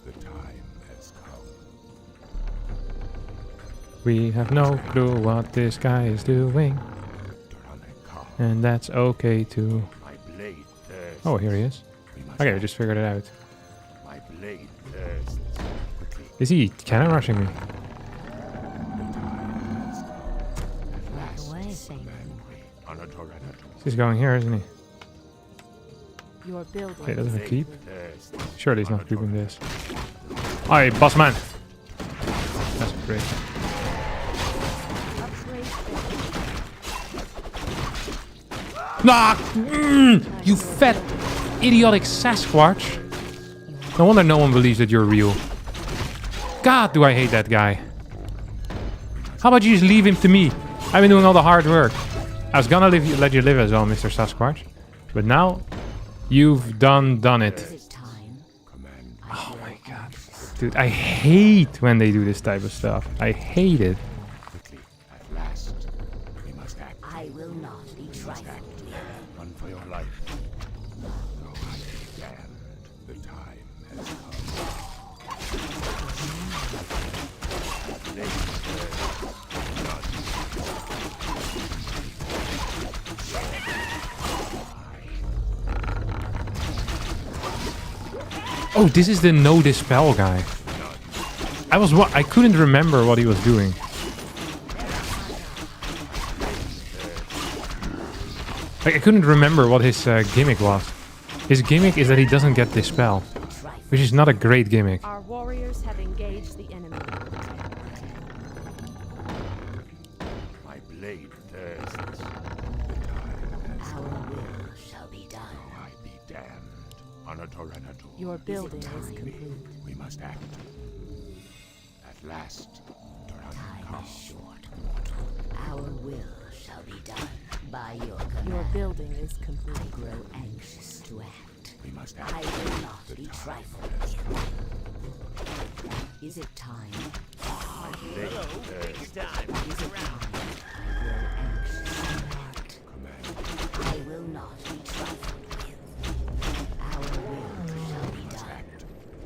The time has come. We have no clue what this guy is doing, Duranekar. and that's okay too. My blade thirsts. Oh, here he is. We must Okay, I act. just figured it out. My blade thirsts. Quickly. Is he cannon rushing me? The time has come. At Walk last. away, Saint. Command me. Honotorenator. He's going here, isn't he? your building. Wait, doesn't it keep? Thirsts. Surely he's not keeping this. Aye, boss man! That's great. Upgrade finished. Nah! You fat, idiotic Sasquatch! No wonder no one believes that you're real. God, do I hate that guy. How about you just leave him to me? I've been doing all the hard work. I was gonna let you live as well, Mr. Sasquatch. But now, you've done it. This time, Command. Oh my god. Dude, I hate when they do this type of stuff. I hate it. Quickly. At last. We must act. I will not be trifled with. Run for your life. Though I be damned. The time has come. Blade thirsts. None. Oh, this is the no dispel guy. I couldn't remember what he was doing. Like, I couldn't remember what his gimmick was. His gimmick is that he doesn't get dispel, which is not a great gimmick. Our warriors have engaged the enemy. My blade thirsts. Our will shall be done. I be damned. On a Tyranitor. Your building is complete. We must act. At last, Time is short, mortal. Our will shall be done by your command. Your building is complete. I grow anxious to act. we must act. I will not be trifled with. Is it time? Hello, take your time. Is Look it around. time? I grow anxious to act. Command. I will not be trifled with. Our will shall be done.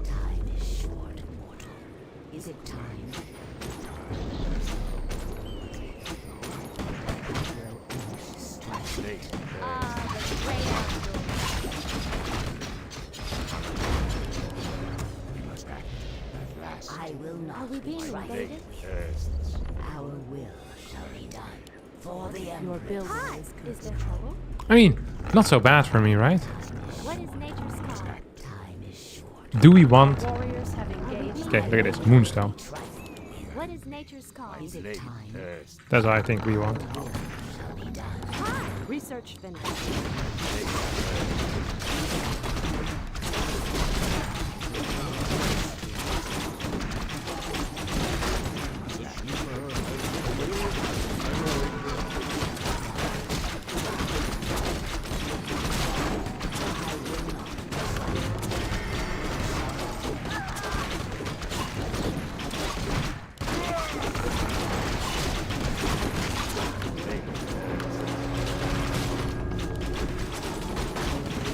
Time is short, mortal. Is it time? Blade we must act. At last. I will not Are we be being trifled invaded? Thirsts. Our will shall be done. For the Your Emperor. building is complete. Is there trouble? I mean, not so bad for me, right? What is nature's call? Time is short. Do we want... Warriors have engaged. Okay, look at this. Moonstone. What is nature's call? Is it Blade time? thirsts. That's what I think we want. Shall be done. Research finished.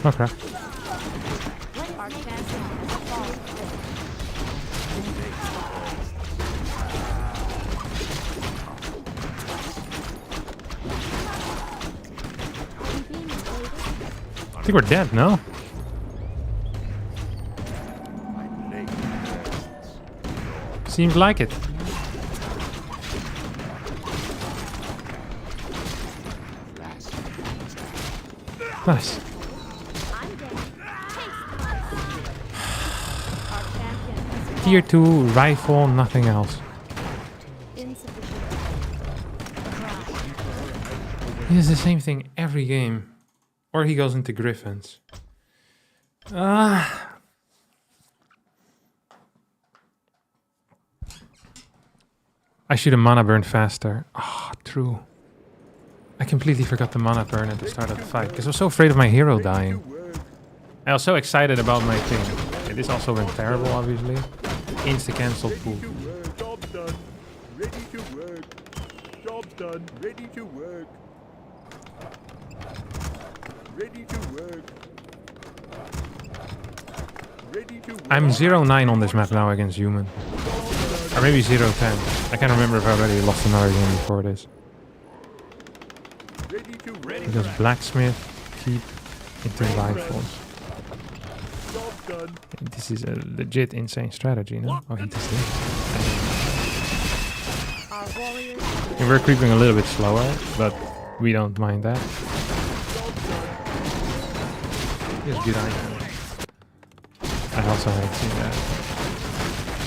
Okay. Our champion has fallen. Are we being invaded? I think we're dead, no? My blade thirsts. Seems like it. At last. Nice. I'm dead. Our champion has Tier 2, rifle, nothing else. insufficient. He does the same thing every game. Or he goes into Griffins. Ah. I should have mana burned faster. Ah, true. I completely forgot the mana burn at the start of the fight because I was so afraid of my hero dying. I was so excited about my thing. Okay, this also went terrible, obviously. Insta-cancel pool. Job done. Ready to work. Job done. Ready to work. Ready to work. Ready to work. I'm 0-9 on this map now against human. Or maybe 0-10. I can't remember if I already lost another game before this. Ready to work. Because blacksmith, keep into rifles. Job done. This is a legit insane strategy, no? Oh, he does this. Our warriors And we're creeping a little bit slower, but we don't mind that. He has good items. I also hate seeing that.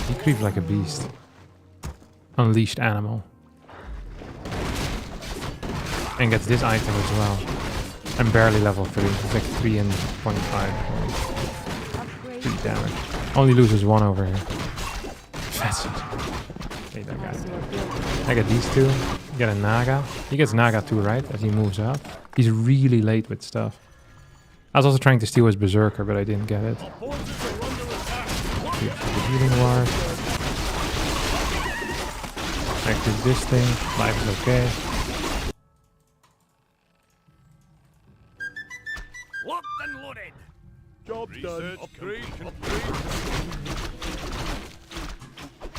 He creeps like a beast. Unleashed animal. And gets this item as well. I'm barely level 3. It's like 3 and 0.5. upgrade. 3 damage. Only loses 1 over here. That's it. Take that guy. I get these two. Get a Naga. He gets Naga too, right? As he moves up. He's really late with stuff. I was also trying to steal his Berserker, but I didn't get it. Here's the healing ward. Active this thing. Life is okay. Locked and loaded. Job done. Upgrade.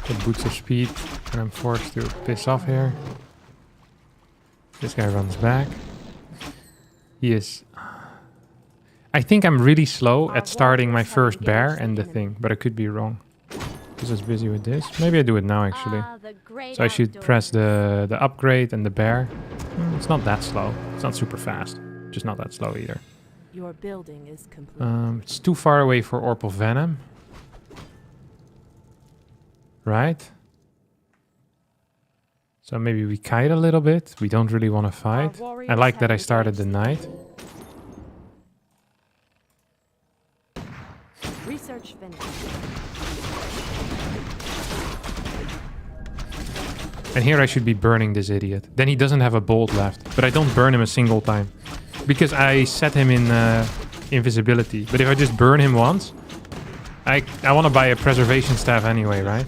Get boots of speed, and I'm forced to piss off here. This guy runs back. He is... I think I'm really slow at starting my first bear and the thing, but I could be wrong. Because I was busy with this. Maybe I do it now actually. So I should press the upgrade and the bear. It's not that slow. It's not super fast. Just not that slow either. Your building is complete. It's too far away for Orb of Venom. Right? So maybe we kite a little bit. We don't really want to fight. I like that I started the night. Research finished. And here I should be burning this idiot. Then he doesn't have a bolt left. But I don't burn him a single time. Because I set him in invisibility. But if I just burn him once... I want to buy a preservation staff anyway, right?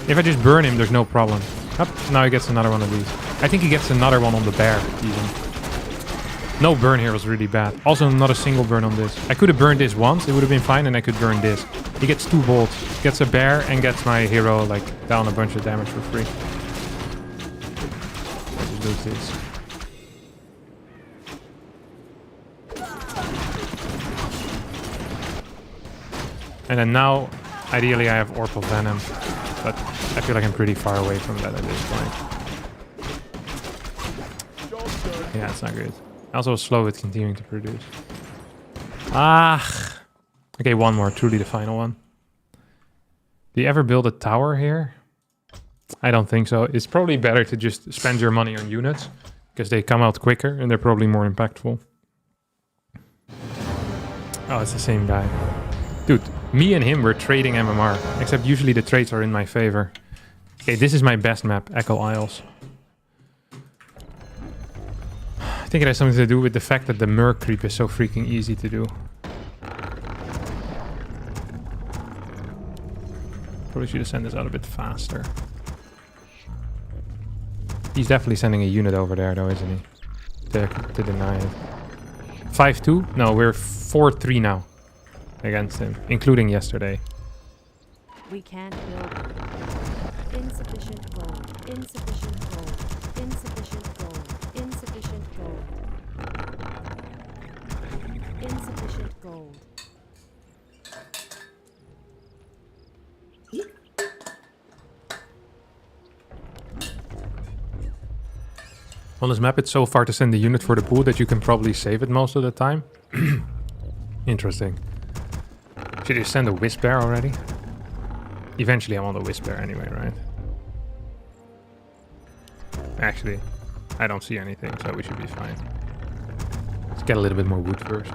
If I just burn him, there's no problem. Up, now he gets another one of these. I think he gets another one on the bear, even. No burn here was really bad. Also, not a single burn on this. I could have burned this once, it would have been fine, and I could burn this. He gets 2 bolts. Gets a bear and gets my hero, like, down a bunch of damage for free. Let's just lose this. And then now, ideally I have Orb of Venom. But I feel like I'm pretty far away from that at this point. Yeah, it's not good. Also slow with continuing to produce. Ah. Okay, one more. Truly the final one. Do you ever build a tower here? I don't think so. It's probably better to just spend your money on units. Because they come out quicker and they're probably more impactful. Oh, it's the same guy. Dude, me and him were trading MMR. Except usually the trades are in my favor. Okay, this is my best map, Echo Isles. I think it has something to do with the fact that the Merc creep is so freaking easy to do. Probably should have sent this out a bit faster. He's definitely sending a unit over there though, isn't he? To deny it. 5-2? No, we're 4-3 now. Against him, including yesterday. We can't build. Insufficient gold. Insufficient gold. Insufficient gold. Insufficient gold. Insufficient gold. On this map, it's so far to send the unit for the pool that you can probably save it most of the time. Interesting. Should you send a Wisp Bear already? Eventually I want a Wisp Bear anyway, right? Actually, I don't see anything, so we should be fine. Let's get a little bit more wood first.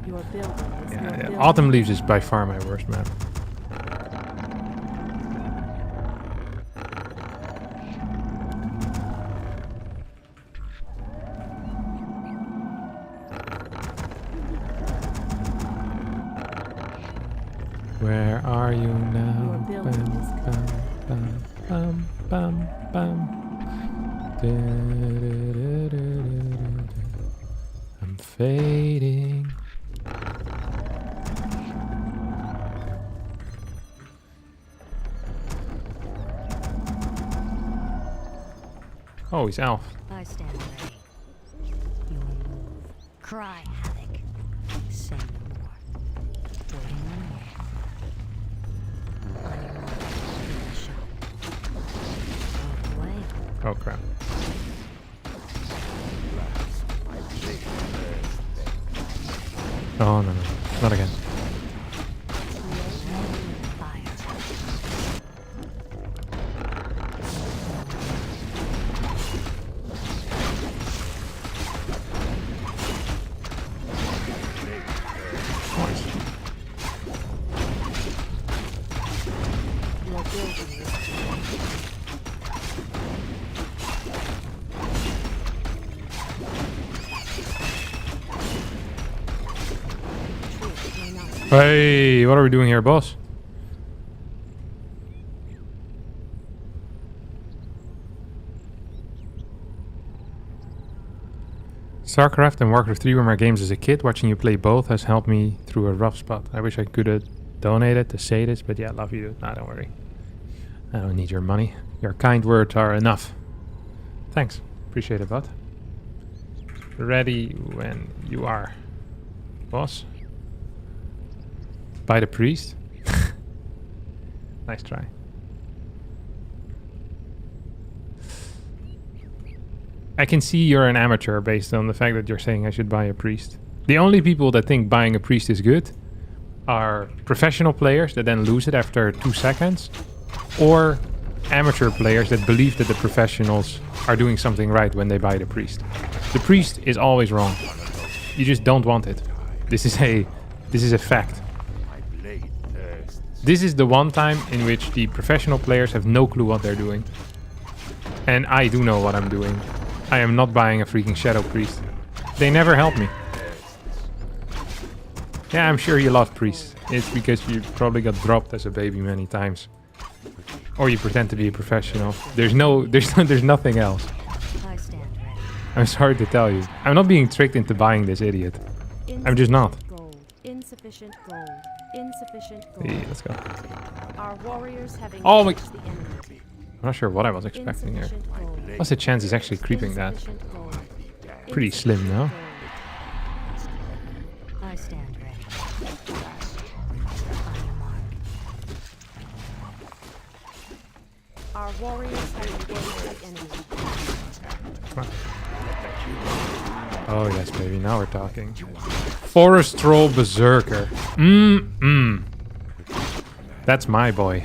Your building is Yeah. Autumn Leaves is by far my worst map. Where are you now? Bam, bam, bam, bam, bam. I'm fading. Oh, he's elf. I stand ready. Your move. Cry havoc. Say no more. Waiting on you. On your mark. Show. Walk away. Oh crap. Oh no, not again. Hey, what are we doing here, boss? StarCraft and Warcraft 3 were my games as a kid. Watching you play both has helped me through a rough spot. I wish I could have donated to say this, but yeah, love you, dude. Nah, don't worry. I don't need your money. Your kind words are enough. Thanks. Appreciate it, bud. Ready when you are. Boss. By the priest. Nice try. I can see you're an amateur based on the fact that you're saying I should buy a priest. The only people that think buying a priest is good are professional players that then lose it after 2 seconds, or amateur players that believe that the professionals are doing something right when they buy the priest. The priest is always wrong. You just don't want it. This is a fact. This is the one time in which the professional players have no clue what they're doing. And I do know what I'm doing. I am not buying a freaking Shadow Priest. They never help me. Yeah, I'm sure you love priests. It's because you probably got dropped as a baby many times. Or you pretend to be a professional. There's nothing else. I stand ready. I'm sorry to tell you. I'm not being tricked into buying this idiot. I'm just not. Gold. Insufficient gold. Insufficient gold. Yeah, let's go. Our warriors have Oh my... engaged the enemy. I'm not sure what I was expecting here. Insufficient gold. What's the chance he's actually creeping that? Insufficient gold. Pretty slim, no? Insufficient I stand ready. On your mark. gold. Our warriors have engaged the enemy. Come on. Oh yes, baby, now we're talking. Forest Troll Berserker. That's my boy.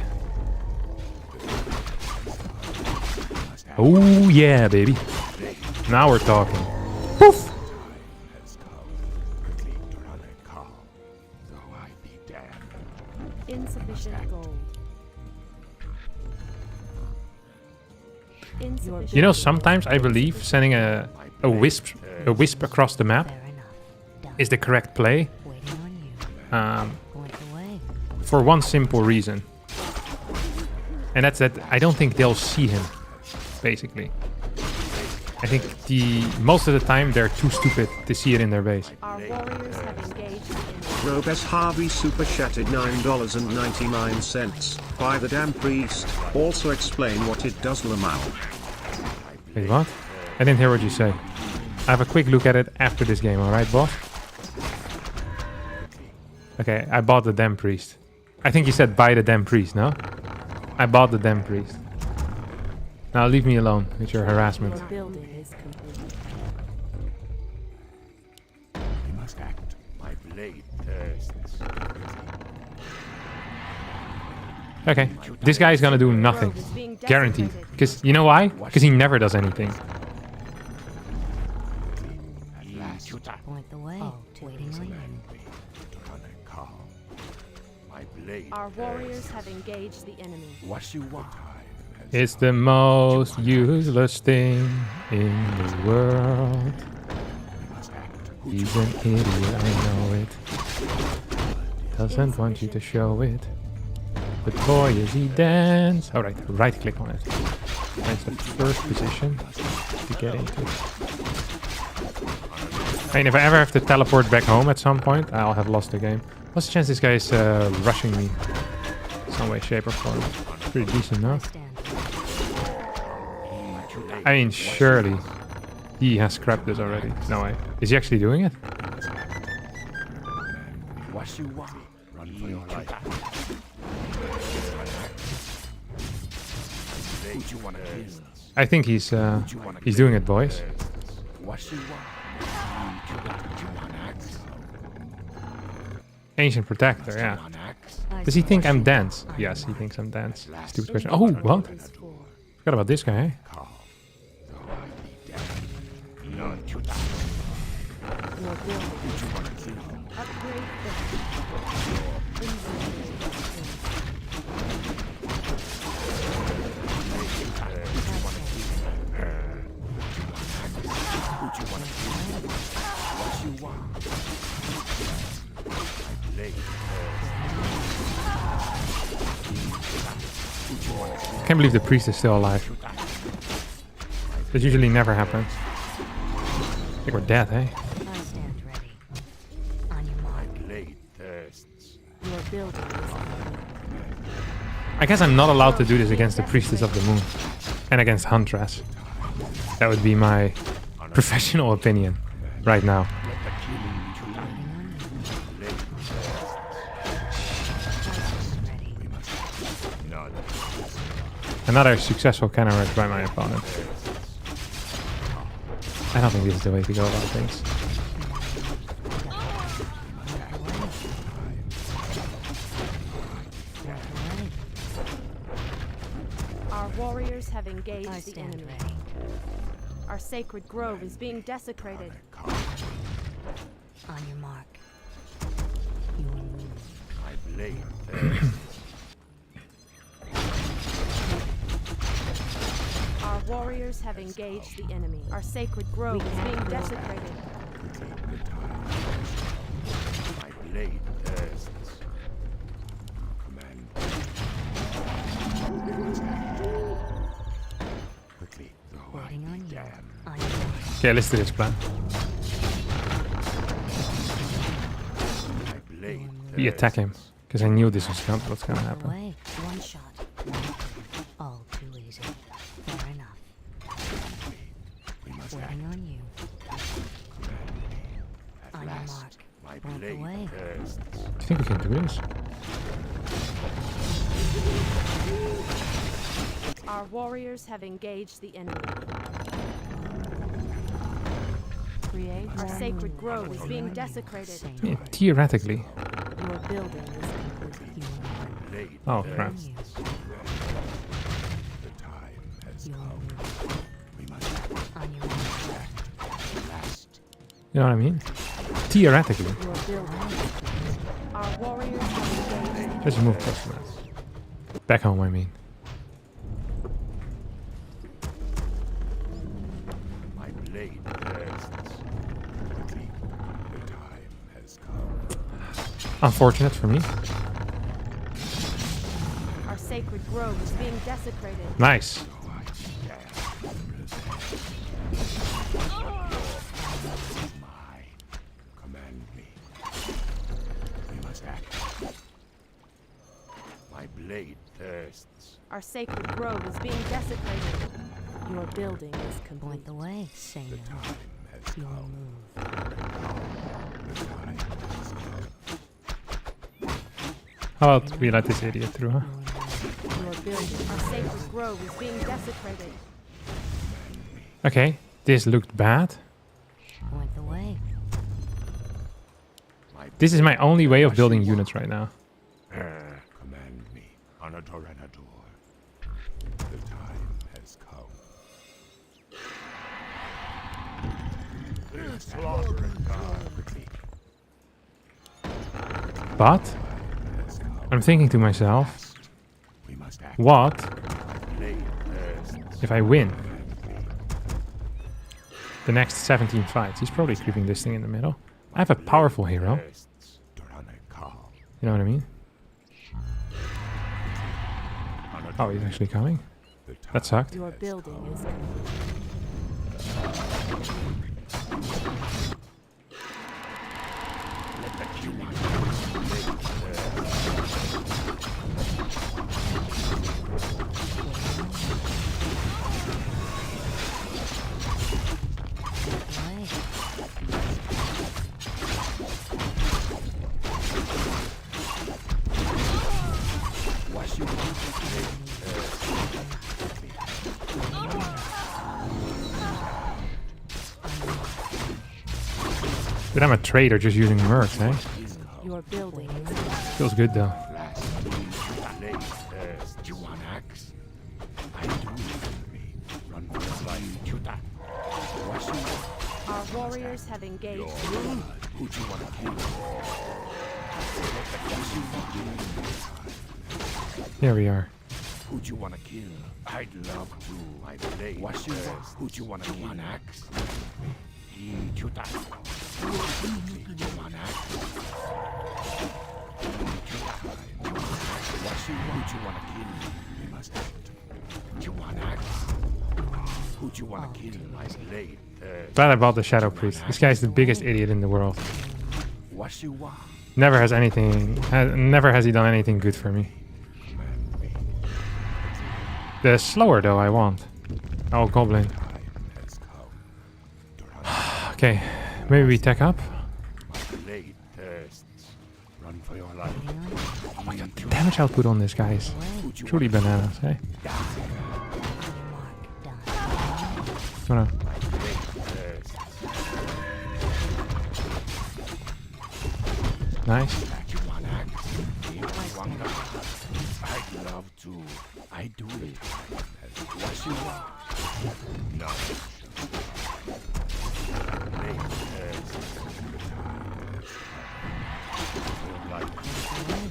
Oh yeah, baby. Now we're talking. Poof! Insufficient gold. Insufficient You know, sometimes I believe sending a wisp across the map Fair enough. Done. is the correct play. Waiting on you. Point the way. For one simple reason. And that's that I don't think they'll see him, basically. I think most of the time they're too stupid to see it in their base. Our warriors have engaged the enemy. Robes Harvey super chatted $9.99. Buy the damn priest. Also explain what it does, Lamau. Wait, what? I didn't hear what you say. I have a quick look at it after this game, alright, boss? Okay, I bought the damn priest. I think you said buy the damn priest, no? I bought the damn priest. Now leave me alone with your harassment. Your building is complete. We must act. My blade thirsts. Okay, this guy is gonna do nothing. Guaranteed. Because, you know why? Because he never does anything. Point the way. Waiting on you. My blade Our warriors have engaged the enemy. Washiwa. It's the most useless thing in the world. He's an idiot, I know it. Doesn't want you to show it. But boy, is he dance. Alright, right click on it. That's the first position to get into. And if I ever have to teleport back home at some point, I'll have lost the game. What's the chance this guy is rushing me? Some way, shape, or form. Pretty decent, no? I mean, surely he has scrapped this already. No way. Is he actually doing it? Washiwa. Run for your life. I think he's doing it, boys. Ancient Protector, yeah. Does he think I'm dance? Yes, he thinks I'm dance. Stupid question. Oh, what? Forgot about this guy, eh? I can't believe the priest is still alive. That usually never happens. I think we're dead, eh? I stand ready. On your mark. Blade thirsts. Your building is complete. I guess I'm not allowed to do this against the Priestess of the Moon. And against Huntress. That would be my professional opinion right now. Another successful cannon rush by my opponent. I don't think this is the way to go about things. Our warriors have engaged I the stand enemy. ready. Our sacred grove is being desecrated. On your mark. You will move. My blade thirsts. Our warriors have engaged the enemy. Our sacred grove is being desecrated. The time. My blade thirsts. Command. Quickly, though I Waiting on you. damn. On your mark. Okay, let's do this plan. My blade We attack him. Because I knew this was what's gonna happen. Away. One shot. One kill. All too easy. Fair enough. We must act. Waiting on you. At On your last, mark. my Point the blade way. thirsts. Do you think we can do this? Our warriors have engaged the enemy. Create Our more sacred moves. grove is being Waiting on you. desecrated. Say Yeah, no. theoretically. Your building is complete. You will move. Blade Oh, Waiting crap. on you. The time has You will come. move. We must act. On your mark. At last. You know what I mean? Theoretically. Your building. Our warriors have engaged. Just move close to that. Back home, I mean. My blade thirsts. Quickly. The time has come. Unfortunate for me. Our sacred grove is being desecrated. Nice. So I damn. Mine. Command me. We must act. My blade thirsts. Our sacred grove is being desecrated. Your building is complete. Point the way. Say The no. time has You will come. move. The time has come. How about we let this idiot through, huh? Your building. Our sacred grove is being desecrated. Okay, this looked bad. Point the way. My This is my only way of building units right now. command me. On a Toreador. The time has come. Slaughter and guard quickly. But I'm thinking to myself, We must act. what Blade thirsts. if I win the next 17 fights? He's probably creeping this thing in the middle. I have a powerful hero. Thirsts. Toranakal. You know what I mean? On a Oh, he's actually coming. The time That sucked. Your building is complete. Let the killing Point the way. wash you But I'm a traitor just using mercs, eh? Your building is complete. Feels good though. last. Blade thirsts. You want axe? I do me. Run for your life. Chuta. Wash you. Our warriors have engaged. Who do you want to kill? Here we are. Who do you want to kill? I'd love to. My blade. Wash you. Who do you want to kill? One axe. Chuta. You want axe? Wash you. Who do you want to kill? We must act. You want axe? Who do you want to kill? My blade. Glad I bought the Shadow Priest. This guy's the biggest idiot in the world. Wash you. Never has never has he done anything good for me. The slower though I want. Oh, Goblin. Okay, maybe we tech up. My blade thirsts. Run for your life. Oh my god, the damage output on this guy is truly bananas, hey? Oh no. Nice. I'd love to. I do it. What you want? No.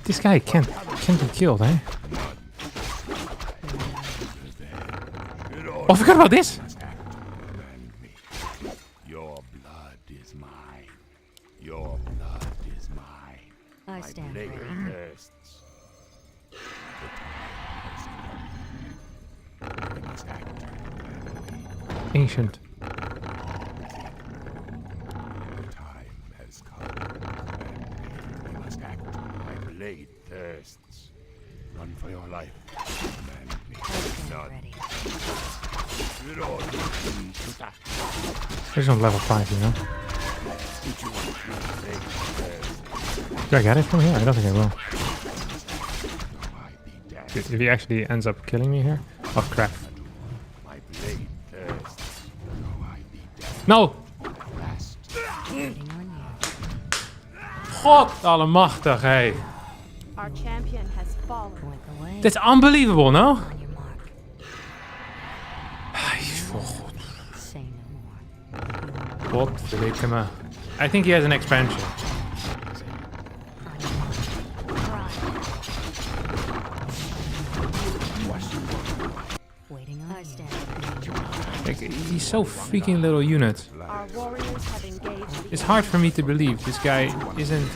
This guy can't be killed, eh? Oh, I forgot about this! Your blood is mine. Your blood is mine. I stand blade ready. thirsts. The time has come. We must act. Ancient. The time has come. We must act. My blade thirsts. Run for your life. Command me. None. Ready. He's on level 5, you know? Do I get it from here? I don't think I will. If he actually ends up killing me here. Oh crap. No! God allemachtig, hey. Our champion has fallen. That's unbelievable, no? What? I think he has an expansion. Like, he's so freaking little unit. Our warriors have engaged. It's hard for me to believe this guy isn't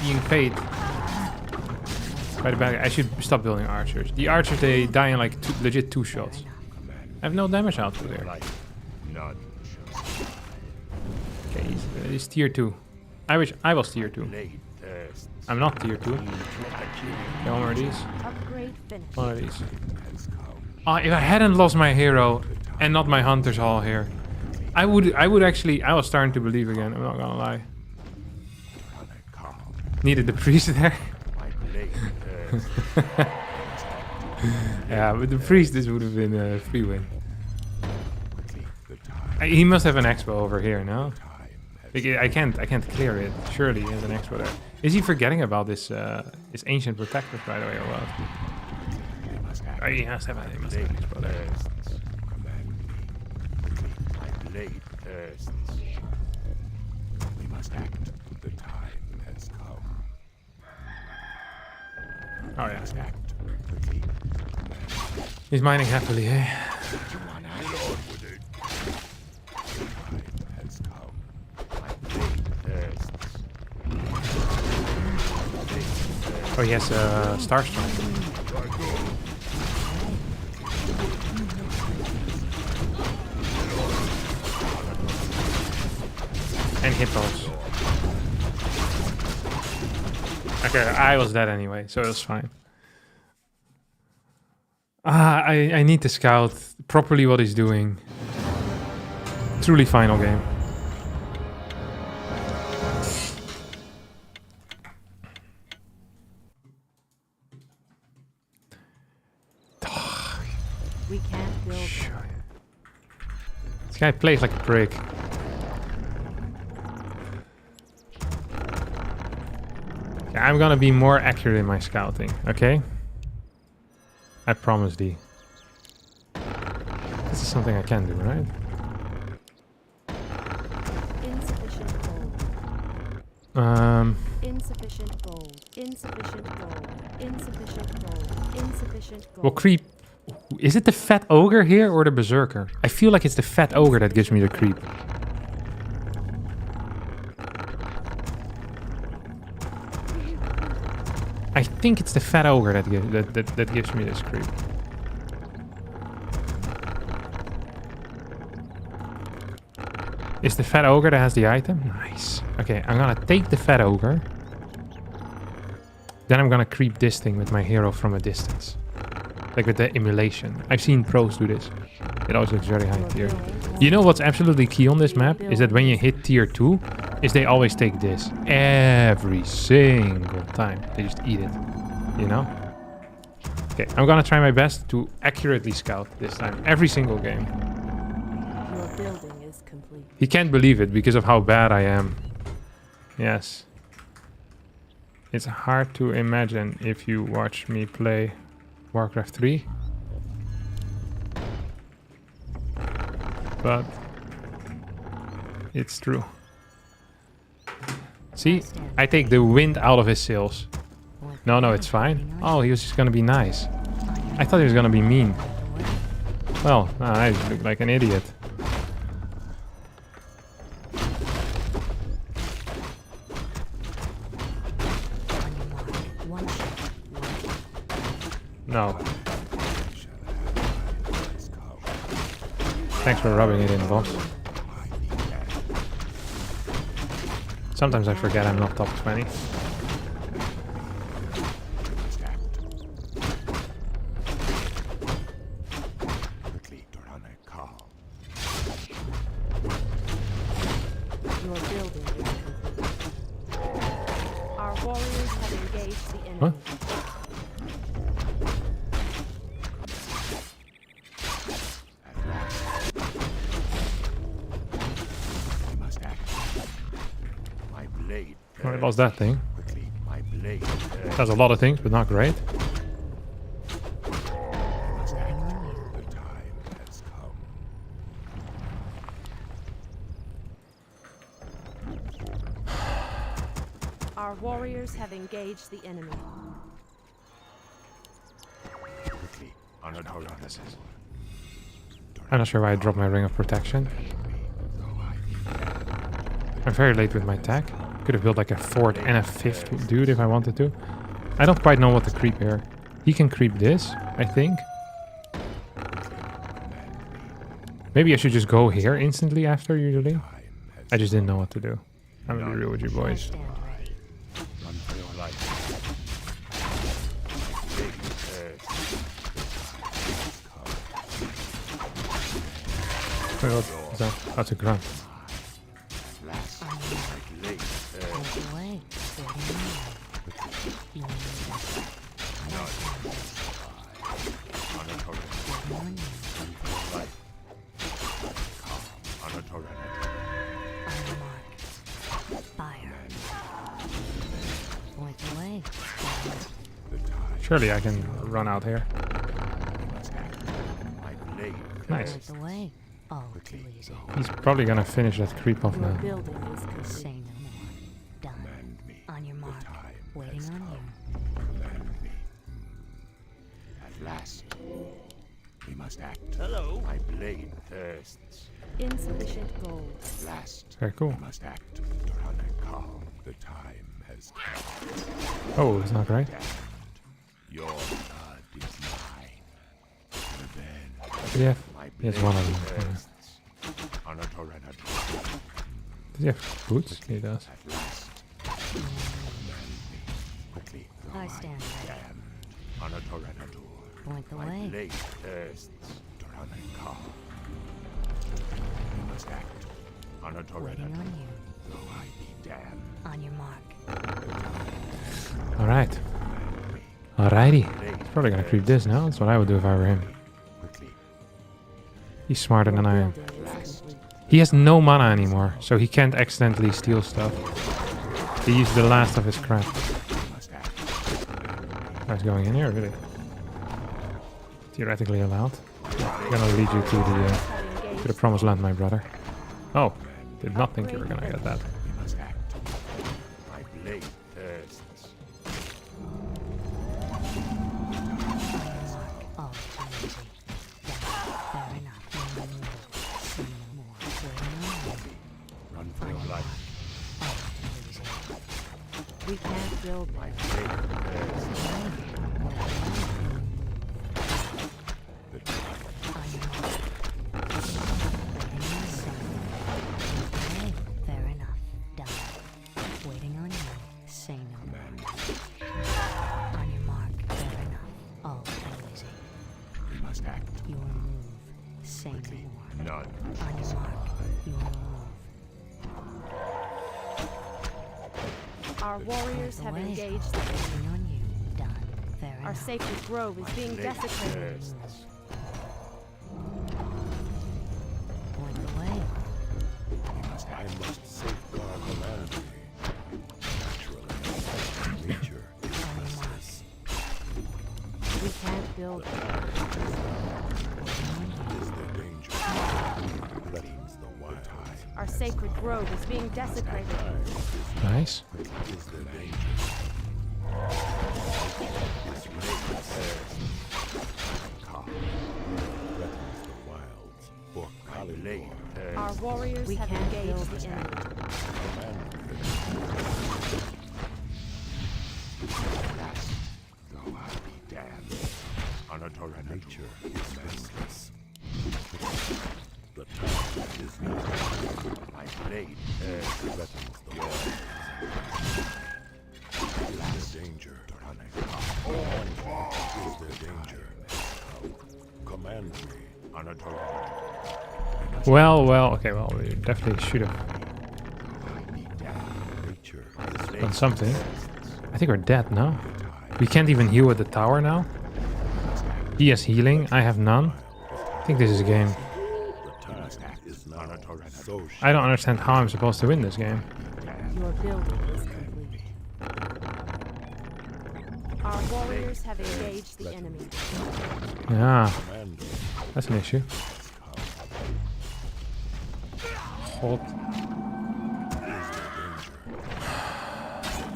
being paid by the bad guy. I should stop building archers. The archers, they die in like legit 2 shots. I have no damage output there. Okay, he's tier 2. I wish I was tier 2. I'm not tier 2. Okay, one more of these. One of these. Oh, if I hadn't lost my hero and not my hunter's hall here, I would actually, I was starting to believe again, I'm not gonna lie. Needed the priest there. Yeah, with the priest this would have been a free win. He must have an expo over here, no? Like, I can't clear it. Surely he has an expo there. Is he forgetting about this his ancient protectors, by the way, or what? Oh, he must have an expo there. We must act. The time has come. Oh yeah. He's mining happily, eh? Oh, he has a Star Strike. And hippos. Okay, I was dead anyway, so it was fine. I need to scout properly what he's doing. Truly final game. We can't build. This guy plays like a prick. Okay, I'm gonna be more accurate in my scouting, okay? I promise thee. This is something I can do, right? Insufficient gold. Insufficient gold. Insufficient gold. Insufficient gold. Insufficient gold. Well, creep. Is it the fat ogre here or the berserker? I feel like it's the fat ogre that gives me the creep. I think it's the fat ogre that gives me this creep. It's the fat ogre that has the item? Nice. Okay, I'm gonna take the fat ogre. Then I'm gonna creep this thing with my hero from a distance. Like with the emulation. I've seen pros do this. It always looks very high tier. You know what's absolutely key on this map? Is that when you hit tier 2, is they always take this every single time. They just eat it, you know? Okay, I'm gonna try my best to accurately scout this time, every single game. Your building is complete. He can't believe it because of how bad I am. Yes. It's hard to imagine if you watch me play Warcraft 3. But it's true. See, I take the wind out of his sails. No, it's fine. Oh, he was just gonna be nice. I thought he was gonna be mean. Well, I look like an idiot. No. Thanks for rubbing it in, boss. Sometimes I forget I'm not top 20. Your building is complete. Our warriors have engaged the enemy. What? I lost that thing. Does a lot of things, but not great. Our warriors have engaged the enemy. I'm not sure why I dropped my ring of protection. I'm very late with my tech. Could have built like a fourth and a fifth dude if I wanted to. I don't quite know what to creep here. He can creep this, I think. Maybe I should just go here instantly after, usually. I just didn't know what to do. I'm gonna be real with you boys. Wait, what is that? That's a grunt. Surely I can run out here. Nice. He's probably gonna finish that creep off now. Say no more. Done. On your mark. Waiting on you. At last, we must act. Hello. My blade thirsts. Insufficient gold. At last, very cool. We must act. Doranakal. The time has come. Oh, it's not right. Your blood is mine. Revenge. Yeah, he has one of them. Does he have boots? He does. I stand ready. Point the way. Blade thirsts. Doranakal. We must act. Waiting on you. Though I be damned. On your mark. Alright. Alrighty. He's probably gonna creep this now. That's what I would do if I were him. He's smarter than I am. He has no mana anymore, so he can't accidentally steal stuff. He used the last of his crap. I was going in here, really. Theoretically allowed. I'm gonna lead you to the promised land, my brother. Oh, did not think you were gonna get that. We can't build my Fair enough. Done. Waiting on you. Say no more. On your mark. Fair enough. All easy. We must act. Your move. Say no more. None. On your mark. Your move. Our warriors have Away. engaged the enemy. Waiting on you. Done. Fair Our enough. sacred grove is being desecrated. Point the way. I must safeguard the land. Naturally, nature is restless. We can't build. Is the danger? Threatens the wild. Our sacred grove is being desecrated. Nice. Is the danger? This race threatens the wilds. For Kali Our warriors have engaged the enemy. Though I be damned. Anatolia nature is restless. the time is not. My blade Threatens the wild. Is there danger? Is there danger? Command me. Anatolia. Well, okay, well, we definitely should have Nature done something. I think we're dead now. We can't even heal at the tower now. He has healing, I have none. I think this is a game. the task is not so I don't understand how I'm supposed to win this game. Your building is complete. Our warriors have engaged the enemy. Yeah, command me. that's an issue. Hold.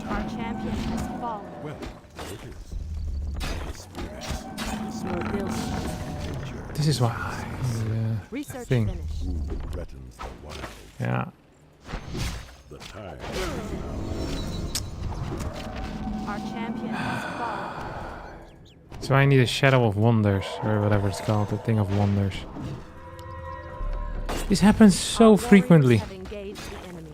Our champion has fallen. Well, there it is. Your building is This is why research thing. finished. Threatens the wild. Yeah. The time. Our champion has fallen. So I need a Shadow of Wonders, or whatever it's called, the Thing of Wonders. This happens so Our frequently. warriors have engaged the enemy.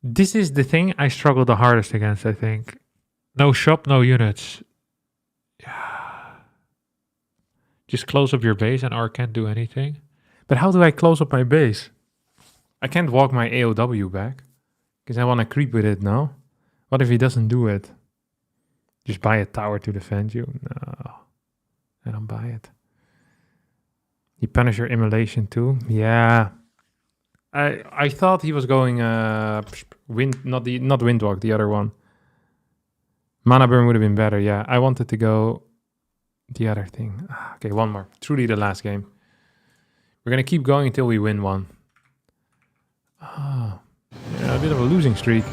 This is the thing I struggle the hardest against, I think. No shop, no units. Yeah. Just close up your base and R can't do anything. But how do I close up my base? I can't walk my AOW back. Because I want to creep with it now. What if he doesn't do it? Just buy a tower to defend you? No. I don't buy it. He punish your immolation too? Yeah. I thought he was going wind, not Windwalk, the other one. Mana burn would have been better. Yeah, I wanted to go the other thing. Okay, one more. Truly the last game. We're gonna keep going until we win one. Yeah, a bit of a losing streak.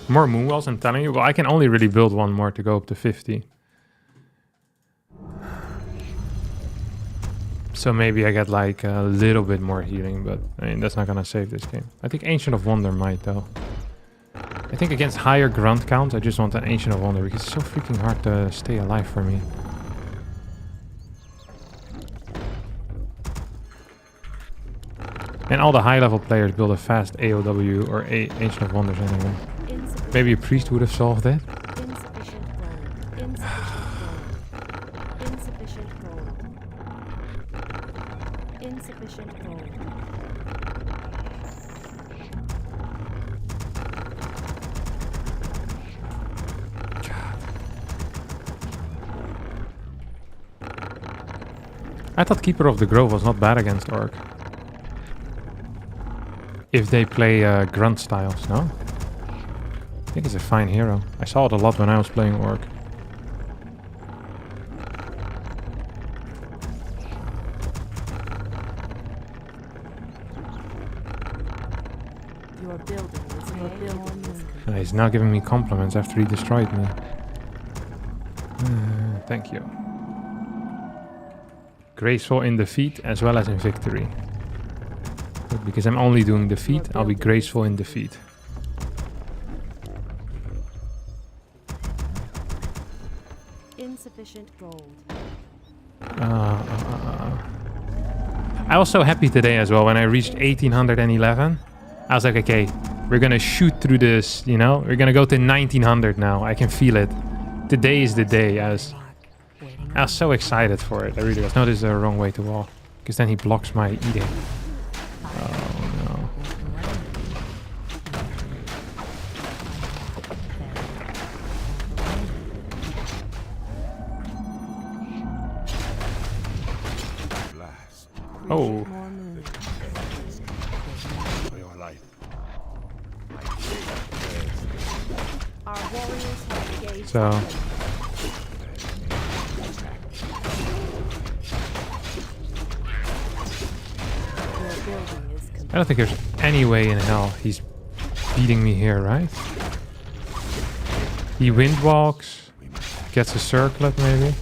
More moonwalls, I'm telling you. Well, I can only really build one more to go up to 50. So maybe I get like a little bit more healing, but I mean, that's not gonna save this game. I think Ancient of Wonder might though. I think against higher grunt count, I just want an Ancient of Wonder because it's so freaking hard to stay alive for me. And all the high level players build a fast AOW or Ancient of Wonders anyway. Maybe a priest would have solved it. Insufficient gold. Insufficient gold. Insufficient gold. Insufficient gold. I thought Keeper of the Grove was not bad against Orc. If they play grunt styles, no? I think it's a fine hero. I saw it a lot when I was playing Orc. Your building is And he's now giving me compliments after he destroyed me. Thank you. Graceful in defeat as well as in victory. But because I'm only doing defeat, I'll be graceful in defeat. insufficient gold. I was so happy today as well when I reached 1811. I was like, okay, We're gonna shoot through this, you know? We're gonna go to 1900 now. I can feel it. Today is the day. I was so excited for it. I really was. No, this is the wrong way to walk. Because then he blocks my eating. Oh, no. Oh. So I don't think there's any way in hell he's beating me here, right? He wind walks, gets a circlet maybe.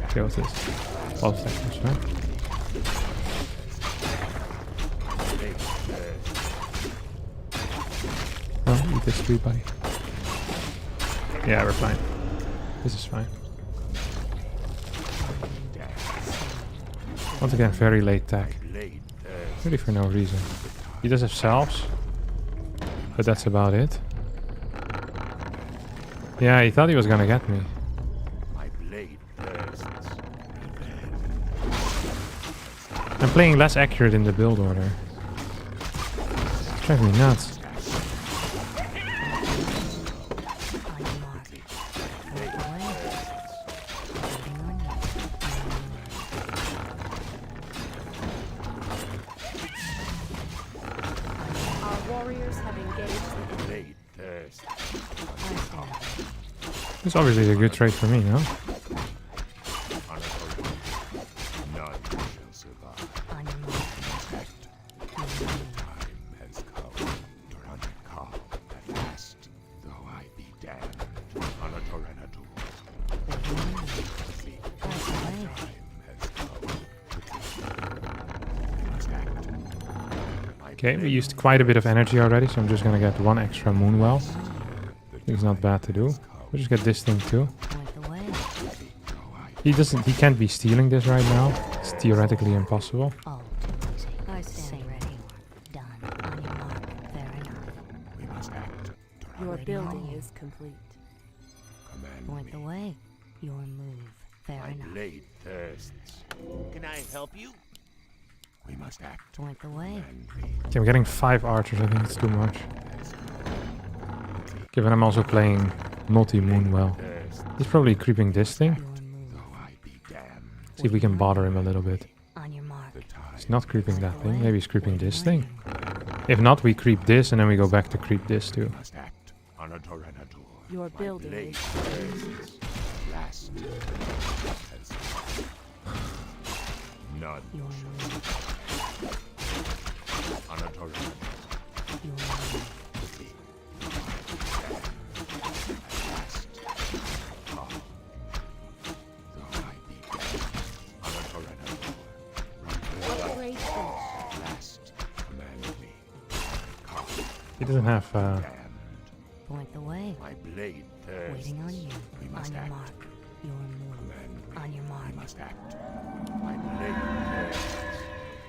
Okay, what's this? 12 seconds, right? Oh, eat this tree, buddy. Yeah, we're fine. This is fine. Once again, very late tech. Really for no reason. He does have salves, but that's about it. Yeah, he thought he was gonna get me. I'm playing less accurate in the build order. It's driving me nuts. It's obviously a good trade for me, no? Okay, we used quite a bit of energy already, so I'm just gonna get one extra moon well. It's not bad to do. We'll just get this thing too. He can't be stealing this right now. It's theoretically impossible. Your building is complete. Point the way. Your move. Fair enough. Blade thirsts. Can I help you? We must act. Point the way. Okay, I'm getting 5 archers. I think it's too much. Given I'm also playing multi-moon well. He's probably creeping this thing. See if we can bother him a little bit. He's not creeping that thing. Maybe he's creeping this thing. If not, we creep this and then we go back to creep this too. Your building is none. He doesn't have Point the way. My blade Waiting on you. On your mark. Your move. On your mark. must act. My blade thirsts.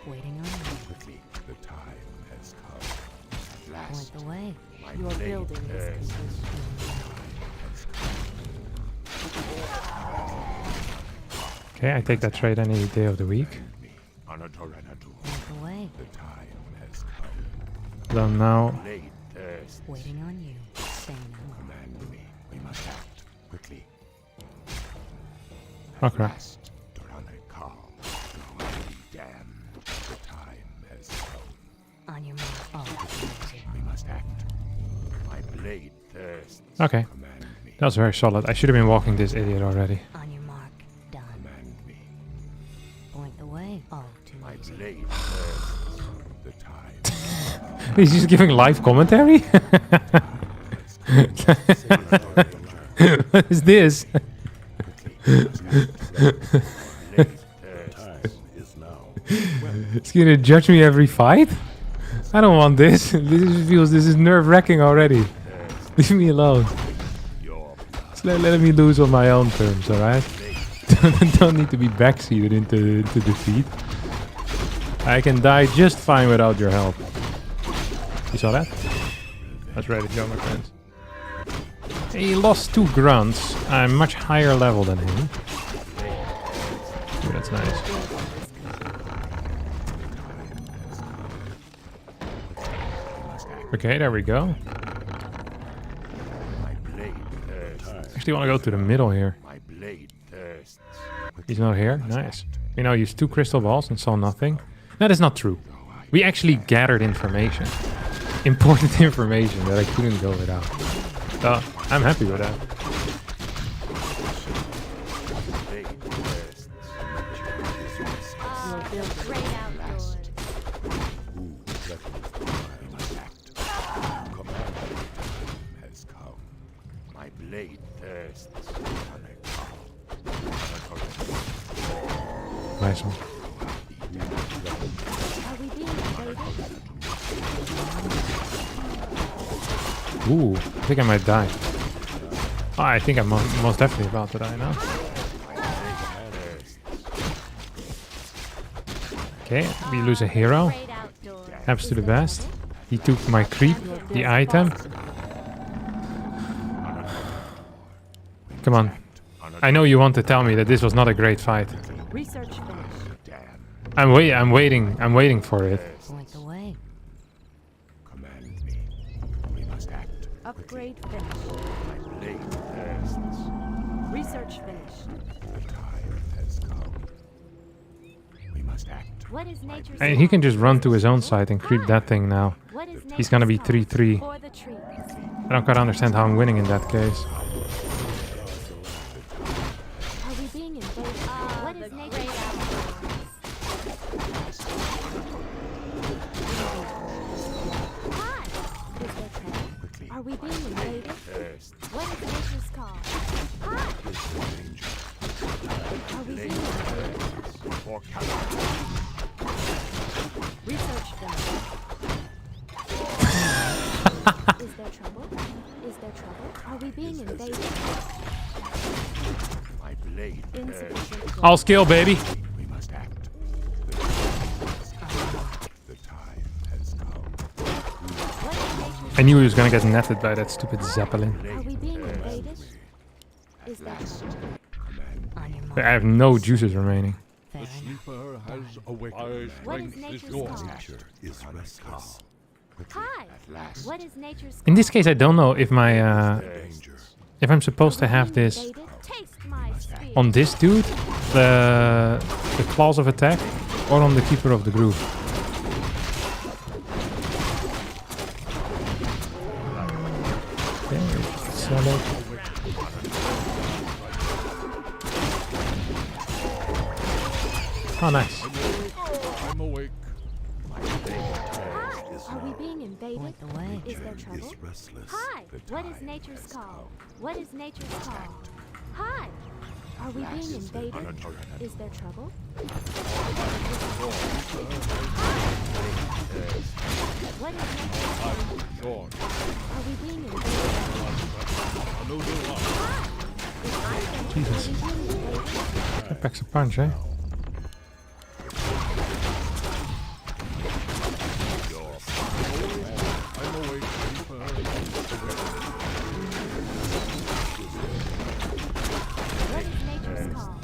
Waiting on you. Quickly, the time has come. At last, Point the way. my your blade building is thirsts. complete. Okay, I take that trade any day of the week. On a Torrenadu. Point the way. The time has come. Then now Blade thirsts. Waiting on you. Say no. Command me. We must act quickly. Okay. Call. Though I be damned. The time has come. On your mark. Oh, We must act. My blade thirsts. Okay. Command me. That was very solid. I should have been walking this idiot already. on your mark. Done. Command me. Point the way. Oh, too My easy. blade thirsts. The time. He's just giving live commentary? What is this? He's gonna judge me every fight? I don't want this. This is nerve-wracking already. Leave me alone. Just let me lose on my own terms, alright? Don't need to be backseated into defeat. I can die just fine without your help. You saw that? That's ready to go, my friends. He lost 2 grunts. I'm much higher level than him. Ooh, that's nice. Okay, there we go. Actually want to go to the middle here. He's not here? Nice. We now used 2 crystal balls and saw nothing. That is not true. We actually gathered information. Important information that I couldn't go without. So, I'm happy with that. Nice one. Ooh, I think I might die. Oh, I think I'm most definitely about to die now. Okay, we lose a hero. Happens to the best. He took my creep, the item. Come on. I know you want to tell me that this was not a great fight. Research finished. I'm waiting for it. Point the way. Command me. We must act. Upgrade finished. My blade thirsts. Research finished. The time has come. We must act. What is nature's And he can just run to his own side and creep that thing now. What is He's gonna be 3-3. for the trees? I don't quite understand how I'm winning in that case. Are we being invaded? What is nature's Hi! Is there trouble? Are we being invaded? What is nature's call? Hi! Are we being invaded? Research finished. Is there trouble? Is there trouble? Are we being invaded? My blade Insufficient. All skill, baby. We must act. The time has come. What is nature's I knew he was gonna get netted by that stupid Zeppelin. Are we being invaded? Is there trouble? On your mark. I have no juices remaining. Fair The enough. sleeper has awakened. My What is strength is nature's yours. call? Nature is restless. Hi! At last. What is nature's call? In this case, I don't know if my Danger. if I'm supposed to have this Invaded? Taste my spear. on this dude, the claws of attack, or on the keeper of the groove. Okay, sell it. Oh, nice. I'm awake. Hi! Are we being invaded? Point the way. Is there trouble? Restless. Hi! What is nature's call? What is nature's call? Hi! Are we being invaded? Is there trouble? What is nature's call? Sure. Are we being invaded? Hi! Jesus. Are we being invaded? That packs a punch, eh? I'm awake. What is nature's call?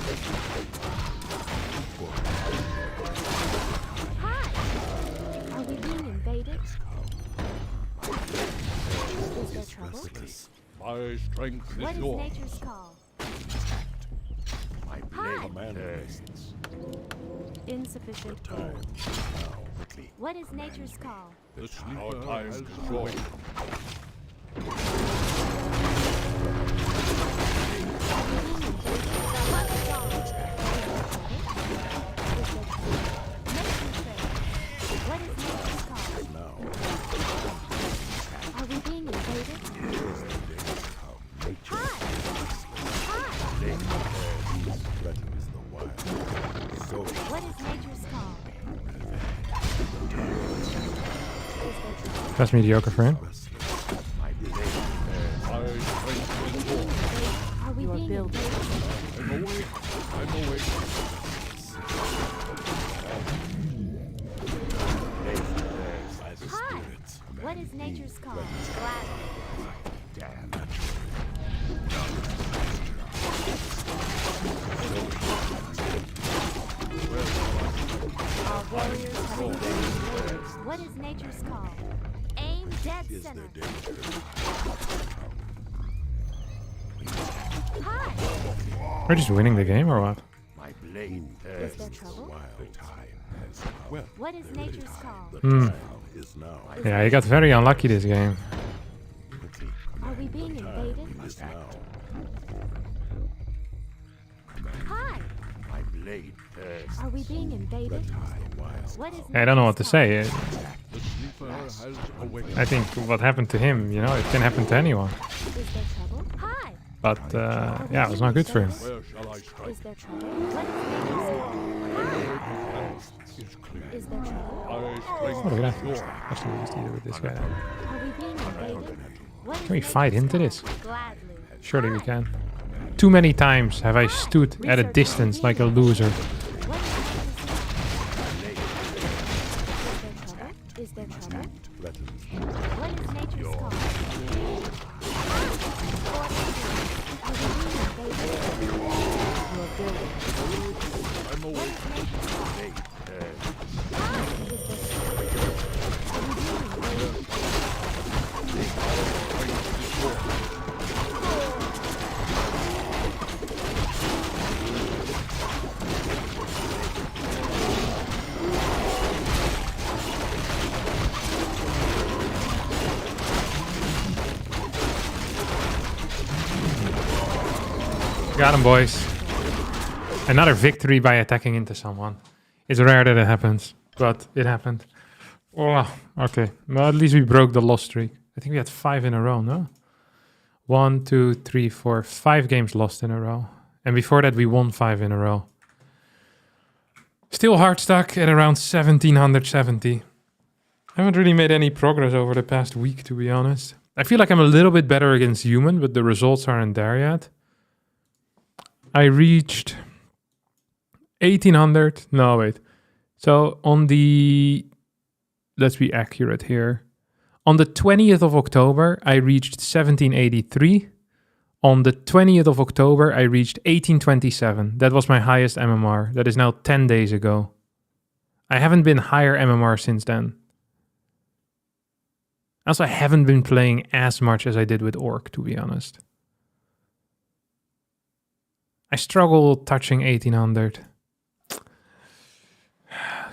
Hi! Are we being invaded? Is there trouble? My strength What is is yours. nature's call? My Hi! blade thirsts. Insufficient gold. What is nature's call? The sleeper has awakened. What is nature's call? Are we being invaded? Hi! Hi! What is nature's call? That's mediocre for him. My strength is yours. Are we being invaded? I'm awake. I'm awake. Hi! What is nature's call? Gladly. Damn. Our warriors have engaged. What is nature's call? Aim dead center. Hi. We're just winning the game or what? My blade Is there trouble? the time has come. What is nature's call? Hmm. Is now. Yeah, he got very unlucky this game. Are we being invaded? Is now. Hi. My blade has Are we being invaded? time while. What is I don't know what to nature's say. The sleeper has awakened. I think what happened to him, you know, it can happen to anyone. call? Is there trouble? Hi. But yeah, it was not good for him. Where shall I strike? Is there trouble? What is nature's call? Hi. Is clear. Is there trouble? I Oh, strengthen look at your that. Actually, used either with this guy. Are we being invaded? What is Can we fight nature's into this? call? Gladly. Surely we can. Too many times have I stood at a distance like a loser. What is nature's call? Is there trouble? What is nature's call? Are we being invaded? I'm awake. Got him, boys. Another victory by attacking into someone. It's rare that it happens, but it happened. Oh, okay. Well, at least we broke the loss streak. I think we had 5 in a row, no? 1, 2, 3, 4, 5 games lost in a row. And before that, we won 5 in a row. Still hard stuck at around 1770. I haven't really made any progress over the past week, to be honest. I feel like I'm a little bit better against human, but the results aren't there yet. I reached 1800. No, wait. So on the... Let's be accurate here. On the 20th of October, I reached 1783. On the 20th of October, I reached 1827. That was my highest MMR. That is now 10 days ago. I haven't been higher MMR since then. Also, I haven't been playing as much as I did with Orc, to be honest. I struggle touching 1800.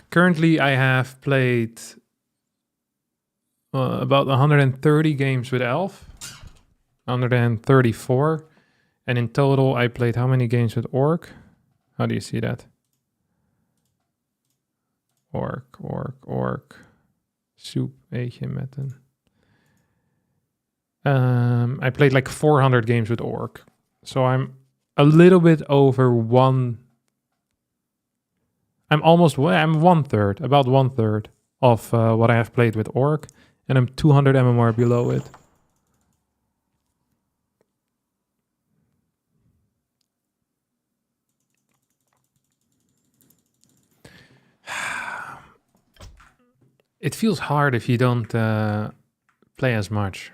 Currently, I have played about 130 games with Elf. 134. And in total, I played how many games with Orc? How do you see that? Orc. Soup, eetje met een. I played like 400 games with Orc. So I'm a little bit over one. I'm 1/3, about 1/3 of what I have played with Orc. And I'm 200 MMR below it. It feels hard if you don't play as much.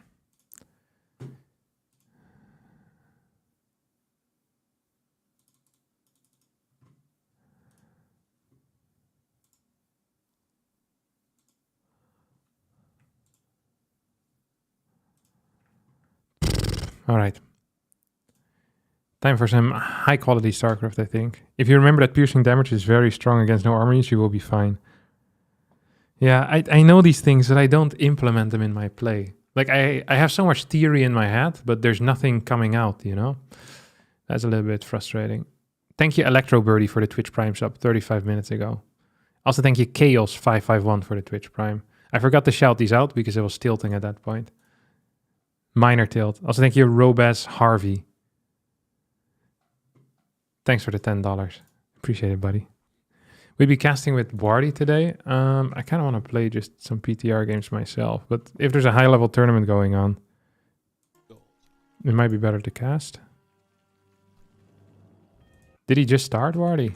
All right. Time for some high quality StarCraft, I think. If you remember that piercing damage is very strong against no armies, you will be fine. Yeah, I know these things, but I don't implement them in my play. Like, I have so much theory in my head, but there's nothing coming out, you know? That's a little bit frustrating. Thank you, Electro Birdie, for the Twitch Prime sub 35 minutes ago. Also, thank you, Chaos551, for the Twitch Prime. I forgot to shout these out because I was tilting at that point. Minor tilt. Also, thank you, Robas Harvey. Thanks for the $10. Appreciate it, buddy. We'll be casting with Wardy today. I kind of want to play just some PTR games myself, but if there's a high-level tournament going on, it might be better to cast. Did he just start, Wardy?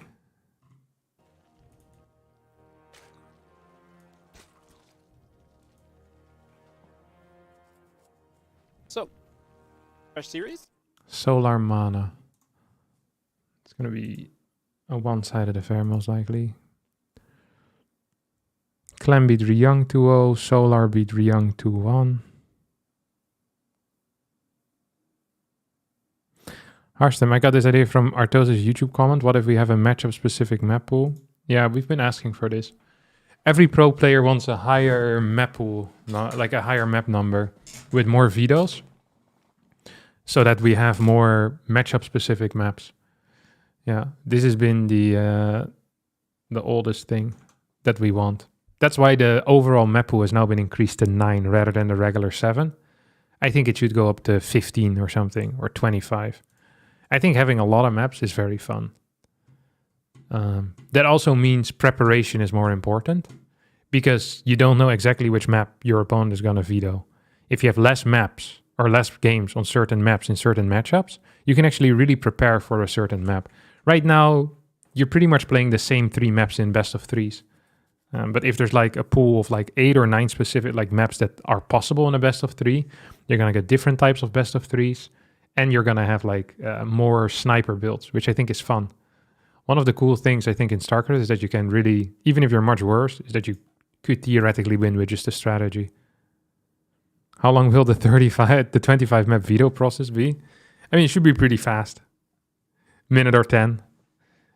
So, fresh series? Solar Mana. It's going to be a one-sided affair, most likely. Clem beat Ryung 2-0. Solar beat Ryung 2-1. Harstem, I got this idea from Artos' YouTube comment. What if we have a matchup-specific map pool? Yeah, we've been asking for this. Every pro player wants a higher map pool, like a higher map number with more vetoes, so that we have more matchup-specific maps. Yeah, this has been the oldest thing that we want. That's why the overall map pool has now been increased to 9 rather than the regular 7. I think it should go up to 15 or something, or 25. I think having a lot of maps is very fun. That also means preparation is more important, because you don't know exactly which map your opponent is going to veto. If you have less maps or less games on certain maps in certain matchups, you can actually really prepare for a certain map. Right now, you're pretty much playing the same 3 maps in best of 3s. But if there's like a pool of like 8 or 9 specific like maps that are possible in a best of 3, you're going to get different types of best of 3s, and you're going to have like more sniper builds, which I think is fun. One of the cool things I think in StarCraft is that you can really, even if you're much worse, is that you could theoretically win with just a strategy. How long will the 25 map veto process be? I mean, it should be pretty fast. Minute or 10.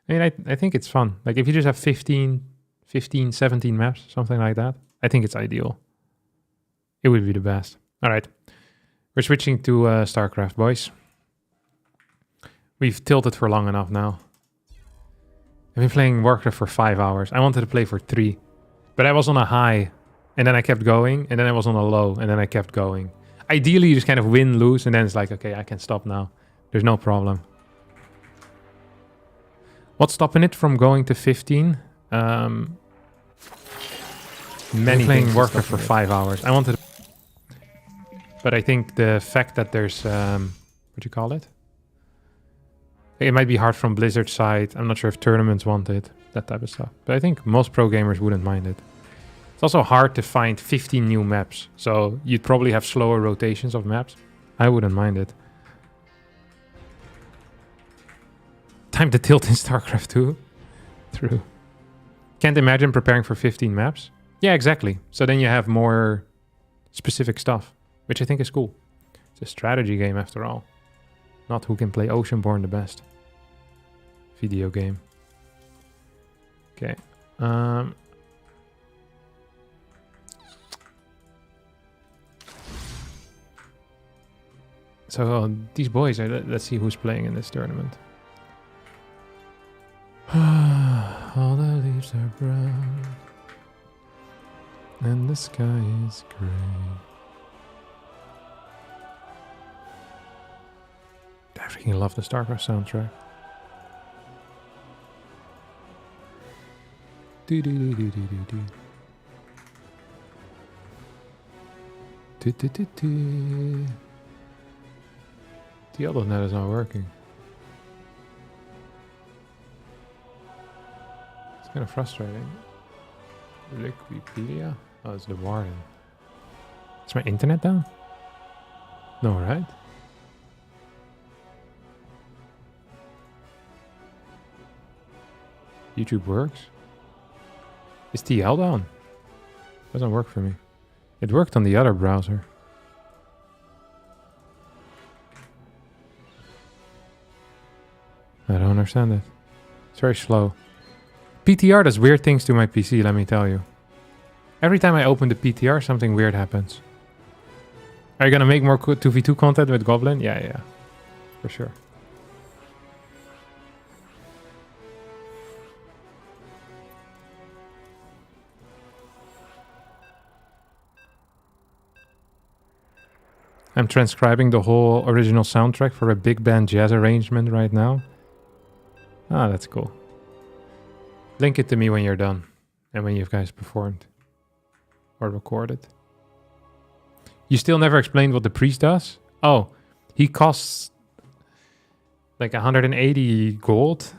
I mean, I think it's fun. Like if you just have 15, 17 maps, something like that, I think it's ideal. It would be the best. All right. We're switching to StarCraft, boys. We've tilted for long enough now. I've been playing Warcraft for 5 hours. I wanted to play for 3. But I was on a high, and then I kept going, and then I was on a low, and then I kept going. Ideally, you just kind of win, lose, and then it's like, okay, I can stop now. There's no problem. What's stopping it from going to 15? Many playing Warcraft for 5 hours. I wanted to... But I think the fact that there's... what do you call it? It might be hard from Blizzard's side. I'm not sure if tournaments want it. That type of stuff. But I think most pro gamers wouldn't mind it. It's also hard to find 15 new maps. So you'd probably have slower rotations of maps. I wouldn't mind it. Time to tilt in StarCraft 2. True. Can't imagine preparing for 15 maps. Yeah, exactly. So then you have more specific stuff, which I think is cool. It's a strategy game after all. Not who can play Oceanborn the best. Video game. Okay. So these boys, let's see who's playing in this tournament. All the leaves are brown and the sky is gray. I freaking love the StarCraft soundtrack. Do do do do do do do do do do. The other net is not working. It's kind of frustrating. Wikipedia? Oh, it's the warden. Is my internet down? No, right? YouTube works. Is TL down? Doesn't work for me. It worked on the other browser. I don't understand it. It's very slow. PTR does weird things to my PC, let me tell you. Every time I open the PTR, something weird happens. Are you gonna make more 2v2 content with Goblin? Yeah, for sure. I'm transcribing the whole original soundtrack for a big band jazz arrangement right now. Ah, that's cool. Link it to me when you're done and when you guys performed or recorded. You still never explained what the priest does? Oh, he costs like 180 gold,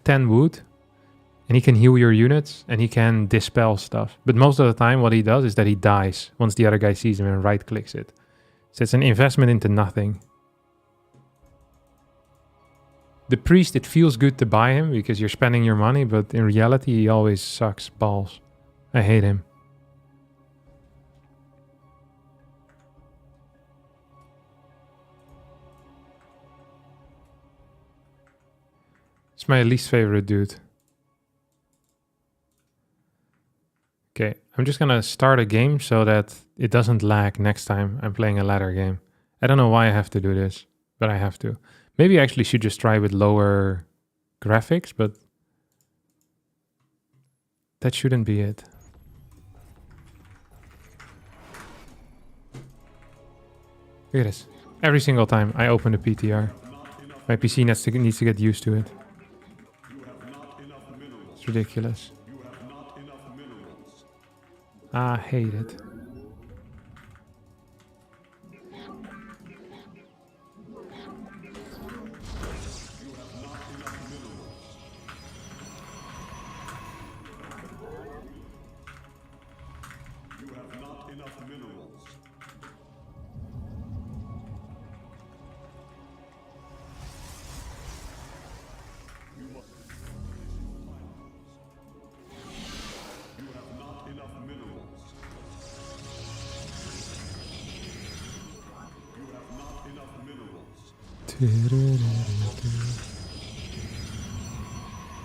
10 wood, and he can heal your units and he can dispel stuff. But most of the time what he does is that he dies once the other guy sees him and right clicks it. So it's an investment into nothing. The priest, it feels good to buy him because you're spending your money, but in reality, he always sucks balls. I hate him. It's my least favorite dude. Okay, I'm just gonna start a game so that it doesn't lag next time I'm playing a ladder game. I don't know why I have to do this, but I have to. Maybe I actually should just try with lower graphics, but that shouldn't be it. Look at this. Every single time I open the PTR, my PC needs to get used to it. It's ridiculous. I hate it.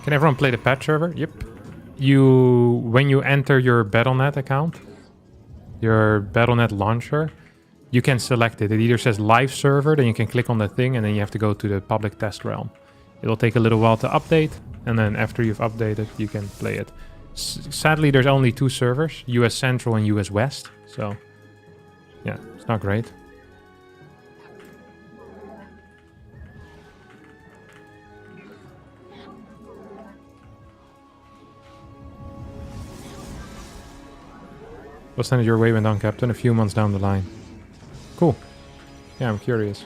Can everyone play the patch server? Yep. When you enter your Battle.net account, your Battle.net launcher, you can select it. It either says live server, then you can click on the thing, and then you have to go to the public test realm. It'll take a little while to update, and then after you've updated, you can play it. Sadly, there's only 2 servers, US Central and US West, so yeah, it's not great. What stand is your waywind on, Captain? A few months down the line. Cool. Yeah, I'm curious.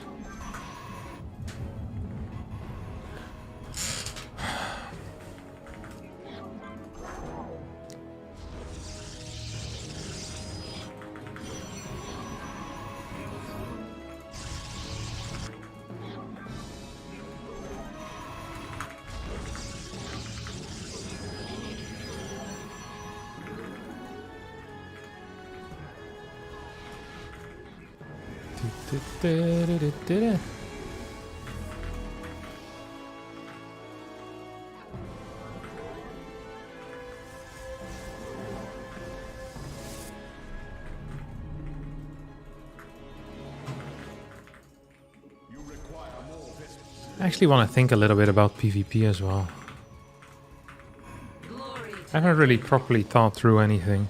I actually want to think a little bit about PvP as well. I haven't really properly thought through anything.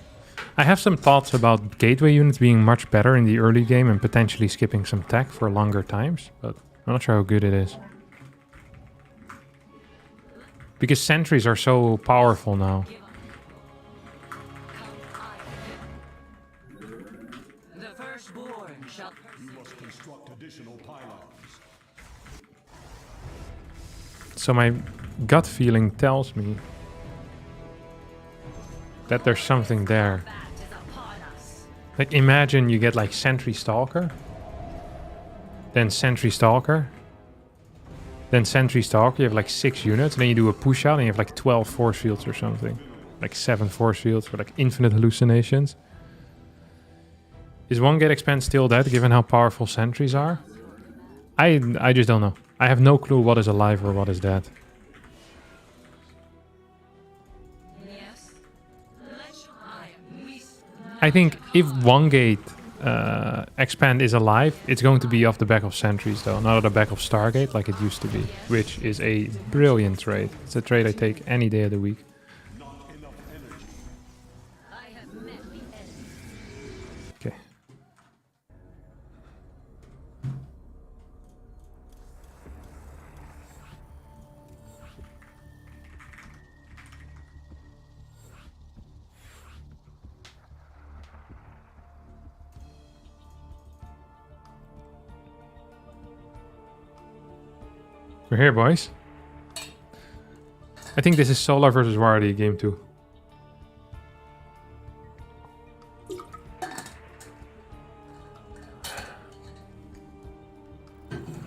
I have some thoughts about gateway units being much better in the early game and potentially skipping some tech for longer times, but I'm not sure how good it is. Because sentries are so powerful now. The firstborn shall... You must construct additional pylons. So my gut feeling tells me that there's something there. Like, imagine you get like Sentry Stalker, then Sentry Stalker, then Sentry Stalker, you have like 6 units, and then you do a push out and you have like 12 force fields or something. Like 7 force fields for like infinite hallucinations. Is 1 gate expand still dead given how powerful sentries are? I just don't know. I have no clue what is alive or what is dead. I think if 1 gate expand is alive, it's going to be off the back of sentries though, not on the back of Stargate like it used to be, which is a brilliant trade. It's a trade I take any day of the week. Okay. We're here, boys. I think this is Solar versus Wardy game 2.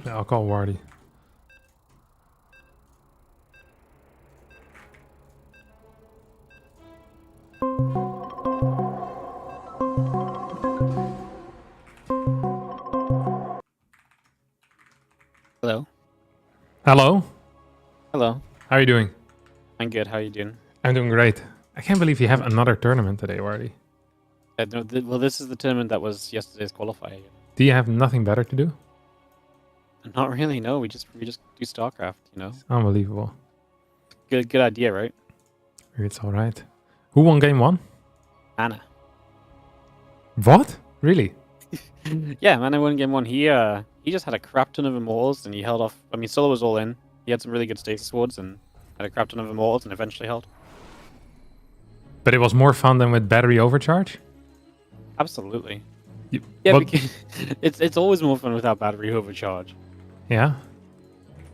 Yeah, I'll call Wardy. Hello. Hello. Hello. How are you doing? I'm good. How are you doing? I'm doing great. I can't believe you have another tournament today, Wardy. No, well, this is the tournament that was yesterday's qualifier. Do you have nothing better to do? Not really. No, we just do StarCraft. You know. It's unbelievable. Good idea, right? It's all right. Who won game 1? Anna. What? Really? Yeah, Mana won game 1. He just had a crap ton of immortals and he held off. I mean, Solo was all in. He had some really good stasis swords and had a crap ton of immortals and eventually held. But it was more fun than with battery overcharge? Absolutely. Yeah, because it's always more fun without battery overcharge. Yeah?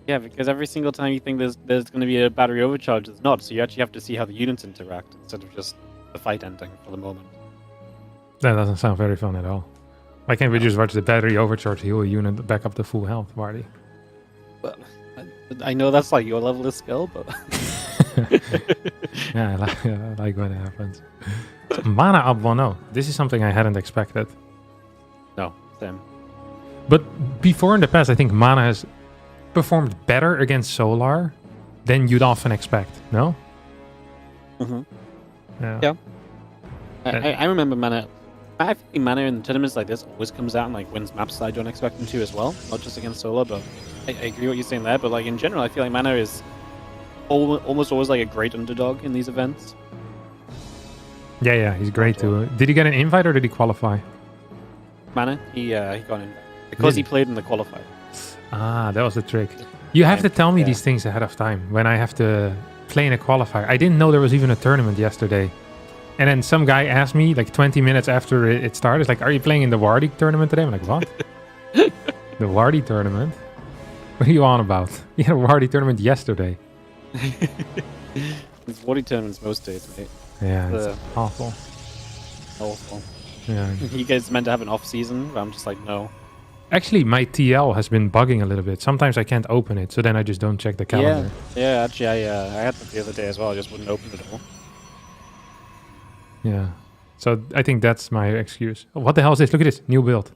Yeah, because every single time you think there's going to be a battery overcharge, there's not. So you actually have to see how the units interact instead of just the fight ending for the moment. That doesn't sound very fun at all. Why can't we just watch the battery overcharge heal a unit back up to full health, Wardy? Well, I know that's like your level of skill, but... yeah, I like when it happens. So, mana up 1-0. This is something I hadn't expected. No, same. But before in the past, I think mana has performed better against Solar than you'd often expect, no? Mm-hmm. Yeah. I remember Mana. I think Mana in tournaments like this always comes out and like wins maps that I don't expect him to as well. Not just against Solo, but I agree what you're saying there. But like in general, I feel like Mana is almost always like a great underdog in these events. Yeah, he's great too. Did he get an invite or did he qualify? Mana, he got an invite because he played in the qualifier. Ah, that was the trick. You have to tell me these things ahead of time when I have to play in a qualifier. I didn't know there was even a tournament yesterday. And then some guy asked me like 20 minutes after it started, like, are you playing in the Wardy tournament today? I'm like, what? The Wardy tournament? What are you on about? You had a Wardy tournament yesterday. It's Wardy tournaments most days, mate. Yeah, it's awful. Awful. Yeah. You guys meant to have an off season, but I'm just like, no. Actually, my TL has been bugging a little bit. Sometimes I can't open it, so then I just don't check the calendar. Yeah, actually, I had that the other day as well. I just wouldn't open it all. Yeah. So I think that's my excuse. Oh, what the hell is this? Look at this. New build.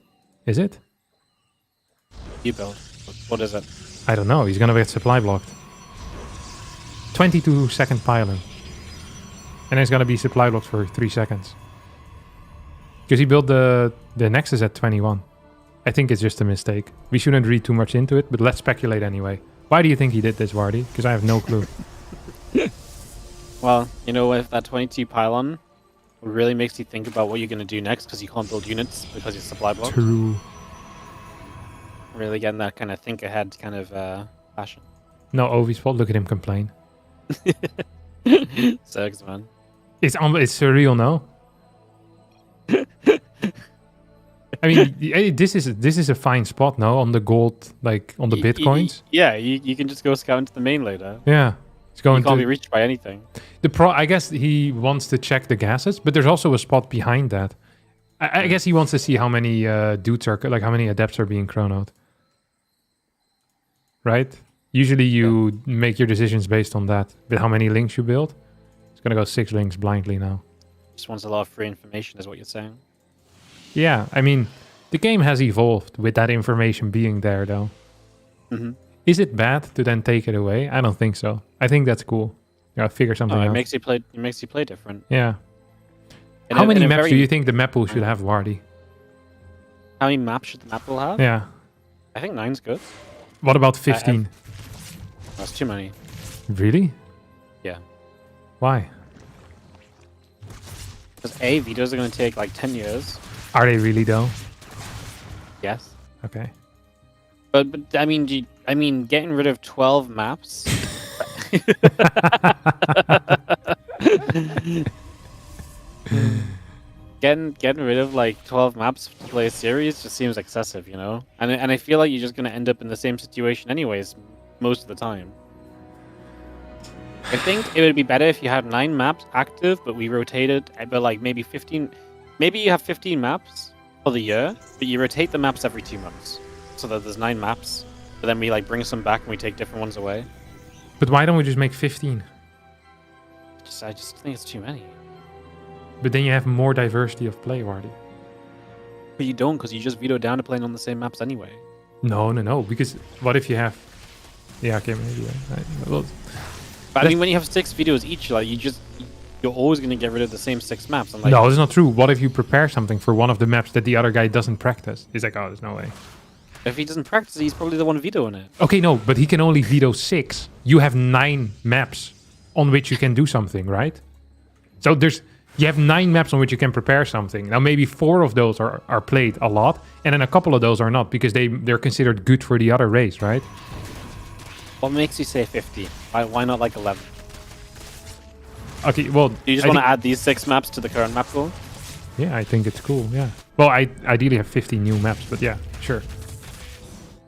Is it? New build? What is it? I don't know. He's going to get supply blocked. 22-second pylon. And it's going to be supply blocked for 3 seconds. Because he built the Nexus at 21. I think it's just a mistake. We shouldn't read too much into it, but let's speculate anyway. Why do you think he did this, Wardy? Because I have no clue. Well, you know, with that 22 pylon, it really makes you think about what you're going to do next because you can't build units because it's supply blocked. True. Really getting that kind of think ahead kind of fashion. No, Ovi's fault. Look at him complain. Sucks, man. It's surreal, no? I mean, this is a fine spot, no? On the gold, like on the bitcoins. Yeah, you can just go scout into the main later. Yeah, it's going. You can't be reached by anything. I guess he wants to check the gases, but there's also a spot behind that. I guess he wants to see how many dudes are, like how many adepts are being chronoed. Right? Usually you make your decisions based on that. With how many links you build. It's gonna go 6 links blindly now. Just wants a lot of free information, is what you're saying. Yeah, I mean, the game has evolved with that information being there, though. Mm-hmm. Is it bad to then take it away? I don't think so. I think that's cool. You gotta figure something out. It makes you play different. Yeah. How many maps do you think the map pool should have, Wardy? How many maps should the map pool have? Yeah. I think 9's good. What about 15? That's too many. Really? Yeah. Why? Because A, videos are going to take like 10 years. Are they really though? Yes. Okay. But I mean, getting rid of 12 maps. Getting rid of like 12 maps to play a series just seems excessive, you know? And I feel like you're just going to end up in the same situation anyways most of the time. I think it would be better if you had 9 maps active, but we rotated, but like maybe 15. Maybe you have 15 maps for the year, but you rotate the maps every 2 months, so that there's 9 maps but then we like bring some back and we take different ones away. But why don't we just make 15? I just think it's too many. But then you have more diversity of play, Wardy. But you don't, because you just veto down to playing on the same maps anyway. No. Because what if you have... Yeah, okay, maybe. Well, but I mean, when you have 6 videos each, like you're always going to get rid of the same 6 maps. And, like, no, it's not true. What if you prepare something for one of the maps that the other guy doesn't practice? He's like, oh, there's no way. If he doesn't practice, he's probably the one vetoing it. Okay, no, but he can only veto 6. You have 9 maps on which you can do something, right? So you have 9 maps on which you can prepare something. Now, maybe 4 of those are played a lot, and then a couple of those are not, because they're considered good for the other race, right? What makes you say 50? Why not like 11? Okay, well... Do you just want to add these 6 maps to the current map pool? Yeah, I think it's cool, yeah. Well, I ideally have 50 new maps, but yeah, sure.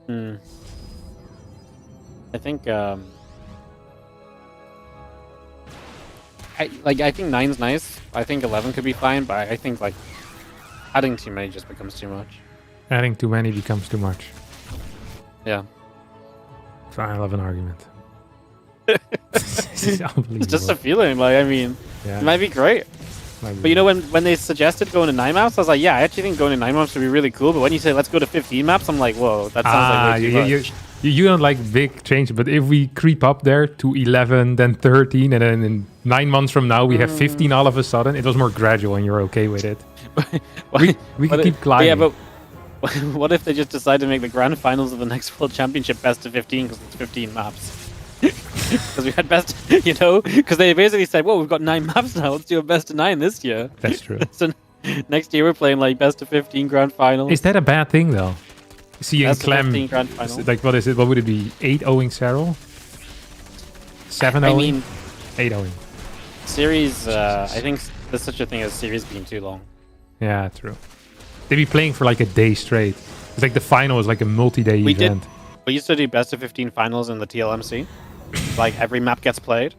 I think... I think 9's nice. I think 11 could be fine, but I think like adding too many just becomes too much. Adding too many becomes too much. Yeah. Fine, I love an argument. This is unbelievable. It's just a feeling. Like, I mean, yeah. It might be great. But you know, when they suggested going to 9 maps, I was like, yeah, I actually think going to 9 maps would be really cool. But when you say let's go to 15 maps, I'm like, whoa, that sounds like way too much. You don't like big change, but if we creep up there to 11, then 13, and then in 9 months from now we have 15 all of a sudden, it was more gradual and you're okay with it. we can keep climbing. Yeah, but what if they just decide to make the grand finals of the next World Championship best of 15 because it's 15 maps? Because we had best, because they basically said, well, we've got 9 maps now, let's do a best of 9 this year. That's true. So next year we're playing like best of 15 grand finals. Is that a bad thing though? Seeing Clem, like what is it? What would it be? 8-0ing Serral? 7-0ing? I mean, 8-0ing. Series, I think there's such a thing as series being too long. Yeah, true. They'd be playing for like a day straight. It's like the final is like a multi-day event. We used to do best of 15 finals in the TLMC. Like every map gets played.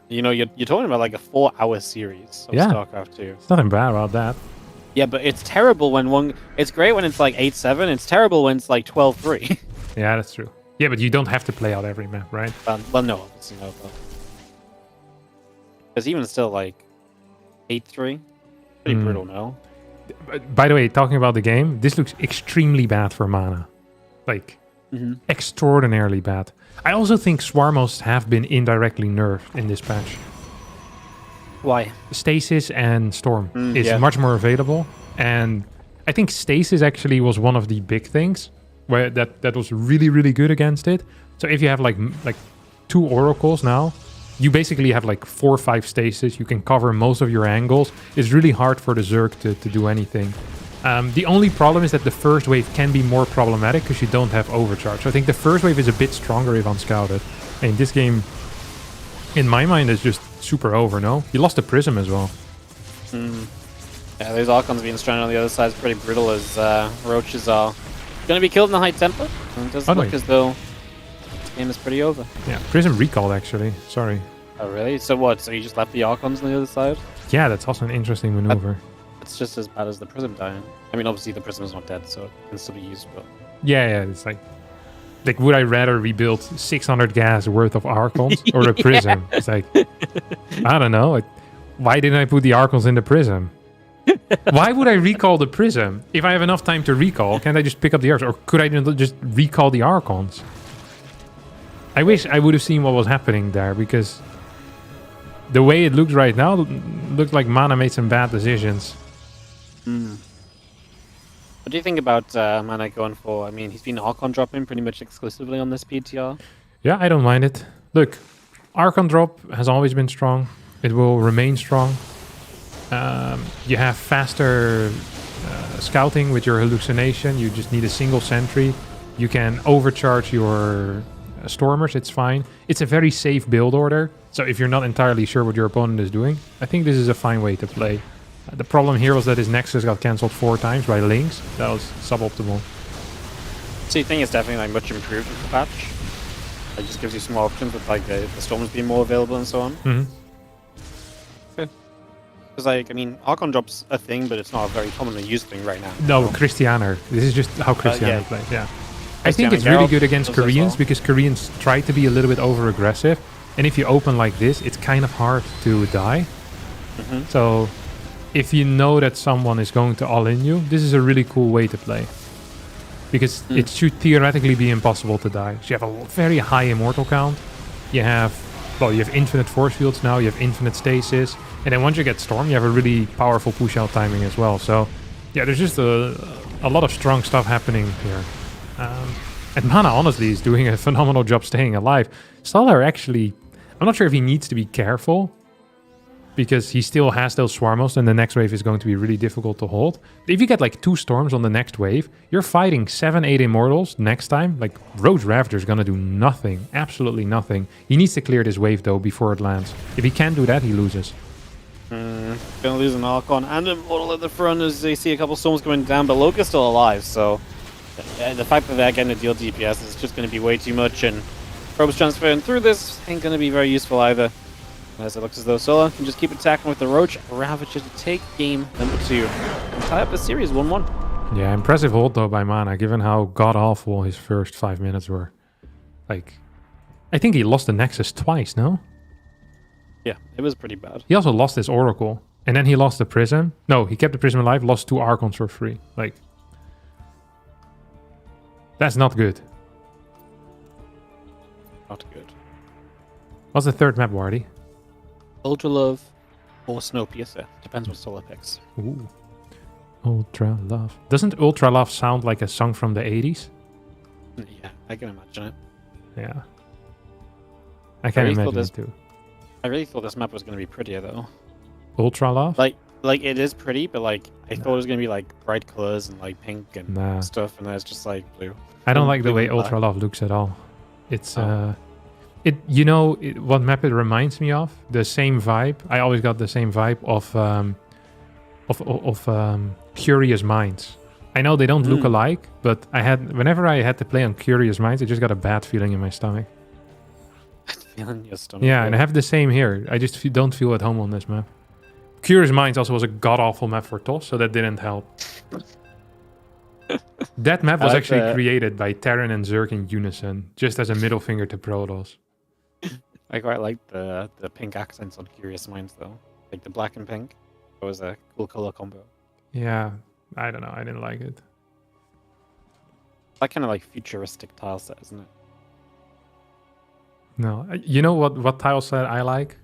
You're talking about like a 4-hour series of StarCraft 2. It's nothing bad about that. Yeah, but it's terrible when it's great when it's like 8-7. It's terrible when it's like 12-3. Yeah, that's true. Yeah, but you don't have to play out every map, right? Well, no. Because even still, like 8-3, pretty brutal, no? By the way, talking about the game, this looks extremely bad for mana. Like, extraordinarily bad. I also think Swarmos have been indirectly nerfed in this patch. Why? Stasis and Storm is much more available, and I think Stasis actually was one of the big things where that was really, really good against it. So if you have like 2 oracles now, you basically have like 4 or 5 stasis. You can cover most of your angles. It's really hard for the Zerg to do anything. The only problem is that the first wave can be more problematic because you don't have overcharge. So I think the first wave is a bit stronger if unscouted. And this game, in my mind, is just super over, no? You lost the Prism as well. Yeah, those Archons being stranded on the other side is pretty brutal as Roaches are going to be killed in the high tempo. And it does look as though this game is pretty over. Yeah, Prism recalled actually. Sorry. Oh, really? So what? So you just left the Archons on the other side? Yeah, that's also an interesting maneuver. It's just as bad as the Prism dying. I mean, obviously the Prism is not dead, so it can still be used, but... Yeah, it's like would I rather rebuild 600 gas worth of Archons or a Prism? It's like, I don't know. Like, why didn't I put the Archons in the Prism? Why would I recall the Prism? If I have enough time to recall, can't I just pick up the Archons? Or could I just recall the Archons? I wish I would have seen what was happening there, because the way it looks right now, looked like Mana made some bad decisions. What do you think about Mana going for? I mean, he's been Archon dropping pretty much exclusively on this PTR. Yeah, I don't mind it. Look, Archon drop has always been strong. It will remain strong. You have faster scouting with your hallucination. You just need a single sentry. You can overcharge your Stormers. It's fine. It's a very safe build order. So if you're not entirely sure what your opponent is doing, I think this is a fine way to play. The problem here was that his Nexus got cancelled 4 times by Lynx. That was suboptimal. So you think it's definitely like much improved with the patch? It just gives you some more options with like the Storms being more available and so on? Because like, I mean, Archon drop's a thing, but it's not a very commonly used thing right now. No, Christianer. This is just how Christianer plays, yeah. I think it's really good against Koreans because Koreans try to be a little bit over-aggressive. And if you open like this, it's kind of hard to die. So if you know that someone is going to all-in you, this is a really cool way to play. Because it should theoretically be impossible to die. So you have a very high immortal count. You have infinite force fields now. You have infinite stasis. And then once you get Storm, you have a really powerful push-out timing as well. So yeah, there's just a lot of strong stuff happening here. And Mana, honestly, is doing a phenomenal job staying alive. Solar actually... I'm not sure if he needs to be careful. Because he still has those Swarmos, and the next wave is going to be really difficult to hold. But if you get like 2 Storms on the next wave, you're fighting 7-8 Immortals next time. Like, Roach Ravager is going to do nothing. Absolutely nothing. He needs to clear this wave, though, before it lands. If he can't do that, he loses. Gonna lose an Archon and Immortal at the front as they see a couple Storms coming down, but Loki's still alive, so... the fact that they're getting to deal DPS is just going to be way too much, and probes transferring through this ain't going to be very useful either. As it looks as though Solar can just keep attacking with the Roach Ravager to take game number 2 and tie up the series 1-1. Yeah, impressive hold though by Mana, given how god-awful his first 5 minutes were. Like, I think he lost the Nexus twice, no? Yeah, it was pretty bad. He also lost his Oracle, and then he lost the Prism. No, he kept the Prism alive, lost 2 Archons for free. Like, that's not good. Not good. What's the third map, Wardy? Ultra Love or Snowpiercer. Depends what Solar picks. Ooh. Ultra Love. Doesn't Ultra Love sound like a song from the 80s? Yeah, I can imagine it. Yeah. I can imagine it too. I really thought this map was going to be prettier though. Ultra Love? Like it is pretty, but like I thought it was going to be like bright colors and like pink and stuff, and then it's just like blue. I don't like the way Ultra Love looks at all. It's what map it reminds me of? The same vibe. I always got the same vibe of Curious Minds. I know they don't look alike, but whenever I had to play on Curious Minds, I just got a bad feeling in my stomach. Feeling in your stomach. Yeah, and I have the same here. I just don't feel at home on this map. Curious Minds also was a god-awful map for TOS, so that didn't help. That map was actually created by Terran and Zerg in unison, just as a middle finger to Protoss. I quite like the pink accents on Curious Minds though. Like the black and pink. It was a cool color combo. Yeah, I don't know. I didn't like it. That kind of like futuristic tile set, isn't it? No. You know what tile set I like?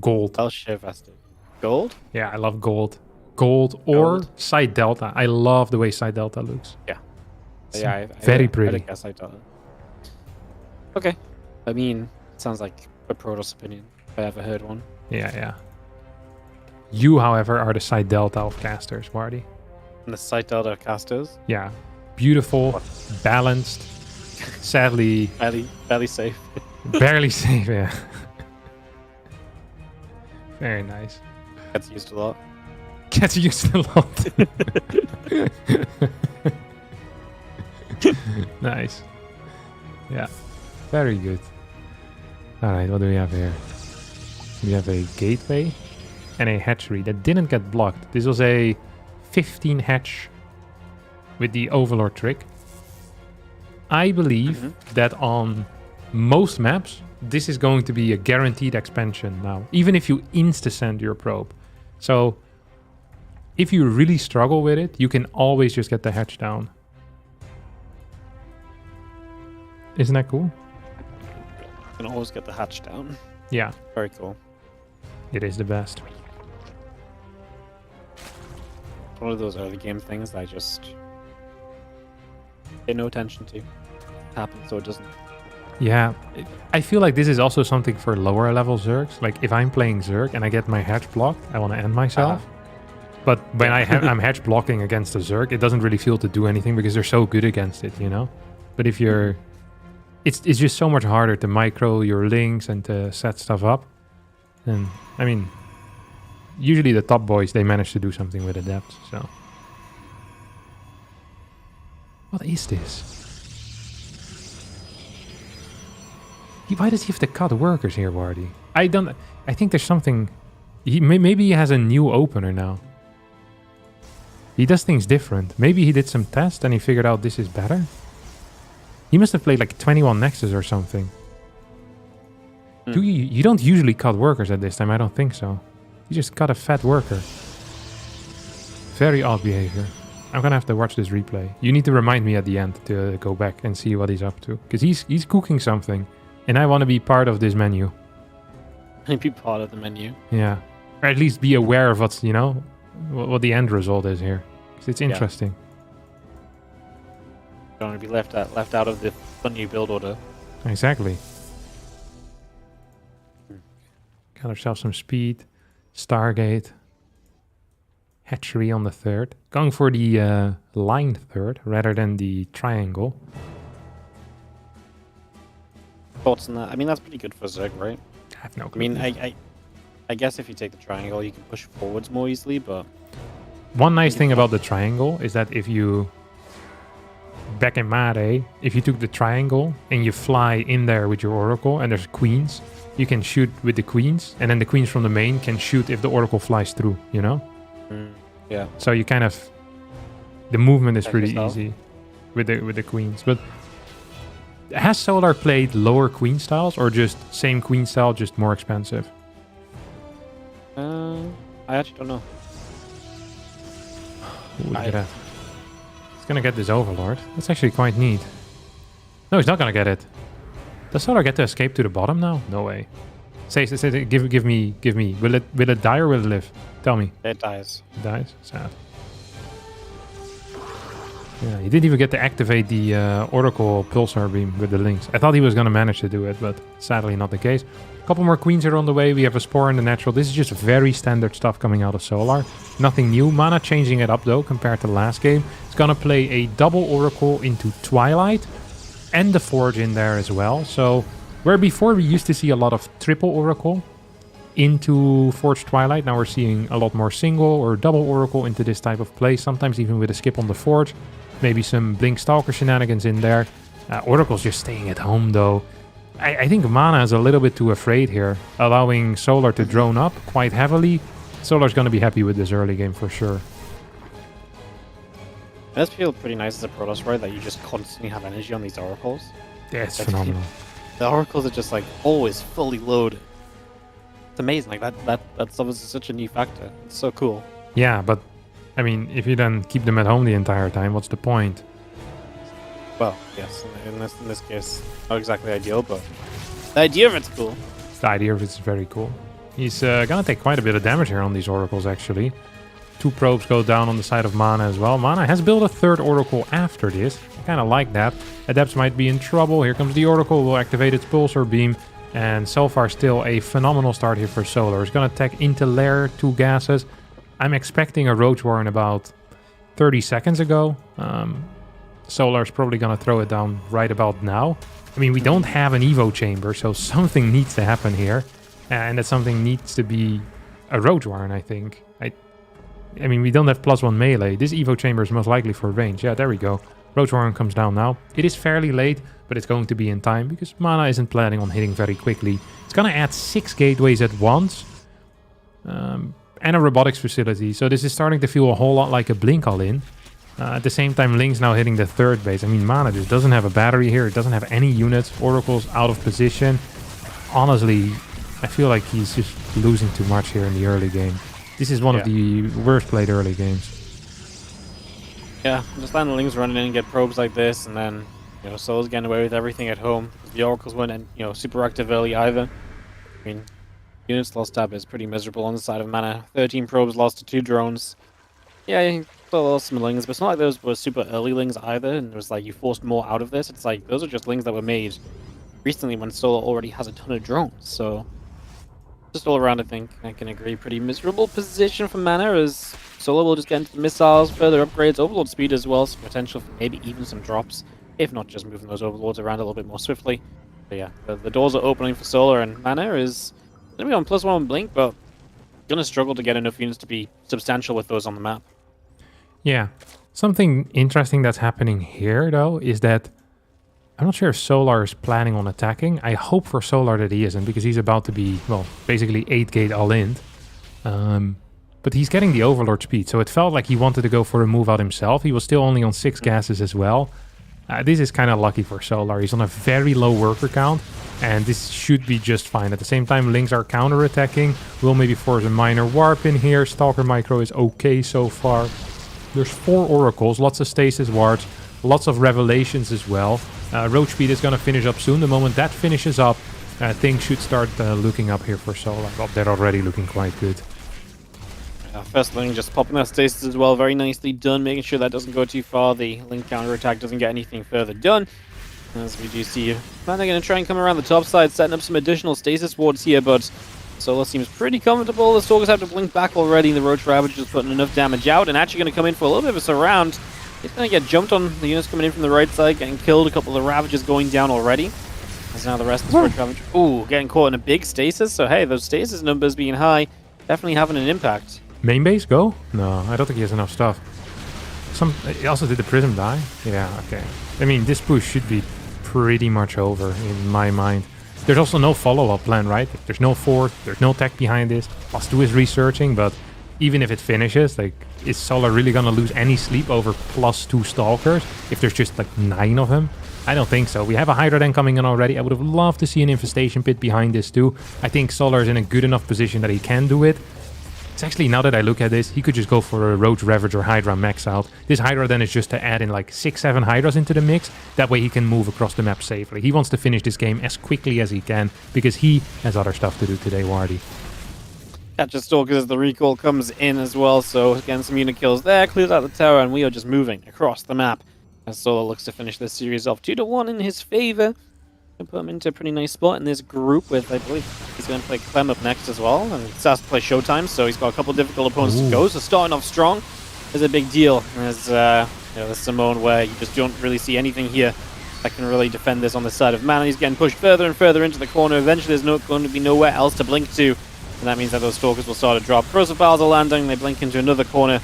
Gold. I'll share vested. Gold? Yeah, I love gold. Gold or Side Delta. I love the way Side Delta looks. Yeah. It's Very pretty. I guess Side Delta. Okay. I mean, it sounds like a Protoss opinion, if I ever heard one. Yeah. You, however, are the Side Delta of casters, Wardy. And the Side Delta of casters? Yeah. Beautiful, balanced, sadly... Barely safe. Barely safe, yeah. Very nice. Gets used a lot. Gets used a lot. Nice. Yeah. Very good. Alright, what do we have here? We have a gateway and a hatchery that didn't get blocked. This was a 15 hatch with the Overlord trick. I believe that on most maps, this is going to be a guaranteed expansion now, even if you insta-send your probe. So if you really struggle with it, you can always just get the hatch down. Isn't that cool? You can always get the hatch down. Yeah. Very cool. It is the best. One of those early game things that I just pay no attention to. It happens so it doesn't. Yeah, I feel like this is also something for lower level Zergs. Like if I'm playing Zerg and I get my hatch blocked, I want to end myself. But when I'm hatch blocking against a Zerg, it doesn't really feel to do anything because they're so good against it, you know? But if you're... It's just so much harder to micro your links and to set stuff up. And, I mean, usually the top boys, they manage to do something with Adept, so... What is this? Why does he have to cut workers here, Wardy? I think there's something... Maybe he has a new opener now. He does things different. Maybe he did some tests and he figured out this is better. He must have played like 21 Nexus or something. Do you don't usually cut workers at this time, I don't think so. You just cut a fat worker. Very odd behavior. I'm gonna have to watch this replay. You need to remind me at the end to go back and see what he's up to. Because he's cooking something. And I want to be part of this menu. Be part of the menu. Yeah. Or at least be aware of what's, you know, what the end result is here. Because it's interesting. Don't want to be left out of the fun new build order. Exactly. Got ourselves some speed. Stargate. Hatchery on the third. Going for the line third rather than the triangle. Thoughts on that? I mean, that's pretty good for Zerg, right? I have no clue. I mean, I guess if you take the triangle, you can push forwards more easily, but... One nice thing about the triangle is that if you... Back in Mare, if you took the triangle and you fly in there with your Oracle and there's queens, you can shoot with the queens, and then the queens from the main can shoot if the Oracle flies through, you know? Yeah. So you kind of... The movement is pretty easy with the queens, but... Has Solar played lower queen styles or just same queen style, just more expensive? I actually don't know. Ooh, look at that. He's gonna get this Overlord. That's actually quite neat. No, he's not gonna get it. Does Solar get to escape to the bottom now? No way. Say, give me. Will it die or will it live? Tell me. It dies. It dies? Sad. Yeah, he didn't even get to activate the Oracle Pulsar Beam with the links. I thought he was going to manage to do it, but sadly not the case. A couple more queens are on the way. We have a Spore in the natural. This is just very standard stuff coming out of Solar. Nothing new. Mana changing it up though compared to the last game. It's going to play a double Oracle into Twilight and the Forge in there as well. So where before we used to see a lot of triple Oracle into Forge Twilight, now we're seeing a lot more single or double Oracle into this type of play. Sometimes even with a skip on the Forge. Maybe some Blink Stalker shenanigans in there. Oracle's just staying at home though. I think Mana is a little bit too afraid here, allowing Solar to drone up quite heavily. Solar's going to be happy with this early game for sure. It does feel pretty nice as a Protoss, right? That you just constantly have energy on these Oracles. Yeah, it's phenomenal. The Oracles are just like always fully loaded. It's amazing. Like that's obviously such a new factor. It's so cool. Yeah, but I mean, if you then keep them at home the entire time, what's the point? Well, yes, in this case, not exactly ideal, but the idea of it's cool. The idea of it's very cool. He's gonna take quite a bit of damage here on these Oracles, actually. 2 probes go down on the side of Mana as well. Mana has built a 3rd Oracle after this. I kind of like that. Adepts might be in trouble. Here comes the Oracle. Will activate its Pulsar Beam. And so far, still a phenomenal start here for Solar. It's gonna attack into Lair, 2 gases. I'm expecting a Roach Warren about 30 seconds ago. Solar's probably going to throw it down right about now. I mean, we don't have an Evo chamber, so something needs to happen here. And that something needs to be a Roach Warren, I think. I mean, we don't have +1 melee. This Evo chamber is most likely for range. Yeah, there we go. Roach Warren comes down now. It is fairly late, but it's going to be in time because Mana isn't planning on hitting very quickly. It's going to add 6 gateways at once. And a robotics facility. So this is starting to feel a whole lot like a Blink all-in. At the same time, Link's now hitting the 3rd base. I mean, Mana just doesn't have a battery here. It doesn't have any units. Oracle's out of position. Honestly, I feel like he's just losing too much here in the early game. This is one of the worst played early games. Yeah, just letting the Lings run in and get probes like this, and then, you know, Soul's getting away with everything at home. The Oracles weren't, you know, super active early either. I mean, units lost tab is pretty miserable on the side of Mana. 13 probes lost to 2 drones. Yeah, you still lost some Lings, but it's not like those were super early Lings either, and it was like you forced more out of this. It's like, those are just Lings that were made recently when Solar already has a ton of drones, so... Just all around, I think I can agree, pretty miserable position for Mana, as Solar will just get into the missiles, further upgrades, Overlord speed as well, so potential for maybe even some drops, if not just moving those Overlords around a little bit more swiftly. But yeah, the doors are opening for Solar, and Mana is going to be on +1 Blink, but going to struggle to get enough units to be substantial with those on the map. Yeah. Something interesting that's happening here, though, is that I'm not sure if Solar is planning on attacking. I hope for Solar that he isn't, because he's about to be, well, basically 8-gate all-in. But he's getting the Overlord speed, so it felt like he wanted to go for a move out himself. He was still only on 6 gases as well. This is kind of lucky for Solar. He's on a very low worker count, and this should be just fine. At the same time, Lings are counter-attacking. We'll maybe force a minor warp in here. Stalker Micro is okay so far. There's 4 Oracles, lots of Stasis Wards, lots of Revelations as well. Roach Speed is going to finish up soon. The moment that finishes up, things should start looking up here for Solar. Well, they're already looking quite good. First Ling just popping that stasis as well, very nicely done, making sure that doesn't go too far. The Ling counterattack doesn't get anything further done. As we do see, man, they're going to try and come around the top side, setting up some additional stasis wards here, but Solar seems pretty comfortable. The Stalkers have to blink back already. The Roach Ravager is putting enough damage out, and actually going to come in for a little bit of a surround. He's going to get jumped on the units coming in from the right side, getting killed. A couple of the Ravagers going down already. As now the rest of the Roach Ravager, ooh, getting caught in a big stasis. So hey, those stasis numbers being high, definitely having an impact. Main base, go? No, I don't think he has enough stuff. Also, did the Prism die? Yeah, okay. I mean, this push should be pretty much over in my mind. There's also no follow-up plan, right? There's no fort, there's no tech behind this. +2 is researching, but even if it finishes, like, is Solar really gonna lose any sleep over +2 Stalkers if there's just like 9 of them? I don't think so. We have a Hydra Den coming in already. I would have loved to see an Infestation Pit behind this too. I think Solar is in a good enough position that he can do it. It's actually, now that I look at this, he could just go for a Roach Ravager Hydra max out. This Hydra then is just to add in like 6-7 Hydras into the mix. That way he can move across the map safely. He wants to finish this game as quickly as he can because he has other stuff to do today, Wardy. Catch a Stalkers as the recall comes in as well, so again some unit kills there, clears out the tower, and we are just moving across the map. As Solar looks to finish this series off 2-1 in his favor. And put him into a pretty nice spot in this group with, I believe, he's going to play Clem up next as well. And he starts to play Showtime, so he's got a couple of difficult opponents to go. So starting off strong is a big deal. As there's Simone where you just don't really see anything here that can really defend this on the side of Mana. He's getting pushed further and further into the corner. Eventually there's going to be nowhere else to blink to. And that means that those Stalkers will start to drop. Corrosive Files are landing, they blink into another corner.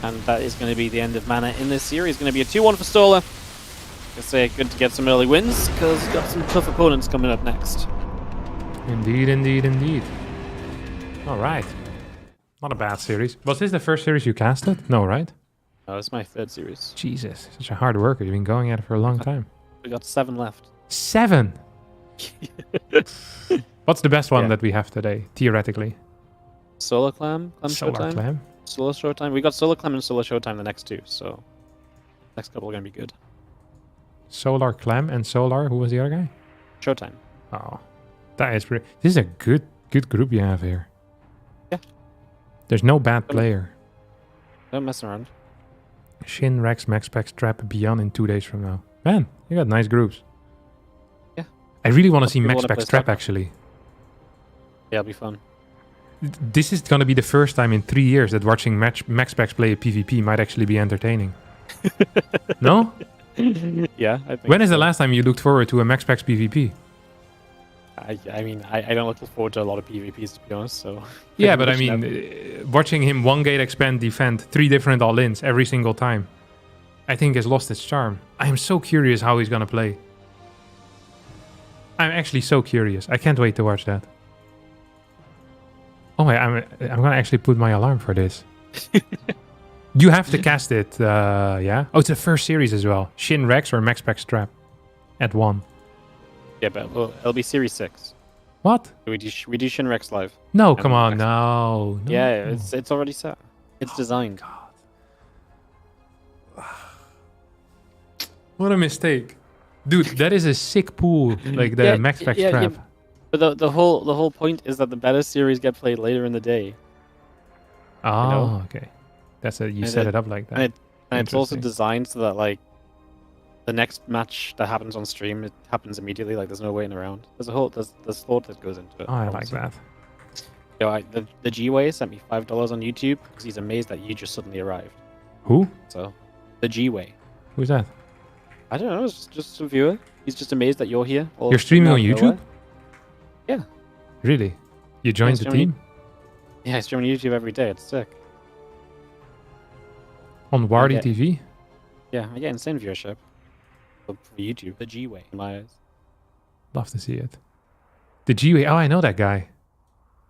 And that is going to be the end of Mana in this series. It's going to be a 2-1 for Solar. I say good to get some early wins, because he's got some tough opponents coming up next. Indeed, indeed, indeed. Alright. Not a bad series. Was this the first series you casted? No, right? No, it's my 3rd series. Jesus, such a hard worker. You've been going at it for a long time. We got 7 left. 7? What's the best one that we have today, theoretically? Solar Clam? Solar Showtime? Clam? Solar Showtime? We got Solar Clam and Solar Showtime the next 2, so next couple are going to be good. Solar Clam and Solar, who was the other guy? Showtime. Oh, that is pretty... This is a good group you have here. Yeah. There's no bad player. Don't mess around. Shin, Rex, Maxpax, Trap, Beyond in 2 days from now. Man, you got nice groups. Yeah. I really want to see Maxpax Trap, actually. Yeah, it'll be fun. This is going to be the first time in 3 years that watching Maxpax play a PvP might actually be entertaining. No? Yeah, I think. When is the last time you looked forward to a Maxpax PvP? I mean, I don't look forward to a lot of PvPs, to be honest, so... Yeah, but I mean, watching him 1 gate expand, defend, 3 different all-ins every single time, I think has lost its charm. I am so curious how he's gonna play. I'm actually so curious. I can't wait to watch that. Oh, I'm gonna actually put my alarm for this. You have to cast it, yeah? Oh, it's the first series as well. Shin Rex or Maxpax Trap at 1. Yeah, but it'll be Series 6. What? We do Shin Rex live. No, come on, no. Yeah, it's already set. It's designed. God. What a mistake. Dude, that is a sick pool, like the Maxpax Trap. Yeah. But the whole point is that the better series get played later in the day. Oh, you know? Okay. That's it. You set it up like that. And it's also designed so that like the next match that happens on stream, it happens immediately. Like there's no waiting around. There's thought that goes into it. Oh, I like that. Yo, the G-Way sent me $5 on YouTube because he's amazed that you just suddenly arrived. Who? So the G-Way. Who's that? I don't know. It's just a viewer. He's just amazed that you're here. You're streaming on YouTube? Yeah. Really? You joined the team? Yeah, I stream on YouTube every day. It's sick. On Wardy TV? Yeah, I get insane viewership for YouTube. The G-Way, in my eyes. Love to see it. The G-Way. Oh, I know that guy.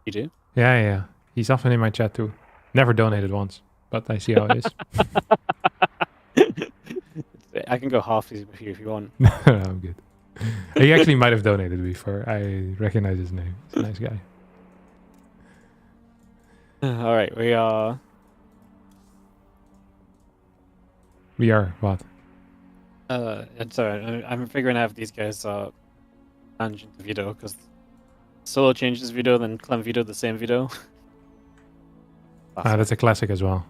You do? Yeah. He's often in my chat too. Never donated once, but I see how it is. I can go half with you if you want. No, I'm good. He actually might have donated before. I recognize his name. He's a nice guy. All right, we are. We are what? Sorry, I'm figuring out if these guys are tangent to veto because Solo changes veto, then Clem veto the same veto. That's a classic as well.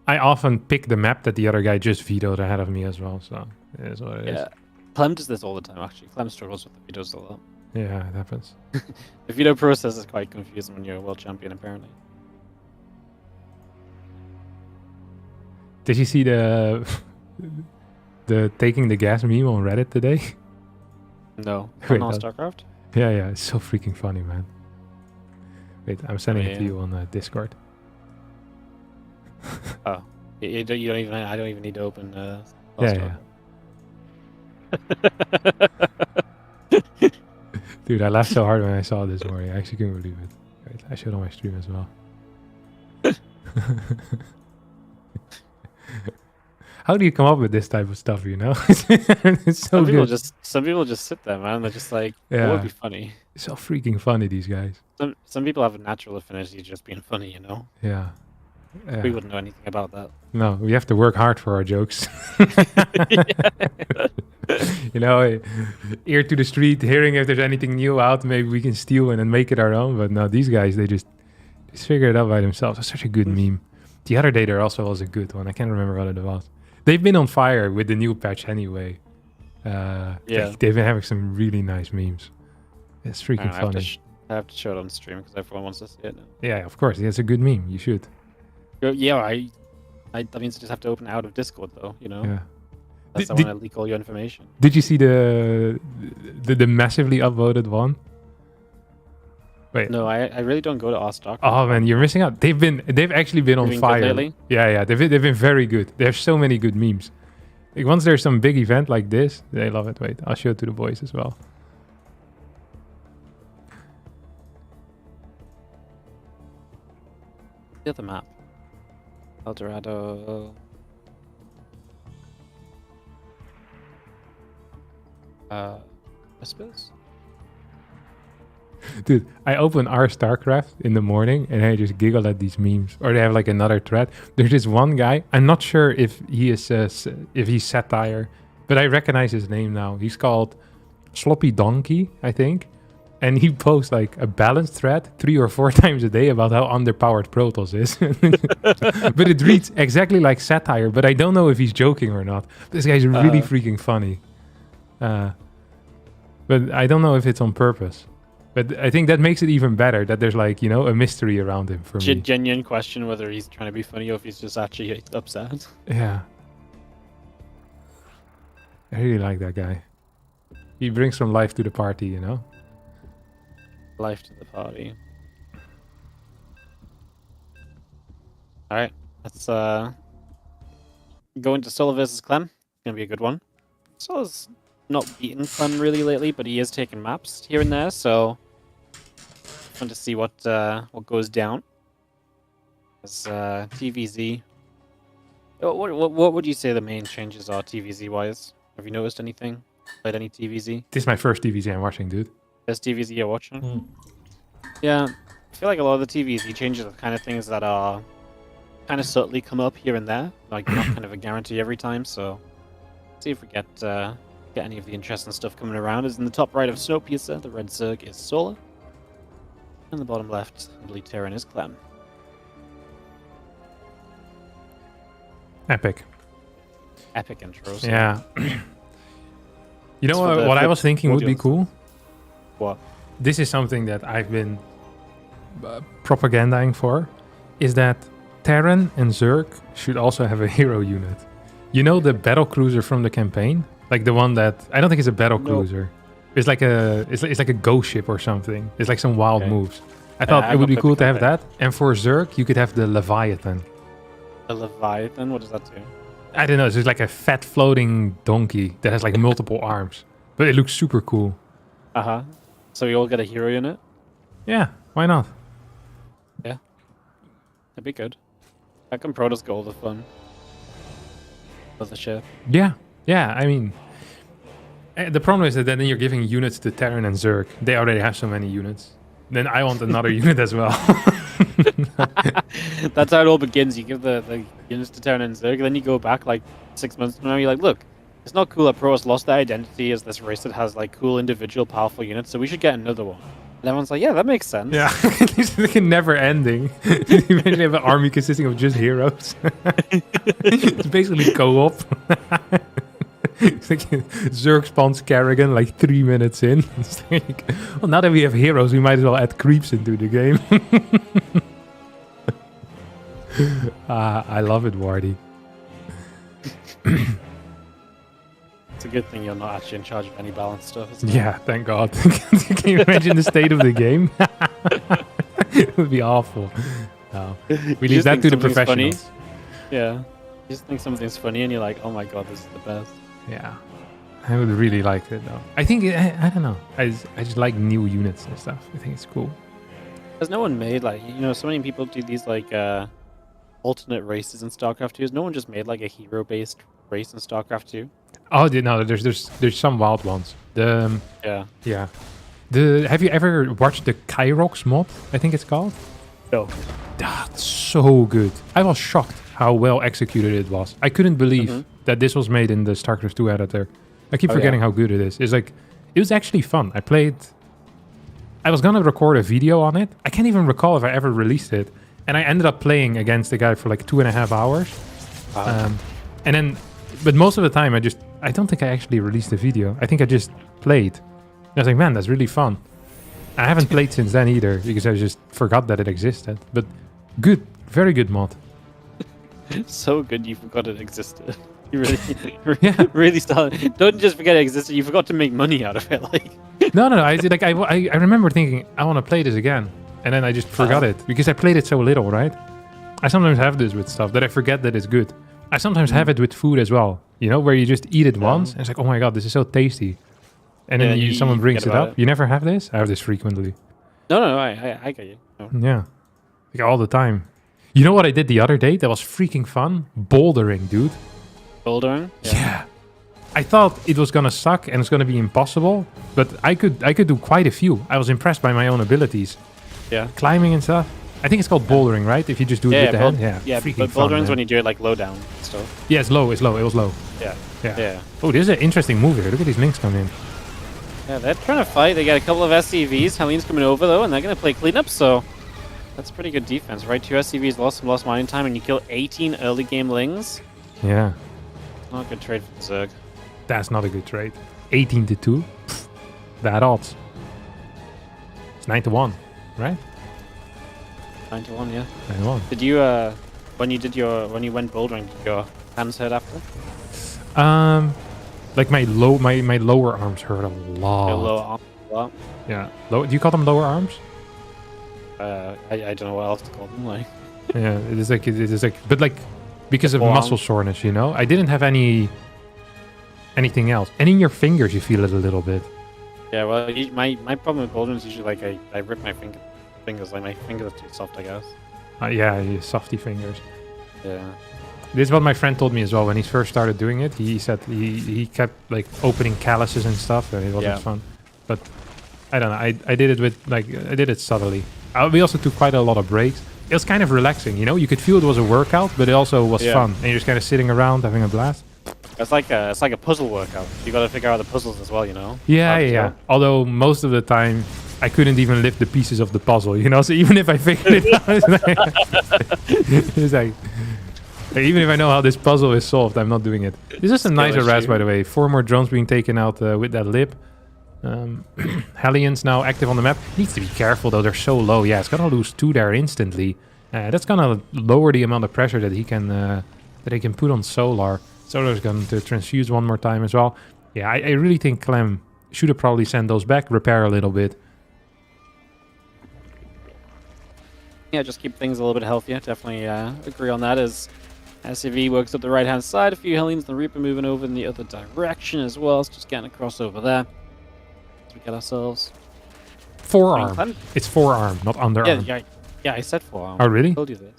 I often pick the map that the other guy just vetoed ahead of me as well, so it is what it is. Yeah, Clem does this all the time. Actually, Clem struggles with the vetoes a lot. Yeah, it happens. The veto process is quite confusing when you're a world champion, apparently. Did you see the taking the gas meme on Reddit today? No, Wait, not StarCraft. Yeah, it's so freaking funny, man. Wait, I'm sending it to Yeah. you on Discord. Oh, you don't even. I don't even need to open. Yeah. Dude, I laughed so hard when I saw this, Maury. I actually couldn't believe it. Wait, I showed on my stream as well. How do you come up with this type of stuff, you know? It's so good. Some people just sit there, man. They're just like, Yeah. what would be funny? It's so freaking funny, these guys. Some people have a natural affinity to just being funny, you know? Yeah. We wouldn't know anything about that. No, we have to work hard for our jokes. You know, ear to the street, hearing if there's anything new out, maybe we can steal and then make it our own. But no, these guys, they just figure it out by themselves. It's such a good meme. The other day there also was a good one. I can't remember what it was. They've been on fire with the new patch anyway. Yeah. They've been having some really nice memes. It's freaking funny. I have to show it on stream because everyone wants to see it now. Yeah, of course. It's a good meme. You should. Yeah, that means I just have to open it out of Discord, though, you know? Yeah. Unless I want to leak all your information. Did you see the massively upvoted one? Wait. No, I really don't go to our stock. Oh man, you're missing out. They've actually been on Been good fire lately? Yeah, they've been very good. They have so many good memes. Like once there's some big event like this, they love it. Wait, I'll show it to the boys as well. The other map. El Dorado. I suppose. Dude, I open our StarCraft in the morning and I just giggle at these memes. Or they have like another thread. There's this one guy. I'm not sure if he is if he's satire, but I recognize his name now. He's called Sloppy Donkey, I think. And he posts like a balanced thread 3 or 4 times a day about how underpowered Protoss is. But it reads exactly like satire, but I don't know if he's joking or not. This guy's really freaking funny. But I don't know if it's on purpose. But I think that makes it even better that there's like, you know, a mystery around him for me. Genuine question whether he's trying to be funny or if he's just actually upset. Yeah. I really like that guy. He brings some life to the party, you know? Life to the party. Alright, let's go into Solo versus Clem. Gonna be a good one. Solo's not beaten Clem really lately, but he is taking maps here and there, so fun to see what goes down. As TVZ. What would you say the main changes are TVZ wise? Have you noticed anything? Played any TVZ? This is my first TVZ I'm watching, dude. Best TVZ you're watching? Yeah, I feel like a lot of the TVZ changes are the kind of things that are kind of subtly come up here and there, like not kind of a guarantee every time. So, see if we get any of the interesting stuff coming around. Is in the top right of Snowpiercer, the red Zerg is Solar, and the bottom left, I believe Terran is Clem. Epic. Epic intros. Yeah. You know what I was thinking would be cool? What? This is something that I've been propagandaing for, is that Terran and Zerg should also have a hero unit. You know the battle cruiser from the campaign? Like the one that, I don't think it's a battle cruiser. It's like a ghost ship or something. It's like some wild moves. I thought it would be cool to have that. And for Zerg, you could have the Leviathan. The Leviathan? What does that do? I don't know. It's just like a fat floating donkey that has like multiple arms. But it looks super cool. Uh-huh. So we all get a hero unit? Yeah, why not? Yeah. That'd be good. That can Protoss go all the fun. the ship. Yeah, yeah. I mean, the problem is that then you're giving units to Terran and Zerg. They already have so many units. Then I want another unit as well. That's how it all begins. You give the units to Terran and Zerg, then you go back like 6 months from now. You're like, look, it's not cool that Protoss lost their identity as this race that has like cool individual powerful units, so we should get another one. And everyone's like, yeah, that makes sense. Yeah, it's like a never ending. Imagine you have an army consisting of just heroes. It's basically co-op. It's like Zerg spawns Kerrigan like 3 minutes in. It's like, well, now that we have heroes, we might as well add creeps into the game. I love it, Wardy. It's a good thing you're not actually in charge of any balance stuff, isn't it? Yeah, thank God. Can you imagine the state of the game? It would be awful. No. We leave that to the professionals. Funny. Yeah. You just think something's funny and you're like, oh my God, this is the best. Yeah. I would really like it though. I think, I don't know. I just like new units and stuff. I think it's cool. Has no one made like, so many people do these like alternate races in StarCraft 2. Has no one just made like a hero-based race in StarCraft 2? Oh, no, there's some wild ones. Yeah. Have you ever watched the Kyrox mod? I think it's called. No. That's so good. I was shocked how well executed it was. I couldn't believe that this was made in the StarCraft 2 editor. I keep forgetting how good it is. It's like, it was actually fun. I was gonna record a video on it. I can't even recall if I ever released it. And I ended up playing against the guy for like 2.5 hours. Wow. And then, but most of the time I don't think I actually released the video. I think I just played. I was like, man, that's really fun. I haven't played since then either because I just forgot that it existed. But good, very good mod. So good you forgot it existed. You really, really started. Don't just forget it existed. You forgot to make money out of it. Like no. I remember thinking I want to play this again, and then I just forgot it because I played it so little. Right? I sometimes have this with stuff that I forget that it's good. I sometimes have it with food as well. Where you just eat it once, and it's like, oh my God, this is so tasty. And then someone brings it up. You never have this? I have this frequently. No, I get you. No. Yeah, like all the time. You know what I did the other day? That was freaking fun. Bouldering, dude. Bouldering? Yeah. I thought it was gonna suck and it's gonna be impossible, but I could do quite a few. I was impressed by my own abilities. Yeah. Climbing and stuff. I think it's called bouldering, right? If you just do it with the hand. Yeah, but bouldering's when you do it like low down and stuff. Yeah, it's low. It was low. Yeah. Oh, this is an interesting move here. Look at these links come in. Yeah, they're trying to fight. They got a couple of SCVs. Helene's coming over though, and they're gonna play cleanup. So that's pretty good defense, right? 2 SCVs lost mining time, and you kill 18 early game lings. Yeah. Not a good trade for Zerg. That's not a good trade. 18-2. Bad odds. It's 9-1, right? 9-1, yeah. 9-1. Did you when you went bouldering, did your hands hurt after? Like my lower arms hurt a lot. Your lower arms a lot? Yeah. Do you call them lower arms? I don't know what else to call them. Like. Yeah, it is like, but like because of muscle soreness, I didn't have anything else. And in your fingers, you feel it a little bit. Yeah, well, my problem with bouldering is usually like I rip my fingers. Like my fingers are too soft, I guess. Yeah, softy fingers. Yeah. This is what my friend told me as well when he first started doing it. He said he kept like opening calluses and stuff, and it wasn't fun. But I don't know. I did it I did it subtly. We also took quite a lot of breaks. It was kind of relaxing, You could feel it was a workout, but it also was fun. And you're just kind of sitting around having a blast. It's like a puzzle workout. You got to figure out the puzzles as well, Yeah. Although most of the time I couldn't even lift the pieces of the puzzle, So even if I figured it out, it's like even if I know how this puzzle is solved, I'm not doing it. This is a nicer res, by the way. 4 more drones being taken out with that lip. Hellions now active on the map. Needs to be careful though, they're so low. Yeah, it's gonna lose 2 there instantly. That's gonna lower the amount of pressure that he can put on Solar. Solar's going to transfuse 1 more time as well. Yeah, I really think Clem should have probably sent those back, repair a little bit. Yeah, just keep things a little bit healthier. Definitely agree on that. As SCV works up the right hand side, a few Hellions, the Reaper moving over in the other direction as well. It's just getting across over there. We get ourselves forearm. It's forearm, not underarm. Yeah, I said forearm. Oh, really? I told you this.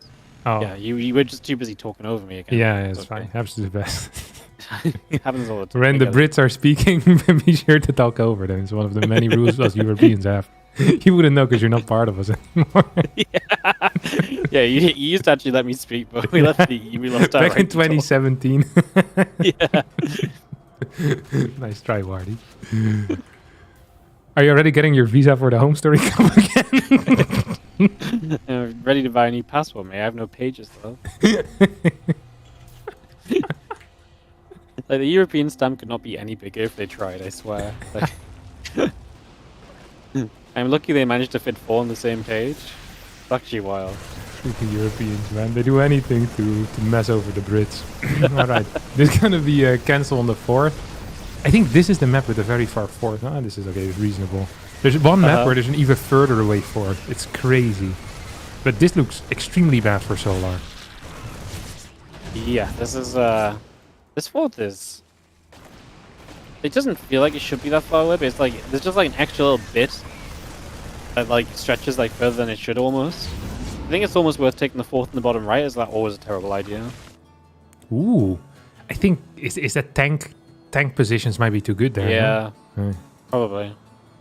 Oh. Yeah, you were just too busy talking over me again. Yeah, it's fine. Absolutely best. It happens all the time. When the Brits are speaking, be sure to talk over them. It's one of the many rules us Europeans have. You wouldn't know because you're not part of us anymore. Yeah, you used to actually let me speak, but we lost our Back in right to talk. 2017. Yeah. Nice try, Wardy. Are you already getting your visa for the home story come again? I'm ready to buy a new passport, mate. I have no pages, though. Like, the European stamp could not be any bigger if they tried, I swear. Like, I'm lucky they managed to fit 4 on the same page. It's actually wild. Freaking Europeans, man. They do anything to mess over the Brits. Alright, this is gonna be cancelled on the 4th. I think this is the map with the very far 4th. Ah, this is okay, it's reasonable. There's one map where there's an even further away 4th. It's crazy. But this looks extremely bad for Solar. Yeah, this is, this 4th is... It doesn't feel like it should be that far away, but it's like, there's just like an extra little bit that like stretches like further than it should almost. I think it's almost worth taking the 4th in the bottom right. Is that always a terrible idea? Ooh. I think, is that tank positions might be too good there. Yeah, huh? probably.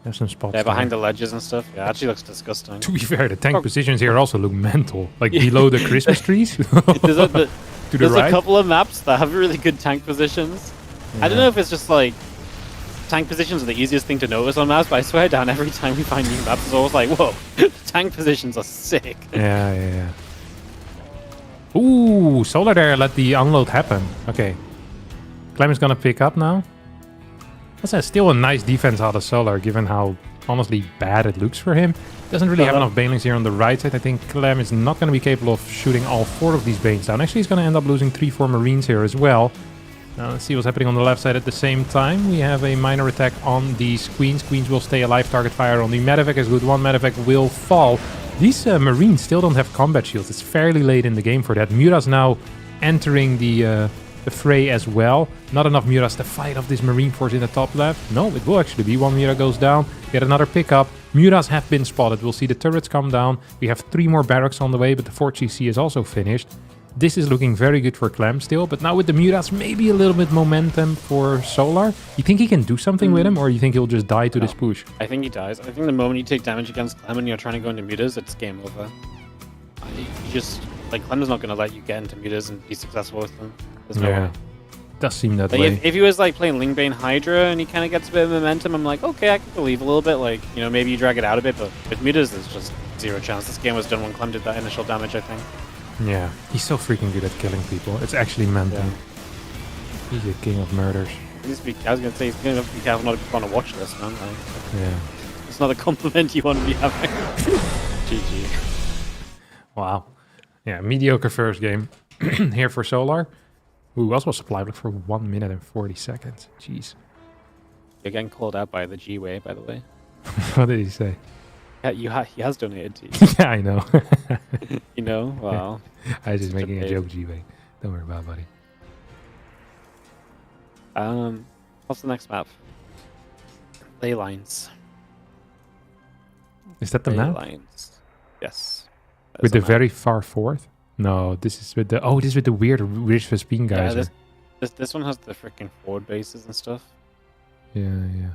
There's some spots Yeah, behind there. the ledges and stuff. Yeah, it actually looks disgusting. To be fair, the tank positions here also look mental. Like below the Christmas trees. There's a right? couple of maps that have really good tank positions. I don't know if it's just like tank positions are the easiest thing to notice on maps, but I swear down every time we find new maps, it's always like, whoa, tank positions are sick. Yeah. Ooh, Solar there let the unload happen. Okay. Clem is gonna pick up now. That's still a nice defense out of Solar, given how honestly bad it looks for him. Doesn't really have enough banelings here on the right side. I think Clem is not going to be capable of shooting all 4 of these banes down. Actually, he's going to end up losing 3-4 Marines here as well. Now, let's see what's happening on the left side at the same time. We have a minor attack on these Queens. Queens will stay alive. Target fire on the Medevac is good. 1 Medevac will fall. These Marines still don't have combat shields. It's fairly late in the game for that. Mura's now entering the fray as well. Not enough Muras to fight off this Marine force in the top left. No, it will actually be. 1 Mura goes down. Get another pickup. Muras have been spotted. We'll see the turrets come down. We have 3 more barracks on the way, but the Fort CC is also finished. This is looking very good for Clem still, but now with the Muras, maybe a little bit momentum for Solar. You think he can do something with him, or you think he'll just die to this push? I think he dies. I think the moment you take damage against Clem and you're trying to go into mutas, it's game over. You just, like, Clem is not going to let you get into mutas and be successful with them. There's no way. Does seem that like way. If he was like playing Lingbane Hydra and he kind of gets a bit of momentum, I'm like, okay, I can believe a little bit. Like, you know, maybe you drag it out a bit, but with mutas, there's just 0 chance. This game was done when Clem did that initial damage, I think. Yeah, he's so freaking good at killing people. It's actually mental. Yeah. He's the king of murders. I was going to say, he's going to have to be careful not to be on a watch list, man. Like, yeah. It's not a compliment you want to be having. GG. Wow. Yeah, mediocre first game here for Solar. Who also supply block for 1 minute and 40 seconds. Jeez. You're getting called out by the G-Way, by the way. What did he say? Yeah, he has donated to you. Yeah, I know. You know? Wow. I was just making a joke, G-Way. Don't worry about it, buddy. What's the next map? Ley lines. Is that the map? Lines. Yes. With the very far 4th? No, this is with the... Oh, this is with the weird Rich Vespine guys. Yeah, this one has the freaking forward bases and stuff. Yeah.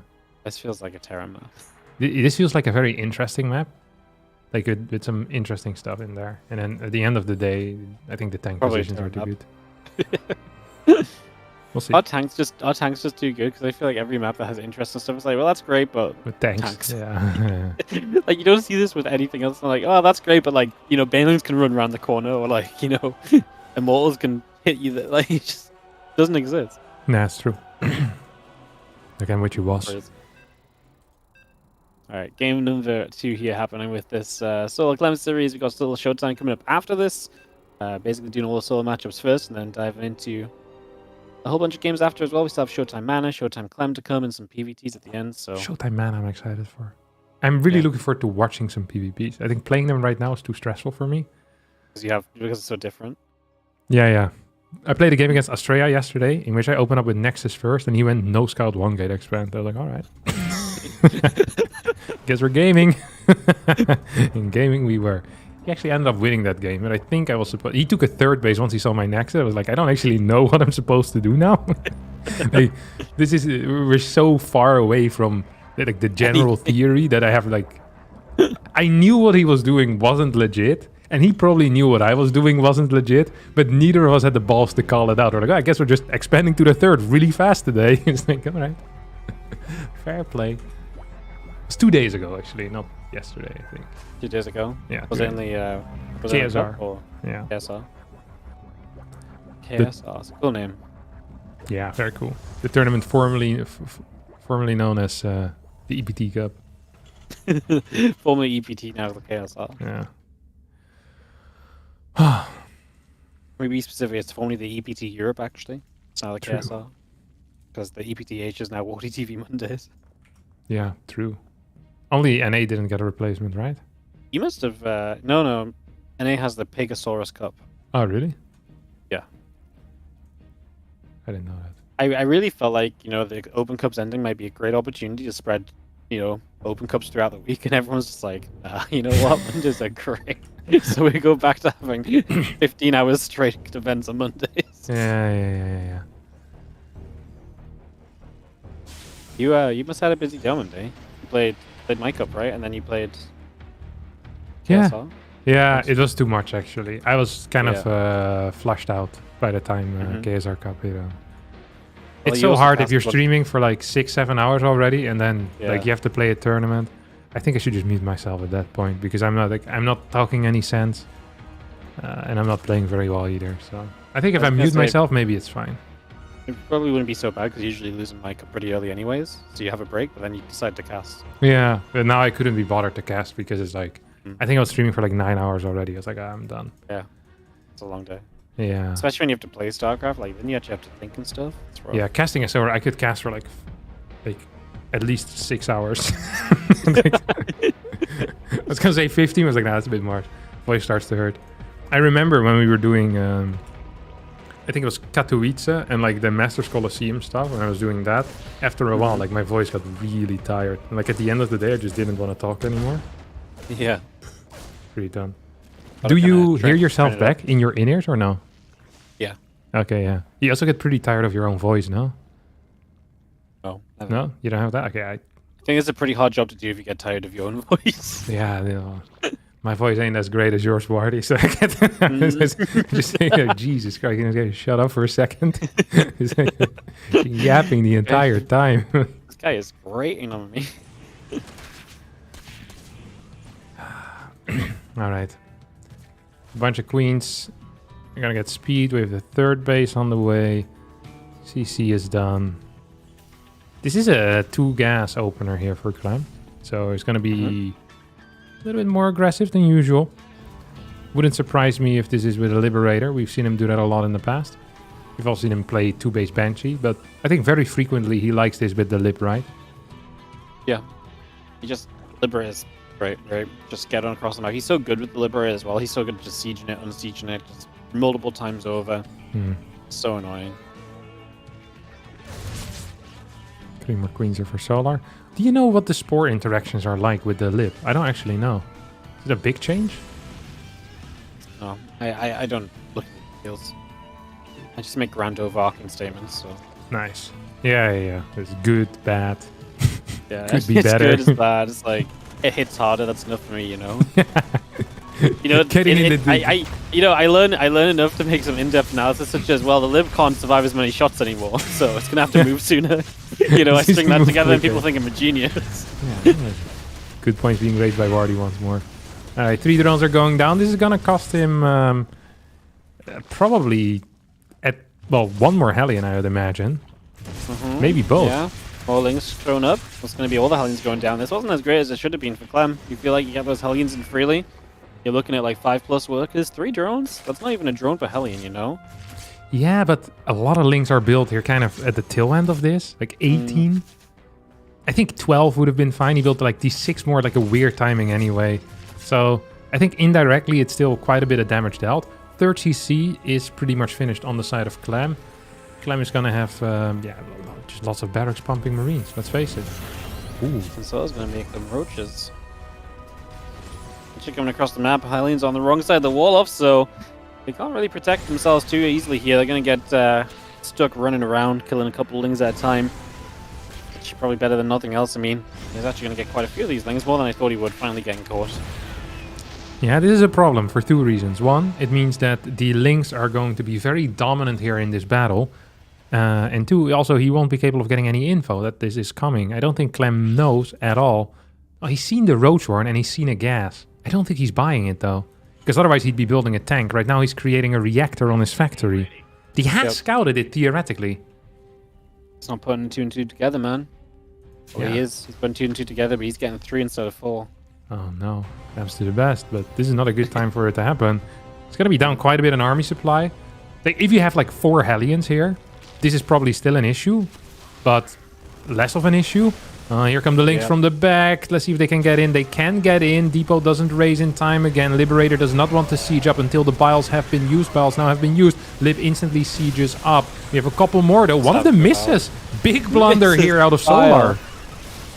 This feels like a Terra map. This feels like a very interesting map. Like with some interesting stuff in there. And then at the end of the day, I think the tank Probably positions are too good. We'll see. Our tanks just too good, because I feel like every map that has interesting stuff is like, well, that's great, but with tanks. Yeah. Like, you don't see this with anything else. I'm like, oh, that's great, but like, you know, banelings can run around the corner, or like, you know, immortals can hit you. Like, it just doesn't exist. Nah, it's true. Again, with you, boss. Alright, game number 2 here happening with this Solar Clem series. We've got still a showtime coming up after this. Basically doing all the solo matchups first, and then diving into a whole bunch of games after as well. We still have Showtime Mana, Showtime Clem to come, and some PvTs at the end. So Showtime Mana I'm excited for. I'm really looking forward to watching some PvPs. I think playing them right now is too stressful for me. Because it's so different. Yeah. I played a game against Australia yesterday, in which I opened up with Nexus first, and he went no scout 1 gate expand. I was like, alright. Guess we're gaming. In gaming we were. He actually ended up winning that game, but I think I was supposed... He took a third base once he saw my Nexus. I was like, I don't actually know what I'm supposed to do now. Like, this is... We're so far away from like the general theory that I have like... I knew what he was doing wasn't legit, and he probably knew what I was doing wasn't legit, but neither of us had the balls to call it out. We're like, oh, I guess we're just expanding to the third really fast today. It's like, all right. Fair play. It's 2 days ago, actually, not yesterday, I think. 2 days ago? Yeah. Was it in the was it in the KSR. cup or Yeah. KSR? KSR, it's a cool name. Yeah, very cool. The tournament formerly known as the EPT Cup. Formerly EPT, now the KSR. Yeah. Maybe specifically, it's formerly the EPT Europe, actually. It's now the True. KSR. Because the EPTH is now Warty TV Mondays. Yeah, true. Only NA didn't get a replacement, right? You must have... no. NA has the Pegasaurus Cup. Oh, really? Yeah. I didn't know that. I really felt like, you know, the Open Cups ending might be a great opportunity to spread, you know, Open Cups throughout the week, and everyone's just like, you know what, Mondays are great. So we go back to having 15 hours straight events on Mondays. Yeah. You must have had a busy day Monday. You played my cup, right? And then you played Yeah. KSR? Yeah, it was too much, actually. I was kind of flushed out by the time KSR Cup hit on. Well, It's you so also hard if passed you're what- streaming for like 6-7 hours already, and then like Yeah. you have to play a tournament. I think I should just mute myself at that point, because I'm not talking any sense, and I'm not playing very well either. So I think if I I was gonna mute say- myself, maybe it's fine. It probably wouldn't be so bad because you usually lose a mic up pretty early anyways. So you have a break, but then you decide to cast. Yeah, but now I couldn't be bothered to cast because it's like I think I was streaming for like 9 hours already. I was like, I'm done. Yeah, it's a long day. Yeah. Especially when you have to play StarCraft, like then you actually have to think and stuff. It's rough. Yeah, casting is over. I could cast for like at least 6 hours. I was gonna say 15. I was like, nah, that's a bit much. Voice starts to hurt. I remember when we were doing, I think it was Katowice and like the Masters Colosseum stuff. When I was doing that, after a while, like my voice got really tired. And, like at the end of the day, I just didn't want to talk anymore. Yeah. Pretty done. Gotta Do you kinda hear train yourself it back in your in-ears or no? Yeah. Okay, yeah. You also get pretty tired of your own voice, no? No. No? You don't have that? Okay, I think it's a pretty hard job to do if you get tired of your own voice. Yeah, you know, my voice ain't as great as yours, Wardy, so I get just saying, like, Jesus Christ, you know, shut up for a second. He's like, yapping the entire time. This guy is grating on me. All right. A bunch of queens. We're gonna get speed. We have the third base on the way. CC is done. This is a 2-gas opener here for Clem. So it's gonna be a little bit more aggressive than usual. Wouldn't surprise me if this is with a Liberator. We've seen him do that a lot in the past. We've also seen him play 2-base Banshee, but I think very frequently he likes this with the Lib, right? Yeah. He just Liberator is right. Just get on across the map. He's so good with the Liberator as well. He's so good at just sieging it, unsieging it, just multiple times over. So annoying. 3 more queens here for Solar. Do you know what the spore interactions are like with the Lib? I don't actually know. Is it a big change? No, I don't look at the skills. I just make grand overarching statements. So Nice. Yeah. It's good, bad. yeah, Could be it's better. good, it's bad. It's like it hits harder. That's enough for me, you know. You know, Getting into the- I learn enough to make some in-depth analysis, such as, well, the Lib can't survive as many shots anymore, so it's gonna have to move sooner. You know, I Just string that move together and quicker. people think I'm a genius. Yeah, good point being raised by Wardy once more. Alright, 3 drones are going down. This is gonna cost him probably one more Hellion, I would imagine. Maybe both. Yeah, more Lings thrown up. It's going to be all the Hellions going down. This wasn't as great as it should have been for Clem. You feel like you get those Hellions in freely. You're looking at like 5+ workers, 3 drones. That's not even a drone per Hellion, you know? Yeah, but a lot of links are built here kind of at the tail end of this. Like 18. I think 12 would have been fine. He built like these 6 more, like a weird timing anyway. So I think indirectly it's still quite a bit of damage dealt. 3rd CC is pretty much finished on the side of Clem. Clem is going to have, just lots of barracks pumping Marines, let's face it. Ooh. And so I was going to make them roaches. Actually coming across the map, Hylian's on the wrong side of the wall off, so they can't really protect themselves too easily here. They're going to get stuck running around, killing a couple of lings at a time. Which is probably better than nothing else. I mean, he's actually going to get quite a few of these lings, more than I thought he would, finally getting caught. Yeah, this is a problem for two reasons. One, it means that the lings are going to be very dominant here in this battle. And two, also he won't be capable of getting any info that this is coming. I don't think Clem knows at all. Oh, he's seen the Roachhorn and he's seen a gas. I don't think he's buying it though. Because otherwise he'd be building a tank. Right now he's creating a reactor on his factory. He has scouted it theoretically. He's not putting 2 and 2 together, man. Well, he is. He's putting 2 and 2 together, but he's getting 3 instead of 4. Oh no, happens to the best, but this is not a good time for it to happen. It's gonna be down quite a bit in army supply. Like, if you have like 4 Hellions here, this is probably still an issue, but less of an issue. Here come the links from the back. Let's see if they can get in. They can get in. Depot doesn't raise in time again. Liberator does not want to siege up until the Biles have been used. Biles now have been used. Lib instantly sieges up. We have a couple more though. One of them misses. Big blunder here out of Solar.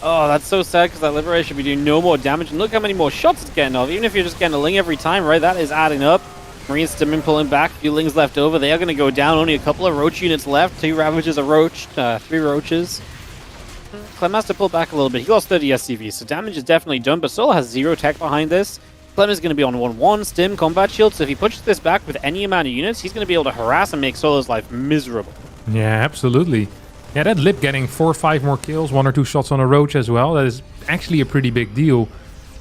Oh, that's so sad because that Liberator should be doing no more damage. And look how many more shots it's getting off. Even if you're just getting a ling every time, right? That is adding up. Marines stimming, pulling back. A few lings left over. They are going to go down. Only a couple of roach units left. 2 Ravagers, a roach, 3 roaches. Clem has to pull back a little bit. He lost 30 SCV, so damage is definitely done, but Solar has 0 tech behind this. Clem is going to be on 1-1, stim, combat shield, so if he pushes this back with any amount of units, he's going to be able to harass and make Solar's life miserable. Yeah, absolutely. Yeah, that Lip getting 4 or 5 more kills, 1 or 2 shots on a roach as well. That is actually a pretty big deal.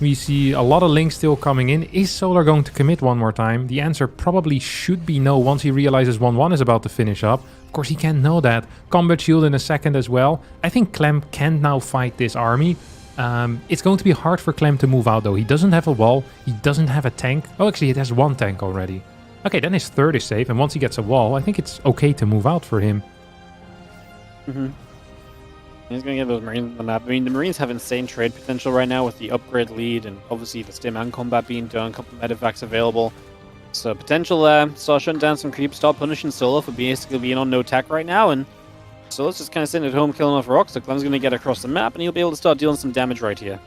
We see a lot of links still coming in. Is Solar going to commit one more time? The answer probably should be no once he realizes 1-1 is about to finish up. Of course, he can't know that. Combat shield in a second as well. I think Clem can now fight this army. It's going to be hard for Clem to move out though. He doesn't have a wall. He doesn't have a tank. Oh, actually, it has 1 tank already. Okay, then his 3rd is safe. And once he gets a wall, I think it's okay to move out for him. He's going to get those Marines on the map. I mean, the Marines have insane trade potential right now with the upgrade lead and obviously the stim and combat being done, a couple of medevacts available. So potential start shutting down some creeps, start punishing Solo for basically being on no tech right now. And Solo's just kind of sitting at home killing off rocks. So Clem's going to get across the map and he'll be able to start dealing some damage right here.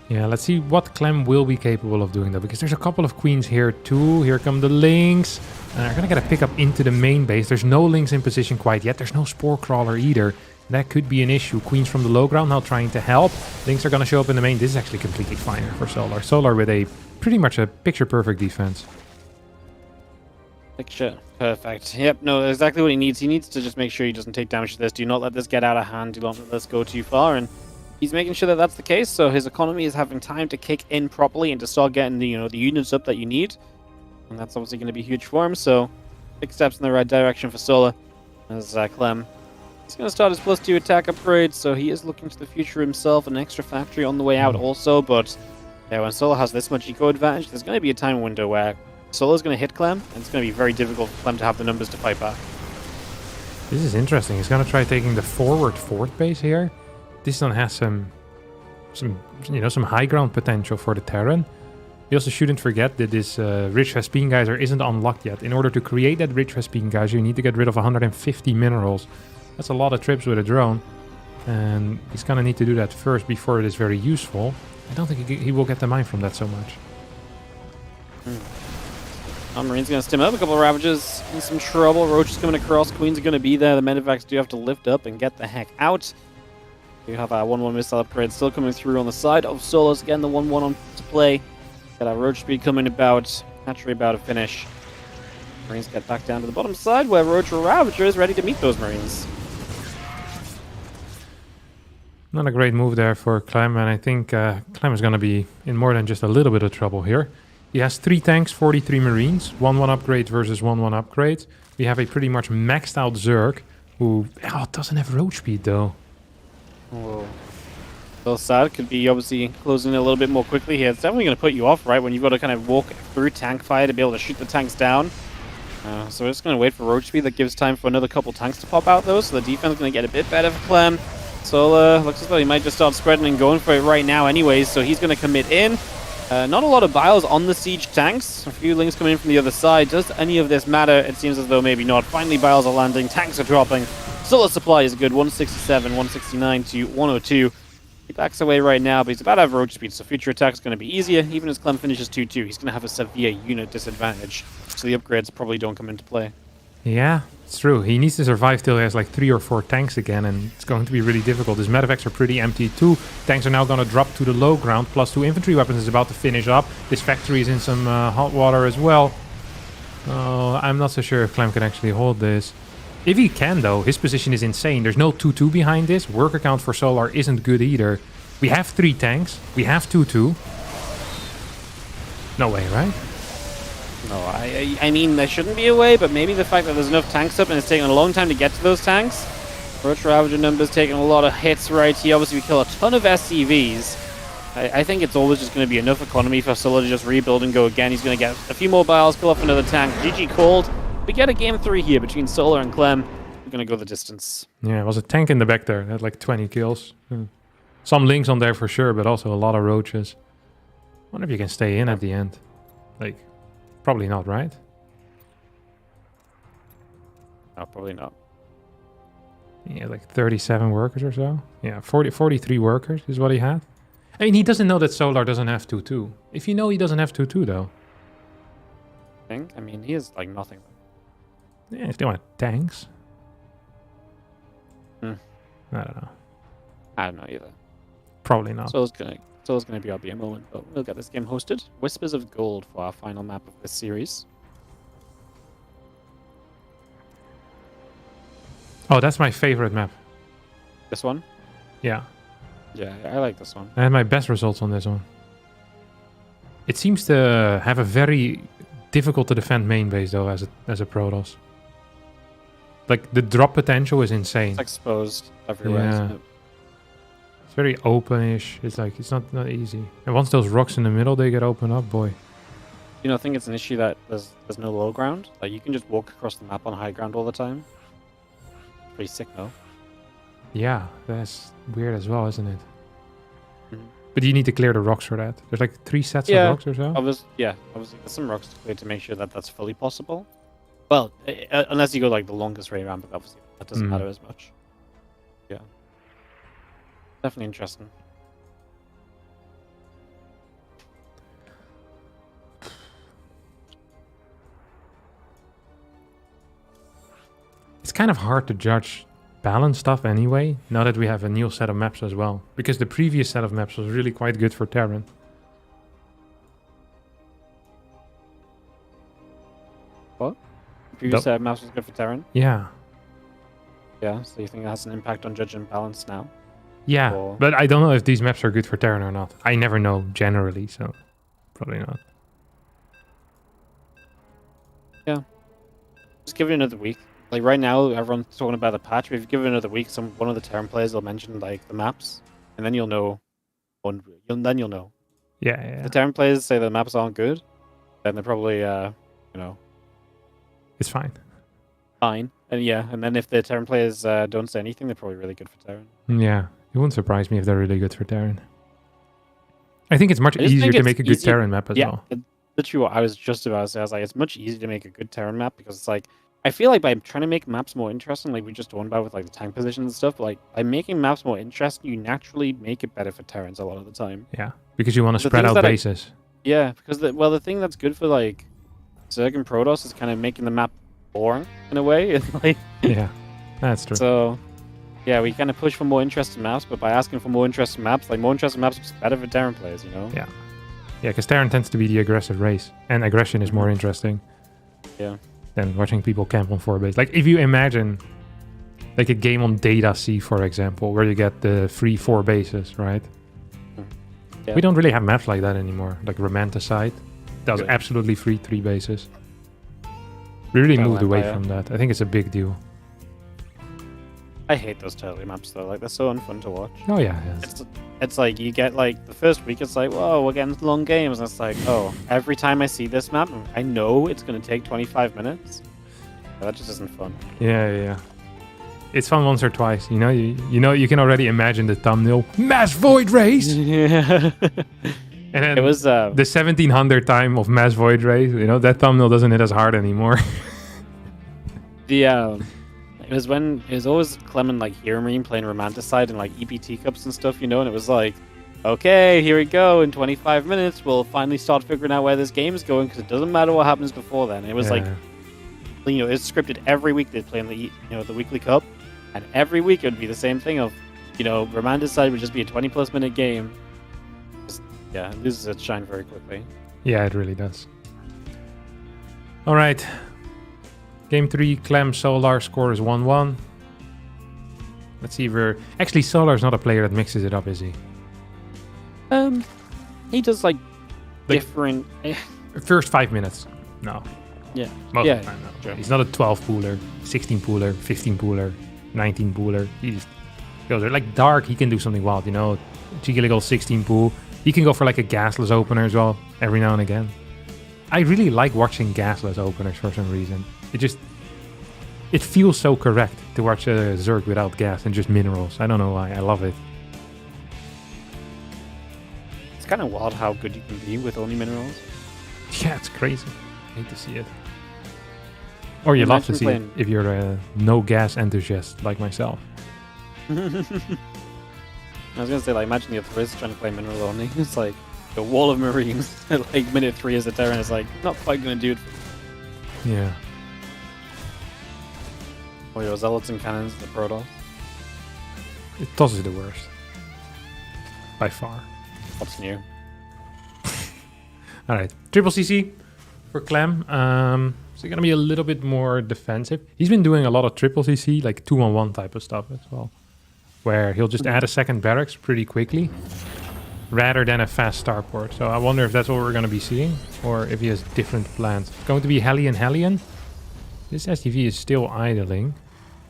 Yeah, let's see what Clem will be capable of doing though, because there's a couple of queens here too. Here come the links. They're going to get a pickup into the main base. There's no links in position quite yet. There's no spore crawler either. That could be an issue. Queens from the low ground now trying to help. Links are going to show up in the main. This is actually completely fine for Solar. Solar with a pretty much a picture-perfect defense. Picture perfect. Yep, no, exactly what he needs. He needs to just make sure he doesn't take damage to this. Do not let this get out of hand. Do not let this go too far. And he's making sure that that's the case. So his economy is having time to kick in properly and to start getting the, the units up that you need. And that's obviously going to be huge for him. So big steps in the right direction for Solar as Clem. He's going to start his +2 attack upgrade, so he is looking to the future himself, an extra factory on the way out also, but yeah, when Solar has this much eco advantage, there's going to be a time window where Solar's going to hit Clem, and it's going to be very difficult for Clem to have the numbers to fight back. This is interesting. He's going to try taking the forward fort base here. This one has some high ground potential for the Terran. You also shouldn't forget that this Rich Vespine Geyser isn't unlocked yet. In order to create that Rich Vespine Geyser, you need to get rid of 150 minerals. That's a lot of trips with a drone, and he's gonna need to do that first before it is very useful. I don't think he will get the mine from that so much. Marine's gonna stim up a couple of Ravages in some trouble. Roach is coming across. Queens are gonna be there. The Medivacs do have to lift up and get the heck out. We have our 1-1 missile upgrade still coming through on the side of Solos. Again, the 1-1 on to play. Got our Roach speed coming about. Hatchery about to finish. Marines get back down to the bottom side where Roach Ravager is ready to meet those Marines. Not a great move there for Clem, and I think Clem is going to be in more than just a little bit of trouble here. He has 3 tanks, 43 Marines, 1-1 upgrade versus 1-1 upgrade. We have a pretty much maxed out Zerg, who doesn't have road speed though. Whoa. Well, sad. Could be obviously closing it a little bit more quickly here. It's definitely going to put you off, right, when you've got to kind of walk through tank fire to be able to shoot the tanks down. So we're just going to wait for road speed. That gives time for another couple tanks to pop out though, so the defense is going to get a bit better for Clem. So looks as though he might just start spreading and going for it right now anyways, so he's going to commit in. Not a lot of Biles on the siege tanks. A few lings coming in from the other side. Does any of this matter? It seems as though maybe not. Finally, Biles are landing. Tanks are dropping. Solar supply is good. 167, 169 to 102. He backs away right now, but he's about to have roach speed, so future attack is going to be easier. Even as Clem finishes 2-2, he's going to have a severe unit disadvantage, so the upgrades probably don't come into play. Yeah, it's true. He needs to survive till he has like 3 or 4 tanks again, and it's going to be really difficult. His medevacs are pretty empty too. Tanks are now going to drop to the low ground. Plus 2 infantry weapons is about to finish up. This factory is in some hot water as well. Oh, I'm not so sure if Clem can actually hold this. If he can, though, his position is insane. There's no 2-2 behind this. Worker count for Solar isn't good either. We have 3 tanks. We have 2-2. No way, right? No, I mean, there shouldn't be a way, but maybe the fact that there's enough tanks up and it's taking a long time to get to those tanks. Roach Ravager numbers taking a lot of hits right here. Obviously, we kill a ton of SCVs. I think it's always just going to be enough economy for Solar to just rebuild and go again. He's going to get a few more biles, kill off another tank. GG called. We get a game 3 here between Solar and Clem. We're going to go the distance. Yeah, it was a tank in the back there. It had like 20 kills. Some links on there for sure, but also a lot of roaches. Wonder if you can stay in at the end. Like, probably not, right? No, probably not. Yeah, like 37 workers or so. Yeah, 43 workers is what he had. I mean, he doesn't know that Solar doesn't have 2-2. If you know he doesn't have 2-2, though. I mean, he is like nothing. Yeah, if they want tanks. I don't know. I don't know either. Probably not. So it's gonna be RBA moment, but we'll get this game hosted. Whispers of Gold for our final map of this series. Oh, that's my favorite map. This one? Yeah. Yeah, I like this one. I had my best results on this one. It seems to have a very difficult to defend main base though as a Protoss. Like the drop potential is insane. It's exposed everywhere, isn't it? It's very openish. It's like it's not easy. And once those rocks in the middle they get opened up, boy. You know, I think it's an issue that there's no low ground. Like you can just walk across the map on high ground all the time. Pretty sick though. Yeah, that's weird as well, isn't it? But you need to clear the rocks for that. There's like 3 sets of rocks or so. Obviously, there's some rocks to clear to make sure that that's fully possible. Well, unless you go like the longest way around, but obviously that doesn't matter as much. Yeah. Definitely interesting. It's kind of hard to judge balance stuff anyway, now that we have a new set of maps as well. Because the previous set of maps was really quite good for Terran. What? The previous set of maps was good for Terran? Yeah. Yeah, so you think that has an impact on judging balance now? Yeah, or... but I don't know if these maps are good for Terran or not. I never know generally, so probably not. Yeah. Just give it another week. Like right now, everyone's talking about the patch. If you give it another week, one of the Terran players will mention like the maps, and then you'll know. Then you'll know. Yeah. If the Terran players say the maps aren't good, then they're probably, it's fine. Fine, and then if the Terran players don't say anything, they're probably really good for Terran. Yeah, it wouldn't surprise me if they're really good for Terran. I think it's much easier to make a good Terran map as well. Yeah, literally what I was just about to say. I was like, it's much easier to make a good Terran map because it's like. I feel like by trying to make maps more interesting, like we just talked about with like the tank positions and stuff, but like by making maps more interesting, you naturally make it better for Terrans a lot of the time. Yeah, because you want to spread out bases. Because the thing that's good for like Zerg and Protoss is kind of making the map boring in a way. Like yeah, that's true. So yeah, we kind of push for more interesting maps, but by asking for more interesting maps, like more interesting maps is better for Terran players, you know? Yeah, because Terran tends to be the aggressive race, and aggression is more interesting. Yeah. Than watching people camp on 4 base. Like if you imagine like a game on Data Sea, for example, where you get the free 4 bases, right? Yeah. We don't really have maps like that anymore. Like Romanticide, that was absolutely free 3 bases. We really moved away from that. I think it's a big deal. I hate those turtle maps though. Like they're so unfun to watch. Oh yeah. It's like you get like the first week. It's like, whoa, we're getting long games. And it's like, oh, every time I see this map, I know it's gonna take 25 minutes. That just isn't fun. Yeah. It's fun once or twice. You know, you can already imagine the thumbnail. Mass Void Race. Yeah. And then it was the 1700 time of Mass Void Race. You know, that thumbnail doesn't hit as hard anymore. It was always Clem and like Hieromarine playing Romanticide and like EPT cups and stuff, you know, and it was like, okay, here we go. In 25 minutes, we'll finally start figuring out where this game is going because it doesn't matter what happens before then. It was like, you know, it's scripted every week they'd play in the, you know, the weekly cup, and every week it would be the same thing of, you know, Romanticide would just be a 20+ minute game. Just, yeah, it loses its shine very quickly. Yeah, it really does. All right. Game 3, Clem Solar score is 1-1. Let's see if we're... Actually, Solar's not a player that mixes it up, is he? He does like different... First 5 minutes. No. Yeah. Most of the time, no. Sure. He's not a 12 pooler, 16 pooler, 15 pooler, 19 pooler. He just goes there. Like Dark, he can do something wild, you know? Cheeky little 16 pool. He can go for like a gasless opener as well, every now and again. I really like watching gasless openers for some reason. It feels so correct to watch a Zerg without gas and just minerals. I don't know why. I love it. It's kind of wild how good you can be with only minerals. Yeah, it's crazy. I hate to see it. Or you love to see it if you're a no gas enthusiast like myself. I was gonna say, like, imagine the Thriz trying to play mineral only. It's like a wall of marines at like minute 3 as a Terran is like not quite gonna do it. Yeah. Or your zealots and cannons, the Protoss. Toss is the worst. By far. What's new? Alright. Triple CC for Clem. So gonna be a little bit more defensive. He's been doing a lot of triple CC, like 2-on-1 type of stuff as well. Where he'll just add a second barracks pretty quickly. Rather than a fast starport. So I wonder if that's what we're gonna be seeing. Or if he has different plans. It's going to be Hellion. This STV is still idling.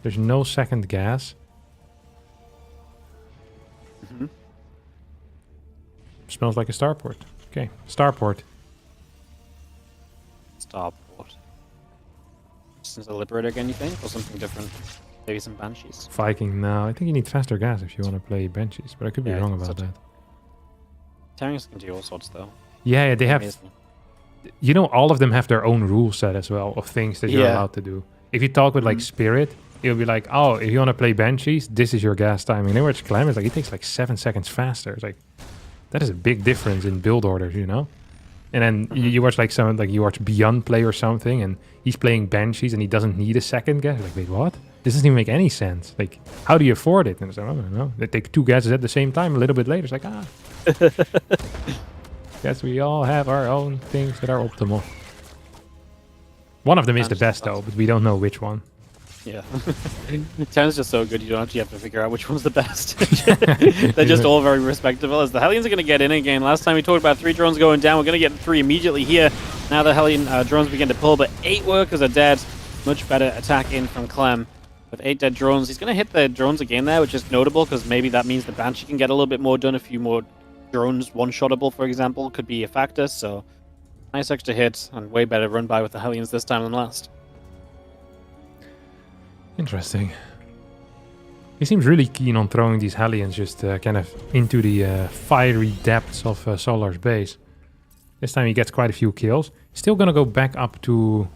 There's no second gas. Smells like a starport. Okay, starport. Starport. Since a Liberator again, you think? Or something different? Maybe some Banshees? Viking, no. I think you need faster gas if you want to play Banshees. But I could be wrong about that. Terrans can do all sorts, though. Yeah, they have... Amazing. You know, all of them have their own rule set as well of things that you're allowed to do. If you talk with like Spirit, it'll be like, oh, if you want to play Banshees, this is your gas timing. Then where it's Clem, it's like, it takes like 7 seconds faster. It's like, that is a big difference in build orders, you know? And then you watch like someone, like you watch Beyond play or something, and he's playing Banshees and he doesn't need a second gas. Like, wait, what? This doesn't even make any sense. Like, how do you afford it? And it's like, I don't know. They take 2 gases at the same time a little bit later. It's like, guess we all have our own things that are optimal. One of them is the best though, but we don't know which one. Yeah. Terran's just so good, you don't actually have to figure out which one's the best. They're just all very respectable. As the Hellions are going to get in again. Last time we talked about 3 drones going down. We're going to get 3 immediately here. Now the Hellion drones begin to pull, but 8 workers are dead. Much better attack in from Clem. With 8 dead drones. He's going to hit the drones again there, which is notable because maybe that means the Banshee can get a little bit more done. A few more drones one-shottable, for example, could be a factor. So nice extra hit and way better run by with the Hellions this time than last. Interesting. He seems really keen on throwing these Hellions just kind of into the fiery depths of Solar's base. This time he gets quite a few kills. Still gonna go back up to...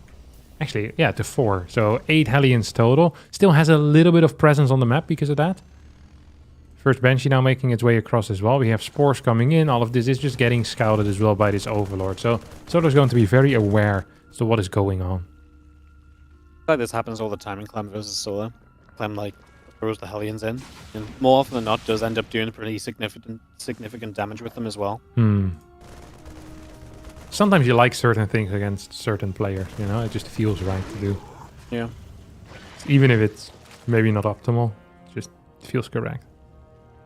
Actually, yeah, to 4. So 8 Hellions total. Still has a little bit of presence on the map because of that. First Banshee now making its way across as well. We have spores coming in. All of this is just getting scouted as well by this Overlord. So Solar's going to be very aware as to what is going on. Like this happens all the time in Clem versus Solar. Clem like throws the Hellions in, and more often than not does end up doing pretty significant damage with them as well. Sometimes you like certain things against certain players, you know? It just feels right to do. Yeah. Even if it's maybe not optimal, it just feels correct.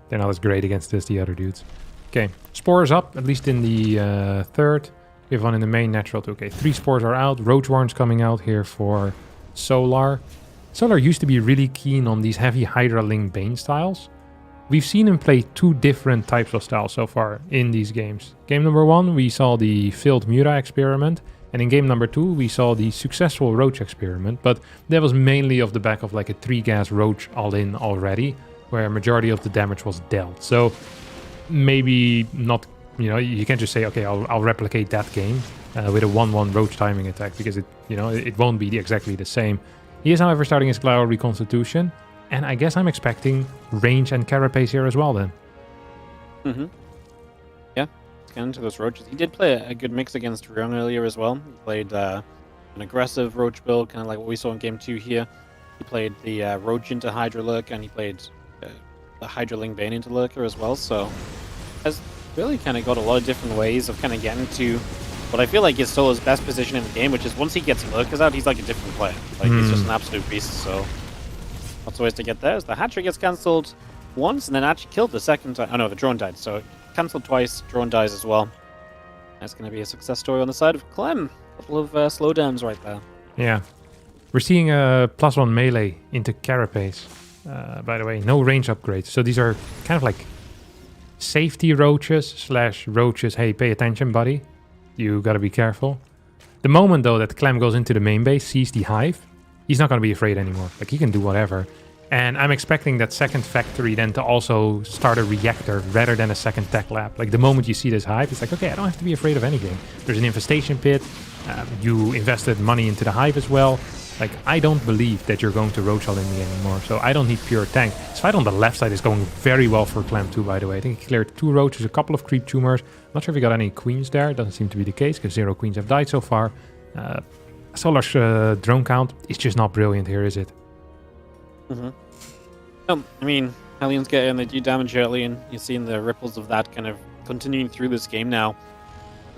They're not as great against this, the other dudes. Okay, spores up, at least in the third. We have one in the main natural too. Okay, 3 spores are out. Roach Warren's coming out here for Solar. Solar used to be really keen on these heavy Hydra Ling Bane styles. We've seen him play 2 different types of styles so far in these games. Game number 1, we saw the failed Mura experiment. And in game number 2, we saw the successful Roach experiment. But that was mainly off the back of like a 3-gas Roach all-in already, where majority of the damage was dealt. So maybe not, you know, you can't just say, okay, I'll replicate that game with a 1-1 Roach timing attack, because it, you know, it won't be exactly the same. He is, however, starting his Cloud Reconstitution, and I guess I'm expecting range and carapace here as well then. Mm-hmm. Yeah, let's get into those roaches. He did play a good mix against Ryung earlier as well. He played an aggressive roach build, kind of like what we saw in Game 2 here. He played the roach into Hydra Lurk, and he played the Hydra Ling Bane into Lurker as well, so has really kind of got a lot of different ways of kind of getting to what I feel like is Solo's best position in the game, which is once he gets Lurkers out, he's like a different player. Like, he's just an absolute beast, so lots of ways to get there. As the Hatcher gets cancelled once, and then actually killed the second time. Oh no, the drone died, so cancelled twice, drone dies as well. That's going to be a success story on the side of Clem. A couple of slowdowns right there. Yeah. We're seeing a +1 melee into carapace. By the way, no range upgrades. So these are kind of like safety roaches / roaches. Hey, pay attention, buddy. You gotta be careful. The moment, though, that Clem goes into the main base, sees the hive, he's not gonna be afraid anymore. Like, he can do whatever. And I'm expecting that second factory then to also start a reactor rather than a second tech lab. Like, the moment you see this hive, it's like, okay, I don't have to be afraid of anything. There's an infestation pit. You invested money into the hive as well. Like, I don't believe that you're going to roach all in me anymore, so I don't need pure tank. This fight on the left side is going very well for Clem too, by the way. I think he cleared 2 roaches, a couple of creep tumors. Not sure if he got any queens there. Doesn't seem to be the case, because 0 queens have died so far. Solar's drone count is just not brilliant here, is it? Mm-hmm. I mean, Hellions get in, they do damage early, and you're seeing the ripples of that kind of continuing through this game now.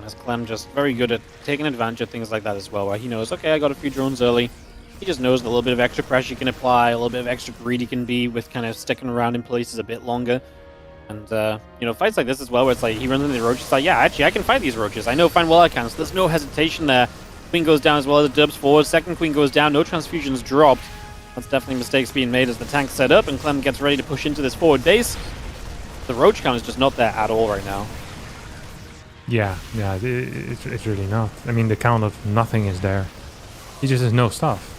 As Clem just very good at taking advantage of things like that as well, where he knows, okay, I got a few drones early. He just knows a little bit of extra pressure he can apply, a little bit of extra greed he can be with kind of sticking around in places a bit longer. And, you know, fights like this as well, where it's like he runs into the roaches, it's like, yeah, actually, I can fight these roaches. I know fine well I can, so there's no hesitation there. Queen goes down as well as the dubs forward. Second queen goes down, no transfusions dropped. That's definitely mistakes being made as the tank's set up, and Clem gets ready to push into this forward base. The roach count is just not there at all right now. Yeah, it's really not. I mean, the count of nothing is there. He just has no stuff.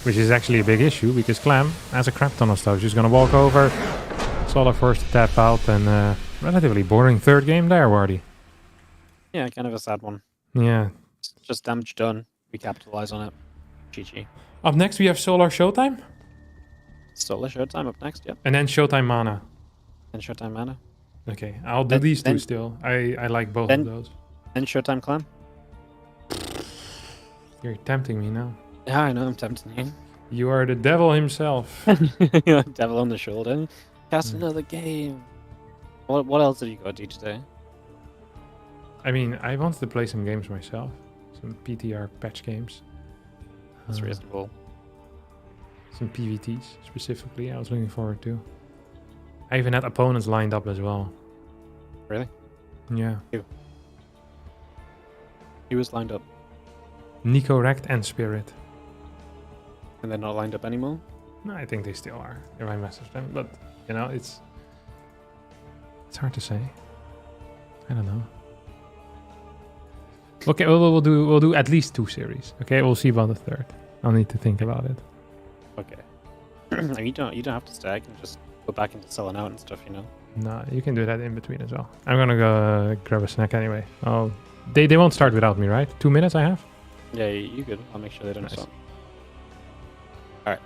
Which is actually a big issue, because Clem has a crap ton of stuff. She's gonna walk over. Solar forced to tap out, and relatively boring third game there, Wardy. Yeah, kind of a sad one. Yeah. Just damage done. We capitalize on it. GG. Up next, we have Solar Showtime. Solar Showtime up next, yep. And then Showtime Mana. And Showtime Mana. Okay, I'll do these two still. I like both of those. And Showtime Clem. You're tempting me now. Yeah, I know, I'm tempting you. You are the devil himself. Devil on the shoulder. Cast another game. What else have you got to do today? I mean, I wanted to play some games myself. Some PTR patch games. That's reasonable. Some PVTs, specifically, I was looking forward to. I even had opponents lined up as well. Really? Yeah. He was lined up. Nico, Rect, and Spirit. And they're not lined up anymore? No, I think they still are, if I message them. But, you know, it's hard to say. I don't know. Okay, we'll do at least 2 series. Okay, we'll see about the third. I'll need to think about it. Okay. you don't have to stack and just go back into selling out and stuff, you know. No, you can do that in between as well. I'm gonna go grab a snack anyway. Oh, they won't start without me, right? 2 minutes I have. Yeah, you good. I'll make sure they don't stop. All right.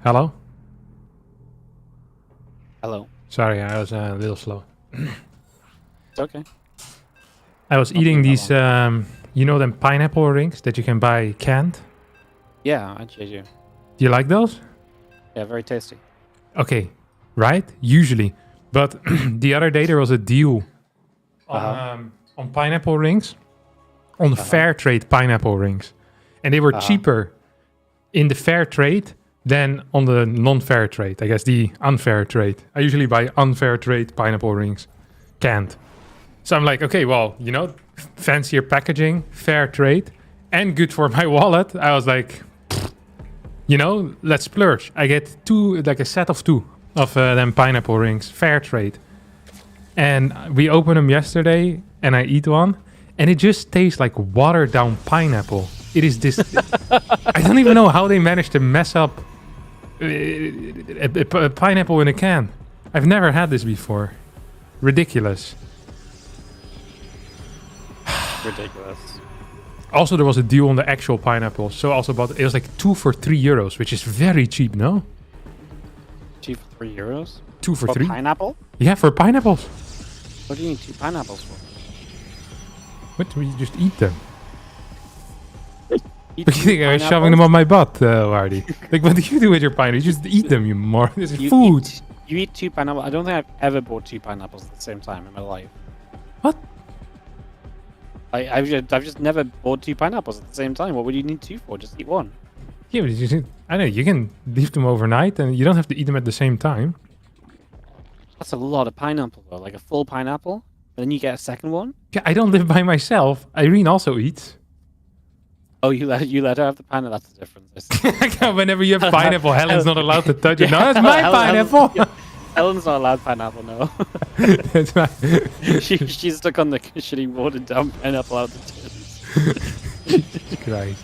Hello? Hello. Sorry, I was a little slow. It's okay. I was eating these, you know them pineapple rings that you can buy canned? Yeah, I do. Do you like those? Yeah, very tasty. Okay, right? Usually. But the other day there was a deal on pineapple rings, on fair trade pineapple rings. And they were cheaper in the fair trade than on the non-fair trade. I guess the unfair trade. I usually buy unfair trade pineapple rings, canned. So I'm like, okay, well, you know, fancier packaging, fair trade, and good for my wallet. I was like, you know, let's splurge. I get a set of 2 of them pineapple rings, fair trade. And we opened them yesterday, and I eat one, and it just tastes like watered down pineapple. It is this. I don't even know how they managed to mess up a pineapple in a can. I've never had this before. Ridiculous. Ridiculous. Also, there was a deal on the actual pineapple. So also it was like 2 for €3, which is very cheap, no? 2 for €3? 2 for For 3? pineapple? Yeah, for pineapples. What do you need 2 pineapples for? What? You just eat them. Eat But you think I was shoving them on my butt, Wardy? Like, what do you do with your pineapple? You just eat them, you more. This is food. You eat 2 pineapples? I don't think I've ever bought 2 pineapples at the same time in my life. What? I've just never bought 2 pineapples at the same time. What would you need 2 for? Just eat 1. Yeah, but I don't know, you can leave them overnight and you don't have to eat them at the same time. That's a lot of pineapple though, like a full pineapple. And then you get a second one? Yeah, I don't live by myself. Irene also eats. Oh, you let her have the pineapple? That's the difference. Whenever you have pineapple, Helen's not allowed to touch it. No, that's my pineapple. Helen's not allowed pineapple, no. That's right. She's stuck on the shitty watered down pineapple out the tins. Jesus Christ.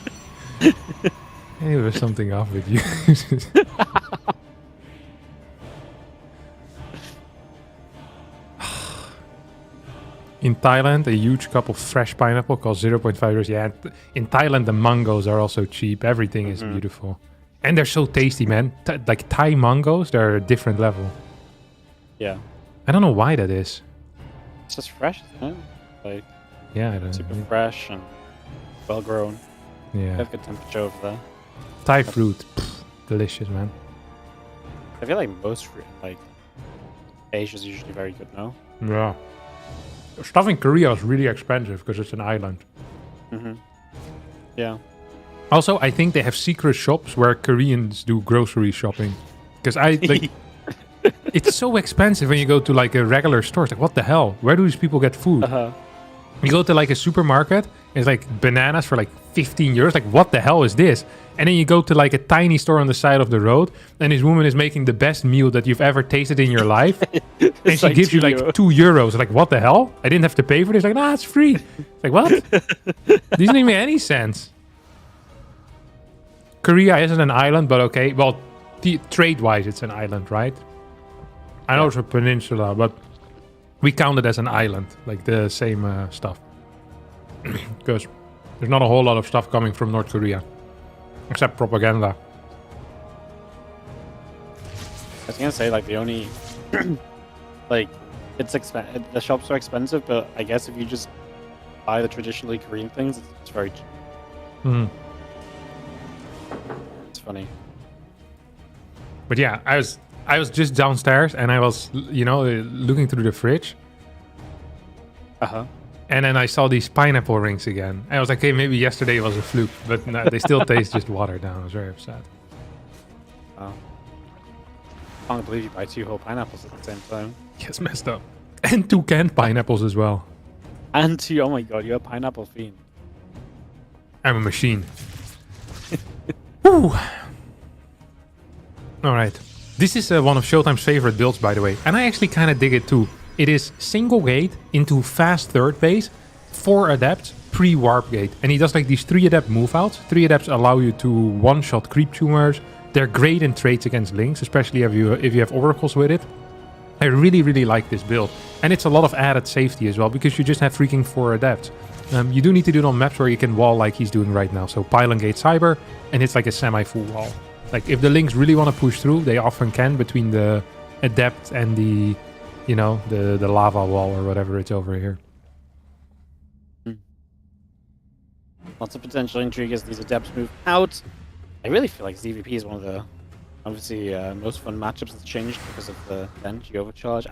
Hey, there's something off with you. In Thailand, a huge cup of fresh pineapple costs 0.5 euros. Yeah, in Thailand, the mangoes are also cheap. Everything is beautiful. And they're so tasty, man. Like Thai mangoes, they're a different level. Yeah. I don't know why that is. It's just fresh, isn't it? Like, yeah, I don't super know. fresh and well grown. Yeah. Have good temperature over there. Thai fruit, delicious, man. I feel like most fruit, like Asia's usually very good, no? Yeah. Stuff in Korea is really expensive because it's an island. Yeah. Also, I think they have secret shops where Koreans do grocery shopping. Because it's so expensive when you go to like a regular store. It's like, what the hell? Where do these people get food? You go to like a supermarket, it's like bananas for like 15 euros. Like, what the hell is this? And then you go to like a tiny store on the side of the road, and this woman is making the best meal that you've ever tasted in your life. And she like gives you like €2. Like, what the hell? I didn't have to pay for this. Like, nah, it's free. Like, what? This doesn't even make any sense. Korea isn't an island, but okay. Well, trade-wise, it's an island, right? I know it's a peninsula, but we count it as an island, like the same stuff. Because there's not a whole lot of stuff coming from North Korea, except propaganda. I was gonna say, like, the only like the shops are expensive, but I guess if you just buy the traditionally Korean things, it's very cheap. It's funny. But yeah, I was just downstairs and I was, you know, looking through the fridge. And then I saw these pineapple rings again. I was like, hey, maybe yesterday was a fluke, but no, they still taste just watered down. I was very upset. Oh. I can't believe you buy 2 whole pineapples at the same time. Yes, messed up. And 2 canned pineapples as well. And 2, oh my god, you're a pineapple fiend. I'm a machine. Woo! Alright. This is one of Showtime's favorite builds, by the way. And I actually kind of dig it too. It is single gate into fast third base, 4 adepts, pre-warp gate. And he does like these 3 adept move outs. 3 adepts allow you to one-shot creep tumors. They're great in trades against links, especially if you have oracles with it. I really, really like this build. And it's a lot of added safety as well, because you just have freaking 4 adepts. You do need to do it on maps where you can wall like he's doing right now. So Pylon Gate Cyber, and it's like a semi-full wall. Like if the Lynx really want to push through, they often can between the Adept and the, you know, the lava wall or whatever it's over here. Lots of potential intrigue as these Adepts move out. I really feel like ZVP is one of the, obviously, most fun matchups that's changed because of the Benji Overcharge.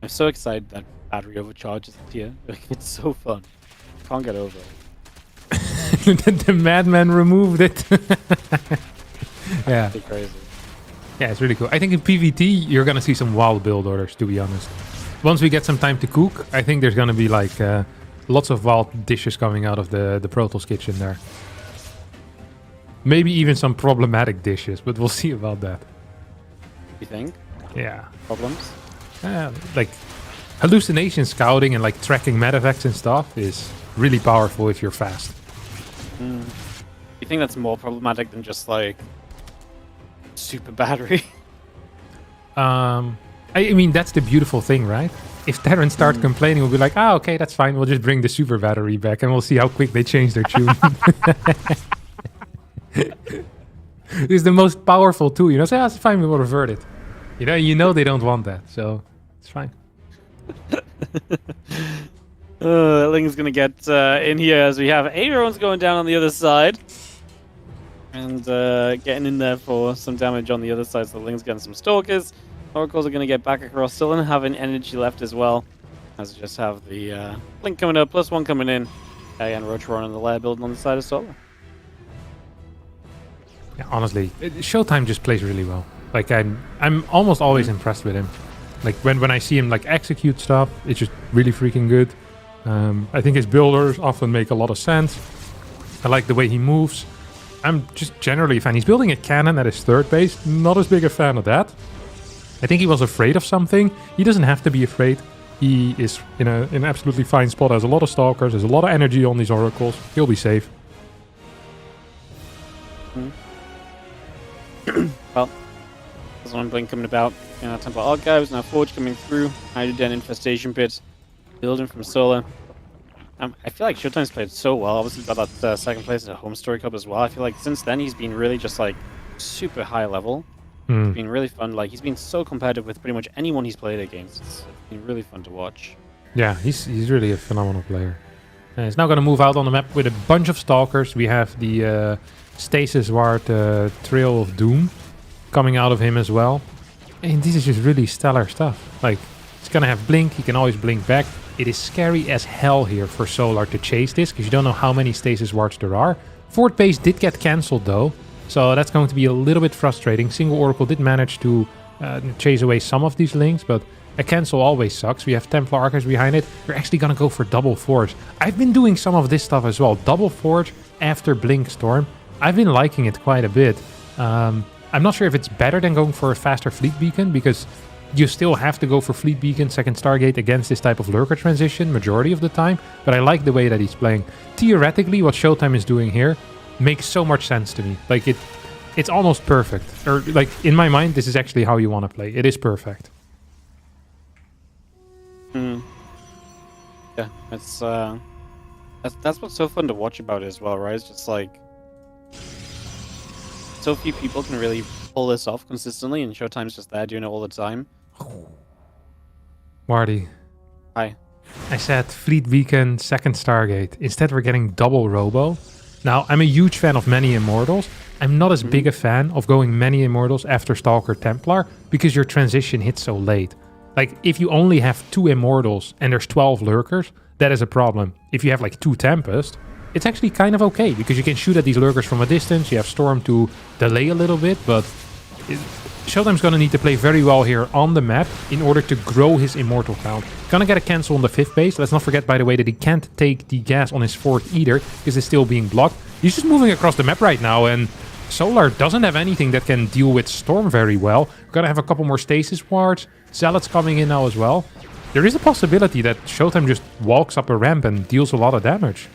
I'm so excited that Battery Overcharge is here. Like, it's so fun. Can't get over it. The madman removed it. Yeah. Pretty crazy. Yeah, it's really cool. I think in PvT, you're going to see some wild build orders, to be honest. Once we get some time to cook, I think there's going to be like lots of wild dishes coming out of the Protoss kitchen there. Maybe even some problematic dishes, but we'll see about that. You think? Yeah. Problems? Like hallucination scouting and like tracking medevacts and stuff is really powerful if you're fast. You think that's more problematic than just like super battery? I mean, that's the beautiful thing, right? If Terran starts complaining, we'll be like, ah, okay, that's fine. We'll just bring the super battery back and we'll see how quick they change their tune. It's the most powerful tool, you know? So, it's fine, we will revert it. You know they don't want that, so it's fine. Ling's gonna get in here as we have everyone's going down on the other side. And getting in there for some damage on the other side, so Ling's getting some Stalkers. Oracles are gonna get back across, still don't have any energy left as well. As we just have the Blink coming up, +1 coming in. And Rocharon on the lair building on the side of Solar. Yeah, honestly, Showtime just plays really well. Like I'm almost always impressed with him. Like when I see him like execute stuff, it's just really freaking good. I think his builders often make a lot of sense. I like the way he moves. I'm just generally a fan. He's building a cannon at his third base. Not as big a fan of that. I think he was afraid of something. He doesn't have to be afraid. He is in an absolutely fine spot. Has a lot of Stalkers. There's a lot of energy on these Oracles. He'll be safe. Well, there's one Blink coming about. Temple Archives, now Forge coming through. Hydrogen Infestation Pit. Building from Solar. I feel like Showtime's played so well. Obviously got that second place in the Home Story Cup as well. I feel like since then he's been really just like super high level. It's been really fun. Like he's been so competitive with pretty much anyone he's played against. It's been really fun to watch. Yeah, he's really a phenomenal player. He's now going to move out on the map with a bunch of Stalkers. We have the Stasis Ward Trail of Doom coming out of him as well. And this is just really stellar stuff. Like, he's going to have Blink. He can always blink back. It is scary as hell here for Solar to chase this, because you don't know how many Stasis Wards there are. Fourth base did get cancelled, though. So that's going to be a little bit frustrating. Single Oracle did manage to chase away some of these Links, but a cancel always sucks. We have Templar Archives behind it. We're actually going to go for double Forge. I've been doing some of this stuff as well. Double Forge after Blink Storm. I've been liking it quite a bit. I'm not sure if it's better than going for a faster Fleet Beacon, because you still have to go for Fleet Beacon, second Stargate against this type of Lurker transition majority of the time, but I like the way that he's playing. Theoretically, what Showtime is doing here makes so much sense to me. Like, it's almost perfect. Or, like, in my mind, this is actually how you want to play. It is perfect. Yeah, it's that's what's so fun to watch about it as well, right? It's just like so few people can really pull this off consistently, and Showtime's just there doing it all the time. Marty. Hi. I said Fleet Beacon, second Stargate. Instead, we're getting double Robo. Now, I'm a huge fan of many Immortals. I'm not as big a fan of going many Immortals after Stalker Templar, because your transition hits so late. Like, if you only have 2 Immortals and there's 12 Lurkers, that is a problem. If you have like 2 Tempest, it's actually kind of okay, because you can shoot at these Lurkers from a distance. You have Storm to delay a little bit, but Showtime's going to need to play very well here on the map in order to grow his Immortal count. Gonna get a cancel on the 5th base. Let's not forget, by the way, that he can't take the gas on his 4th either, because it's still being blocked. He's just moving across the map right now, and Solar doesn't have anything that can deal with Storm very well. We're gonna have a couple more Stasis Wards. Zealots coming in now as well. There is a possibility that Showtime just walks up a ramp and deals a lot of damage.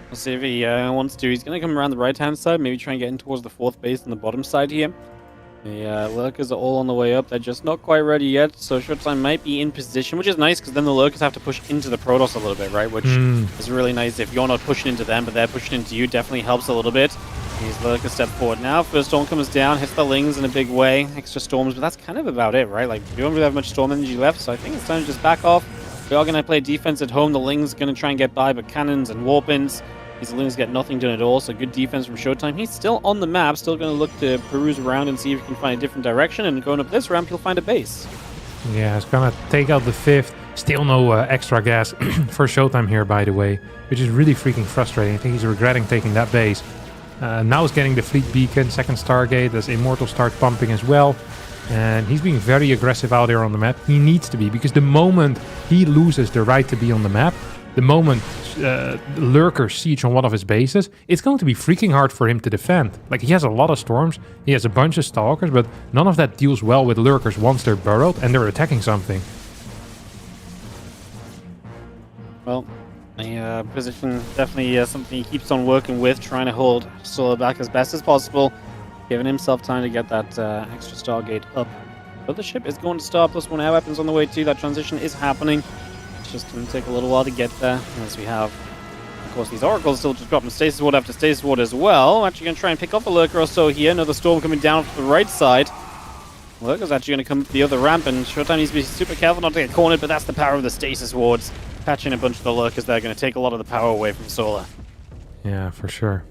We'll see if he wants to. He's going to come around the right-hand side, maybe try and get in towards the 4th base on the bottom side here. The Lurkers are all on the way up. They're just not quite ready yet, so Showtime might be in position, which is nice, because then the Lurkers have to push into the Protoss a little bit, right? Which is really nice. If you're not pushing into them, but they're pushing into you, definitely helps a little bit. He's Lurker step forward now. First storm comes down, hits the Lings in a big way. Extra storms, but that's kind of about it, right? Like, we don't really have much storm energy left, so I think it's time to just back off. We are going to play defense at home. The Lings going to try and get by, but cannons and warpins. These Lings get nothing done at all, so good defense from Showtime. He's still on the map, still going to look to peruse around and see if he can find a different direction, and going up this ramp, he'll find a base. Yeah, he's gonna take out the 5th. Still no extra gas for Showtime here, by the way, which is really freaking frustrating. I think he's regretting taking that base. Now he's getting the Fleet Beacon, second Stargate, as Immortals start pumping as well. And he's being very aggressive out there on the map. He needs to be, because the moment he loses the right to be on the map, the moment Lurkers siege on one of his bases, it's going to be freaking hard for him to defend. Like, he has a lot of storms, he has a bunch of stalkers, but none of that deals well with Lurkers once they're burrowed and they're attacking something. Well, the position definitely something he keeps on working with, trying to hold Solo back as best as possible, giving himself time to get that extra Stargate up. But the ship is going to start, +1 air weapons on the way too. That transition is happening. It's just going to take a little while to get there, as we have, of course, these Oracles still just dropping Stasis Ward after Stasis Ward as well. Actually going to try and pick off a Lurker or so here. Another Storm coming down to the right side. Lurker's actually going to come up the other ramp, and Showtime needs to be super careful not to get cornered, but that's the power of the Stasis Wards. Catching a bunch of the Lurkers, they're going to take a lot of the power away from Solar. Yeah, for sure.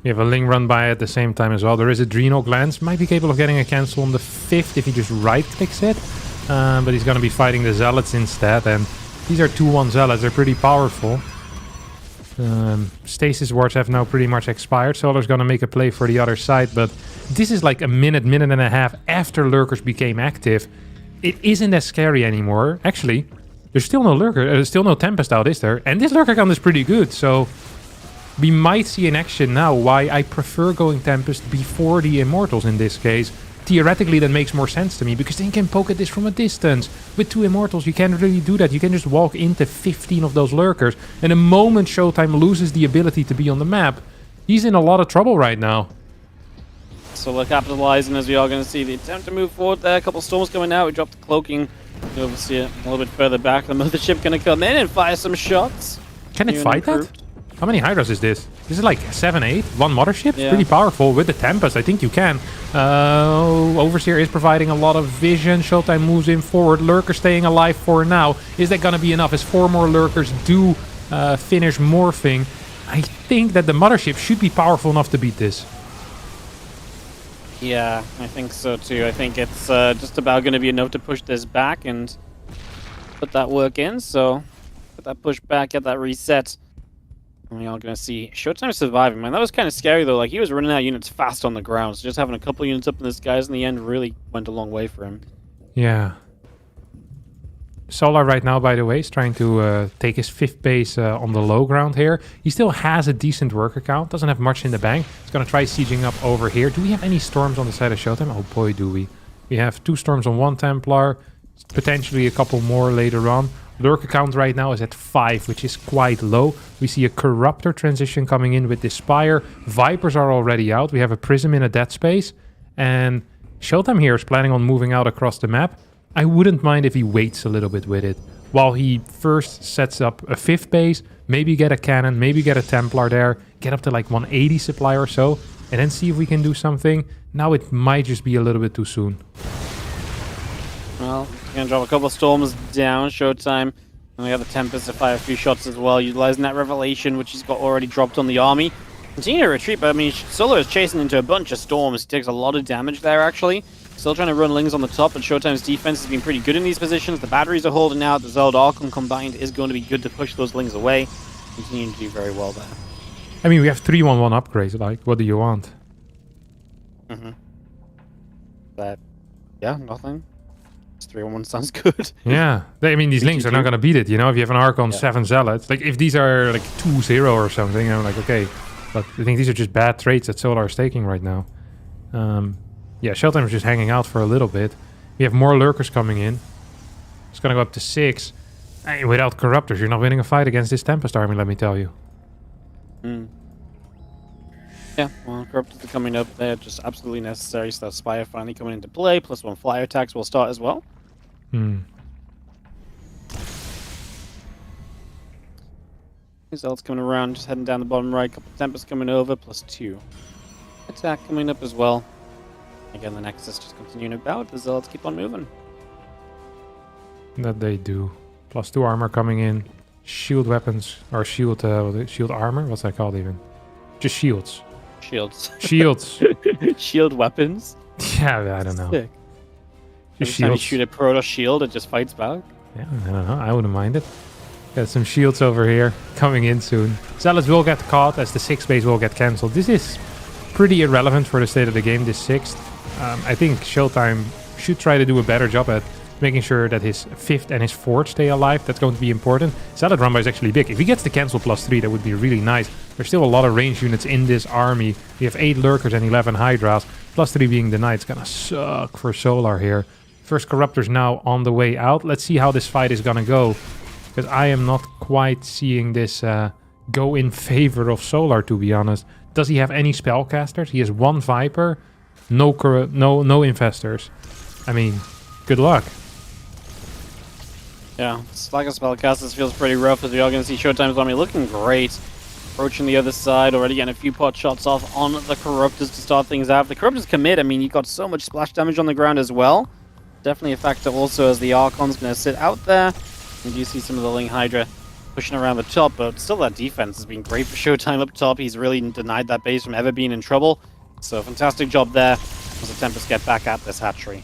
We have a Ling run by at the same time as well. There is Adrenal Glands. Might be capable of getting a cancel on the 5th if he just right-clicks it. But he's going to be fighting the Zealots instead. And these are 2-1 Zealots. They're pretty powerful. Stasis wards have now pretty much expired. Solar's going to make a play for the other side. But this is like a minute and a half after Lurkers became active. It isn't as scary anymore. Actually, there's still no Lurker. There's still no Tempest out, is there? And this Lurker count is pretty good. So we might see in action now why I prefer going Tempest before the Immortals in this case. Theoretically, that makes more sense to me, because then you can poke at this from a distance. With 2 Immortals, you can't really do that. You can just walk into 15 of those Lurkers. And the moment Showtime loses the ability to be on the map, he's in a lot of trouble right now. So we're capitalizing, as we are going to see the attempt to move forward there. A couple storms coming out. We dropped the cloaking. You'll see it a little bit further back. The mothership going to come in and fire some shots. Can it fight that? How many Hydras is this? This is like 7, 8? One mothership? Yeah. Pretty powerful. With the Tempest, I think you can. Overseer is providing a lot of vision. Showtime moves in forward. Lurker staying alive for now. Is that going to be enough? As 4 more Lurkers do finish morphing, I think that the mothership should be powerful enough to beat this. Yeah, I think so too. I think it's just about going to be enough to push this back and put that work in. So put that push back, get that reset. And we are going to see Showtime surviving, man. That was kind of scary, though. Like, he was running out units fast on the ground. So just having a couple units up in the skies in the end really went a long way for him. Yeah. Solar right now, by the way, is trying to take his 5th base on the low ground here. He still has a decent worker count. Doesn't have much in the bank. He's going to try sieging up over here. Do we have any storms on the side of Showtime? Oh, boy, do we. We have 2 storms on 1 Templar. Potentially a couple more later on. Lurker count right now is at 5, which is quite low. We see a Corruptor transition coming in with this Spire. Vipers are already out. We have a Prism in a dead space. And Showtime here is planning on moving out across the map. I wouldn't mind if he waits a little bit with it. While he first sets up a 5th base, maybe get a cannon, maybe get a Templar there, get up to like 180 supply or so, and then see if we can do something. Now it might just be a little bit too soon. Well, we're going to drop a couple of storms down, Showtime. And we have the Tempest to fire a few shots as well, utilizing that Revelation, which he's got already dropped on the army. Continue to retreat, but I mean, Solar is chasing into a bunch of storms. He takes a lot of damage there, actually. Still trying to run Lings on the top, but Showtime's defense has been pretty good in these positions. The batteries are holding out. The Zeld Archon combined is going to be good to push those Lings away. Continuing to do very well there. I mean, we have 3-1-1 upgrades. Like, what do you want? But, yeah, nothing. 3-1-1 sounds good. Yeah. I mean, these Lings are not going to beat it, you know? If you have an Archon, 7 Zealots. Like, if these are, like, 2-0 or something, I'm like, okay. But I think these are just bad traits that Solar is taking right now. Yeah, Showtime is just hanging out for a little bit. We have more Lurkers coming in. It's going to go up to 6. Hey, without Corruptors, you're not winning a fight against this Tempest army, let me tell you. Yeah, well, Corruptors are coming up there, just absolutely necessary. So that Spire finally coming into play. +1 flyer attacks will start as well. Zealots coming around, just heading down the bottom right. Couple Tempests coming over, +2. attack coming up as well. Again, the Nexus just continuing about. The Zealots keep on moving. That they do. +2 armor coming in. Shield weapons, or shield armor? What's that called even? Just shields. Shields. Shields. Shield weapons? Yeah, I don't know. Sick. Just Every time you shields. shoot a Protoss shield, it just fights back. Yeah, I don't know. I wouldn't mind it. Got some shields over here coming in soon. Zealots will get caught as the 6th base will get cancelled. This is pretty irrelevant for the state of the game, this 6th. I think Showtime should try to do a better job at making sure that his 5th and his 4th stay alive. That's going to be important. Zealot Rumba is actually big. If he gets the cancel +3, that would be really nice. There's still a lot of range units in this army. We have 8 Lurkers and 11 Hydras. +3 being the Knight's gonna suck for Solar here. First Corruptor's now on the way out. Let's see how this fight is gonna go. Because I am not quite seeing this go in favor of Solar, to be honest. Does he have any spellcasters? He has 1 Viper, no Infestors. I mean, good luck. Yeah, lack of spellcasters feels pretty rough, as we are going to see Showtime's army looking great. Approaching the other side, already getting a few pot shots off on the Corruptors to start things out. If the Corruptors commit, I mean, you got so much splash damage on the ground as well. Definitely a factor also as the Archon's going to sit out there. And you see some of the Ling Hydra pushing around the top, but still that defense has been great for Showtime up top. He's really denied that base from ever being in trouble. So fantastic job there as the Tempest get back at this hatchery.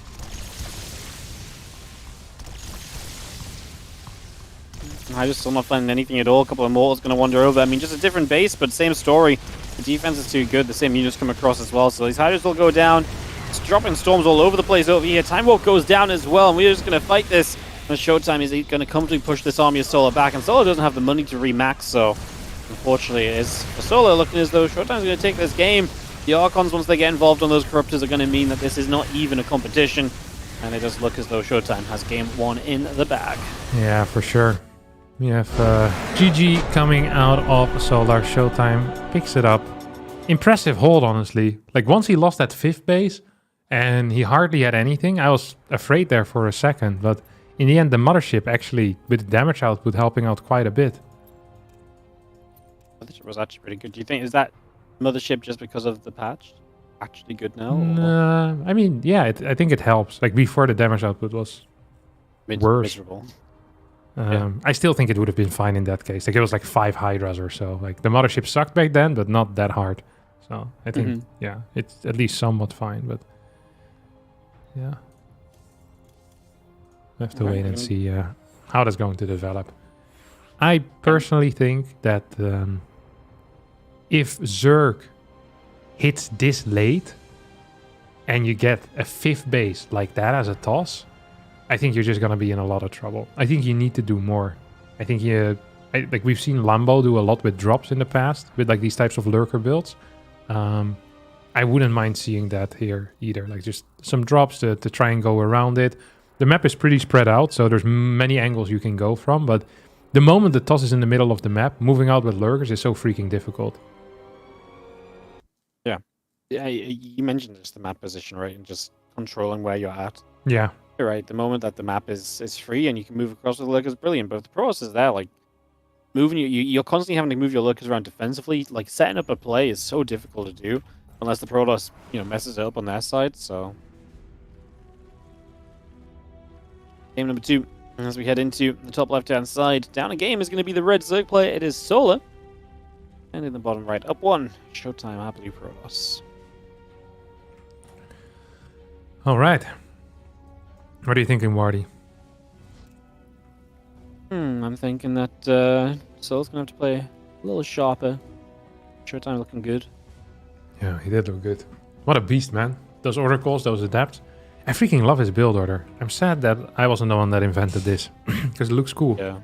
Hydra's still not finding anything at all. A couple of Mortals going to wander over. I mean, just a different base, but same story. The defense is too good. The same units come across as well. So these Hydras will go down. It's dropping storms all over the place over here. Time Warp goes down as well, and we're just going to fight this. And Showtime is going to comfortably push this army of Solar back, and Solar doesn't have the money to remax, so unfortunately it is for Solar looking as though Showtime's going to take this game. The Archons, once they get involved on those Corruptors, are going to mean that this is not even a competition, and it does look as though Showtime has game 1 in the bag. Yeah, for sure. We have GG coming out of Solar. Showtime picks it up. Impressive hold, honestly. Like, once he lost that 5th base, and he hardly had anything, I was afraid there for a second, but in the end, the Mothership actually, with the damage output, helping out quite a bit. Mothership was actually pretty good. Do you think, is that Mothership just because of the patch actually good now? I mean, yeah, I think it helps. Like, before the damage output was worse. Miserable. I still think it would have been fine in that case. Like, it was like 5 Hydras or so. Like, the Mothership sucked back then, but not that hard. So, I think, yeah, it's at least somewhat fine, but yeah. We have to wait and see how that's going to develop. I personally think that if Zerg hits this late and you get a 5th base like that as a toss, I think you're just going to be in a lot of trouble. I think you need to do more. I think like we've seen Lambo do a lot with drops in the past, with like these types of lurker builds. I wouldn't mind seeing that here either. Like just some drops to try and go around it. The map is pretty spread out, so there's many angles you can go from, but the moment the toss is in the middle of the map, moving out with lurkers is so freaking difficult. Yeah, you mentioned just the map position, right? And just controlling where you're at. Yeah. You're right. The moment that the map is free and you can move across with the lurkers, brilliant. But if the Protoss is there, like, moving you're constantly having to move your lurkers around defensively. Like, setting up a play is so difficult to do unless the Protoss, messes it up on their side, so... Game number 2, as we head into the top left-hand side. Down a game is going to be the red Zerg player. It is Solar. And in the bottom right, up 1, Showtime, our blue Protoss. All right. What are you thinking, Wardy? I'm thinking that Solar's going to have to play a little sharper. Showtime looking good. Yeah, he did look good. What a beast, man. Those oracles, those adapts. I freaking love his build order. I'm sad that I wasn't the one that invented this, because it looks cool. Yeah.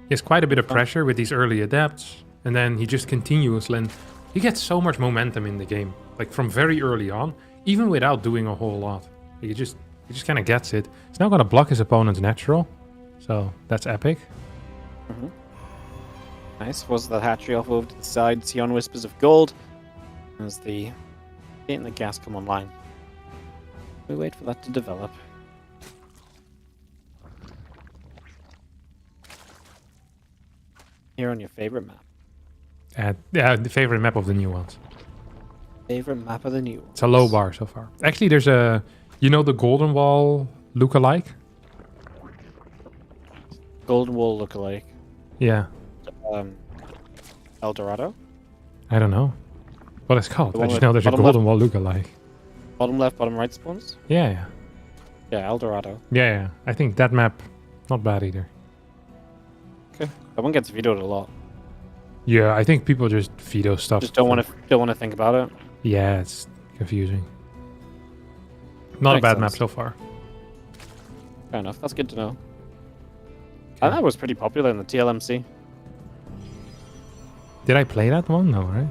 He has quite a bit of pressure with these early adapts, and then he just continues, and he gets so much momentum in the game, like from very early on, even without doing a whole lot. He just kind of gets it. He's now going to block his opponent's natural, so that's epic. Nice. Was that hatchery off over to the side? Sion Whispers of Gold as the getting the gas come online. We wait for that to develop. Here on your favorite map. Yeah, the favorite map of the new ones. Favorite map of the new ones. It's a low bar so far. Actually, there's a... You know the Golden Wall lookalike? Golden Wall lookalike. Yeah. El Dorado? I don't know what it's called. The I one just with know there's a bottom Golden Wall lookalike. Bottom left, bottom right spawns? Yeah, yeah. Yeah, El Dorado. Yeah, yeah. I think that map, not bad either. Okay. That one gets vetoed a lot. Yeah, I think people just veto stuff. Just don't want to think about it. Yeah, it's confusing. Not a bad map so far. Fair enough. That's good to know. And that was pretty popular in the TLMC. Did I play that one? No, right?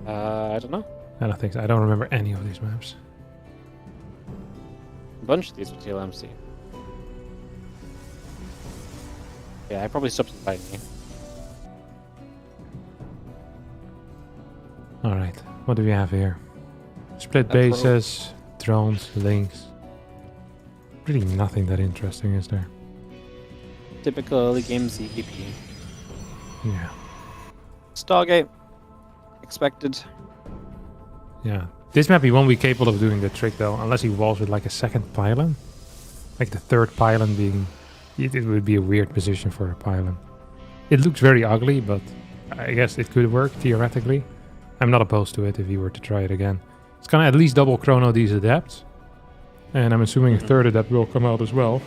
I don't know. I don't think so. I don't remember any of these maps. A bunch of these were TLMC. Yeah, I probably stopped inviting you. Alright, what do we have here? Split bases, drones, links. Really nothing that interesting, is there? Typical early game ZVP. Yeah. Stargate. Expected. Yeah. This map he won't be capable of doing the trick though, unless he walls with like a second pylon. Like the third pylon being... It would be a weird position for a pylon. It looks very ugly, but I guess it could work, theoretically. I'm not opposed to it if you were to try it again. It's gonna at least double chrono these adepts. And I'm assuming a third adept will come out as well.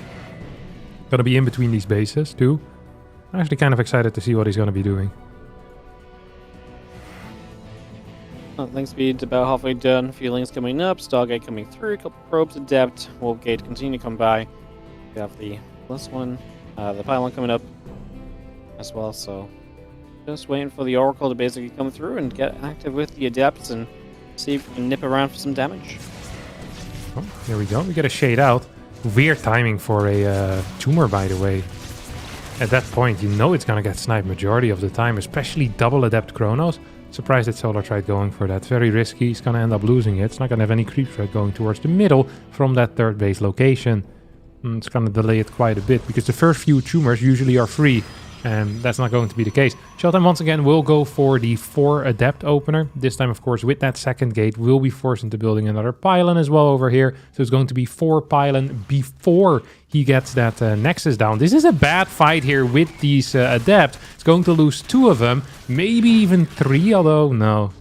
Gonna be in between these bases too. I'm actually kind of excited to see what he's gonna be doing. Link speed about halfway done. Feelings coming up. Stargate coming through. Couple probes adept. Warp gate continue to come by. We have the +1. The pylon coming up as well. So just waiting for the Oracle to basically come through and get active with the adepts and see if we can nip around for some damage. Oh, here we go. We get a shade out. Weird timing for a tumor, by the way. At that point, you know it's gonna get sniped majority of the time, especially double adept chronos. Surprised that Solar tried going for that. Very risky. He's gonna end up losing it. It's not gonna have any creep threat going towards the middle from that third base location. It's gonna delay it quite a bit because the first few tumors usually are free. And that's not going to be the case. Showtime once again will go for the 4 adept opener. This time, of course, with that second gate, will be forced into building another pylon as well over here. So it's going to be 4 pylon before he gets that nexus down. This is a bad fight here with these adepts. It's going to lose 2 of them, maybe even 3, although no.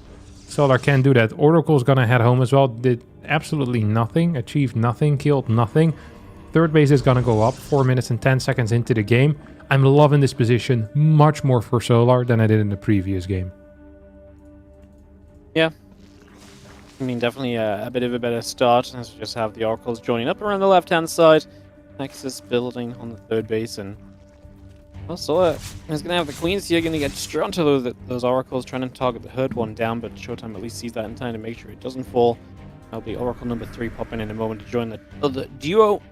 Solar can't do that. Oracle's gonna head home as well. Did absolutely nothing, achieved nothing, killed nothing. Third base is gonna go up 4 minutes and 10 seconds into the game. I'm loving this position much more for Solar than I did in the previous game. Yeah. I mean, definitely a bit of a better start. As we just have the Oracles joining up around the left-hand side. Nexus building on the third base. And also, he's going to have the Queens here going to get straight onto those Oracles, trying to target the herd one down. But Showtime at least sees that in time to make sure it doesn't fall. That'll be Oracle number 3 popping in a moment to join the other duo.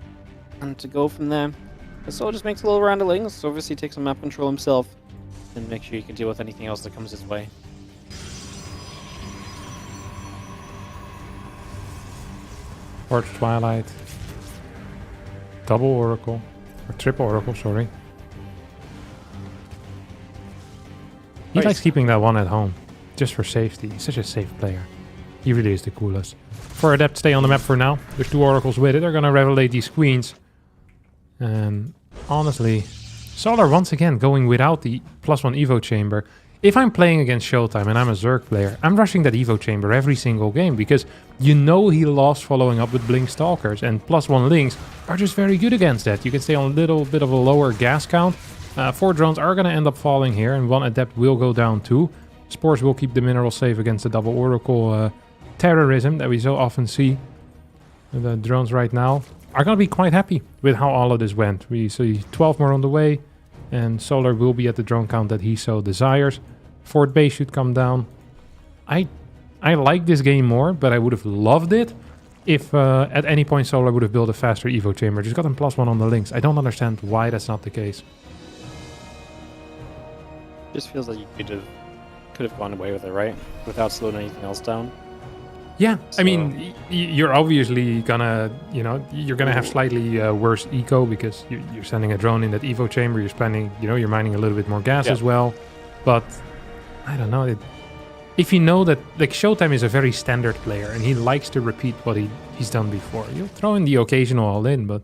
And to go from there. So just makes a little round of links, obviously takes some map control himself, and make sure he can deal with anything else that comes his way. Forge Twilight. Double Oracle. Or triple Oracle, sorry. He likes keeping that one at home, just for safety. He's such a safe player. He really is the coolest. For Adept, stay on the map for now. There's 2 Oracles with it. They're gonna revelate these Queens. And honestly, Solar once again going without the +1 Evo Chamber. If I'm playing against Showtime and I'm a Zerg player, I'm rushing that Evo Chamber every single game because you know he lost following up with Blink Stalkers, and +1 Links are just very good against that. You can stay on a little bit of a lower gas count. 4 drones are going to end up falling here, and 1 Adept will go down too. Spores will keep the minerals safe against the double Oracle terrorism that we so often see. The drones right now are going to be quite happy with how all of this went. We see 12 more on the way, and Solar will be at the drone count that he so desires. 4th base should come down. I like this game more, but I would have loved it if at any point Solar would have built a faster Evo Chamber. Just got him +1 on the links. I don't understand why that's not the case. Just feels like you could have gone away with it, right? Without slowing anything else down. Yeah, So- I mean, you're obviously gonna, you're gonna have slightly worse eco because you're sending a drone in that Evo chamber. You're spending, you're mining a little bit more gas Yeah. as well. But I don't know. If you know that, like, Showtime is a very standard player and he likes to repeat what he's done before, you'll throw in the occasional all-in, but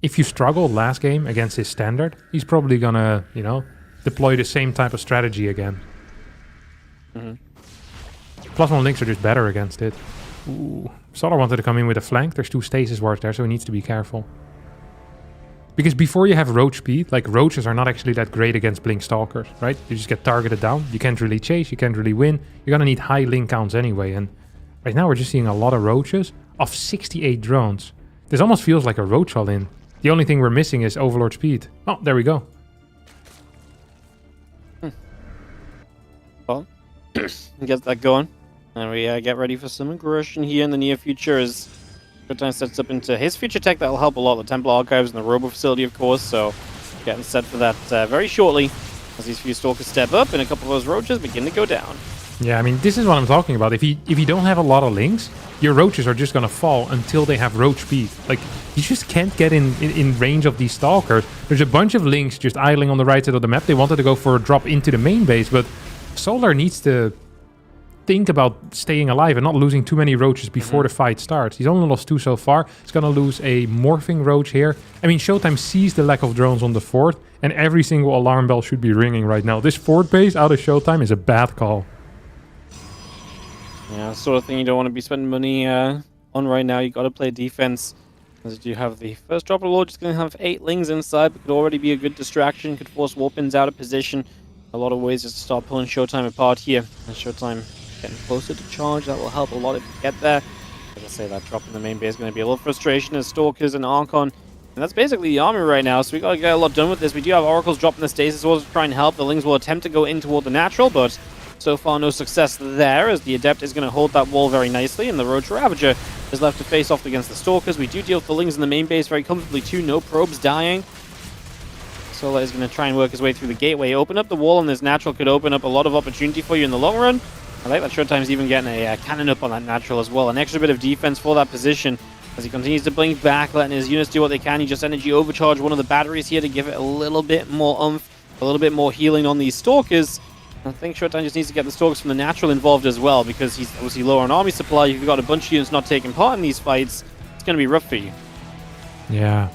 if you struggled last game against his standard, he's probably gonna, you know, deploy the same type of strategy again. +1 links are just better against it. Ooh. Solar wanted to come in with a flank. There's 2 stasis wards there, so he needs to be careful. Because before you have roach speed, like, roaches are not actually that great against blink stalkers, right? You just get targeted down. You can't really chase, you can't really win. You're gonna need high link counts anyway, and right now we're just seeing a lot of roaches off 68 drones. This almost feels like a roach all-in. The only thing we're missing is overlord speed. Oh, there we go. Well, get that going. And we get ready for some aggression here in the near future as Showtime sets up into his future tech. That'll help a lot. The Temple Archives and the Robo Facility, of course. So getting set for that very shortly as these few Stalkers step up and a couple of those roaches begin to go down. Yeah, I mean, this is what I'm talking about. If you don't have a lot of links, your roaches are just going to fall until they have roach speed. Like, you just can't get in range of these Stalkers. There's a bunch of links just idling on the right side of the map. They wanted to go for a drop into the main base, but Solar needs to think about staying alive and not losing too many roaches before the fight starts. He's only lost 2 so far. He's going to lose a morphing roach here. I mean, Showtime sees the lack of drones on the fort, and every single alarm bell should be ringing right now. This fort base out of Showtime is a bad call. Yeah, sort of thing you don't want to be spending money on right now. You got to play defense. As you have the first dropper lord, just going to have 8 lings inside, but could already be a good distraction. Could force Warpins out of position. A lot of ways just to start pulling Showtime apart here. And Showtime getting closer to charge. That will help a lot if you get there. As I say, that drop in the main base is going to be a little frustration as Stalkers and Archon. And that's basically the army right now, so we got to get a lot done with this. We do have Oracles dropping the stasis walls to try and help. The Lings will attempt to go in toward the natural, but so far no success there, as the Adept is going to hold that wall very nicely, and the Roach Ravager is left to face off against the Stalkers. We do deal with the Lings in the main base very comfortably too. No probes dying. Solar is going to try and work his way through the gateway. Open up the wall, and this natural could open up a lot of opportunity for you in the long run. I like that Showtime's even getting a cannon up on that natural as well. An extra bit of defense for that position as he continues to blink back, letting his units do what they can. He just energy overcharge one of the batteries here to give it a little bit more oomph, a little bit more healing on these Stalkers. I think Showtime just needs to get the Stalkers from the natural involved as well, because he's obviously low on army supply. If you've got a bunch of units not taking part in these fights, it's going to be rough for you. Yeah.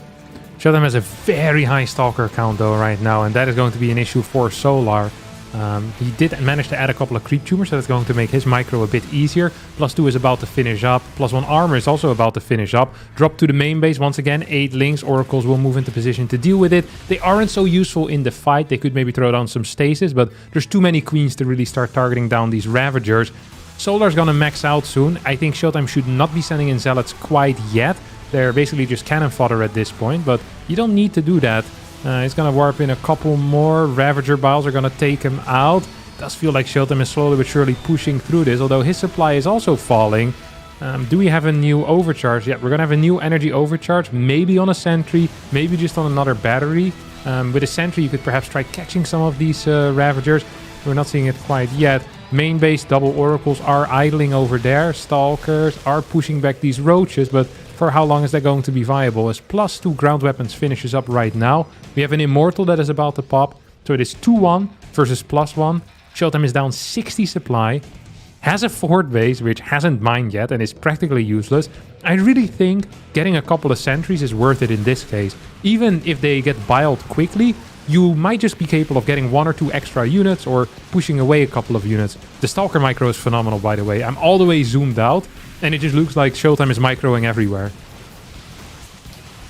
Showtime has a very high Stalker count though right now, and that is going to be an issue for Solar. He did manage to add a couple of creep tumors, so that's going to make his micro a bit easier. +2 is about to finish up. +1 armor is also about to finish up. Drop to the main base once again. 8 links. Oracles will move into position to deal with it. They aren't so useful in the fight. They could maybe throw down some stasis, but there's too many queens to really start targeting down these Ravagers. Solar's gonna max out soon. I think Showtime should not be sending in Zealots quite yet. They're basically just cannon fodder at this point, but you don't need to do that. He's gonna warp in a couple more. Ravager Biles are gonna take him out. Does feel like Showtime is slowly but surely pushing through this, although his supply is also falling. Do we have a new overcharge? Yeah, we're gonna have a new energy overcharge, maybe on a sentry, maybe just on another battery. With a sentry, you could perhaps try catching some of these Ravagers. We're not seeing it quite yet. Main base double oracles are idling over there. Stalkers are pushing back these roaches, but for how long is that going to be viable? As +2 ground weapons finishes up right now. We have an immortal that is about to pop. So it is 2-1 versus +1. Showtime is down 60 supply. Has a fort base, which hasn't mined yet and is practically useless. I really think getting a couple of sentries is worth it in this case. Even if they get biled quickly, you might just be capable of getting 1 or 2 extra units or pushing away a couple of units. The Stalker micro is phenomenal, by the way. I'm all the way zoomed out, and it just looks like Showtime is microing everywhere.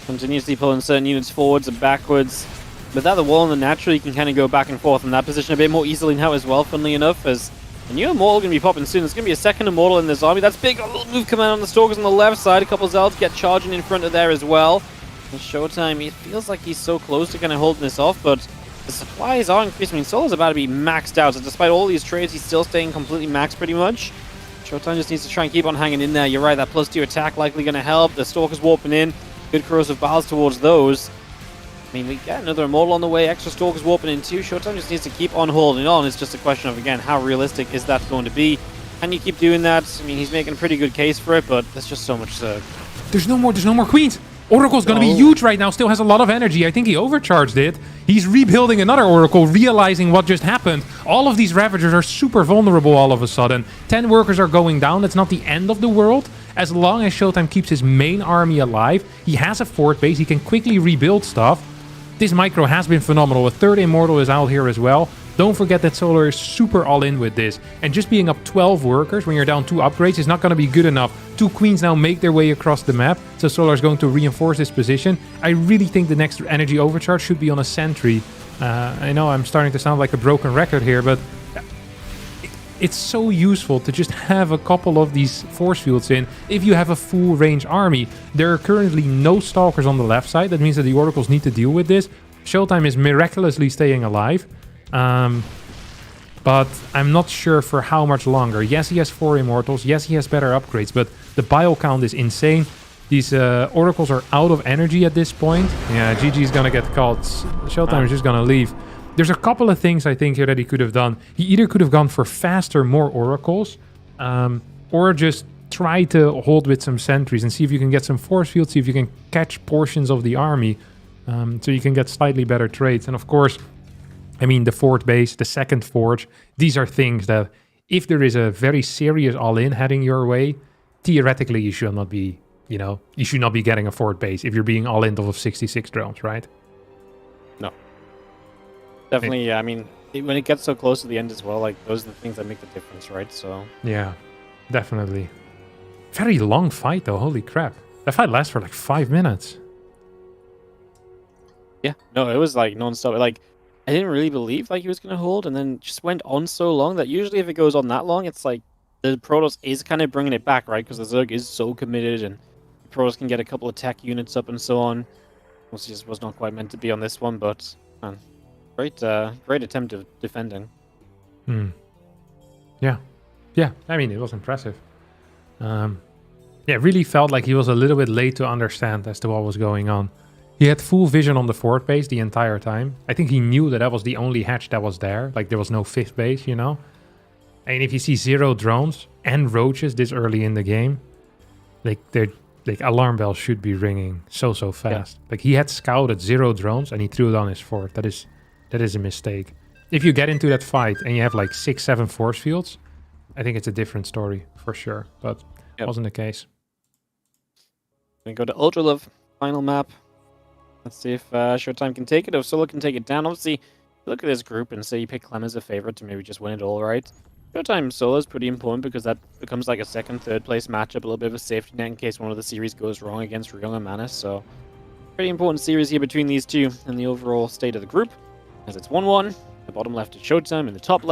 Continuously pulling certain units forwards and backwards. Without the wall and the natural, you can kind of go back and forth in that position a bit more easily now as well, funnily enough, as a new Immortal going to be popping soon. There's going to be a second Immortal in this army. That's big. A little move coming on the Stalkers on the left side. A couple of Zealots get charging in front of there as well. And Showtime, it feels like he's so close to kind of holding this off, but the supplies are increasing. I mean, Solar's about to be maxed out, so despite all these trades, he's still staying completely maxed pretty much. Showtime just needs to try and keep on hanging in there. You're right, that +2 attack likely going to help. The Stalkers warping in. Good corrosive biles towards those. I mean, we get another Immortal on the way. Extra Stalkers warping in too. Showtime just needs to keep on holding on. It's just a question of, again, how realistic is that going to be? Can you keep doing that? I mean, he's making a pretty good case for it, but there's just so much... There's no more queens! Oracle's going to be huge right now. Still has a lot of energy. I think he overcharged it. He's rebuilding another Oracle, realizing what just happened. All of these Ravagers are super vulnerable all of a sudden. 10 workers are going down. That's not the end of the world. As long as Showtime keeps his main army alive, he has a fort base. He can quickly rebuild stuff. This micro has been phenomenal. A third Immortal is out here as well. Don't forget that Solar is super all-in with this. And just being up 12 workers when you're down 2 upgrades is not going to be good enough. 2 Queens now make their way across the map. So Solar is going to reinforce this position. I really think the next energy overcharge should be on a sentry. I know I'm starting to sound like a broken record here, but it's so useful to just have a couple of these force fields in if you have a full range army. There are currently no Stalkers on the left side. That means that the Oracles need to deal with this. Showtime is miraculously staying alive. But I'm not sure for how much longer. Yes, he has 4 Immortals. Yes, he has better upgrades, but the bio count is insane. These Oracles are out of energy at this point. Yeah, GG's gonna get called. Showtime is just gonna leave. There's a couple of things I think here that he could have done. He either could have gone for faster, more Oracles, or just try to hold with some sentries and see if you can get some force fields, see if you can catch portions of the army, so you can get slightly better trades. And of course, I mean, the fort base, the second forge, these are things that if there is a very serious all-in heading your way, theoretically you should not be, you should not be getting a fort base if you're being all-in of 66 drones, right? No. Definitely, yeah. I mean, when it gets so close to the end as well, like, those are the things that make the difference, right? So... Yeah, definitely. Very long fight, though. Holy crap. That fight lasts for, like, 5 minutes. Yeah. No, it was, like, non-stop. Like, I didn't really believe like he was gonna hold, and then just went on so long that usually if it goes on that long, it's like the Protoss is kind of bringing it back, right? Because the Zerg is so committed, and the Protoss can get a couple of tech units up and so on. Which just was not quite meant to be on this one, but man, great attempt of defending. Yeah. I mean, it was impressive. Yeah, it really felt like he was a little bit late to understand as to what was going on. He had full vision on the fort base the entire time. I think he knew that was the only hatch that was there. Like, there was no 5th base, And if you see 0 drones and roaches this early in the game, like, alarm bells should be ringing so fast. Yeah. Like, he had scouted 0 drones and he threw it on his fort. That is a mistake. If you get into that fight and you have, like, 6-7 force fields, I think it's a different story, for sure. But it wasn't the case. We go to Ultra Love, final map. Let's see if Showtime can take it, or Solo can take it down. Obviously, look at this group and say you pick Clem as a favorite to maybe just win it all, right? Showtime Solo is pretty important because that becomes like a second, third place matchup, a little bit of a safety net in case one of the series goes wrong against Ryung and Manus. So, pretty important series here between these two and the overall state of the group. As it's 1-1, the bottom left is Showtime, and the top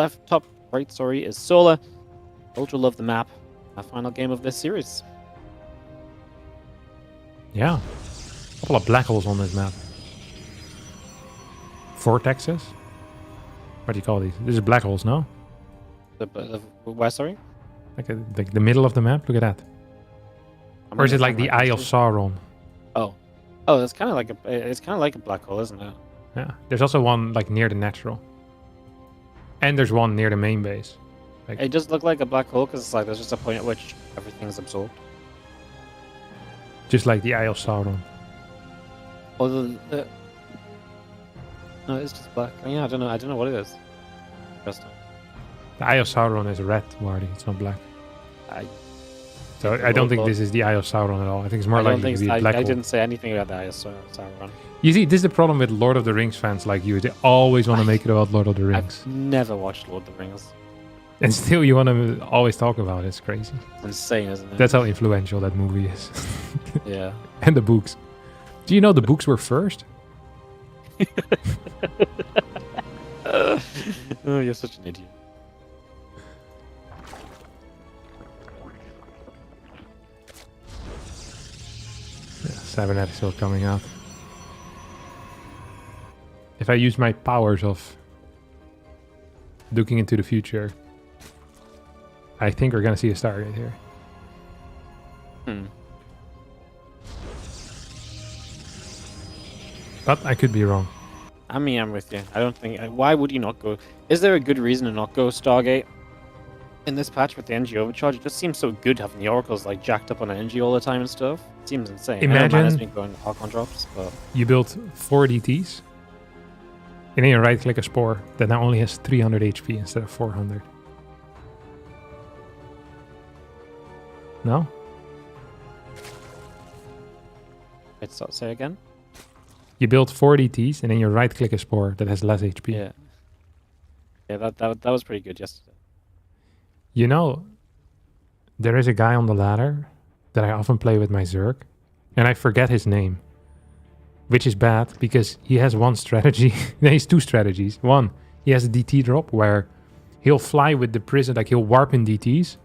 right, is Sola. Ultra Love the map. Our final game of this series. Yeah. A couple of black holes on this map. Vortexes? What do you call these? These are black holes, no? Where, sorry? Like the middle of the map? Look at that. Or is it like the Eye of Sauron? Oh, it's kind of like a black hole, isn't it? Yeah. There's also one like near the natural. And there's one near the main base. Like, it does look like a black hole because it's like there's just a point at which everything's absorbed. Just like the Eye of Sauron. Oh, no, it's just black. Oh, yeah, I don't know what it is. Interesting. The Eye of Sauron is red, Marty. It's not black. So I don't think this is the Eye of Sauron at all. I think it's more likely to be a black hole. I didn't say anything about the Eye of Sauron. You see, this is the problem with Lord of the Rings fans like you. They always want to make it about Lord of the Rings. I've never watched Lord of the Rings. And still you want to always talk about it. It's crazy. It's insane, isn't it? That's how influential that movie is. Yeah. And the books. Do you know the books were first? Oh, you're such an idiot. Yeah, Cybernet is still coming out. If I use my powers of looking into the future, I think we're gonna see a Stargate here. But I could be wrong. I mean, I'm with you. I don't think... Why would you not go? Is there a good reason to not go Stargate? in this patch with the energy overcharge, it just seems so good having the oracles like jacked up on energy all the time and stuff. It seems insane. Imagine I know mana's been going Archon drops, but you build 4 DTs, and then you right-click a spore that now only has 300 HP instead of 400. No? wait, say again. You build 4 DTs, and then you right-click a spore that has less HP. Yeah. Yeah, that was pretty good yesterday. You know, there is a guy on the ladder that I often play with my Zerg, and I forget his name, which is bad because he has one strategy. He has 2 strategies. One, he has a DT drop where he'll fly with the prism, like he'll warp in DTs,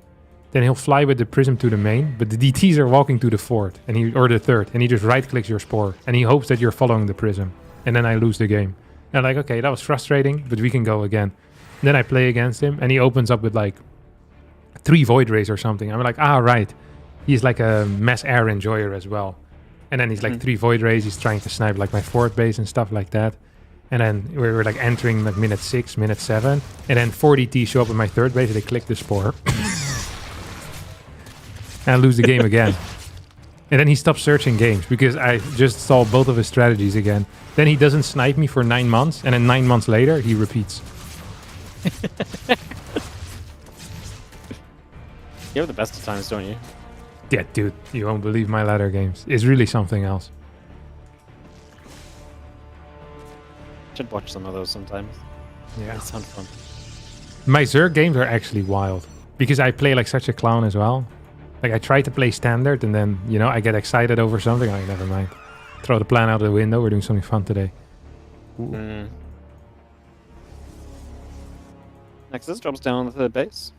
then he'll fly with the prism to the main, but the DTs are walking to the 4th or the 3rd, and he just right-clicks your spore, and he hopes that you're following the prism, and then I lose the game. And I'm like, okay, that was frustrating, but we can go again. Then I play against him, and he opens up with like 3 Void Rays or something. I'm like, right. He's like a mass air enjoyer as well. And then he's like 3 Void Rays. He's trying to snipe like my 4th base and stuff like that. And then we were like entering like minute 6, minute 7. And then 4 DT show up in my 3rd base and they click the spore. And I lose the game again. And then he stops searching games because I just saw both of his strategies again. Then he doesn't snipe me for 9 months. And then 9 months later, he repeats. You have the best of times, don't you? Yeah, dude, you won't believe my ladder games. It's really something else. Should watch some of those sometimes. Yeah. They sound fun. My Zerg games are actually wild because I play like such a clown as well. Like I try to play standard and then, you know, I get excited over something. Like, never mind. Throw the plan out the window. We're doing something fun today. Nexus drops down on the 3rd base.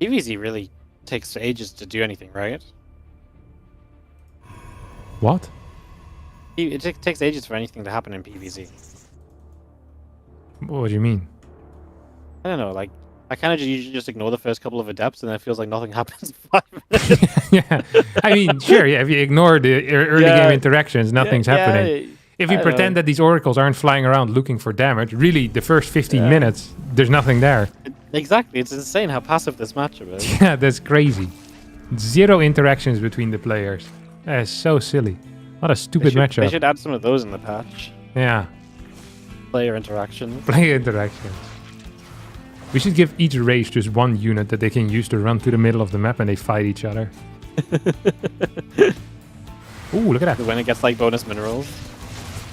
PvZ really takes ages to do anything, right? What? It takes ages for anything to happen in PvZ. What do you mean? I don't know, like, I kind of usually just ignore the first couple of adepts and then it feels like nothing happens in 5 minutes. Yeah, I mean, sure, yeah, if you ignore the early game interactions, nothing's happening. If you pretend that these oracles aren't flying around looking for damage, really, the first 15 minutes, there's nothing there. Exactly, it's insane how passive this matchup is. Yeah, that's crazy. 0 interactions between the players. That is so silly. What a stupid matchup. They should add some of those in the patch. Yeah. Player interactions. Player interactions. We should give each race just 1 unit that they can use to run to the middle of the map and they fight each other. Ooh, look at that. When it gets like bonus minerals.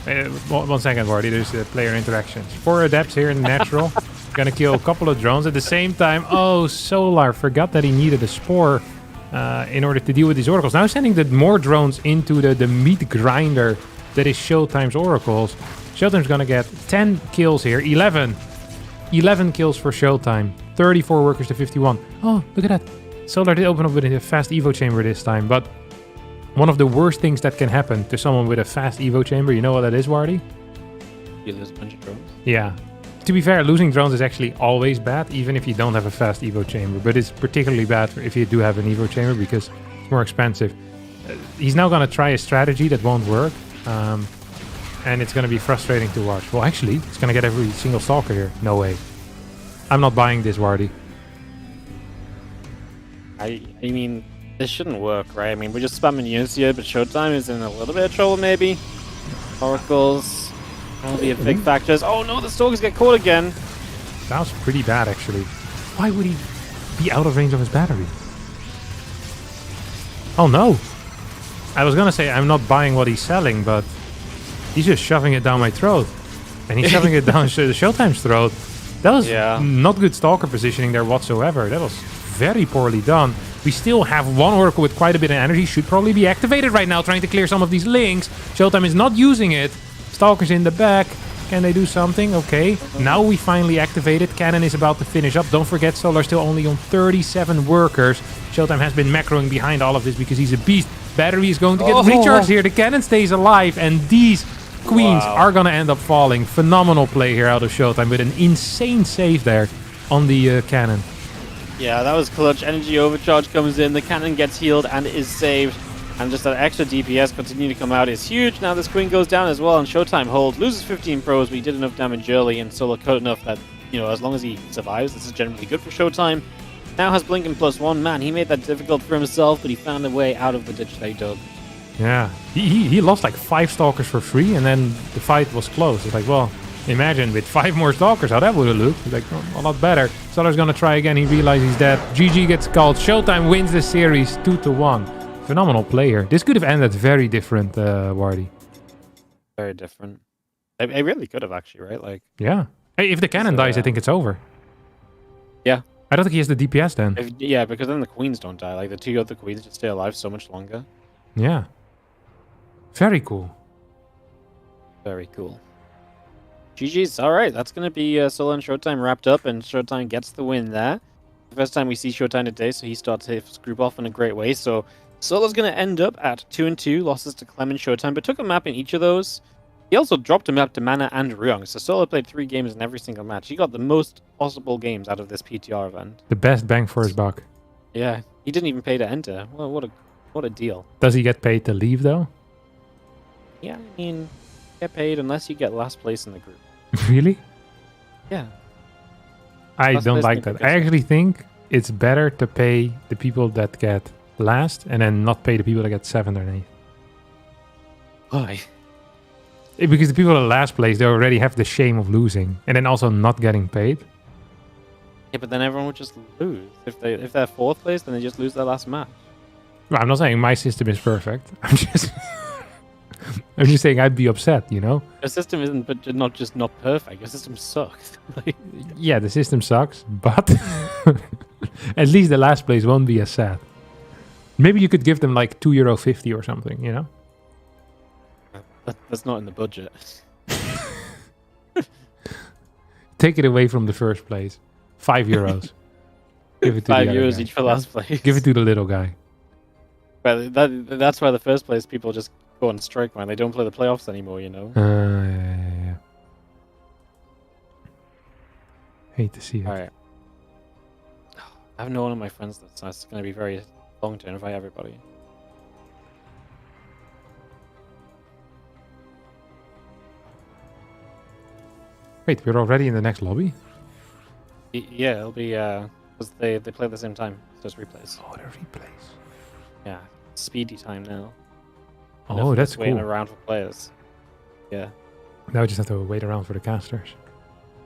1 second, Wardy. There's player interactions. 4 adepts here in natural. Gonna kill a couple of drones at the same time. Oh, Solar forgot that he needed a spore in order to deal with these oracles. Now sending the more drones into the meat grinder that is Showtime's oracles. Showtime's gonna get 10 kills here. 11 kills for Showtime. 34 workers to 51. Oh, look at that. Solar did open up with a fast Evo chamber this time, but one of the worst things that can happen to someone with a fast Evo chamber, you know what that is, Wardy? You lose a bunch of drones. Yeah. To be fair, losing drones is actually always bad, even if you don't have a fast Evo chamber. But it's particularly bad if you do have an Evo chamber because it's more expensive. He's now going to try a strategy that won't work. And it's going to be frustrating to watch. Well, actually, it's going to get every single stalker here. No way. I'm not buying this, Wardy. I mean, this shouldn't work, right? I mean, we're just spamming units here, but Showtime is in a little bit of trouble, maybe. Oracles will be a big factor. Oh no, the stalkers get caught again. That was pretty bad, actually. Why would he be out of range of his battery? Oh no. I was going to say I'm not buying what he's selling, but he's just shoving it down my throat. And he's shoving it down the Showtime's throat. That was not good stalker positioning there whatsoever. That was very poorly done. We still have 1 Oracle with quite a bit of energy. Should probably be activated right now, trying to clear some of these links. Showtime is not using it. Stalker's in the back. Can they do something? Okay. Now we finally activated. Cannon is about to finish up. Don't forget, Solar still only on 37 workers. Showtime has been macroing behind all of this because he's a beast. Battery is going to get recharged here. The cannon stays alive, and these queens are going to end up falling. Phenomenal play here out of Showtime with an insane save there on the cannon. Yeah, that was clutch. Energy overcharge comes in. The cannon gets healed and is saved. And just that extra DPS continuing to come out is huge. Now this queen goes down as well, and Showtime holds. Loses 15 pros, but he did enough damage early, and Solo cut enough that you know, as long as he survives, this is generally good for Showtime. Now has Blink and +1. Man, he made that difficult for himself, but he found a way out of the ditch that he dug. Yeah, he lost like 5 Stalkers for free, and then the fight was close. It's like, well, imagine with 5 more Stalkers how that would have looked. He's like, oh, a lot better. Solar's gonna try again. He realizes he's dead. GG gets called. Showtime wins the series 2-1. Phenomenal player. This could have ended very different, Wardy. Very different. I really could have actually, right? Like, yeah. Hey, if the cannon dies, I think it's over. Yeah. I don't think he has the DPS then. Yeah, because then the queens don't die. Like, the 2 other queens just stay alive so much longer. Yeah. Very cool. Very cool. GG's. All right, that's going to be Solo and Showtime wrapped up, and Showtime gets the win there. The first time we see Showtime today, so he starts his group off in a great way. So Solo's going to end up at 2-2, losses to Clem and Showtime, but took a map in each of those. He also dropped a map to Mana and Ryong, so Solo played 3 games in every single match. He got the most possible games out of this PTR event. The best bang for his buck. Yeah, he didn't even pay to enter. Well, what a deal. Does he get paid to leave though? Yeah, I mean, you get paid unless you get last place in the group. Really? Yeah. I Last don't place like in the that. group. I actually think it's better to pay the people that get last and then not pay the people that get 7th or 8th. Why? Because the people at last place, they already have the shame of losing and then also not getting paid. Yeah, but then everyone would just lose. If they're 4th place, then they just lose their last match. Well, I'm not saying my system is perfect. I'm just saying I'd be upset, you know? Your system isn't, but not just not perfect. Your system sucks. Like, Yeah, the system sucks, but at least the last place won't be as sad. Maybe you could give them like €2.50 or something, you know? that's not in the budget. Take it away from the first place. €5. Give it to €5 the other guy. each for last place. Give it to the little guy. But that's why the first place people just go on strike, man. They don't play the playoffs anymore, you know? Yeah. Hate to see it. Alright. I have no one of my friends list, so it's going to be very long to invite everybody. Wait, we're already in the next lobby? Yeah, it'll be, because they play at the same time, so it's replays. Oh, they're replays. Yeah, speedy time now. Oh, Enough of that's us waiting cool. around for players. Yeah. Now we just have to wait around for the casters.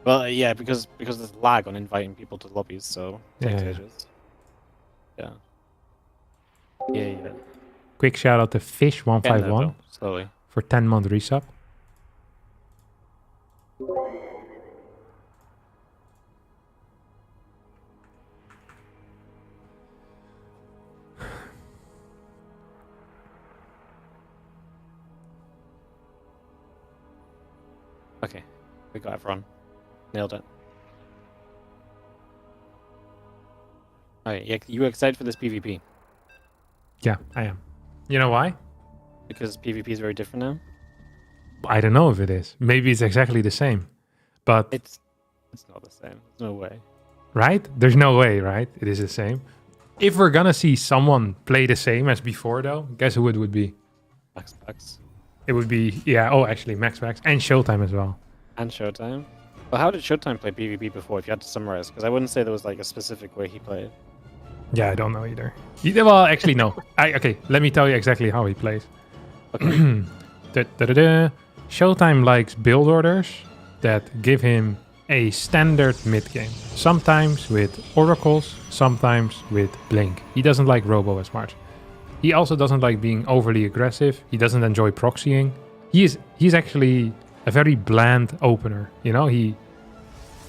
Well, yeah, because there's lag on inviting people to lobbies, so it takes Yeah. ages. Yeah. Yeah. Quick shout out to Getting there, Fish151 though, slowly. for 10-month resub. Okay, we got everyone. Nailed it. Alright, yeah, you excited for this PvP? Yeah, I am. You know why? Because PvP is very different now? I don't know if it is. Maybe it's exactly the same. But It's not the same. There's no way. right? There's no way, right? It is the same. If we're gonna see someone play the same as before, though, guess who it would be? Max Packs. It would be, yeah, oh, actually, Max Packs and Showtime as well. And Showtime. Well, how did Showtime play PvP before, if you had to summarize? Because I wouldn't say there was like a specific way he played. Yeah, I don't know either. Well, actually, no. Okay, let me tell you exactly how he plays. Okay. Showtime likes build orders that give him a standard mid game. Sometimes with oracles, sometimes with blink. He doesn't like robo as much. He also doesn't like being overly aggressive. He doesn't enjoy proxying. He's actually a very bland opener. You know,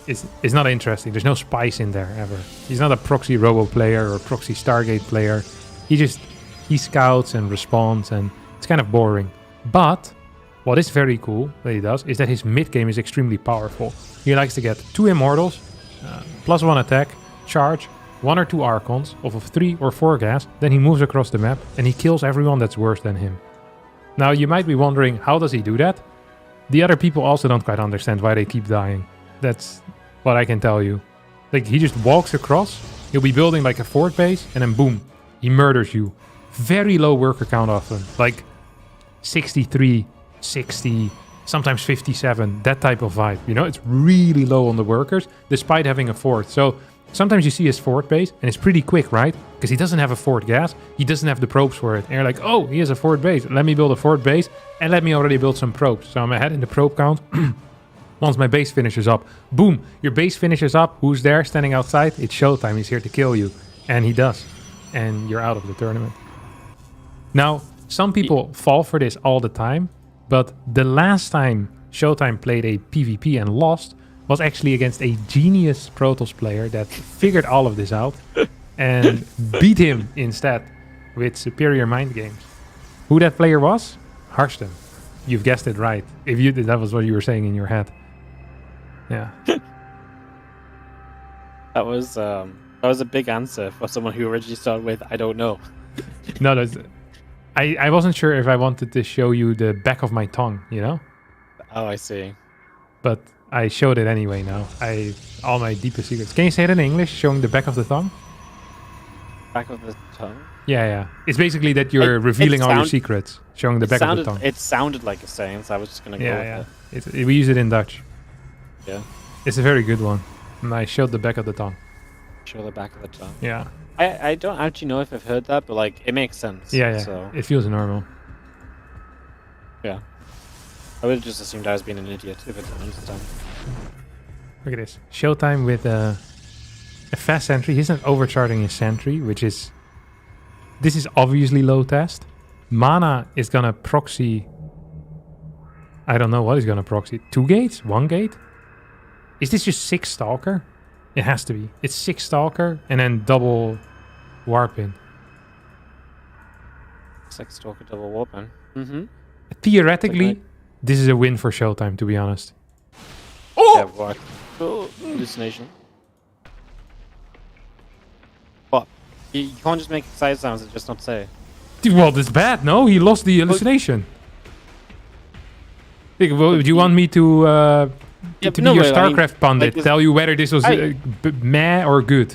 it's not interesting. There's no spice in there ever. He's not a proxy robo player or proxy Stargate player. He scouts and responds, and it's kind of boring. But what is very cool that he does is that his mid game is extremely powerful. He likes to get 2 immortals, +1 attack, charge, 1 or 2 archons off of 3 or 4 gas. Then he moves across the map and he kills everyone that's worse than him. Now you might be wondering, how does he do that? The other people also don't quite understand why they keep dying. That's what I can tell you. Like, he just walks across, he'll be building like a fort base, and then boom, he murders you. Very low worker count often, like 63, 60, sometimes 57, that type of vibe. You know, it's really low on the workers, despite having a fort. So sometimes you see his fort base, and it's pretty quick, right? Because he doesn't have a fort gas, he doesn't have the probes for it. And you're like, oh, he has a fort base. Let me build a fort base, and let me already build some probes. So I'm ahead in the probe count. Once my base finishes up, boom, your base finishes up. Who's there standing outside? It's showtime. He's here to kill you. And he does. And you're out of the tournament. Now, some people fall for this all the time, but the last time Showtime played a PvP and lost was actually against a genius Protoss player that figured all of this out and beat him instead with superior mind games. Who that player was? Harston. You've guessed it right. If you that was what you were saying in your head. Yeah. That was a big answer for someone who originally started with I don't know. No, that's I wasn't sure if I wanted to show you the back of my tongue, you know? Oh, I see. But I showed it anyway now. All my deepest secrets. Can you say it in English, showing the back of the tongue? Back of the tongue? Yeah. It's basically that you're revealing all your secrets, showing the back of the tongue. It sounded like a saying, so I was just going to go with it. We use it in Dutch. Yeah. It's a very good one. And I showed the back of the tongue. Show the back of the tongue. Yeah. I don't actually know if I've heard that, but like it makes sense. Yeah. So. It feels normal. Yeah. I would have just assumed I was being an idiot if I didn't understand. Look at this. Showtime with a fast sentry. He's not overcharging his sentry, which is... This is obviously low test. Mana is gonna proxy... I don't know what he's gonna proxy. 2 gates? 1 gate? Is this just 6 Stalker? It has to be. It's 6 Stalker and then double Warpin. 6 Stalker, double Warpin. Mm-hmm. Theoretically, this is a win for Showtime, to be honest. Oh! Yeah, what? Oh, hallucination. What? You can't just make excited sounds and just not say. Well, that's bad, no? He lost the hallucination. Do you want me to... to be your StarCraft pundit, like tell you whether this was meh or good.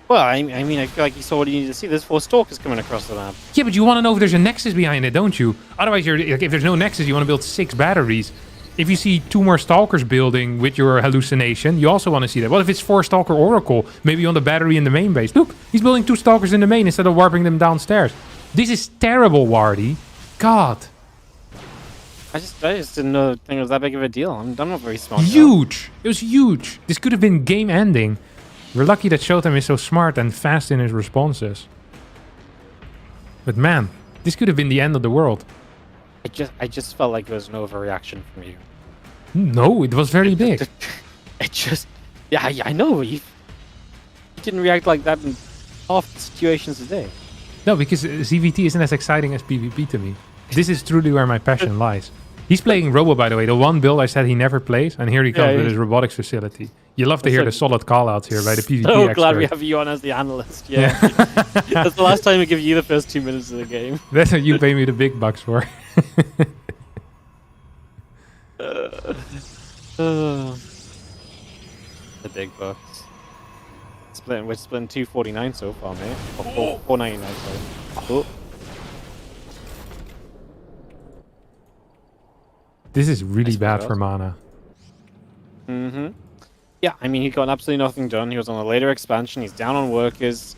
Well, I mean, I feel like you saw what you needed to see. There's 4 Stalkers coming across the map. Yeah, but you want to know if there's a nexus behind it, don't you? Otherwise, like, if there's no nexus, you want to build 6 batteries. If you see 2 more Stalkers building with your hallucination, you also want to see that. What if it's 4 Stalker Oracle? Maybe on the battery in the main base. Look, he's building 2 Stalkers in the main instead of warping them downstairs. This is terrible, Wardy. God. I just didn't know the thing was that big of a deal. I'm not very smart. Huge! It was huge. This could have been game ending. We're lucky that Showtime is so smart and fast in his responses. But man, this could have been the end of the world. I just felt like there was an overreaction from you. No, it was very big. Yeah, I know. You didn't react like that in half the situations today. No, because ZVT isn't as exciting as PvP to me. This is truly where my passion lies. He's playing Robo, by the way, the one build I said he never plays, and here he comes with his robotics facility. You love to hear the solid callouts here by the PvP so expert. Glad we have you on as the analyst. Yeah. That's the last time we give you the first 2 minutes of the game. That's what you pay me the big bucks for. The big bucks. We're splitting 249 so far, mate. Or 499, sorry. Oh. This is really bad for mana. Mm-hmm. Yeah, I mean, he got absolutely nothing done. He was on a later expansion. He's down on workers.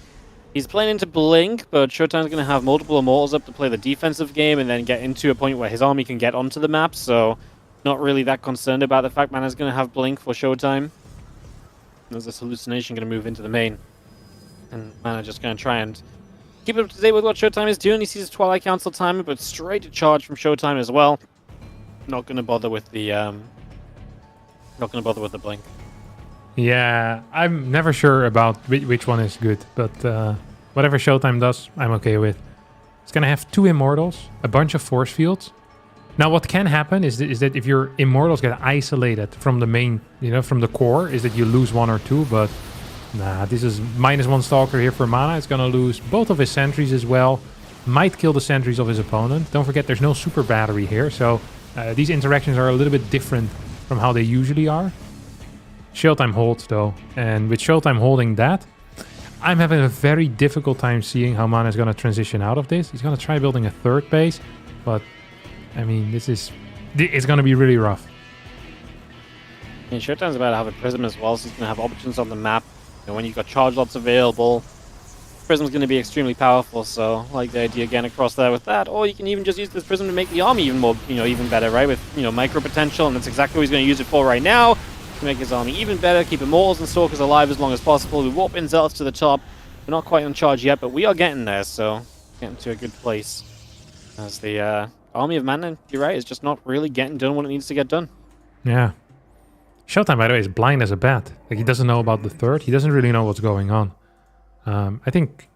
He's playing into Blink, but Showtime's going to have multiple Immortals up to play the defensive game and then get into a point where his army can get onto the map, so not really that concerned about the fact Mana's going to have Blink for Showtime. There's this hallucination going to move into the main. And Mana just going to try and keep up to date with what Showtime is doing. He sees his Twilight Council timer, but straight to charge from Showtime as well. Not going to bother with the Blink. Yeah, I'm never sure about which one is good, but whatever Showtime does, I'm okay with. It's going to have 2 Immortals, a bunch of force fields. Now, what can happen is that if your Immortals get isolated from the main, from the core, is that you lose 1 or 2, but nah, this is -1 Stalker here for Mana. It's going to lose both of his sentries as well. Might kill the sentries of his opponent. Don't forget, there's no super battery here, so these interactions are a little bit different from how they usually are. Showtime holds though, and with Showtime holding that, I'm having a very difficult time seeing how Mana is going to transition out of this. He's going to try building a 3rd base, but I mean, this is It's gonna be really rough. And Showtime's about to have a Prism as well, so he's going to have options on the map. You know, when you've got charge lots available, Prism's going to be extremely powerful, so I like the idea again across there with that. Or you can even just use this Prism to make the army even more, even better, right? With, micro potential, and that's exactly what he's going to use it for right now. To make his army even better, keep Immortals and Stalkers alive as long as possible. We warp in Zealots to the top. We're not quite on charge yet, but we are getting there, so getting to a good place. As the army of Mana, you're right, is just not really getting done what it needs to get done. Yeah. Showtime, by the way, is blind as a bat. Like, he doesn't know about the third. He doesn't really know what's going on. I think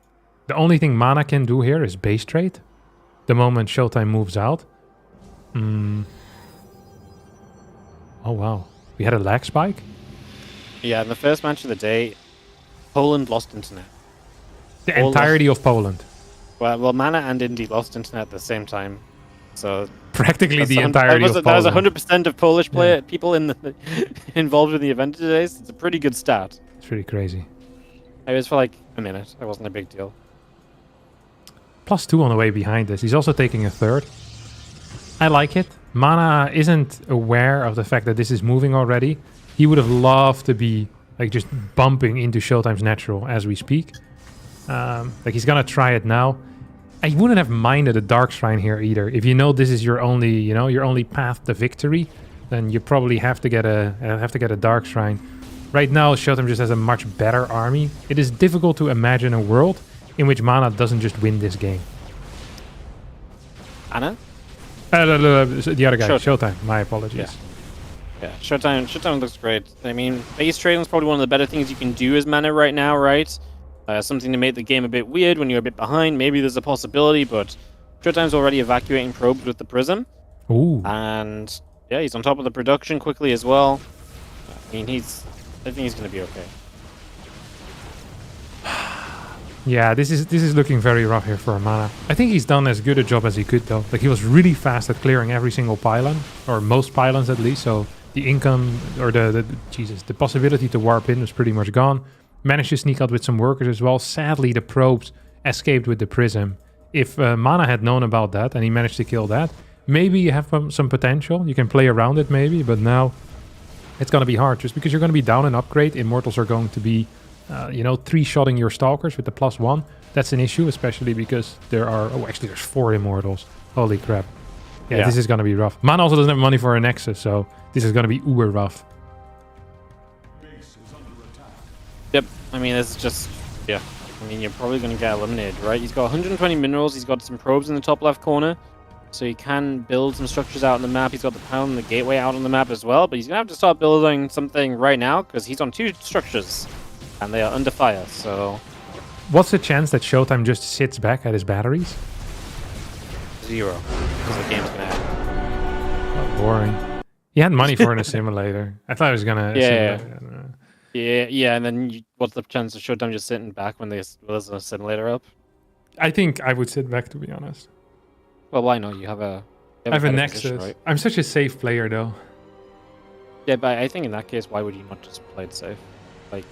the only thing Mana can do here is base trade. The moment Showtime moves out. Oh, wow. We had a lag spike? Yeah, in the first match of the day, Poland lost internet. The entirety of Poland. Well, Mana and Indy lost internet at the same time. So practically the entirety of Poland. That was 100% of Polish people involved in the event today. So it's a pretty good stat. It's pretty crazy. It was for like a minute. It wasn't a big deal. +2 on the way behind this. He's also taking a third. I like it. Mana isn't aware of the fact that this is moving already. He would have loved to be like just bumping into Showtime's natural as we speak. Like he's gonna try it now. I wouldn't have minded a Dark Shrine here either. If you know this is your only, your only path to victory, then you probably have to get a Dark Shrine. Right now, Showtime just has a much better army. It is difficult to imagine a world in which Mana doesn't just win this game. Anna? The other guy, Showtime. My apologies. Yeah, Showtime looks great. I mean, base trading is probably one of the better things you can do as Mana right now, right? Something to make the game a bit weird when you're a bit behind. Maybe there's a possibility, but Showtime's already evacuating probes with the Prism. Ooh. And yeah, he's on top of the production quickly as well. I mean, I think he's going to be okay. Yeah, this is looking very rough here for Mana. I think he's done as good a job as he could though. Like he was really fast at clearing every single pylon, or most pylons at least. So the income or the possibility to warp in was pretty much gone. Managed to sneak out with some workers as well. Sadly, the probes escaped with the Prism. If Mana had known about that and he managed to kill that, maybe you have some potential. You can play around it maybe, but now it's going to be hard. Just because you're going to be down an upgrade, Immortals are going to be, 3-shotting your Stalkers with the +1. That's an issue, especially because there are... Oh, actually, there's 4 Immortals. Holy crap. Yeah, this is going to be rough. Mana also doesn't have money for a Nexus, so this is going to be uber rough. Yep, I mean, it's just, I mean, you're probably going to get eliminated, right? He's got 120 minerals, he's got some probes in the top left corner, so he can build some structures out on the map. He's got the pound and the gateway out on the map as well, but he's going to have to start building something right now, because he's on 2 structures, and they are under fire, so... What's the chance that Showtime just sits back at his batteries? 0, because the game's going to end. Oh, boring. He had money for an assimilator. I thought he was going to... Yeah, and then what's the chance of Showtime just sitting back when there's an assimilator up? I think I would sit back, to be honest. Well, why not? You have a Nexus. Position, right? I'm such a safe player, though. Yeah, but I think in that case, why would you not just play it safe? Like,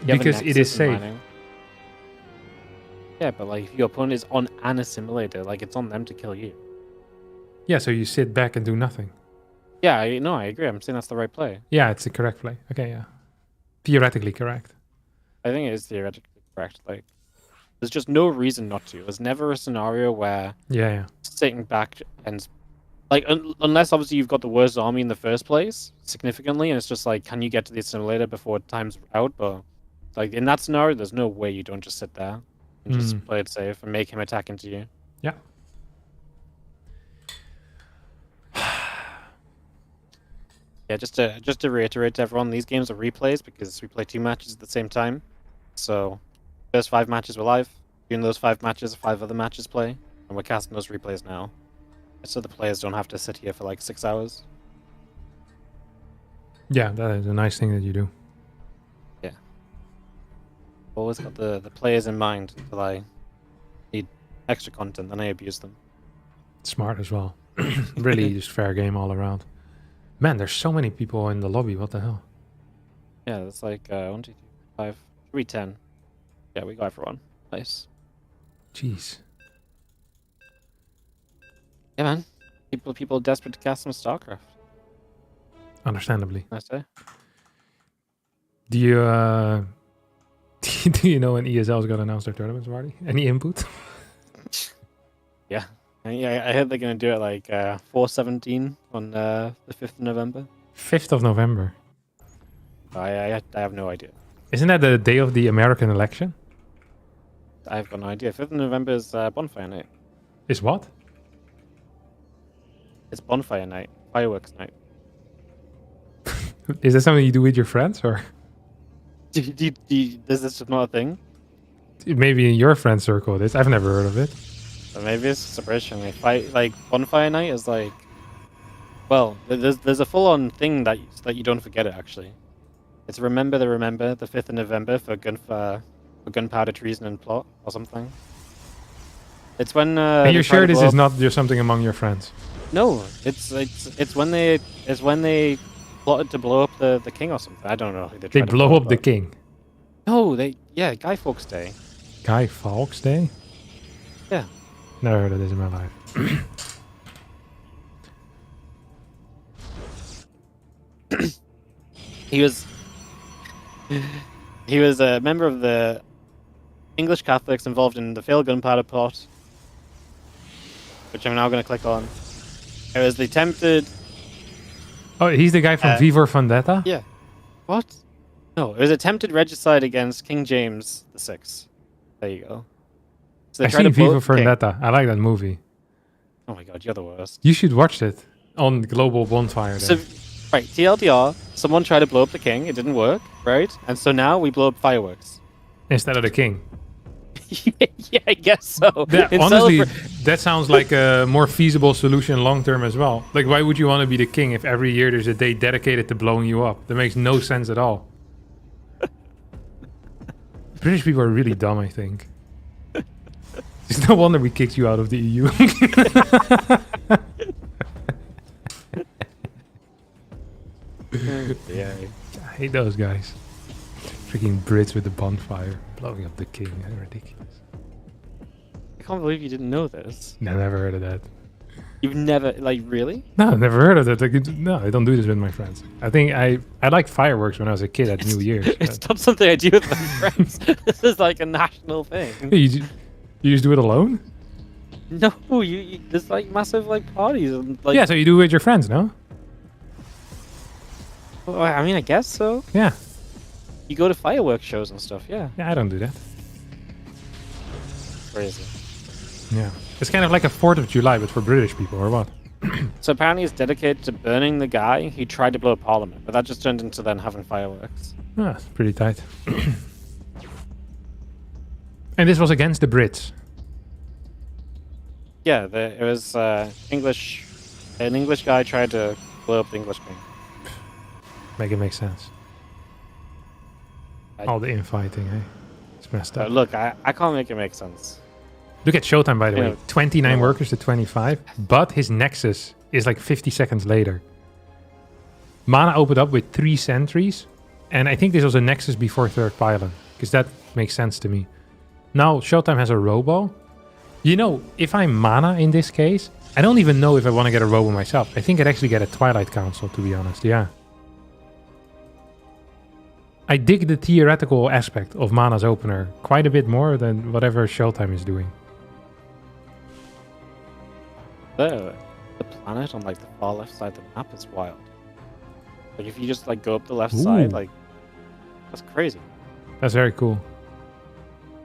because it is safe. Mining. Yeah, but like if your opponent is on an assimilator, like it's on them to kill you. Yeah, so you sit back and do nothing. Yeah, I agree. I'm saying that's the right play. Yeah, it's the correct play. Okay, yeah. Theoretically correct. I think it is theoretically correct. Like, there's just no reason not to. There's never a scenario where sitting back and like unless obviously you've got the worst army in the first place significantly, and it's just like, can you get to the assimilator before time's out? But like in that scenario, there's no way you don't just sit there and just play it safe and make him attack into you. Yeah. Yeah, just to reiterate to everyone, these games are replays because we play 2 matches at the same time. So, first 5 matches were live. During those 5 matches, 5 other matches play, and we're casting those replays now, so the players don't have to sit here for like 6 hours. Yeah, that is a nice thing that you do. Yeah. Always got the players in mind until I need extra content, then I abuse them. Smart as well. Really, just fair game all around. Man, there's so many people in the lobby. What the hell? Yeah, it's like 1, 2, 3, 5, 3, 10. Yeah, we got everyone. Nice. Jeez. Yeah, man. People desperate to cast some StarCraft. Understandably. I say. Do you do you know when ESL is gonna announce their tournaments, Marty? Any input? Yeah. I heard they're gonna do it like 4/17 on the 5th of November. 5th of November. I have no idea. Isn't that the day of the American election? I've got no idea. 5th of November is bonfire night. Is what? It's bonfire night. Fireworks night. Is that something you do with your friends, or Is this not a thing? maybe in your friend circle it is? I've never heard of it. Or maybe it's just a British thing. Like bonfire night is like, well, there's a full-on thing that you don't forget it actually. It's remember the 5th of November for gunpowder treason and plot or something. It's when. And you're sure this is not just something among your friends? No, it's when they plotted to blow up the king or something. I don't know. They blow up the king. No, Guy Fawkes Day. Guy Fawkes Day? Yeah. Never heard of this in my life. He was a member of the English Catholics involved in the failed gunpowder plot, which I'm now going to click on. It was the attempted... Oh, he's the guy from V for Vendetta? Yeah. What? No, it was attempted regicide against King James VI. There you go. So I've seen V for Vendetta. I like that movie. Oh my god, you're the worst. You should watch it on Global Bonfire Day. So, right, TLDR, someone tried to blow up the king, it didn't work, right? And so now we blow up fireworks. Instead of the king. Yeah, I guess so. Honestly, that sounds like a more feasible solution long term as well. Like, why would you want to be the king if every year there's a day dedicated to blowing you up? That makes no sense at all. British people are really dumb, I think. It's no wonder we kicked you out of the EU. Yeah. I hate those guys. Freaking Brits with the bonfire, blowing up the king. Ridiculous. I can't believe you didn't know this. No, never heard of that. You've never, like, really? No, I've never heard of that. Like, no, I don't do this with my friends. I think I liked fireworks when I was a kid at New Year's. It's not something I do with my friends. This is like a national thing. You just do it alone? No, there's like massive like parties and like. Yeah, so you do it with your friends, no? Well, I mean, I guess so. Yeah. You go to fireworks shows and stuff, yeah. Yeah, I don't do that. Crazy. Yeah. It's kind of like a 4th of July, but for British people, or what? So apparently it's dedicated to burning the guy who tried to blow up Parliament, but that just turned into then having fireworks. Ah, it's pretty tight. And this was against the Brits. Yeah, it was an English guy tried to blow up the English king. Make it make sense. All the infighting, eh? It's messed up. Look, I can't make it make sense. Look at Showtime, by the Yeah. way. 29 workers to 25, but his Nexus is like 50 seconds later. Mana opened up with 3 sentries, and I think this was a Nexus before 3rd pylon, because that makes sense to me. Now, Showtime has a Robo. You know, if I'm Mana in this case, I don't even know if I want to get a Robo myself. I think I'd actually get a Twilight Council, to be honest, yeah. I dig the theoretical aspect of Mana's opener quite a bit more than whatever Showtime is doing. The planet on like the far left side of the map is wild. Like if you just like go up the left side, like that's crazy. That's very cool.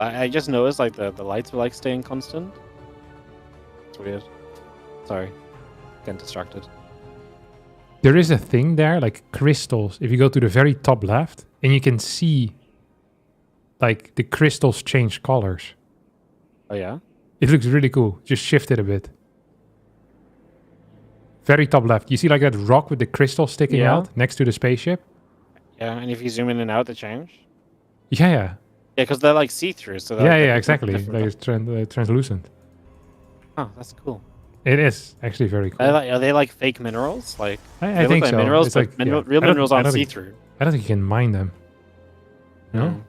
I just noticed like the lights were like staying constant. It's weird. Sorry, getting distracted. There is a thing there, like crystals. If you go to the very top left, and you can see like the crystals change colors. Oh yeah? It looks really cool. Just shift it a bit. Very top left. You see like that rock with the crystal sticking out next to the spaceship? Yeah, and if you zoom in and out, they change? Yeah. Yeah, because they're like see-through. So Yeah, exactly. Like it's translucent. Oh, that's cool. It is actually very cool. Are they like fake minerals? Like I think like so. Minerals, It's but like, yeah. real minerals aren't see-through. I don't think you can mine them. No?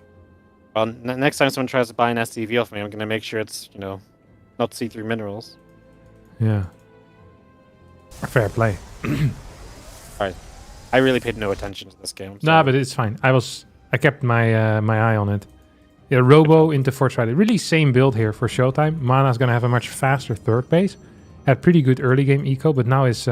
Well, next time someone tries to buy an SCV off me, I'm going to make sure it's, not see-through minerals. Yeah. Fair play. Alright. I really paid no attention to this game. Nah, but it's fine. I kept my my eye on it. Yeah, Robo into Force Rider. Really same build here for Showtime. Mana's gonna have a much faster third base. Had pretty good early game eco, but now is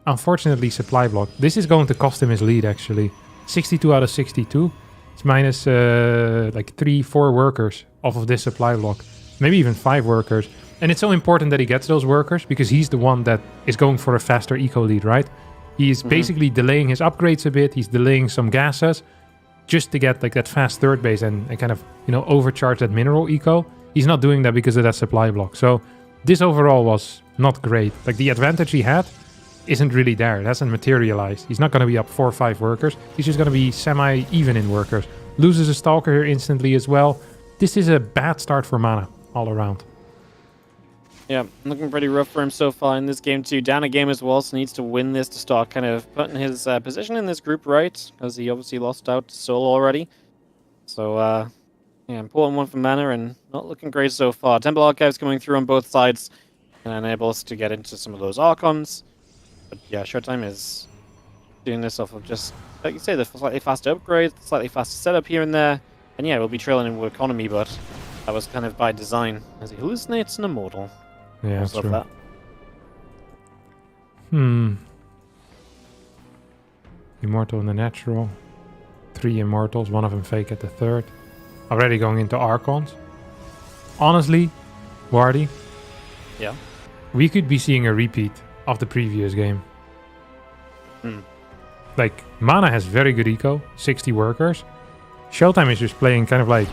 unfortunately supply block. This is going to cost him his lead actually. 62 out of 62. It's minus like 3-4 workers off of this supply block. Maybe even 5 workers. And it's so important that he gets those workers because he's the one that is going for a faster eco lead, right? He's basically delaying his upgrades a bit. He's delaying some gases just to get like that fast third base and kind of, you know, overcharge that mineral eco. He's not doing that because of that supply block. So this overall was not great. Like the advantage he had isn't really there. It hasn't materialized. He's not going to be up 4 or 5 workers. He's just going to be semi-even in workers. Loses a Stalker here instantly as well. This is a bad start for Mana all around. Yeah, looking pretty rough for him so far in this game too. Down a game as well, so needs to win this to start kind of putting his position in this group right, as he obviously lost out to Soul already. So, yeah, important one for Mana and not looking great so far. Temple Archives coming through on both sides and enable us to get into some of those Archons. But yeah, Showtime is doing this off of just, like you say, the slightly faster upgrades, slightly faster setup here and there. And yeah, we'll be trailing in economy, but that was kind of by design, as he hallucinates an Immortal. Yeah, that's true. That. Immortal and the natural. 3 Immortals, one of them fake at the third. Already going into Archons. Honestly, Wardy. Yeah. We could be seeing a repeat of the previous game. Like, Mana has very good eco, 60 workers. Showtime is just playing kind of like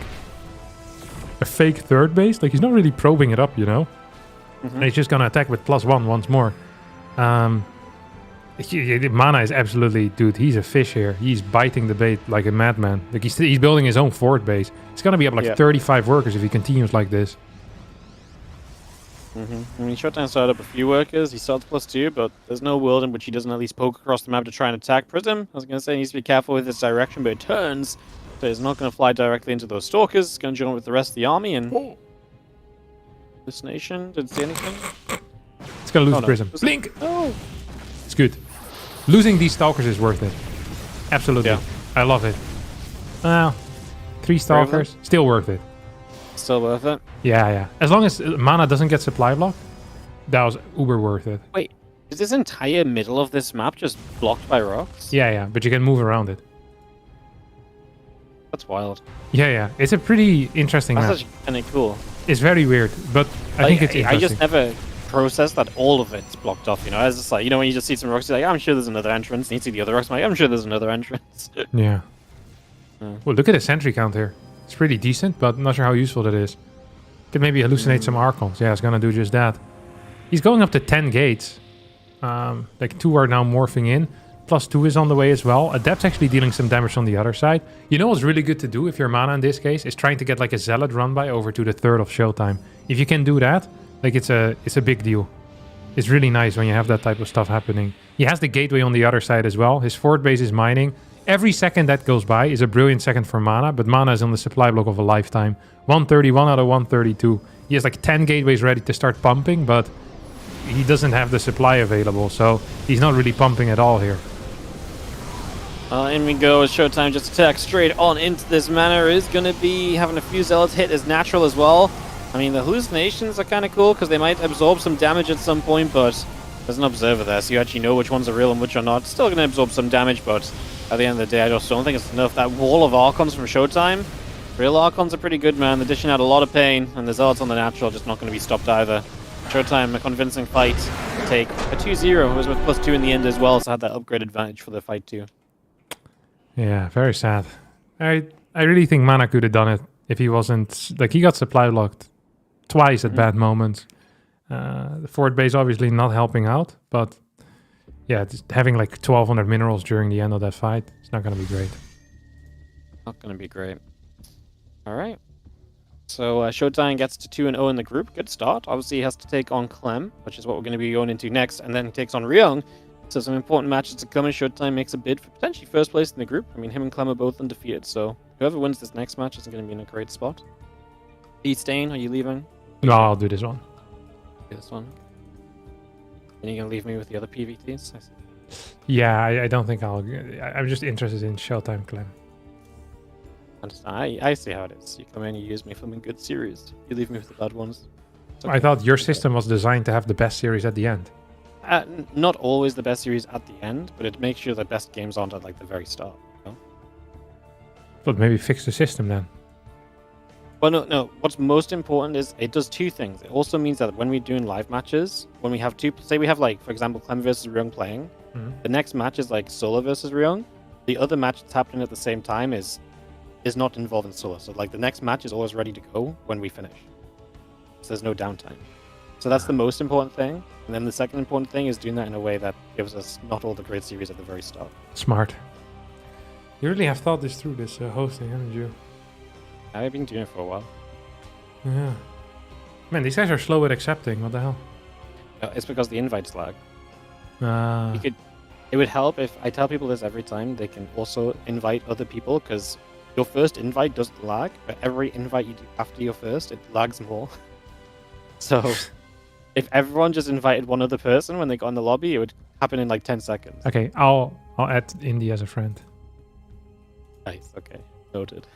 a fake third base. Like, he's not really probing it up, you know? And he's just gonna attack with +1 once more. Mana is absolutely, dude, he's a fish here. He's biting the bait like a madman. Like he's building his own forward base. It's gonna be up like 35 workers if he continues like this. I mean, Showtime started up a few workers. He starts +2, but there's no world in which he doesn't at least poke across the map to try and attack Prism. I was gonna say he needs to be careful with his direction, but it turns, so he's not gonna fly directly into those Stalkers. He's gonna join with the rest of the army and. This nation, did it see anything? It's gonna lose Prism. Blink! Oh! It's good. Losing these Stalkers is worth it. Absolutely. Yeah. I love it. Well, 3 Stalkers, still worth it. Still worth it? Yeah. As long as Mana doesn't get supply block, that was uber worth it. Wait, is this entire middle of this map just blocked by rocks? Yeah, but you can move around it. That's wild. Yeah. It's a pretty interesting map. That's actually kind of cool. It's very weird, but I think it's interesting. I just never processed that all of it's blocked off, you know? It's just like, you know, when you just see some rocks, you're like, I'm sure there's another entrance. And you see the other rocks, I'm like, I'm sure there's another entrance. Yeah. Well, look at the sentry count here. It's pretty decent, but I'm not sure how useful that is. Could maybe hallucinate some Archons. Yeah, it's gonna do just that. He's going up to 10 gates. Like 2 are now morphing in. +2 is on the way as well. Adept's actually dealing some damage on the other side. You know what's really good to do if you're Mana in this case? Is trying to get like a Zealot run by over to the third of Showtime. If you can do that, like it's a big deal. It's really nice when you have that type of stuff happening. He has the gateway on the other side as well. His forward base is mining. Every second that goes by is a brilliant second for Mana, but Mana is on the supply block of a lifetime. 131 out of 132. He has like 10 gateways ready to start pumping, but he doesn't have the supply available, so he's not really pumping at all here. In we go as Showtime just attack straight on into this manor. Is going to be having a few Zealots hit as natural as well. I mean, the hallucinations are kind of cool because they might absorb some damage at some point, but there's an observer there, so you actually know which ones are real and which are not. Still going to absorb some damage, but at the end of the day, I just don't think it's enough. That wall of Archons from Showtime, real Archons are pretty good, man. They're dishing out a lot of pain, and the Zealots on the natural are just not going to be stopped either. Showtime, a convincing fight to take a 2-0. It was with +2 in the end as well, so had that upgrade advantage for the fight too. Yeah, very sad. I really think Mana could have done it if he wasn't... Like, he got supply blocked twice at bad moments. The forward base obviously not helping out, but yeah, just having like 1,200 minerals during the end of that fight, it's not going to be great. Not going to be great. All right. So Showtime gets to 2-0 in the group. Good start. Obviously, he has to take on Clem, which is what we're going to be going into next, and then he takes on Ryung. So some important matches to come, and Showtime makes a bid for potentially first place in the group. I mean, him and Clem are both undefeated, so whoever wins this next match is going to be in a great spot. Are you staying? Are you leaving? No, I'll do this one. This one. And you're gonna leave me with the other PvTs? I see. Yeah, I don't think I'm just interested in Showtime Clem. I see how it is. You come in, you use me for my good series. You leave me with the bad ones. I thought your system was designed to have the best series at the end. Not always the best series at the end, but it makes sure the best games aren't at like the very start. You know? But maybe fix the system then. Well, no. What's most important is it does two things. It also means that when we're doing live matches, when we have say we have like, for example, Clem versus Ryung playing, the next match is like Solo versus Ryung. The other match that's happening at the same time is not involving Solo. So like the next match is always ready to go when we finish. So there's no downtime. So that's the most important thing. And then the second important thing is doing that in a way that gives us not all the great series at the very start. Smart. You really have thought this through, this hosting, haven't you? I've been doing it for a while. Yeah. Man, these guys are slow at accepting. What the hell? It's because the invites lag. Ah. It would help if I tell people this every time. They can also invite other people, because your first invite doesn't lag, but every invite you do after your first, it lags more. So if everyone just invited one other person when they got in the lobby, it would happen in like 10 seconds. Okay, I'll add Indy as a friend. Nice. Okay, noted.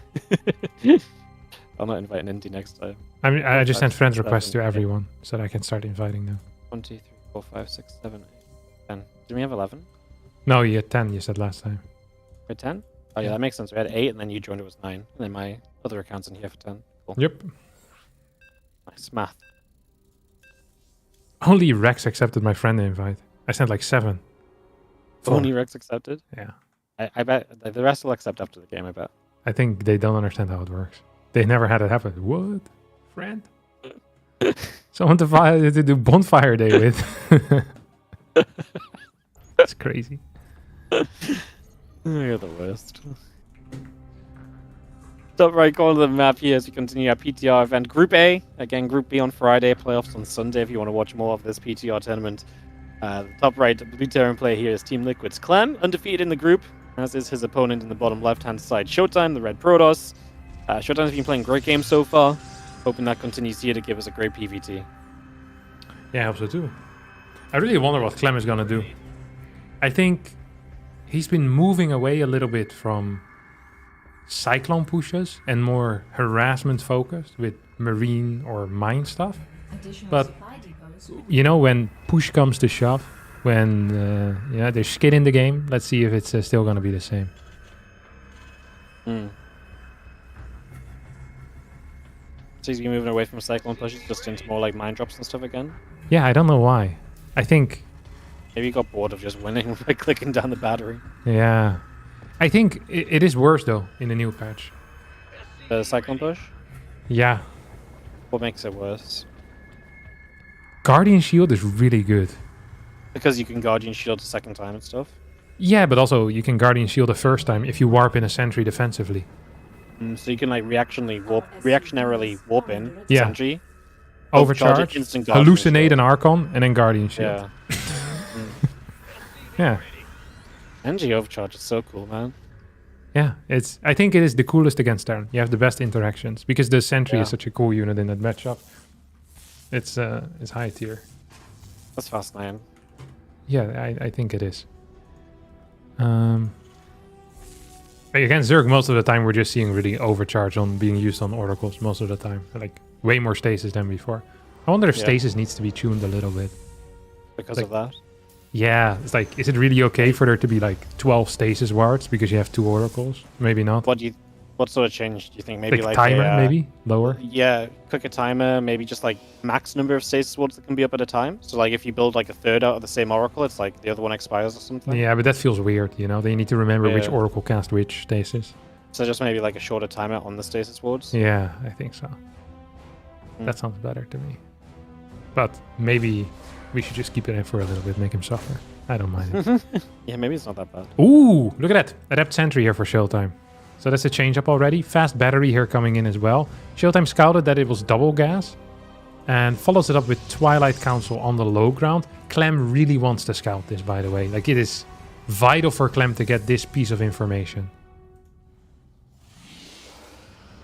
I'll not invite an Indy next time. I just sent friends requests to everyone so that I can start inviting them. 1, 2, 3, 4, 5, 6, 7, 8, 10. Did we have 11? No, you had 10. You said last time. We had 10? Oh yeah, that makes sense. We had 8, and then you joined. It was 9, and then my other account's in here for 10. Cool. Yep. Nice math. Only Rex accepted my friend invite. I sent like 7. 4. Only Rex accepted? Yeah. I bet the rest will accept after the game, I bet. I think they don't understand how it works. They never had it happen. What? Friend? Someone to do bonfire day with. That's crazy. You're the worst. Top right corner of the map here as we continue our PTR event. Group A, again, Group B on Friday, playoffs on Sunday if you want to watch more of this PTR tournament. The top right blue Terran player here is Team Liquid's Clem, undefeated in the group, as is his opponent in the bottom left-hand side, Showtime, the red Protoss. Showtime's been playing great games so far, hoping that continues here to give us a great PvT. Yeah, I hope so too. I really wonder what Clem is going to do. I think he's been moving away a little bit from Cyclone pushes and more harassment focused with marine or mine stuff. But, you know, when push comes to shove, when there's skin in the game, let's see if it's still going to be the same. So he's been moving away from Cyclone pushes just into more like mine drops and stuff again? Yeah, I don't know why. I think... Maybe he got bored of just winning by clicking down the battery. Yeah. I think it is worse, though, in the new patch. The Cyclone push? Yeah. What makes it worse? Guardian Shield is really good. Because you can Guardian Shield a second time and stuff? Yeah, but also you can Guardian Shield the first time if you warp in a sentry defensively. So you can like reactionarily warp in sentry. Overcharge, hallucinate an Archon, and then Guardian Shield. Yeah. Yeah. NG Overcharge is so cool, man. Yeah, I think it is the coolest against Terran. You have the best interactions because the sentry is such a cool unit in that matchup. It's high tier. That's fascinating. Yeah, I think it is. Against Zerg, most of the time we're just seeing really overcharge on being used on oracles most of the time. Like way more stasis than before. I wonder if stasis needs to be tuned a little bit. Because of that? Yeah, it's like, is it really okay for there to be like 12 stasis wards because you have 2 oracles? Maybe not. What sort of change do you think? Maybe like timer, maybe lower. Yeah, click a timer. Maybe just like max number of stasis wards that can be up at a time. So like if you build like a third out of the same oracle, it's like the other one expires or something. Yeah, but that feels weird. You know, they need to remember which oracle cast which stasis. So just maybe like a shorter timer on the stasis wards. Yeah, I think so. That sounds better to me. But maybe we should just keep it in for a little bit, make him suffer. I don't mind it. Yeah, maybe it's not that bad. Ooh, look at that. Adept Sentry here for Showtime. So that's a change up already. Fast battery here coming in as well. Showtime scouted that it was double gas and follows it up with Twilight Council on the low ground. Clem really wants to scout this, by the way. Like, it is vital for Clem to get this piece of information.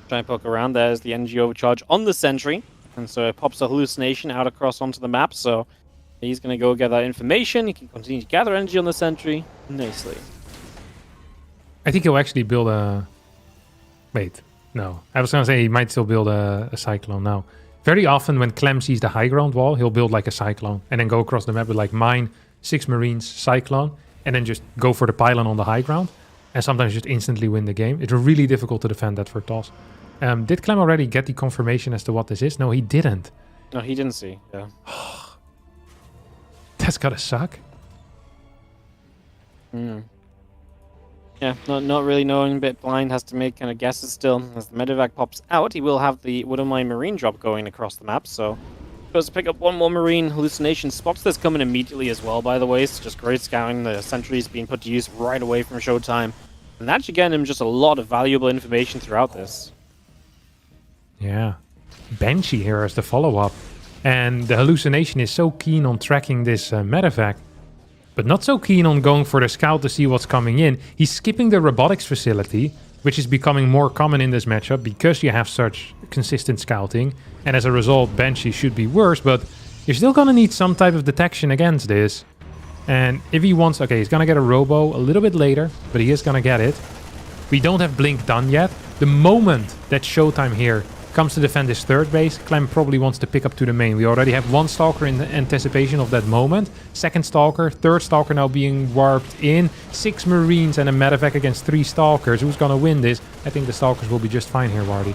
Try and poke around. There's the NG overcharge on the sentry. And so it pops a hallucination out across onto the map. So He's going to go get that information. He can continue to gather energy on the sentry nicely. I think he'll actually build a... Wait, no. I was going to say he might still build a cyclone now. Very often when Clem sees the high ground wall, he'll build like a cyclone and then go across the map with like mine, 6 marines, cyclone, and then just go for the pylon on the high ground and sometimes just instantly win the game. It's really difficult to defend that for TOS. Did Clem already get the confirmation as to what this is? No, he didn't. No, he didn't see. Yeah. That's gotta suck. Yeah, not really knowing, a bit blind, has to make kind of guesses still. As the medevac pops out, he will have the Woodenmine Marine drop going across the map, so goes to pick up one more Marine. Hallucination spots this coming immediately as well, by the way, so just great scouting. The sentries being put to use right away from Showtime. And that's again him just a lot of valuable information throughout this. Yeah. Banshee here as the follow-up. And the Hallucination is so keen on tracking this medevac, but not so keen on going for the scout to see what's coming in. He's skipping the robotics facility, which is becoming more common in this matchup because you have such consistent scouting. And as a result, Banshee should be worse, but you're still gonna need some type of detection against this. And if he wants... Okay, he's gonna get a robo a little bit later, but he is gonna get it. We don't have Blink done yet. The moment that Showtime here comes to defend his third base, Clem probably wants to pick up to the main. We already have one Stalker in anticipation of that moment. Second Stalker, third Stalker now being warped in. 6 Marines and a medevac against 3 Stalkers. Who's gonna win this? I think the Stalkers will be just fine here, Wardy.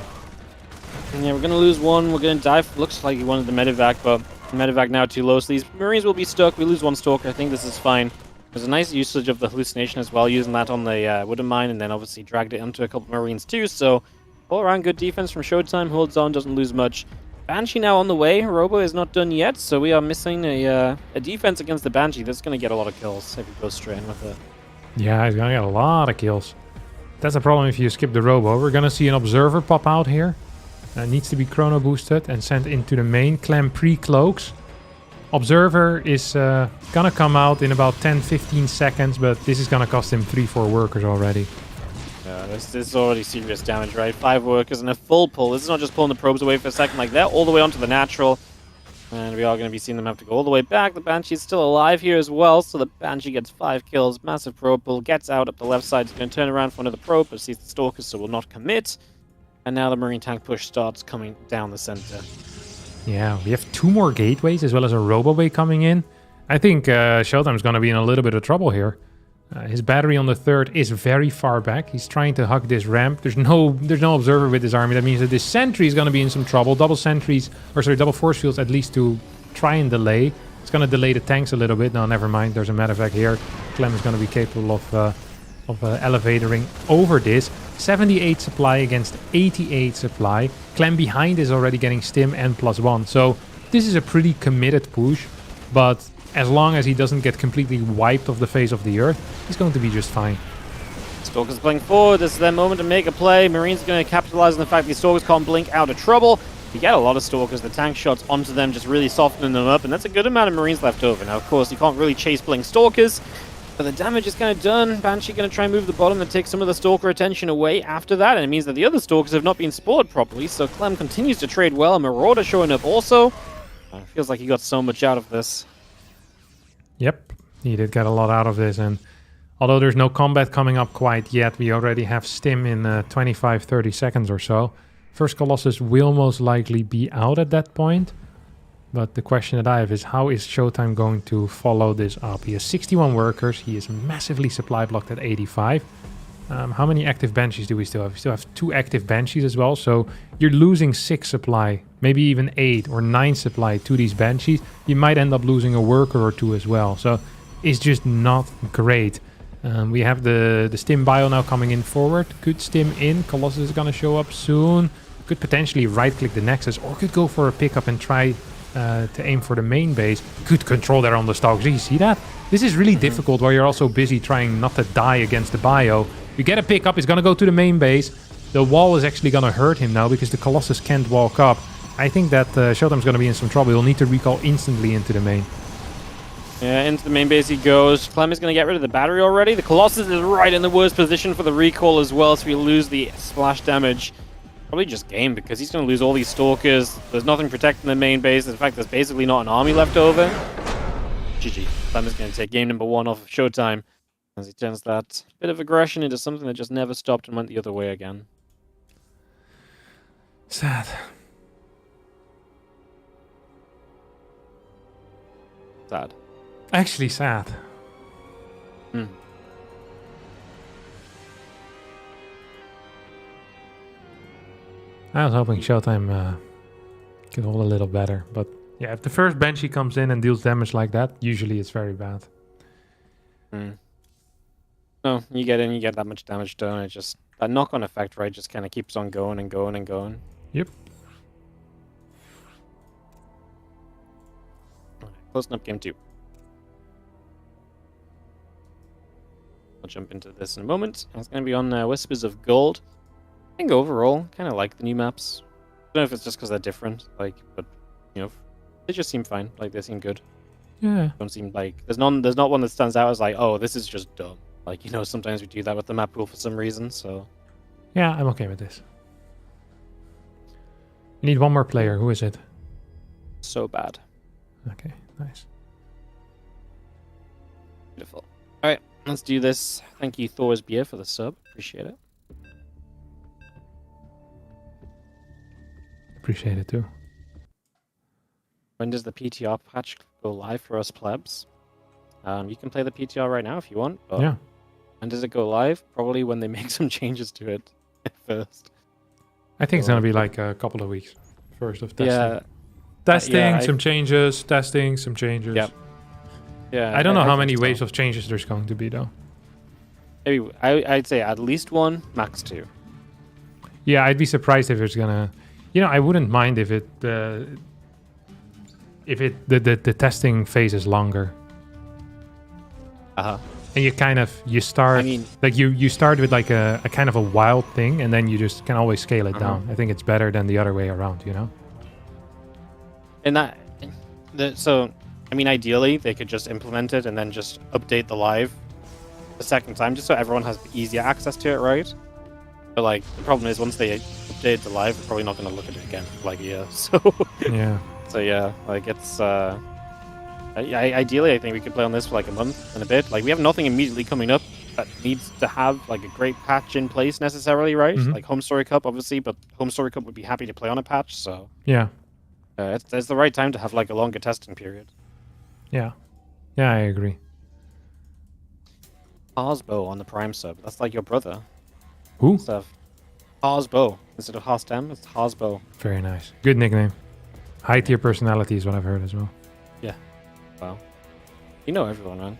Yeah, we're gonna lose one. We're gonna die. Looks like he wanted the medevac, but the medevac now too low, so these Marines will be stuck. We lose one Stalker. I think this is fine. There's a nice usage of the Hallucination as well, using that on the Wooden Mine, and then obviously dragged it into a couple of Marines too, so all around good defense from Showtime, holds on, doesn't lose much. Banshee now on the way. Robo is not done yet, so we are missing a defense against the Banshee. That's going to get a lot of kills if he goes straight in with it. Yeah, he's going to get a lot of kills. That's a problem if you skip the Robo. We're going to see an Observer pop out here. Needs to be chrono boosted and sent into the main. Clem pre-cloaks. Observer is going to come out in about 10-15 seconds, but this is going to cost him 3-4 workers already. This is already serious damage, right? 5 workers and a full pull. This is not just pulling the probes away for a second like that, all the way onto the natural. And we are going to be seeing them have to go all the way back. The Banshee is still alive here as well, so the Banshee gets 5 kills. Massive probe pull, gets out up the left side. He's going to turn around for another probe, but sees the Stalkers, so will not commit. And now the Marine tank push starts coming down the center. Yeah, we have 2 more gateways as well as a Robo-Bay coming in. I think Showtime's going to be in a little bit of trouble here. His battery on the third is very far back. He's trying to hug this ramp. There's no observer with his army. That means that this sentry is going to be in some trouble. Double force fields at least to try and delay. It's going to delay the tanks a little bit. No, never mind. There's a medevac here. Clem is going to be capable of elevatoring over this. 78 supply against 88 supply. Clem behind is already getting stim and +1. So this is a pretty committed push, but as long as he doesn't get completely wiped off the face of the earth, he's going to be just fine. Stalkers playing forward. This is their moment to make a play. Marines are going to capitalize on the fact these Stalkers can't blink out of trouble. You get a lot of Stalkers. The tank shots onto them just really softening them up, and that's a good amount of Marines left over. Now, of course, you can't really chase blink Stalkers, but the damage is kind of done. Banshee going to try and move the bottom and take some of the Stalker attention away after that, and it means that the other Stalkers have not been spoiled properly, so Clem continues to trade well. Marauder showing up also. Feels like he got so much out of this. Yep, he did get a lot out of this, and although there's no combat coming up quite yet, we already have stim in 25-30 seconds or so. First Colossus will most likely be out at that point, but the question that I have is how is Showtime going to follow this up? He has 61 workers, he is massively supply blocked at 85. How many active Banshees do we still have? We still have 2 active Banshees as well, so you're losing 6 supply, maybe even 8 or 9 supply to these Banshees. You might end up losing a worker or 2 as well, so it's just not great. We have the stim bio now coming in forward. Could stim in, Colossus is going to show up soon. Could potentially right-click the Nexus, or could go for a pickup and try to aim for the main base. Good control there on the Stalkers. You see that? This is really difficult while you're also busy trying not to die against the bio. You get a pickup, he's going to go to the main base. The wall is actually going to hurt him now because the Colossus can't walk up. I think that Showtime's going to be in some trouble. He'll need to recall instantly into the main. Yeah, into the main base he goes. Clem is going to get rid of the battery already. The Colossus is right in the worst position for the recall as well, so we lose the splash damage. Probably just game, because he's going to lose all these Stalkers. There's nothing protecting the main base. In fact, there's basically not an army left over. GG. Clem is going to take game number 1 off of Showtime as he turns that bit of aggression into something that just never stopped and went the other way again. Sad. Sad. Actually sad. Hmm. I was hoping Showtime could hold a little better, but yeah, if the first Banshee comes in and deals damage like that, usually it's very bad. Hmm. No, you get in, you get that much damage done, it just, that knock-on effect, right, just kind of keeps on going and going and going. Yep. Okay, closing up game 2. I'll jump into this in a moment. It's going to be on Whispers of Gold. I think overall, kind of like the new maps. I don't know if it's just because they're different, like, but, you know, they just seem fine. Like, they seem good. Yeah. Don't seem like, there's not one that stands out as like, oh, this is just dumb. Like, you know, sometimes we do that with the map pool for some reason, so. Yeah, I'm okay with this. You need one more player. Who is it? So bad. Okay, nice. Beautiful. Alright, let's do this. Thank you, Thor's Beer, for the sub. Appreciate it. Appreciate it too. When does the PTR patch go live for us plebs? You can play the PTR right now if you want. But yeah. When does it go live? Probably when they make some changes to it first. I think it's going to be like a couple of weeks. First of testing. Yeah. Testing, some changes. Testing, some changes. Yep. Yeah. I don't know how many waves of changes there's going to be though. Maybe I'd say at least 1, max 2. Yeah, I'd be surprised if it's gonna. You know, I wouldn't mind if the testing phase is longer. Uh-huh. And you start, I mean, like you start with like a kind of a wild thing, and then you just can always scale it down. I think it's better than the other way around, you know? And so, I mean, ideally, they could just implement it and then just update the live the second time, just so everyone has easier access to it, right? But, like, the problem is, once they update the live, they're probably not going to look at it again for, like, a year, so... Yeah. So, yeah, like, it's, ideally, I think we could play on this for, like, a month and a bit. Like, we have nothing immediately coming up that needs to have, like, a great patch in place, necessarily, right? Like, Home Story Cup, obviously, but Home Story Cup would be happy to play on a patch, so... Yeah. It's the right time to have, like, a longer testing period. Yeah. Yeah, I agree. Harsbo on the Prime sub. That's like your brother. Who? Harsbo. Instead of Harstem, it's Harsbo. Very nice. Good nickname. High tier personality is what I've heard as well. Yeah. Wow. You know everyone, man.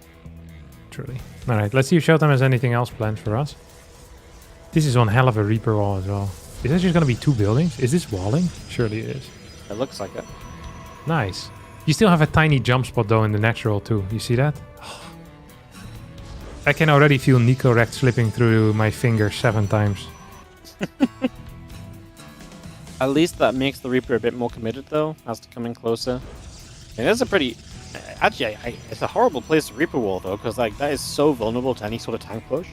Truly. Alright, let's see if Showtime has anything else planned for us. This is one hell of a Reaper wall as well. Is this just going to be 2 buildings? Is this walling? Surely it is. It looks like it. Nice. You still have a tiny jump spot though in the natural too. You see that? I can already feel Nico Rect slipping through my fingers 7 times. At least that makes the Reaper a bit more committed though, as to coming closer. And it's a pretty... Actually, it's a horrible place to Reaper wall though, because like that is so vulnerable to any sort of tank push.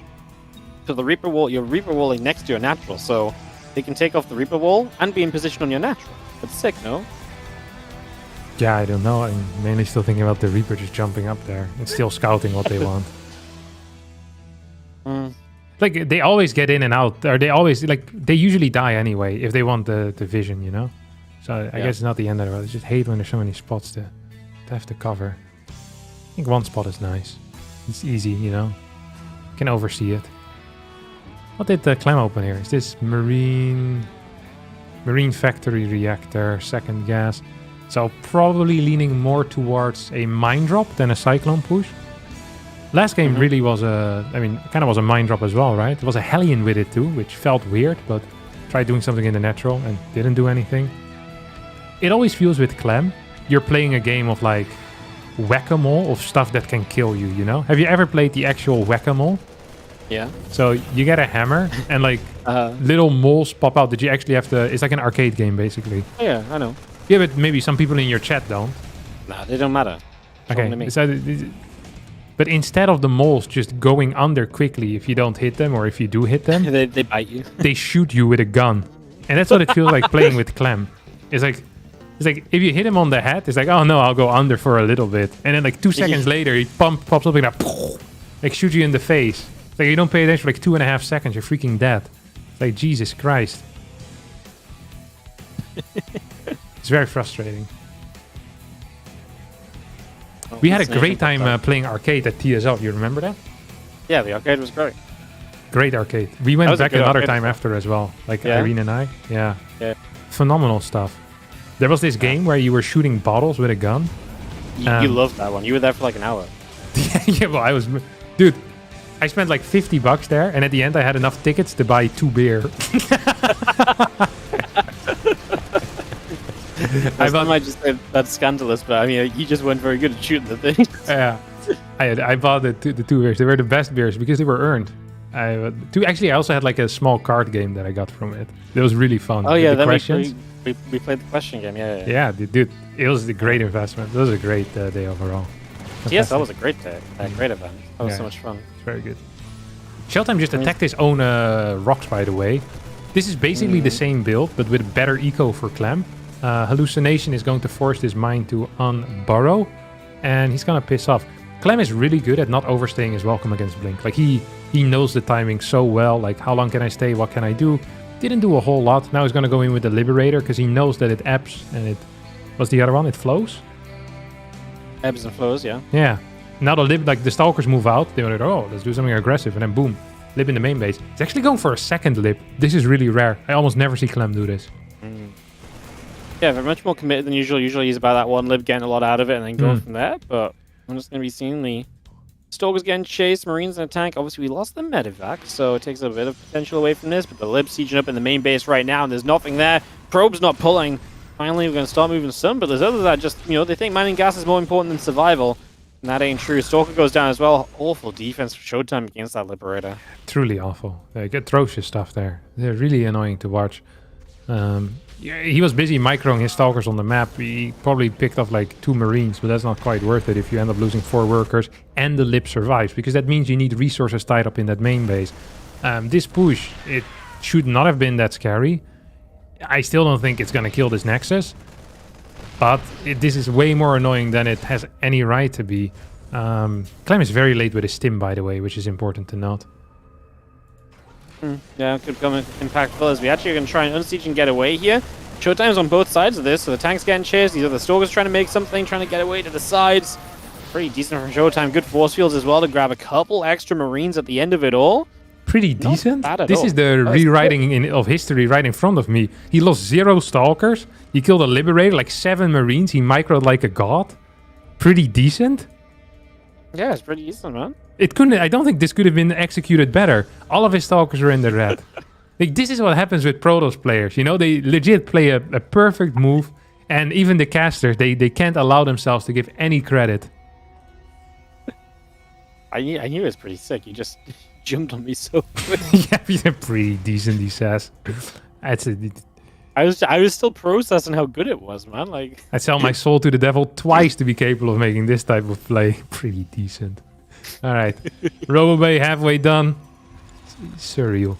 So the Reaper wall, you're Reaper walling next to your natural, so they can take off the Reaper wall and be in position on your natural. That's sick, no? Yeah, I don't know. I'm mainly still thinking about the Reaper just jumping up there and still scouting what they want. Like, they always get in and out. Or they always, like, they usually die anyway if they want the vision, you know? So I guess it's not the end of the world. I just hate when there's so many spots to have to cover. I think 1 spot is nice. It's easy, you know? You can oversee it. What did the Clem open here? Is this Marine Factory Reactor, second gas? So probably leaning more towards a mine drop than a cyclone push. Last game really was kind of was a mine drop as well, right? There was a Hellion with it too, which felt weird, but tried doing something in the natural and didn't do anything. It always feels with Clem, you're playing a game of like whack-a-mole of stuff that can kill you, you know? Have you ever played the actual whack-a-mole? Yeah. So you get a hammer and like little moles pop out that you actually have to... It's like an arcade game, basically. Oh, yeah, I know. Yeah, but maybe some people in your chat don't. Nah, they don't matter. Okay, so, but instead of the moles just going under quickly if you don't hit them, or if you do hit them... they bite you. They shoot you with a gun. And that's what it feels like playing with Clem. It's like, It's like, if you hit him on the head, it's like, oh no, I'll go under for a little bit. And then like 2 seconds later, he pops up like that, like shoots you in the face. It's like, you don't pay attention for like 2.5 seconds, you're freaking dead. It's like, Jesus Christ. It's very frustrating. Well, We had a it's an great ancient time playing arcade at TSL. You remember that? Yeah, the arcade was great. Great arcade. We That went was a back good another arcade. time after as well. Like Yeah? Irene and I. Yeah. Yeah. Phenomenal stuff. There was this game where you were shooting bottles with a gun. You loved that one. You were there for like an hour. Yeah, well, I was... Dude, I spent like $50 there, and at the end I had enough tickets to buy 2 beer. I might just say that's scandalous, but I mean, you just weren't very good at shooting the thing. Yeah. I bought the two beers. They were the best beers because they were earned. Actually, I also had like a small card game that I got from it. It was really fun. Oh yeah, the that questions. we played the question game. Yeah. Yeah, dude, it was a great investment. It was a great day overall. Yes, that was a great day. A great event. That was Yeah. so much fun. It's very good. Showtime just attacked his own rocks, by the way. This is basically the same build, but with better eco for Clem. Hallucination is going to force this mine to unburrow, and he's gonna piss off. Clem is really good at not overstaying his welcome against Blink. Like he knows the timing so well. Like, how long can I stay? What can I do? Didn't do a whole lot. Now he's gonna go in with the Liberator because he knows that it ebbs and it. What's the other one? It flows. Ebbs and flows, yeah. Yeah. Now the Stalkers move out. They're like, oh, let's do something aggressive, and then boom, Lib in the main base. He's actually going for a second Lib. This is really rare. I almost never see Clem do this. Yeah, very much more committed than usual. Usually he's about that one Lib, getting a lot out of it, and then going Mm. from there. But I'm just going to be seeing the Stalkers getting chased, Marines in a tank. Obviously, we lost the medevac, so it takes a bit of potential away from this. But the Lib sieging up in the main base right now, and there's nothing there. Probe's not pulling. Finally, we're going to start moving some, but there's others that just, they think mining gas is more important than survival. And that ain't true. Stalker goes down as well. Awful defense for Showtime against that Liberator. Truly awful. Like, atrocious stuff there. They're really annoying to watch. Yeah, he was busy microing his Stalkers on the map. He probably picked up like 2 Marines, but that's not quite worth it if you end up losing 4 workers and the Lib survives, because that means you need resources tied up in that main base. This push, it should not have been that scary. I still don't think it's going to kill this Nexus, but this is way more annoying than it has any right to be. Clem is very late with his stim, by the way, which is important to note. Yeah, it could become impactful as we actually are going to try and unsiege and get away here. Showtime's on both sides of this, so the tank's getting chased. These other Stalkers trying to make something, trying to get away to the sides. Pretty decent from Showtime. Good force fields as well to grab a couple extra Marines at the end of it all. Pretty decent. Not bad at This all. is the That was rewriting of history right in front of me. He lost 0 Stalkers. He killed a Liberator, like 7 Marines. He microed like a god. Pretty decent. Yeah, it's pretty decent, man. It couldn't. I don't think this could have been executed better. All of his Stalkers are in the red. Like, this is what happens with Protoss players. They legit play a perfect move, and even the casters, they can't allow themselves to give any credit. I knew it was pretty sick. You just jumped on me so quick. Yeah, he's pretty decent, he says. I was still processing how good it was, man. Like, I sell my soul to the devil twice to be capable of making this type of play. Pretty decent. All right. Robobay halfway done. Surreal.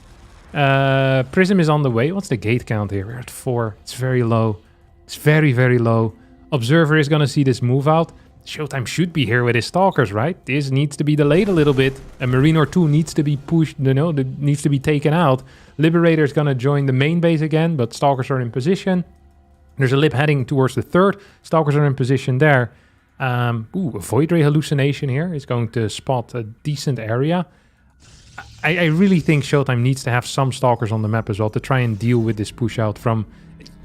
Prism is on the way. What's the gate count here? We're at 4. It's very low. It's very, very low. Observer is going to see this move out. Showtime should be here with his Stalkers, right? This needs to be delayed a little bit. A Marine or 2 needs to be pushed, needs to be taken out. Liberator is going to join the main base again, but Stalkers are in position. There's a Lib heading towards the 3rd. Stalkers are in position there. A Void Ray hallucination here is going to spot a decent area. I really think Showtime needs to have some Stalkers on the map as well to try and deal with this push out from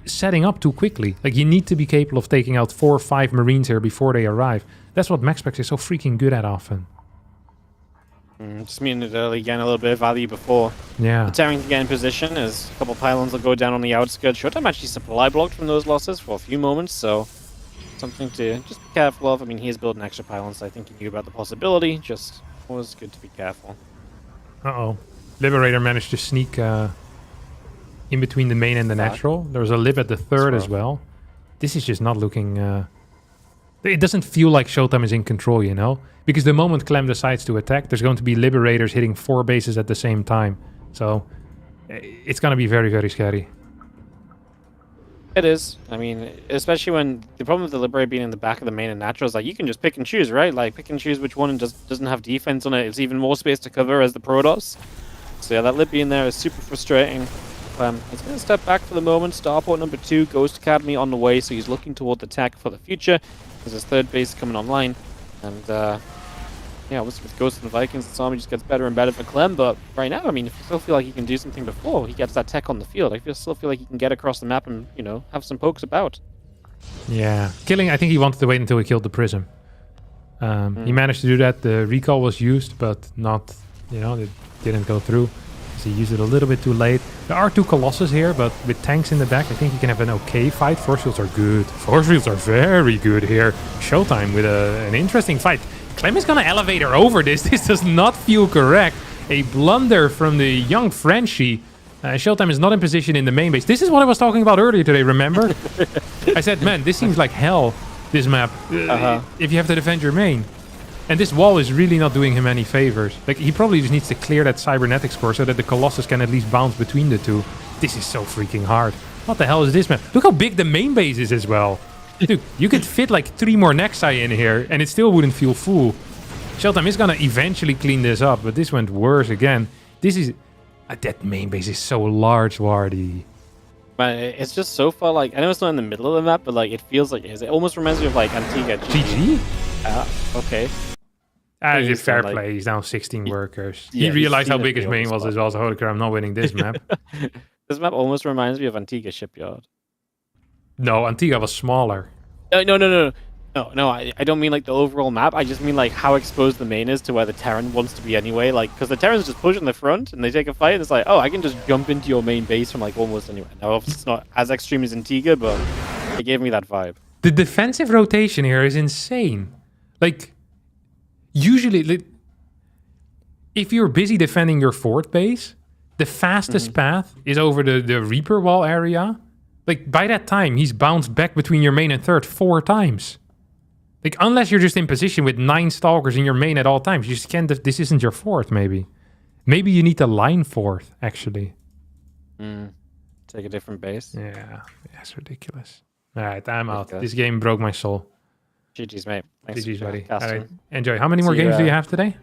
setting up too quickly. Like, you need to be capable of taking out 4 or 5 Marines here before they arrive. That's what MaxPax is so freaking good at often. Just meaning it early, getting a little bit of value before preparing to get in position, as a couple pylons will go down on the outskirts. Showtime actually supply blocked from those losses for a few moments, so something to just be careful of. I mean, he is building extra pylons, so I think he knew about the possibility. Just was good to be careful. Uh-oh. Liberator managed to sneak in between the main and the natural. There was a Lib at the 3rd as well. This is just not looking... It doesn't feel like Showtime is in control, Because the moment Clem decides to attack, there's going to be Liberators hitting 4 bases at the same time. So it's going to be very, very scary. It is. I mean, especially when the problem with the Liberator being in the back of the main and natural is like you can just pick and choose, right? Like pick and choose which one doesn't have defense on it. It's even more space to cover as the Protoss. So yeah, that Lib being there is super frustrating. He's going to step back for the moment. Starport number 2, Ghost Academy on the way, so he's looking toward the tech for the future. There's his third base coming online. And yeah, with Ghost and the Vikings, this army just gets better and better for Clem. But right now, I mean, if you still feel like he can do something before he gets that tech on the field, still feel like he can get across the map and, have some pokes about. Yeah. Killing, I think he wanted to wait until he killed the Prism. He managed to do that. The recall was used, but not, it didn't go through. So he used it a little bit too late. There are 2 Colossus here, but with tanks in the back, I think he can have an okay fight. Force fields are good. Force fields are very good here. Showtime with an interesting fight. Clem is gonna elevator over this. This does not feel correct. A blunder from the young Frenchie. Showtime is not in position in the main base. This is what I was talking about earlier today, remember? I said, man, this seems like hell, this map, if you have to defend your main. And this wall is really not doing him any favors. Like, he probably just needs to clear that cybernetics core so that the Colossus can at least bounce between the two. This is so freaking hard. What the hell is this, man? Look how big the main base is as well. Dude, you could fit like 3 more Nexi in here and it still wouldn't feel full. Showtime is gonna eventually clean this up, but this went worse again. This is... that main base is so large, Wardy. Man, it's just so far, like, I know it's not in the middle of the map, but like, it feels like it is. It almost reminds me of like Antigua. GG? Okay. It's fair play. He's down 16 workers. He realized how big his main was as well, so holy crap, I'm not winning this map. This map almost reminds me of Antigua Shipyard. No, Antigua was smaller. No, I don't mean like the overall map. I just mean like how exposed the main is to where the Terran wants to be anyway. Like, because the Terrans just push in the front and they take a fight, and it's like, oh, I can just jump into your main base from like almost anywhere. Now, obviously, it's not as extreme as Antigua, but it gave me that vibe. The defensive rotation here is insane. Like, usually, if you're busy defending your fort base, the fastest path is over the Reaper wall area. Like, by that time, he's bounced back between your main and third 4 times. Like, unless you're just in position with 9 Stalkers in your main at all times, you just can't... This isn't your fourth, maybe. Maybe you need to line fourth, actually. Take a different base? Yeah, that's ridiculous. All right, I'm out. This game broke my soul. GG's, mate. Thanks, GG's, buddy. All right, enjoy. How many more games do you have today?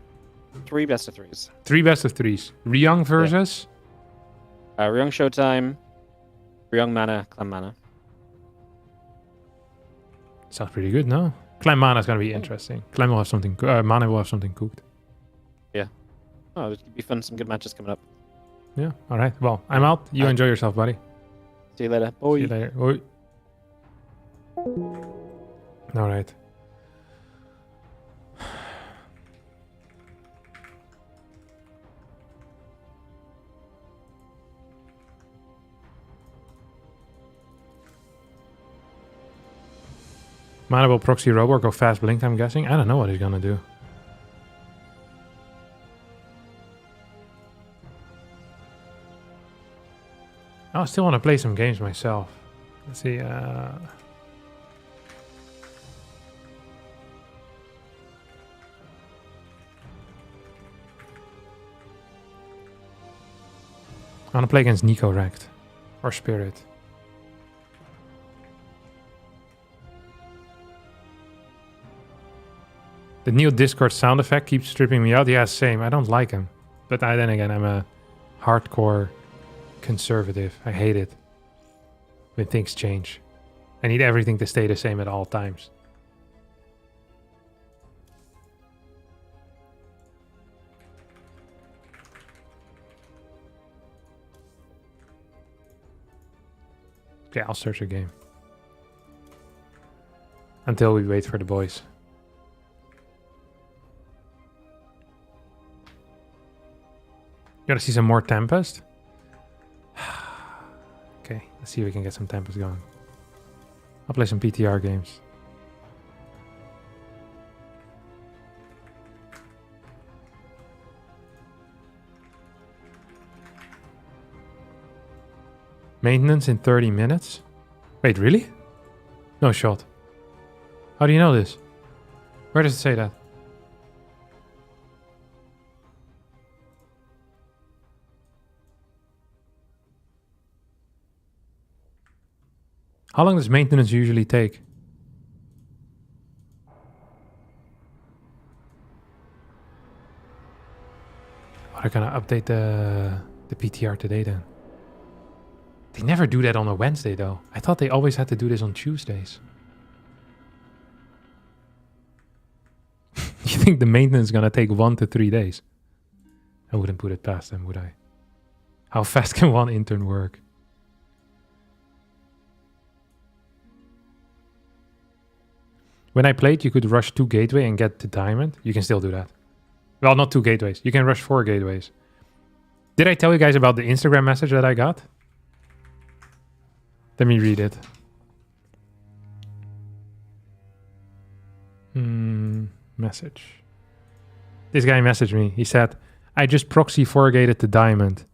3 best of 3s. 3 best of 3s. Ryung versus? Ryung Showtime, Ryung Mana, Clem Mana. Sounds pretty good, no? Clem Mana is going to be interesting. Clem will have something... Mana will have something cooked. Yeah. Oh, it could be fun. Some good matches coming up. Yeah, all right. Well, I'm out. You enjoy yourself, buddy. See you later. Bye. See you later. Bye. All right. Mana will proxy robo, go fast blink, I'm guessing. I don't know what he's gonna do. I still want to play some games myself. Let's see. I want to play against Nico Rect or Spirit. The new Discord sound effect keeps stripping me out. Yeah, same. I don't like him. But then again, I'm a hardcore conservative. I hate it when things change. I need everything to stay the same at all times. Okay, I'll search a game. Until we wait for the boys. You gotta see some more Tempest? Okay, let's see if we can get some Tempest going. I'll play some PTR games. Maintenance in 30 minutes? Wait, really? No shot. How do you know this? Where does it say that? How long does maintenance usually take? Oh, they're gonna update the PTR today then. They never do that on a Wednesday though. I thought they always had to do this on Tuesdays. You think the maintenance is gonna take 1 to 3 days? I wouldn't put it past them, would I? How fast can one intern work? When I played, you could rush 2 gateway and get to diamond. You can still do that. Well, not 2 gateways. You can rush 4 gateways. Did I tell you guys about the Instagram message that I got? Let me read it. Message. This guy messaged me. He said, I just proxy 4-gated to diamond.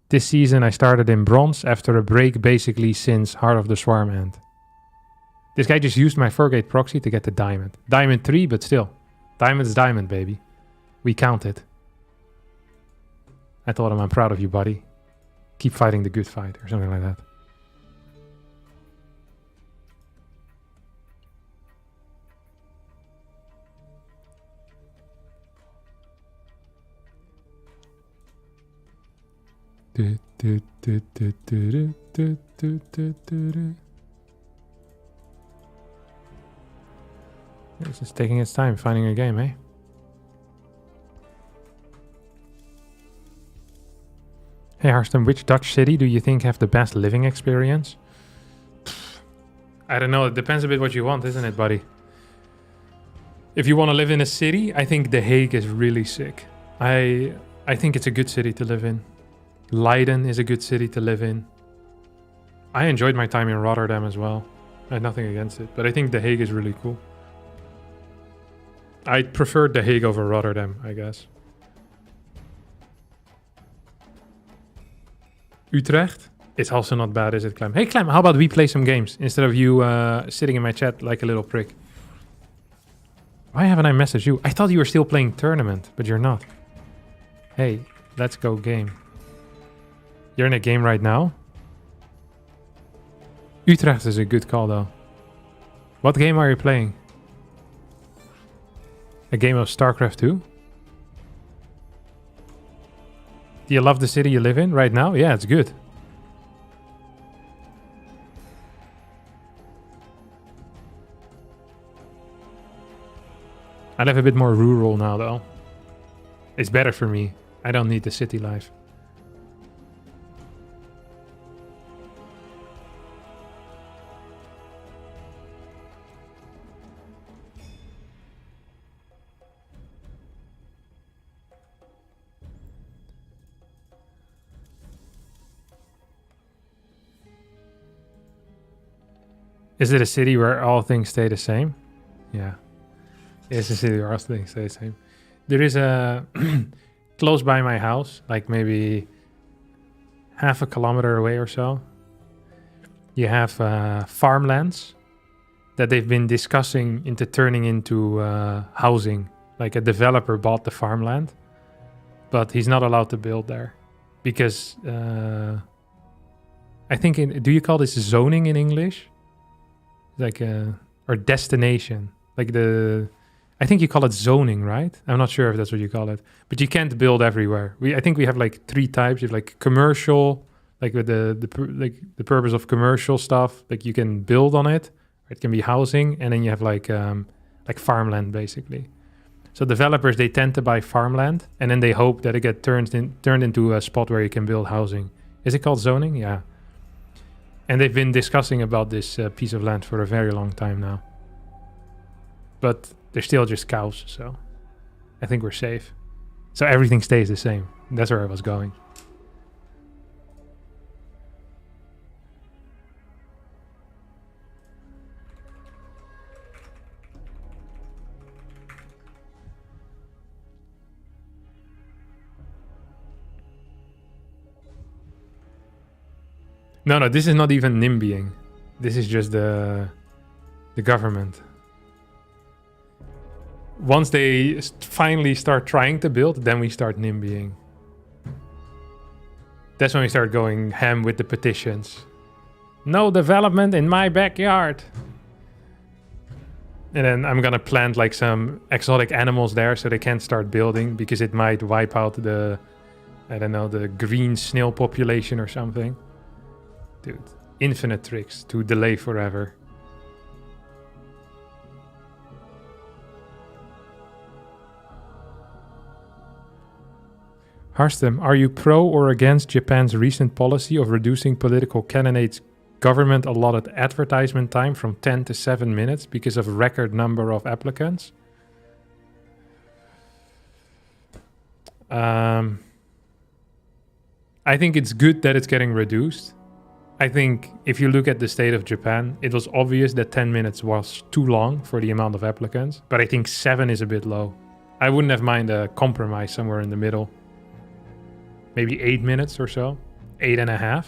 This season I started in bronze after a break basically since Heart of the Swarm end. This guy just used my 4-gate proxy to get to diamond. Diamond 3, but still. Diamond's diamond, baby. We count it. I told him I'm proud of you, buddy. Keep fighting the good fight, or something like that. It's just taking its time finding a game, eh? Hey Harston, which Dutch city do you think have the best living experience? I don't know, it depends a bit what you want, isn't it, buddy? If you want to live in a city, I think The Hague is really sick. I think it's a good city to live in. Leiden is a good city to live in. I enjoyed my time in Rotterdam as well. I had nothing against it, but I think The Hague is really cool. I prefer The Hague over Rotterdam, I guess. Utrecht? It's also not bad, is it, Clem? Hey, Clem, how about we play some games instead of you sitting in my chat like a little prick? Why haven't I messaged you? I thought you were still playing tournament, but you're not. Hey, let's go game. You're in a game right now? Utrecht is a good call, though. What game are you playing? A game of StarCraft 2? Do you love the city you live in right now? Yeah, it's good. I live a bit more rural now, though. It's better for me. I don't need the city life. Is it a city where all things stay the same? Yeah. It's a city where all things stay the same. There is a... close by my house, like maybe half a kilometer away or so. You have farmlands that they've been discussing into turning into housing. Like a developer bought the farmland, but he's not allowed to build there. Because... I think... do you call this zoning in English? Like or destination, like I think you call it zoning, right? I'm not sure if that's what you call it, but you can't build everywhere. I think we have like 3 types. You have like commercial, like with the purpose of commercial stuff, like you can build on it. It can be housing, and then you have like farmland basically. So developers, they tend to buy farmland, and then they hope that it gets turned into a spot where you can build housing. Is it called zoning? Yeah. And they've been discussing about this piece of land for a very long time now. But they're still just cows, so I think we're safe. So everything stays the same. That's where I was going. No, this is not even NIMBYing. This is just the government. Once they finally start trying to build, then we start NIMBYing. That's when we start going ham with the petitions. No development in my backyard. And then I'm gonna plant like some exotic animals there so they can't start building because it might wipe out the, I don't know, the green snail population or something. Dude, infinite tricks to delay forever. Harstem, are you pro or against Japan's recent policy of reducing political candidates' government allotted advertisement time from 10 to 7 minutes because of record number of applicants? I think it's good that it's getting reduced. I think if you look at the state of Japan, it was obvious that 10 minutes was too long for the amount of applicants, but I think 7 is a bit low. I wouldn't have mind a compromise somewhere in the middle. Maybe 8 minutes or so, 8.5.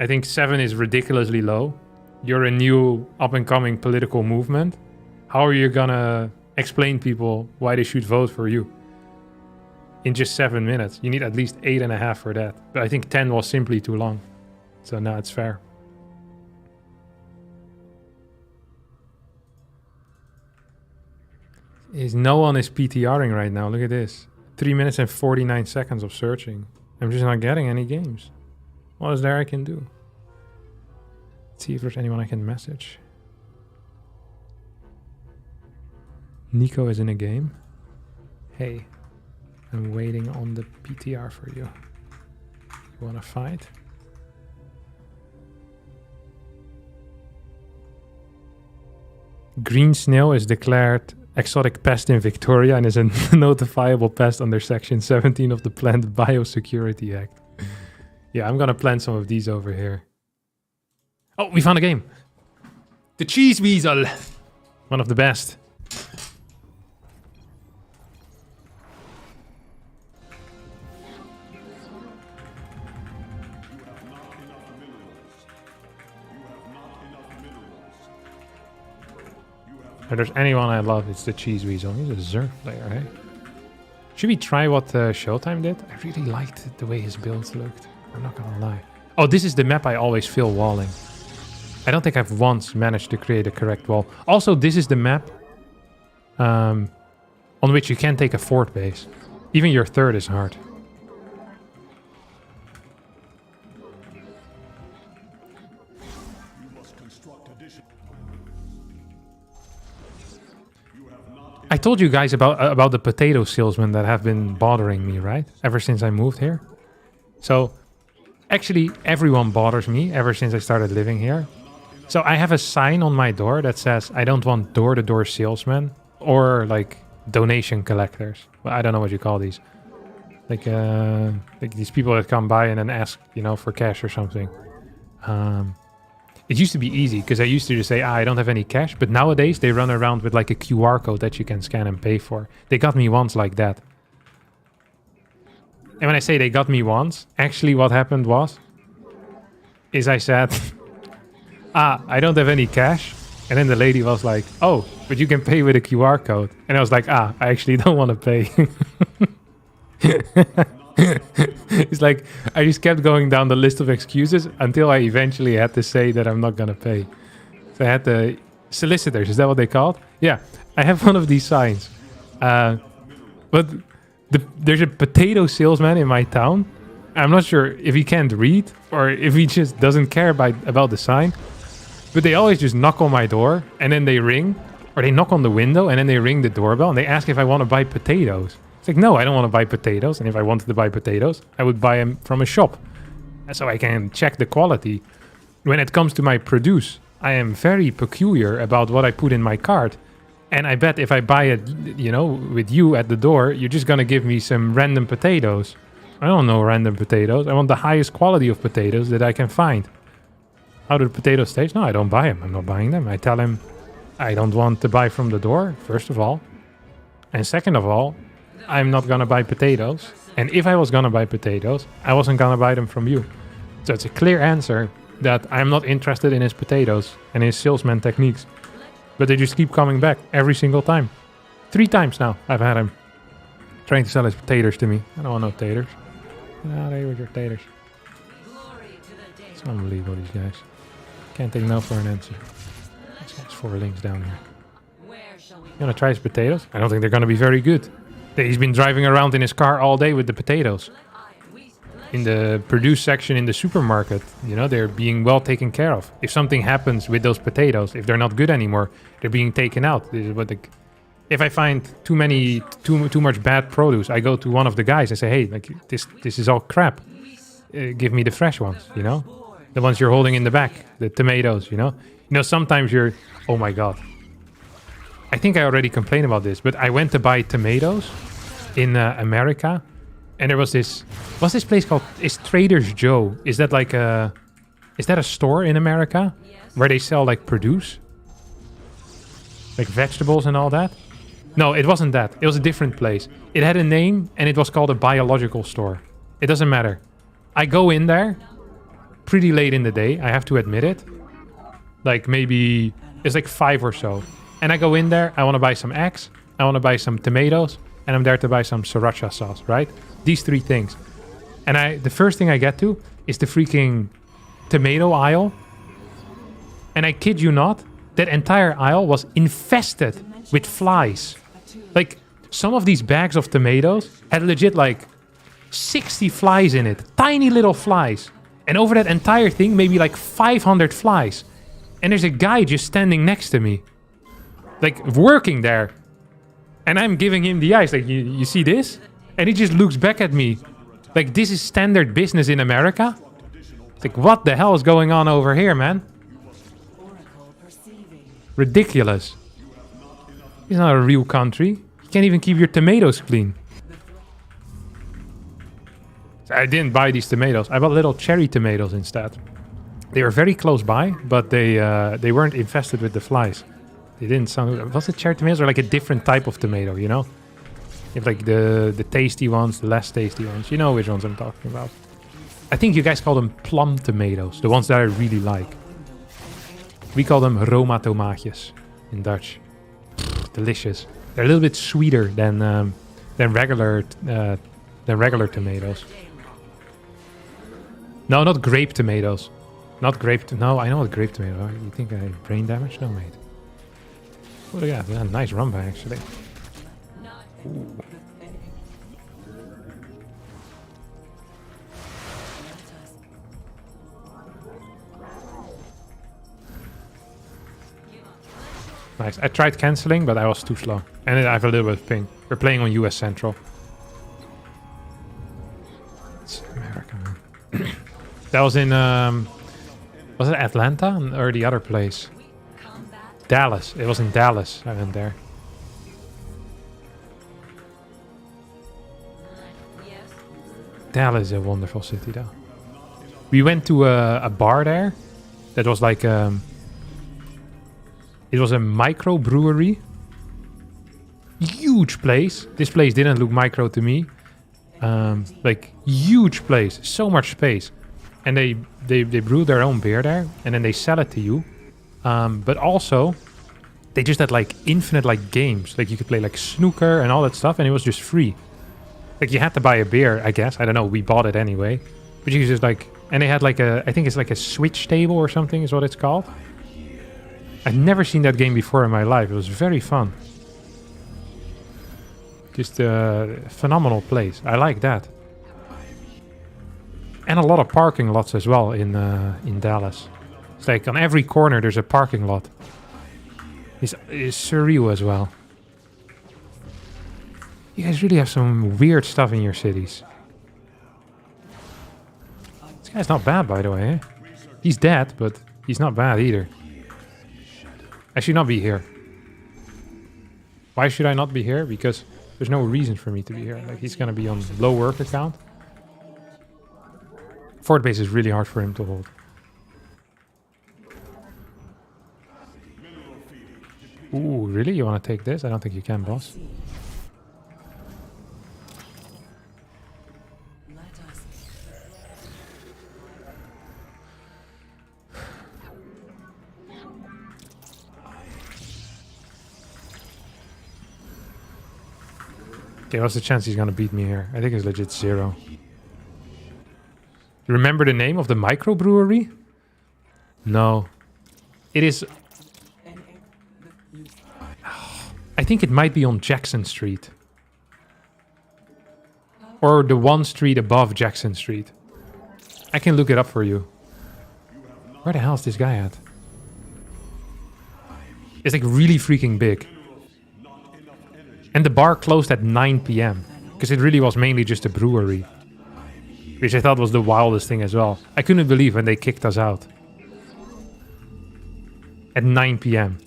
I think 7 is ridiculously low. You're a new up-and-coming political movement. How are you gonna explain people why they should vote for you? In just 7 minutes. You need at least 8.5 for that. But I think 10 was simply too long. So now it's fair. No one is PTRing right now. Look at this. 3 minutes and 49 seconds of searching. I'm just not getting any games. What is there I can do? Let's see if there's anyone I can message. Nico is in a game. Hey, I'm waiting on the PTR for you. You wanna fight? Green snail is declared exotic pest in Victoria and is a notifiable pest under Section 17 of the Plant Biosecurity Act. Yeah, I'm gonna plant some of these over here. Oh, we found a game. The Cheese Weasel. One of the best. If there's anyone I love, it's the Cheese Weasel. He's a Zerg player, hey? Should we try what Showtime did? I really liked the way his builds looked. I'm not gonna lie. Oh, this is the map I always feel walling. I don't think I've once managed to create a correct wall. Also, this is the map on which you can take a fort base. Even your third is hard. I told you guys about the potato salesmen that have been bothering me, right? Ever since I moved here. So, actually, everyone bothers me ever since I started living here. So I have a sign on my door that says I don't want door-to-door salesmen or like donation collectors. Well, I don't know what you call these. Like these people that come by and then ask, you know, for cash or something. It used to be easy because I used to just say, I don't have any cash. But nowadays they run around with like a QR code that you can scan and pay for. They got me once like that. And when I say they got me once, actually what happened is I said, I don't have any cash. And then the lady was like, oh, but you can pay with a QR code. And I was like, I actually don't want to pay. It's like, I just kept going down the list of excuses until I eventually had to say that I'm not going to pay. So I had the solicitors, is that what they called? Yeah, I have one of these signs. But there's a potato salesman in my town. I'm not sure if he can't read or if he just doesn't care about the sign. But they always just knock on my door and then they ring. Or they knock on the window and then they ring the doorbell and they ask if I want to buy potatoes. It's like, no, I don't want to buy potatoes. And if I wanted to buy potatoes, I would buy them from a shop. So I can check the quality. When it comes to my produce, I am very peculiar about what I put in my cart. And I bet if I buy it, you know, with you at the door, you're just going to give me some random potatoes. I don't know random potatoes. I want the highest quality of potatoes that I can find. How do the potatoes taste? No, I don't buy them. I'm not buying them. I tell him I don't want to buy from the door, first of all. And second of all, I'm not gonna buy potatoes. And if I was gonna buy potatoes, I wasn't gonna buy them from you. So it's a clear answer that I'm not interested in his potatoes and his salesman techniques. But they just keep coming back every single time. 3 times now I've had him trying to sell his potatoes to me. I don't want no taters. Get out of here with your taters. It's unbelievable, these guys. Can't take no for an answer. There's 4 links down here. You wanna try his potatoes? I don't think they're gonna be very good. He's been driving around in his car all day with the potatoes. In the produce section in the supermarket, you know, they're being well taken care of. If something happens with those potatoes, if they're not good anymore, they're being taken out. This is what if I find too much bad produce, I go to one of the guys and say, hey, like this is all crap. Give me the fresh ones, you know? The ones you're holding in the back, the tomatoes, you know? You know, sometimes you're, oh my God. I think I already complained about this, but I went to buy tomatoes in America, and there was this, what's this place called? It's Trader's Joe. Is that like is that a store in America where they sell like produce? Like vegetables and all that? No, it wasn't that. It was a different place. It had a name and it was called a biological store. It doesn't matter. I go in there pretty late in the day, I have to admit it. Like maybe, it's like 5 or so. And I go in there, I want to buy some eggs, I want to buy some tomatoes, and I'm there to buy some sriracha sauce, right? These 3 things. And the first thing I get to is the freaking tomato aisle. And I kid you not, that entire aisle was infested with flies. Like, some of these bags of tomatoes had legit like 60 flies in it. Tiny little flies. And over that entire thing, maybe like 500 flies. And there's a guy just standing next to me. Like, working there. And I'm giving him the eyes. Like, you see this? And he just looks back at me. Like, this is standard business in America? It's like, what the hell is going on over here, man? Ridiculous. It's not a real country. You can't even keep your tomatoes clean. So I didn't buy these tomatoes. I bought little cherry tomatoes instead. They were very close by, but they weren't infested with the flies. They didn't sound... Was it cherry tomatoes or like a different type of tomato, you know? You have like the tasty ones, the less tasty ones. You know which ones I'm talking about. I think you guys call them plum tomatoes. The ones that I really like. We call them Roma tomaatjes in Dutch. Delicious. They're a little bit sweeter than regular tomatoes. No, not grape tomatoes. Not grape. No, I know what grape tomato are. You think I have brain damage? No, mate. What do we got? Yeah, nice rumba, actually. Ooh. Nice. I tried cancelling, but I was too slow. And I have a little bit of ping. We're playing on US Central. It's America, man. That was in... was it Atlanta or the other place? Dallas. It was in Dallas. I went there. Dallas is a wonderful city, though. We went to a bar there. That was like... it was a microbrewery. Huge place. This place didn't look micro to me. Like, huge place. So much space. And they brew their own beer there. And then they sell it to you. But also, they just had like infinite like games. Like you could play like snooker and all that stuff. And it was just free. Like you had to buy a beer, I guess. I don't know. We bought it anyway. But you could just like... And they had like a... I think it's like a Switch table or something is what it's called. I've never seen that game before in my life. It was very fun. Just a phenomenal place. I like that. And a lot of parking lots as well in Dallas. It's like on every corner there's a parking lot. It's surreal as well. You guys really have some weird stuff in your cities. This guy's not bad, by the way. Eh? He's dead, but he's not bad either. I should not be here. Why should I not be here? Because there's no reason for me to be here. Like, he's gonna be on low work account. Fort base is really hard for him to hold. Ooh, really? You want to take this? I don't think you can, boss. Okay, what's the chance he's gonna beat me here? I think it's legit 0. You remember the name of the microbrewery? No. It is... I think it might be on Jackson Street. Or the one street above Jackson Street. I can look it up for you. Where the hell is this guy at? It's like really freaking big. And the bar closed at 9 p.m. Because it really was mainly just a brewery. Which I thought was the wildest thing as well. I couldn't believe when they kicked us out. At 9 p.m.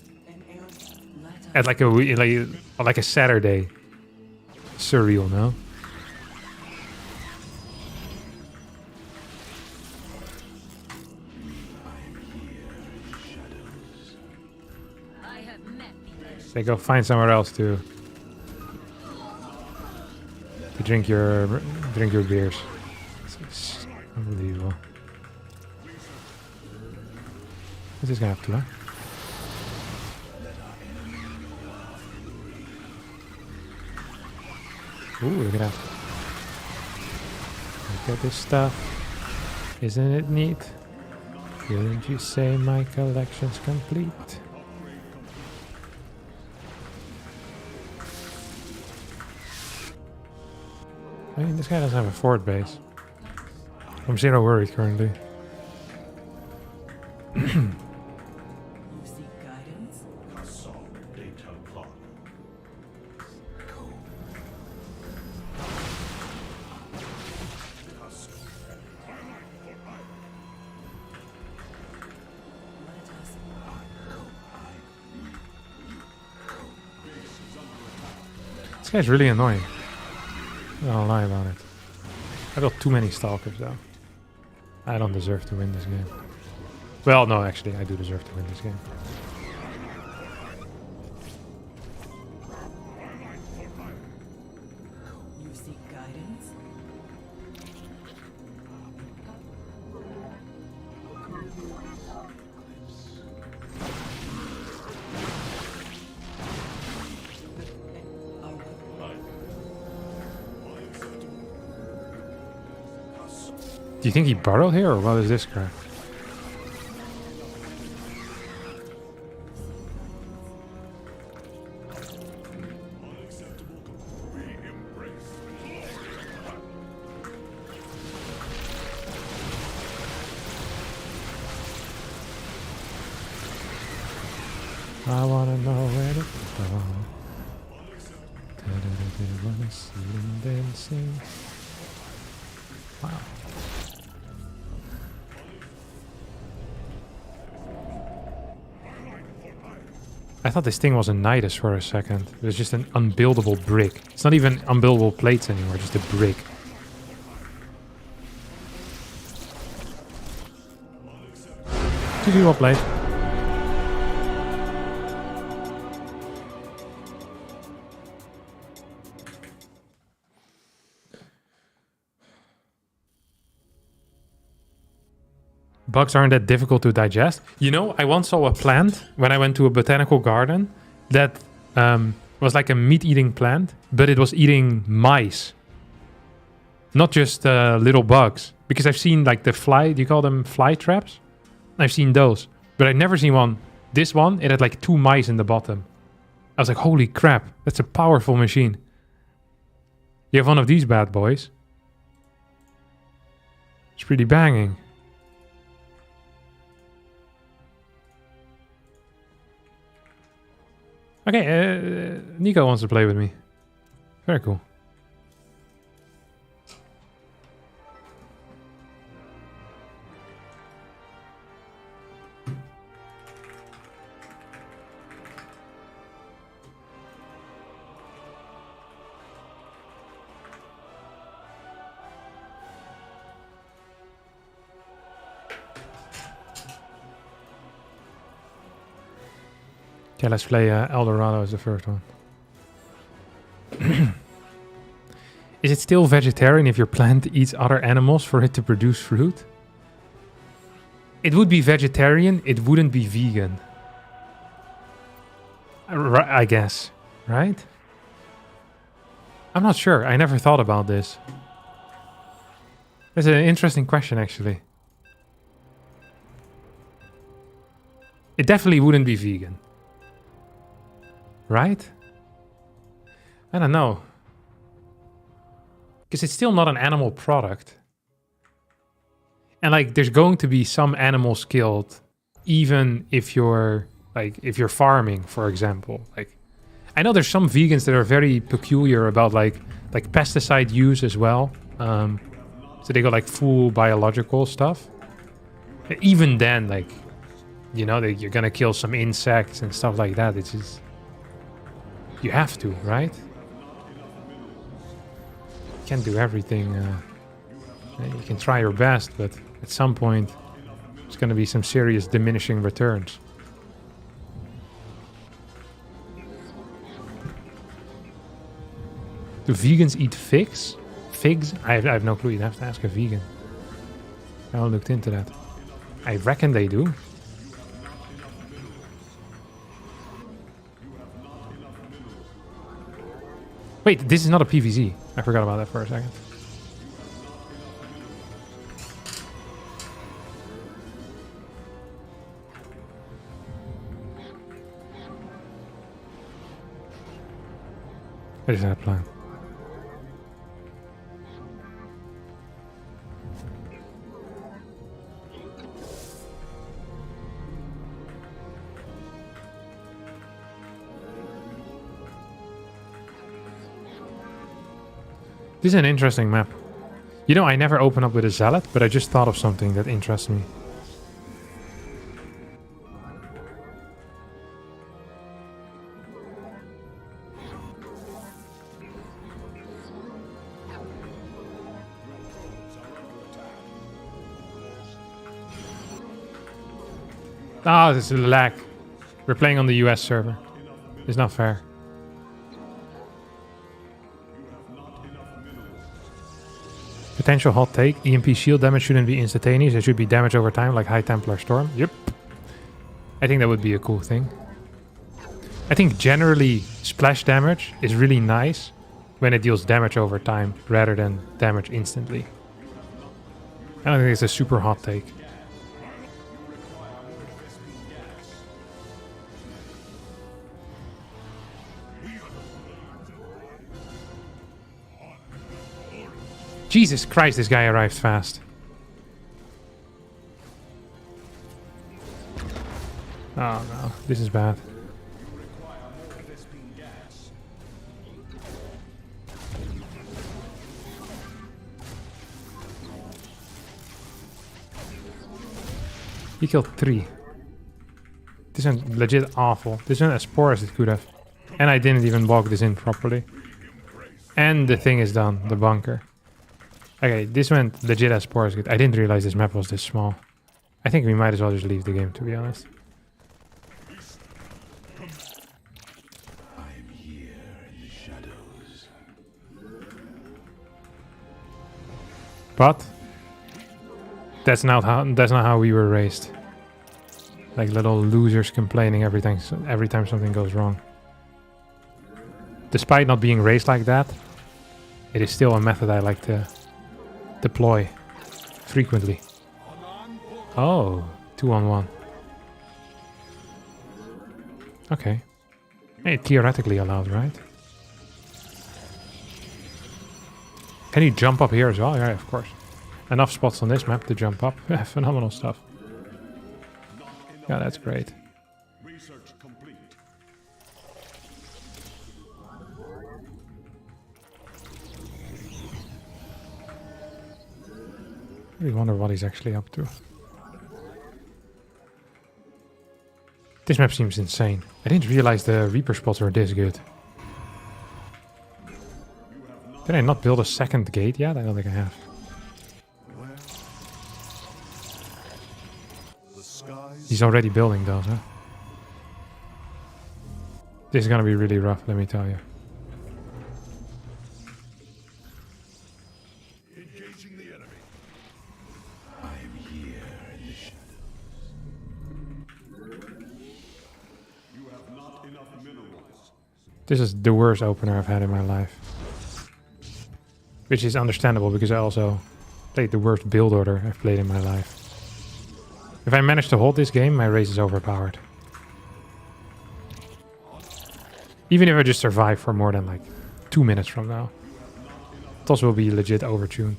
At like a Saturday. Surreal, no? They go find somewhere else to drink your beers. It's unbelievable. What's this guy up to, huh? Ooh, look at that. Look at this stuff. Isn't it neat? Wouldn't you say my collection's complete? I mean, this guy doesn't have a fort base. I'm zero worried currently. This guy's really annoying. I don't lie about it. I got too many stalkers though. I don't deserve to win this game. Well, no, actually, I do deserve to win this game. You seek guidance? Do you think he burrowed here, or what is this crap? I wanna know where to go. Wanna see him dancing. Wow. I thought this thing was a Nidus for a second. It was just an unbuildable brick. It's not even unbuildable plates anymore, just a brick. GG, well played. Bugs aren't that difficult to digest. You know, I once saw a plant when I went to a botanical garden that was like a meat-eating plant, but it was eating mice. Not just little bugs. Because I've seen like the fly, do you call them fly traps? I've seen those. But I've never seen one. This one, it had like 2 mice in the bottom. I was like, holy crap, that's a powerful machine. You have one of these bad boys. It's pretty banging. Okay, Nico wants to play with me. Very cool. Okay, let's play El Dorado as the first one. Is it still vegetarian if your plant eats other animals for it to produce fruit? It would be vegetarian, it wouldn't be vegan. I guess, right? I'm not sure, I never thought about this. That's an interesting question, actually. It definitely wouldn't be vegan. Right? I don't know. Because it's still not an animal product. And like, there's going to be some animals killed, even if you're like, if you're farming, for example. Like, I know there's some vegans that are very peculiar about like pesticide use as well. So they go like full biological stuff. Even then, like, you know, you're gonna kill some insects and stuff like that. It's just, you have to, right? You can't do everything. You can try your best, but at some point, there's gonna be some serious diminishing returns. Do vegans eat figs? Figs? I have no clue. You'd have to ask a vegan. I haven't looked into that. I reckon they do. Wait, this is not a PVZ. I forgot about that for a second. What is that plan? This is an interesting map. You know, I never open up with a zealot, but I just thought of something that interests me. Ah, this is a lag. We're playing on the US server. It's not fair. Potential hot take. EMP shield damage shouldn't be instantaneous. It should be damage over time, like High Templar Storm. Yep. I think that would be a cool thing. I think generally splash damage is really nice when it deals damage over time rather than damage instantly. I don't think it's a super hot take. Jesus Christ, this guy arrived fast. Oh no, this is bad. He killed 3. This one's legit awful. This one as poor as it could have. And I didn't even walk this in properly. And the thing is done, the bunker. Okay, this went legit as poor as good. I didn't realize this map was this small. I think we might as well just leave the game, to be honest. I'm here in the shadows. But that's not how we were raised. Like little losers complaining every time something goes wrong. Despite not being raised like that, it is still a method I like to deploy frequently. Oh, 2-on-1. Okay. Hey, theoretically allowed, right? Can you jump up here as well? Yeah, of course. Enough spots on this map to jump up. Phenomenal stuff. Yeah, that's great. Research complete. I really wonder what he's actually up to. This map seems insane. I didn't realize the Reaper spots were this good. Did I not build a second gate yet? I don't think I have. He's already building those, huh? This is gonna be really rough, let me tell you. Engaging the enemy. I'm here in the shadows. You have not enough minerals. This is the worst opener I've had in my life. Which is understandable because I also played the worst build order I've played in my life. If I manage to hold this game, my race is overpowered. Even if I just survive for more than like 2 minutes from now. It also will be legit overtuned.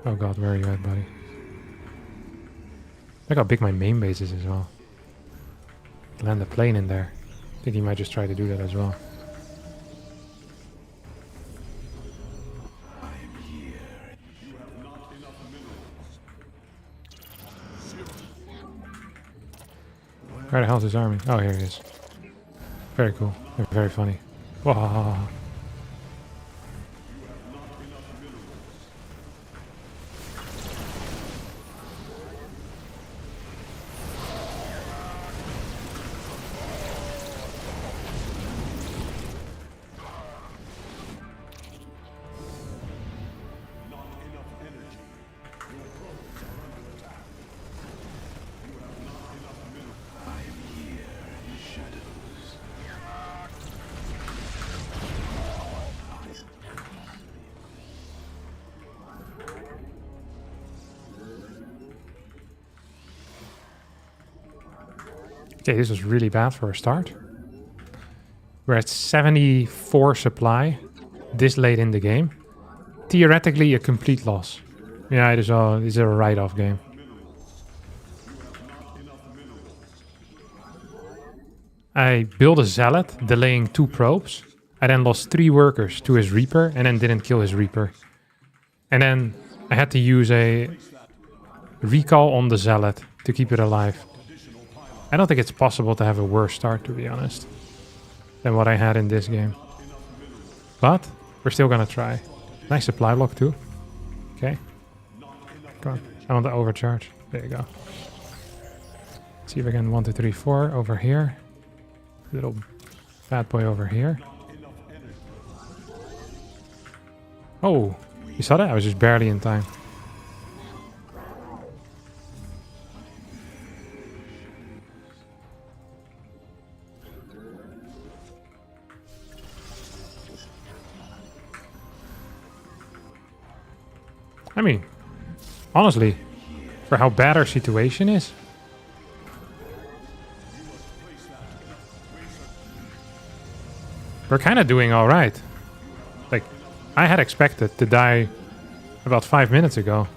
Oh god, where are you at, buddy? Look how big my main base is as well. Land a plane in there. I think he might just try to do that as well. Where the hell is his army? Oh, here he is. Very cool. Very funny. Wow. Okay, this was really bad for a start. We're at 74 supply this late in the game. Theoretically, a complete loss. Yeah, it is a write-off game. I built a Zealot, delaying 2 probes. I then lost 3 workers to his Reaper, and then didn't kill his Reaper. And then I had to use a recall on the Zealot to keep it alive. I don't think it's possible to have a worse start, to be honest, than what I had in this game. But we're still gonna try. Nice supply block too. Okay. Come on. I want to overcharge. There you go. Let's see if I can 1, 2, 3, 4 over here. Little bad boy over here. Oh, you saw that? I was just barely in time. I mean, honestly, for how bad our situation is. We're kind of doing all right. Like, I had expected to die about 5 minutes ago.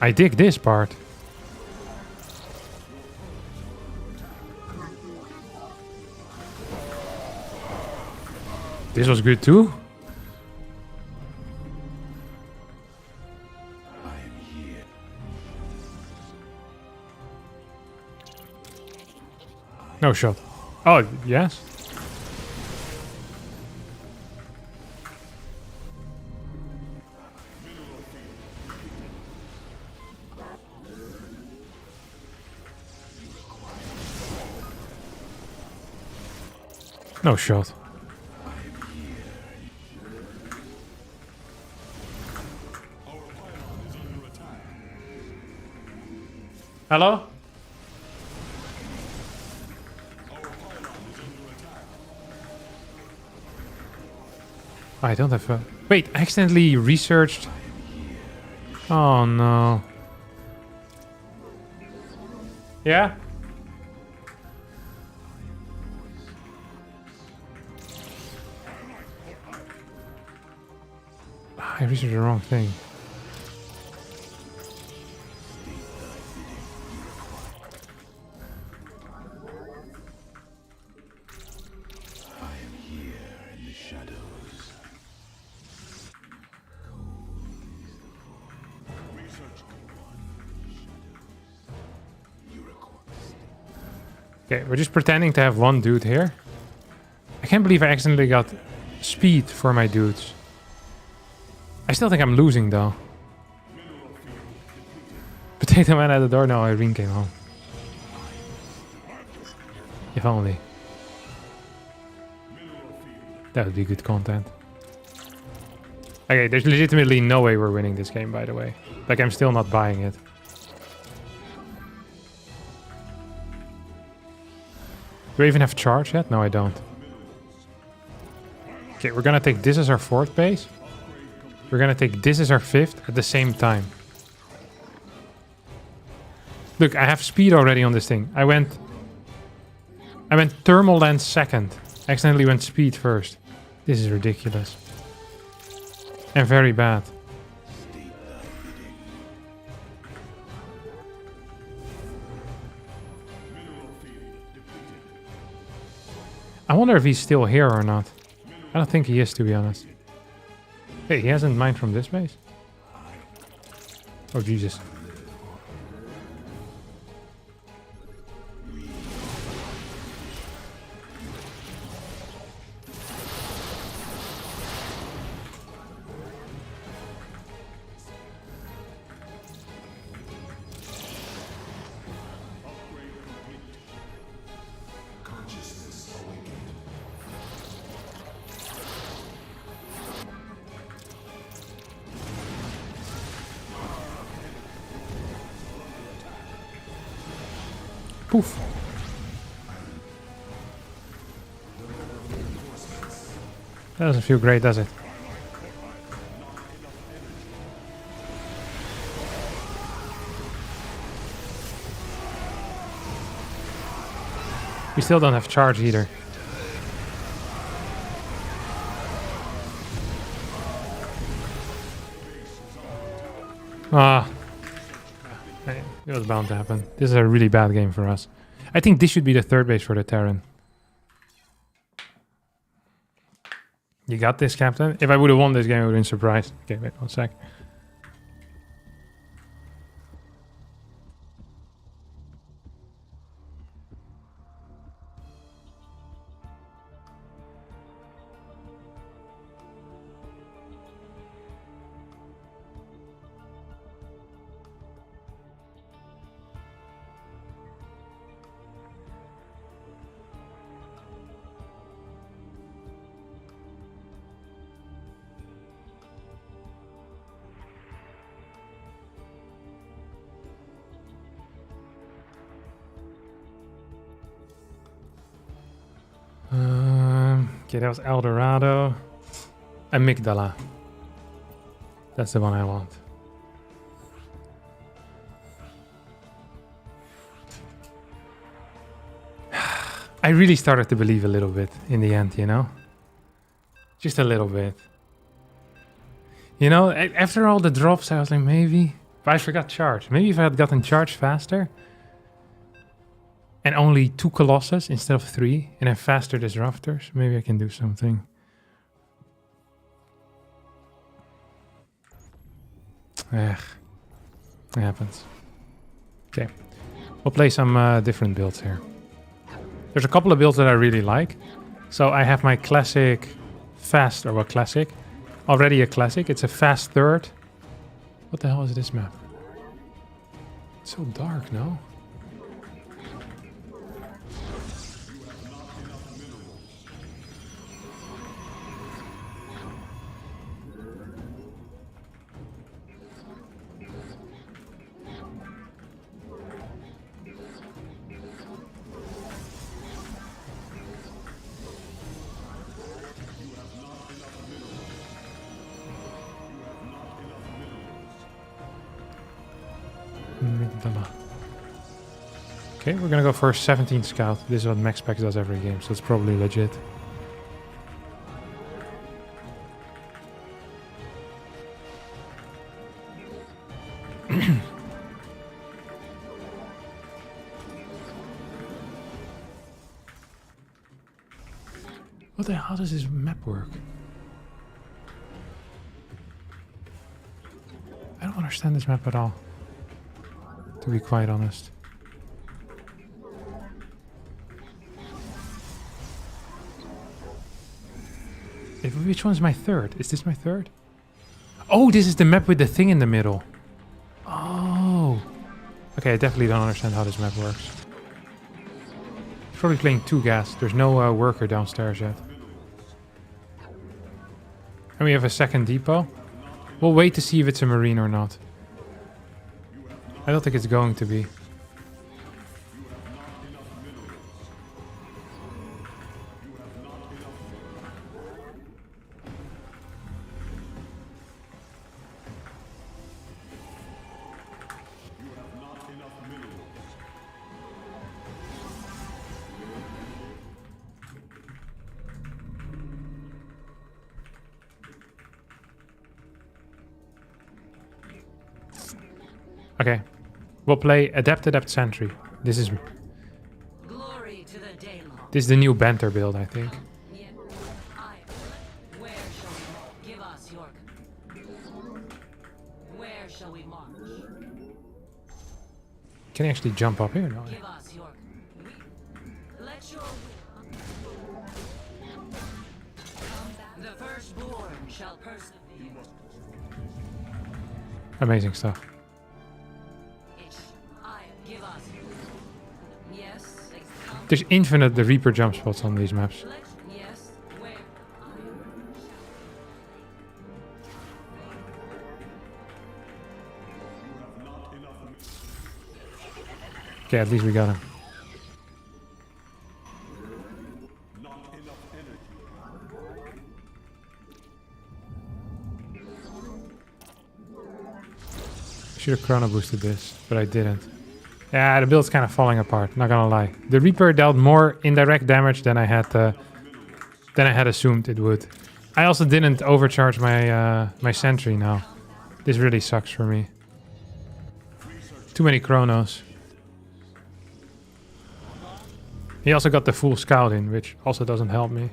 I dig this part. This was good too. No shot. Oh, yes. No shot. Hello? I don't have a... Wait, I accidentally researched... Oh no. Yeah? I researched the wrong thing. Okay, we're just pretending to have one dude here. I can't believe I accidentally got speed for my dudes. I still think I'm losing though. Potato man at the door? No, Irene came home. If only. That would be good content. Okay, there's legitimately no way we're winning this game, by the way. Like, I'm still not buying it. Do I even have charge yet? No, I don't. Okay, we're gonna take this as our fourth base. We're gonna take this as our 5th at the same time. Look, I have speed already on this thing. I went thermal lens second. Accidentally went speed first. This is ridiculous. And very bad. I wonder if he's still here or not. I don't think he is, to be honest. Hey, he hasn't mined from this base? Oh, Jesus. Poof. That doesn't feel great, does it? We still don't have charge either. Ah. It was bound to happen. This is a really bad game for us. I think this should be the 3rd base for the Terran. You got this, Captain? If I would have won this game, I would have been surprised. Okay, wait 1 sec. Okay, that was El Dorado. Amygdala. That's the one I want. I really started to believe a little bit in the end, you know? Just a little bit. You know, after all the drops, I was like, maybe. But I forgot charge. Maybe if I had gotten charge faster. And only 2 Colossus instead of 3. And then faster Disruptors. Maybe I can do something. Ugh. It happens. Okay. We'll play some different builds here. There's a couple of builds that I really like. So I have my classic fast, or what classic? Already a classic. It's a fast 3rd. What the hell is this map? It's so dark, no? Okay, we're gonna go for 17 scout. This is what Max Spec does every game, so it's probably legit. What the hell does this map work? I don't understand this map at all, to be quite honest. Which one's my 3rd? Is this my 3rd? Oh, this is the map with the thing in the middle. Oh. Okay, I definitely don't understand how this map works. He's probably playing 2 gas. There's no worker downstairs yet. And we have a 2nd depot. We'll wait to see if it's a marine or not. I don't think it's going to be. Okay. We'll play Adept Sentry. This is Glory to the Daylon. this is the new banter build, I think. Where shall we give us your? Where shall we march? Can I actually jump up here? No. Give us your. Let your. The firstborn shall persevere. Amazing stuff. Give us. Yes. There's infinite the Reaper jump spots on these maps. Yes. Where? Okay, at least we got him. Should have chrono boosted this, but I didn't. Yeah, the build's kind of falling apart, not gonna lie. The Reaper dealt more indirect damage than I had assumed it would. I also didn't overcharge my my sentry now. This really sucks for me. Too many chronos. He also got the full scout in, which also doesn't help me.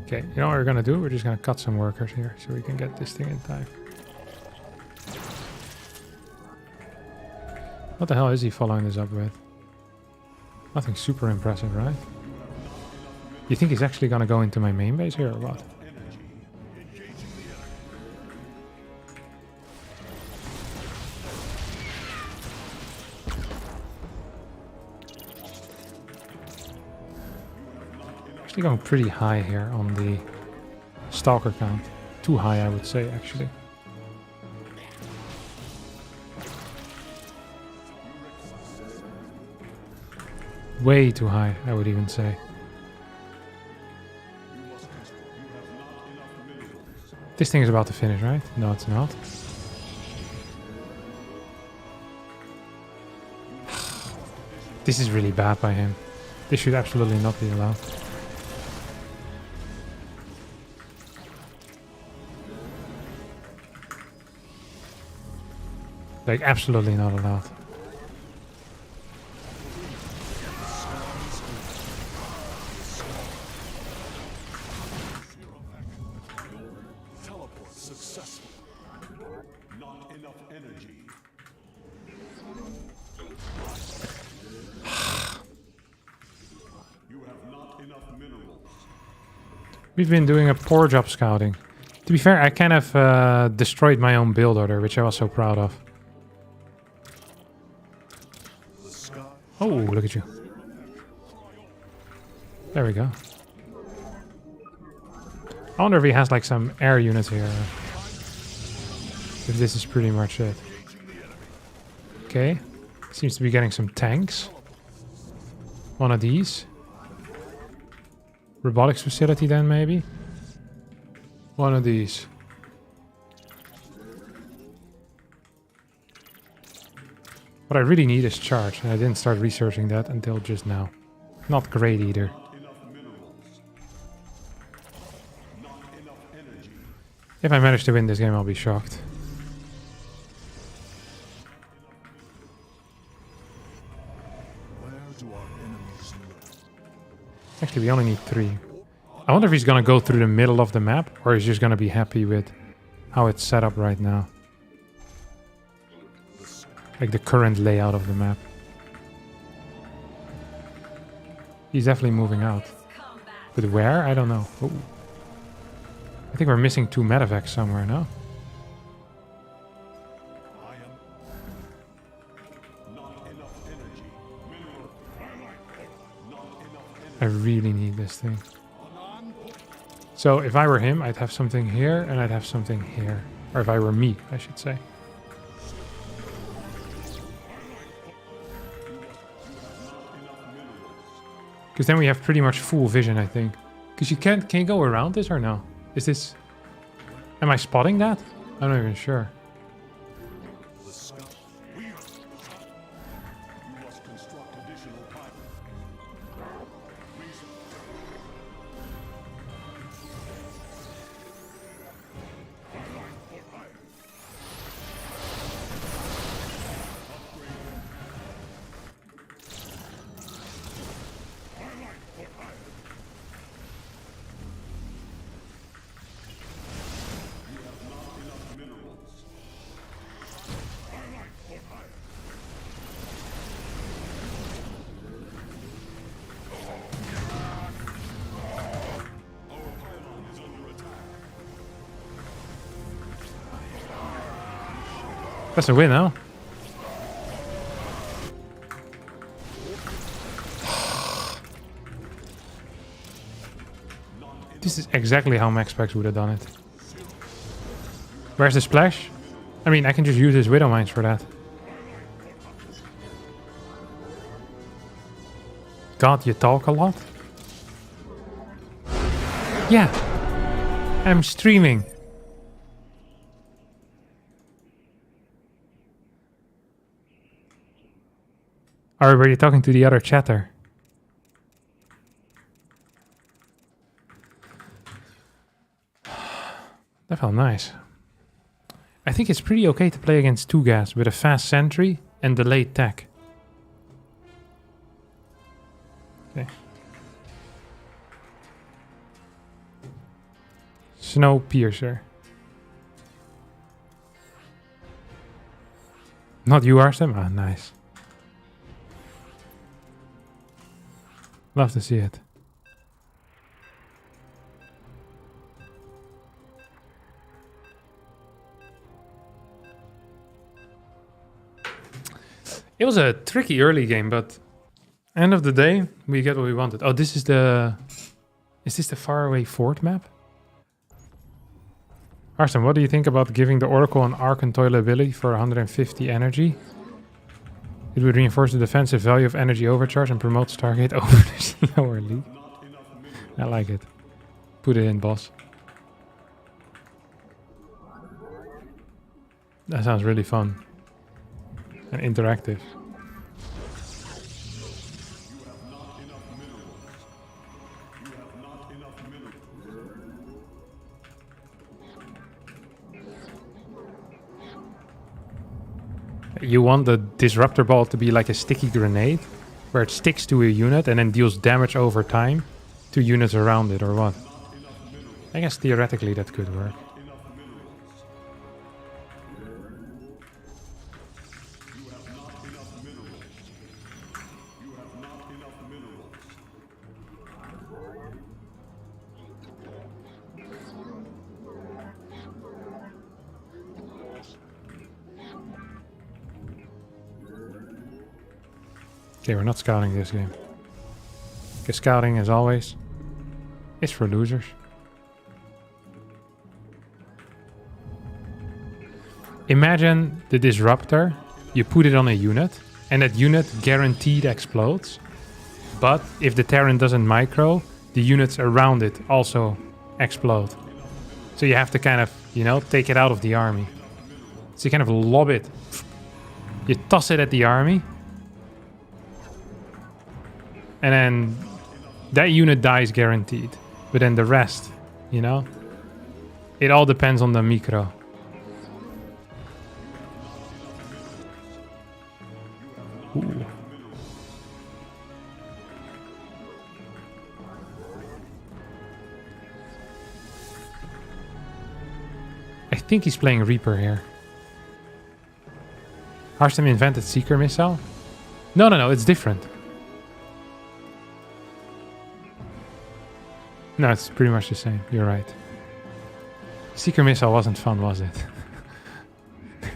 Okay, you know what we're gonna do? We're just gonna cut some workers here so we can get this thing in time. What the hell is he following this up with? Nothing super impressive, right? You think he's actually gonna go into my main base here or what? Actually going pretty high here on the stalker count. Too high, I would say, actually. Way too high, I would even say. This thing is about to finish, right? No, it's not. This is really bad by him. This should absolutely not be allowed. Like, absolutely not allowed. Teleport successful. Not enough energy. You have not enough minerals. We've been doing a poor job scouting. To be fair, I kind of destroyed my own build order, which I was so proud of. Oh, look at you. There we go. I wonder if he has like some air units here. If this is pretty much it. Okay. Seems to be getting some tanks. One of these. Robotics facility then maybe. One of these. What I really need is charge, and I didn't start researching that until just now. Not great either. If I manage to win this game, I'll be shocked. Actually, we only need 3. I wonder if he's gonna go through the middle of the map, or he's just gonna be happy with how it's set up right now. Like the current layout of the map. He's definitely moving out. But where? I don't know. Ooh. I think we're missing 2 medevacs somewhere, no? I really need this thing. So if I were him, I'd have something here and I'd have something here. Or if I were me, I should say. Because then we have pretty much full vision, I think. Because you can't... Can you go around this or no? Is this... Am I spotting that? I'm not even sure. That's a win, huh? This is exactly how Max Specs would have done it. Where's the splash? I mean, I can just use his Widow Mines for that. God, you talk a lot? Yeah. I'm streaming. Or were you talking to the other chatter? That felt nice. I think it's pretty okay to play against 2 gas with a fast sentry and delayed tech. Okay. Snow Piercer. Not you, Arstem? Ah, nice. Love to see it. It was a tricky early game, but end of the day, we get what we wanted. Oh, this is the... Is this the faraway fort map? Arsene, what do you think about giving the Oracle an Arc and Toilet ability for 150 energy? It would reinforce the defensive value of energy overcharge and promote Stargate over the lower league. I like it. Put it in, boss. That sounds really fun. And interactive. You want the disruptor ball to be like a sticky grenade, where it sticks to a unit and then deals damage over time to units around it, or what? I guess theoretically that could work. Okay, we're not scouting this game. Because scouting, as always, is for losers. Imagine the disruptor, you put it on a unit, and that unit guaranteed explodes. But if the Terran doesn't micro, the units around it also explode. So you have to kind of, you know, take it out of the army. So you kind of lob it. You toss it at the army. And then that unit dies guaranteed. But then the rest, you know? It all depends on the micro. Ooh. I think he's playing Reaper here. Harstem invented Seeker Missile? No, it's different. No, it's pretty much the same. You're right. Seeker Missile wasn't fun, was it?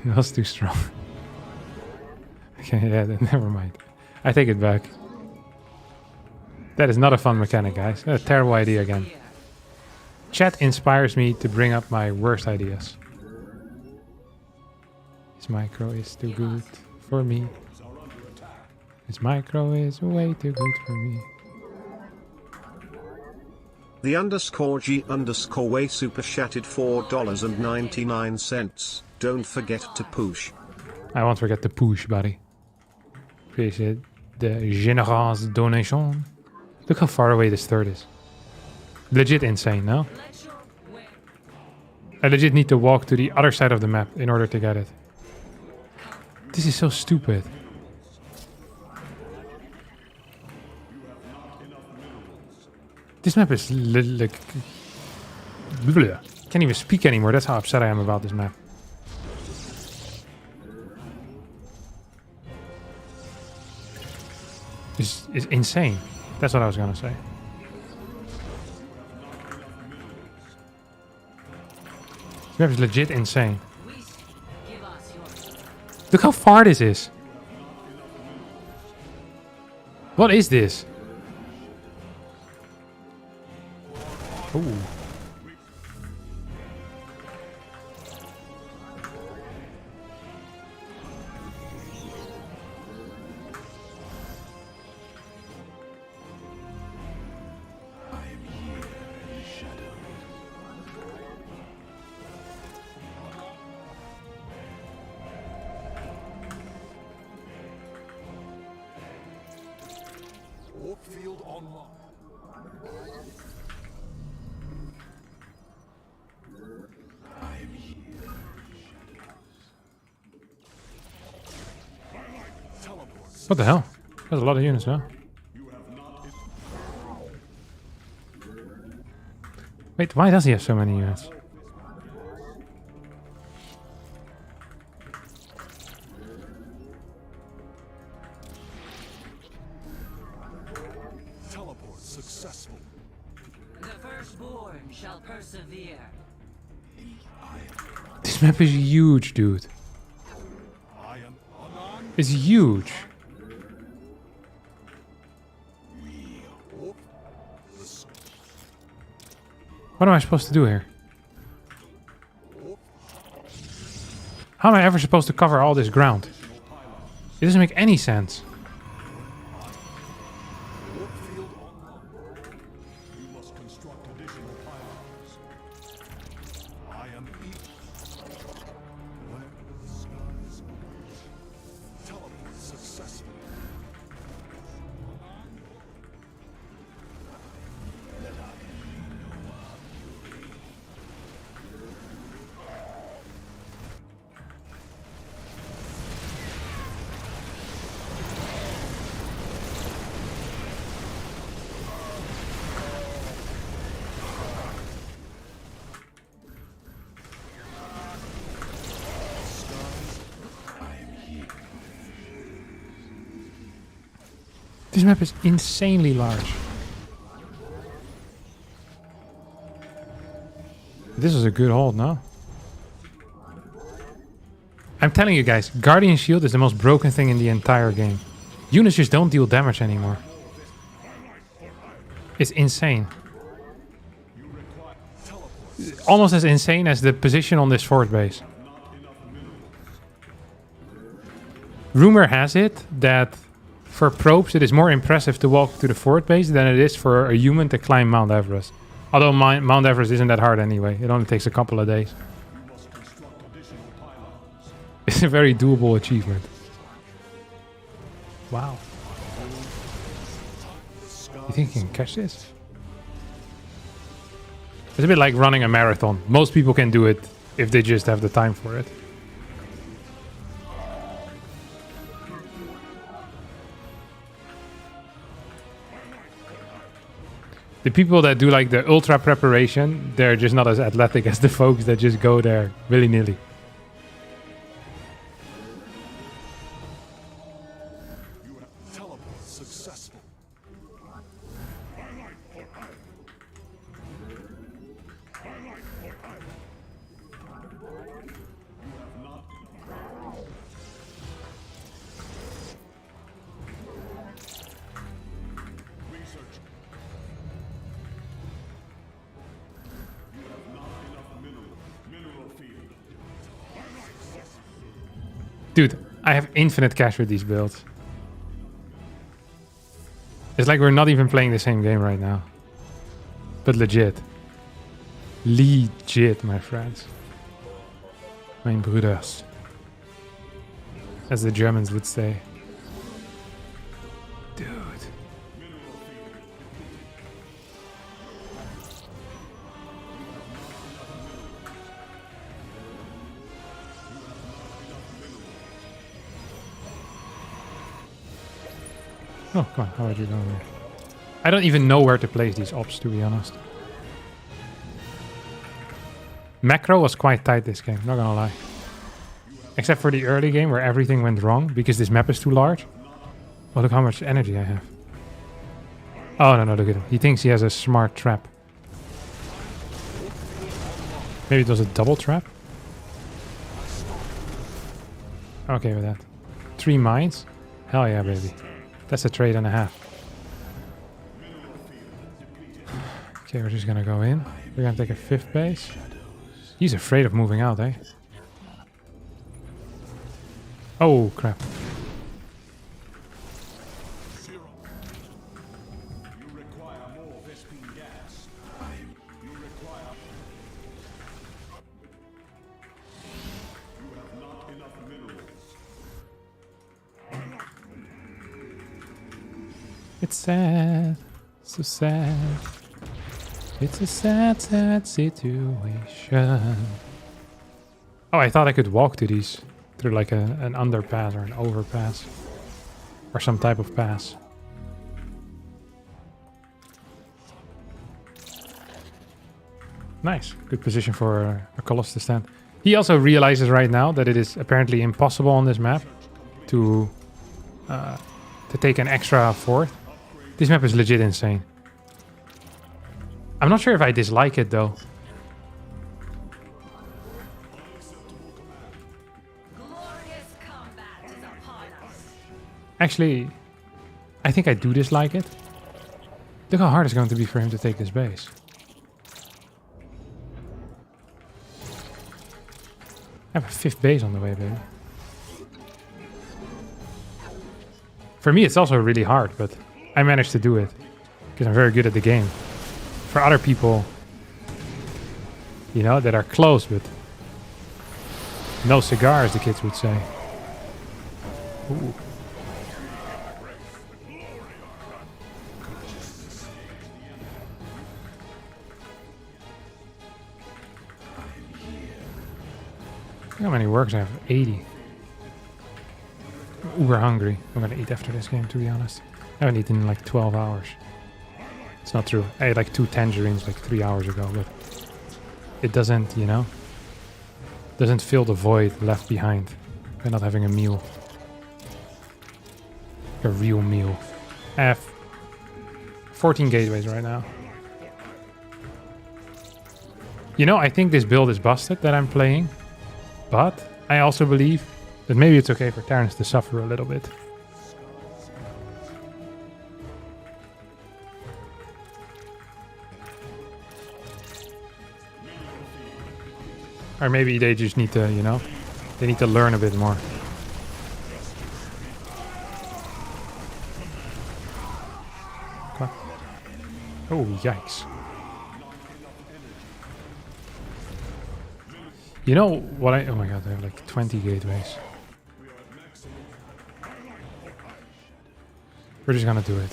It was too strong. Okay, yeah, never mind. I take it back. That is not a fun mechanic, guys. That's a terrible idea again. Chat inspires me to bring up my worst ideas. This micro is too good for me. This micro is way too good for me. The _G_way super chatted $4.99. Don't forget to push. I won't forget to push, buddy. Appreciate the generous donation. Look how far away this third is. Legit insane, no? I legit need to walk to the other side of the map in order to get it. This is so stupid. This map is like... Can't even speak anymore. That's how upset I am about this map. It's insane. That's what I was gonna say. This map is legit insane. Look how far this is. What is this? Ooh. Warfield online. I am here. What the hell? There's a lot of units now. Wait, why does he have so many units? Teleport successful. The firstborn shall persevere. This map is huge, dude. It's huge. What am I supposed to do here? How am I ever supposed to cover all this ground? It doesn't make any sense. You must construct additional pylons. I am teleport successful. This map is insanely large. This is a good hold, no? I'm telling you guys, Guardian Shield is the most broken thing in the entire game. Units just don't deal damage anymore. It's insane. Almost as insane as the position on this fort base. Rumor has it that for probes it is more impressive to walk to the fort base than it is for a human to climb Mount Everest. Although Mount Everest isn't that hard anyway. It only takes a couple of days. It's a very doable achievement. Wow. You think you can catch this? It's a bit like running a marathon. Most people can do it if they just have the time for it. The people that do like the ultra preparation, they're just not as athletic as the folks that just go there willy-nilly. Teleport successful. Dude, I have infinite cash with these builds. It's like we're not even playing the same game right now. But legit. Legit, my friends. Mijn broeders. As the Germans would say. Dude. Oh, come on, how are you going here? I don't even know where to place these ops, to be honest. Macro was quite tight this game, not gonna lie. Except for the early game where everything went wrong because this map is too large. Oh, look how much energy I have. Oh, no, look at him. He thinks he has a smart trap. Maybe it was a double trap? Okay with that. 3 mines? Hell yeah, baby. That's a trade and a half. Okay, we're just gonna go in. We're gonna take a 5th base. He's afraid of moving out, eh? Oh, crap. It's sad, so sad. It's a sad, sad situation. Oh, I thought I could walk to these through like an underpass or an overpass or some type of pass. Nice, good position for a Colossus to stand. He also realizes right now that it is apparently impossible on this map to take an extra 4th. This map is legit insane. I'm not sure if I dislike it though. Actually, I think I do dislike it. Look how hard it's going to be for him to take this base. I have a 5th base on the way, baby. For me, it's also really hard, but I managed to do it because I'm very good at the game. For other people, you know, that are close, but no cigar, as the kids would say. Ooh. How many works I have? 80. Uber hungry. I'm gonna eat after this game, to be honest. I haven't eaten in like 12 hours. It's not true. I ate like 2 tangerines like 3 hours ago, but it doesn't, you know, doesn't fill the void left behind by not having a meal. A real meal. I have 14 gateways right now. You know, I think this build is busted that I'm playing, but I also believe that maybe it's okay for Terrence to suffer a little bit. Or maybe they just need to, you know, they need to learn a bit more. Okay. Oh, yikes. You know what oh my god, I have like 20 gateways. We're just gonna do it.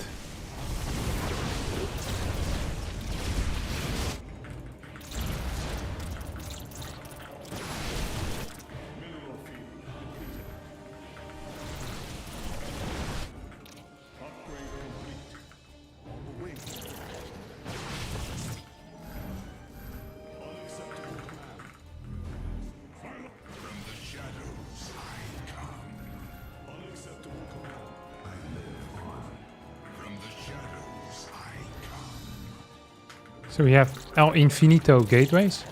So we have El Infinito gateways.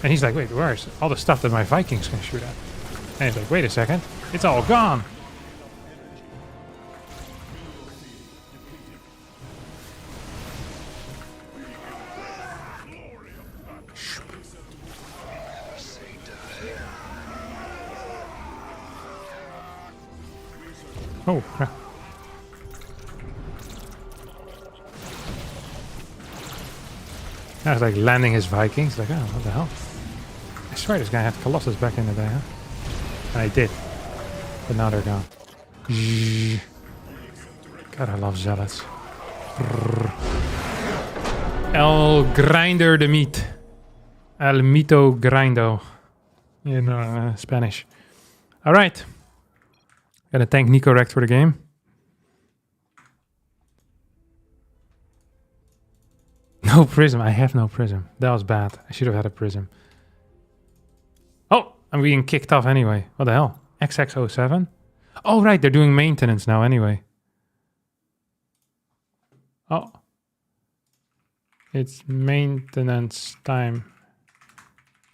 And he's like, wait, where's all the stuff that my Vikings can shoot at? And he's like, wait a second, it's all gone. Oh, crap. I was like landing his Vikings, like, oh, what the hell? I swear this guy had Colossus back in the day, huh? And I did. But now they're gone. God, I love zealots. El Grinder de Meat. El Mito Grindo. In Spanish. Alright. Gonna thank Nico Rect for the game. No prism. I have no prism. That was bad. I should have had a prism. Oh, I'm being kicked off anyway. What the hell? XX07? Oh, right, they're doing maintenance now anyway. Oh. It's maintenance time.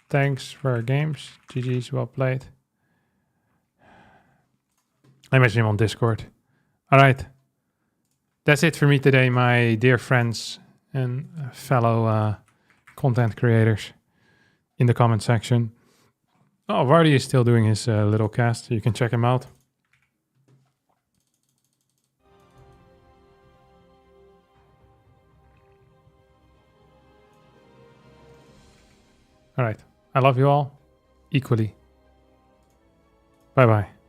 Thanks for games. GG's, well played. I messaged him on Discord. Alright. That's it for me today, my dear friends and fellow content creators in the comment section. Oh, Vardy is still doing his little cast. So you can check him out. All right. I love you all equally. Bye-bye.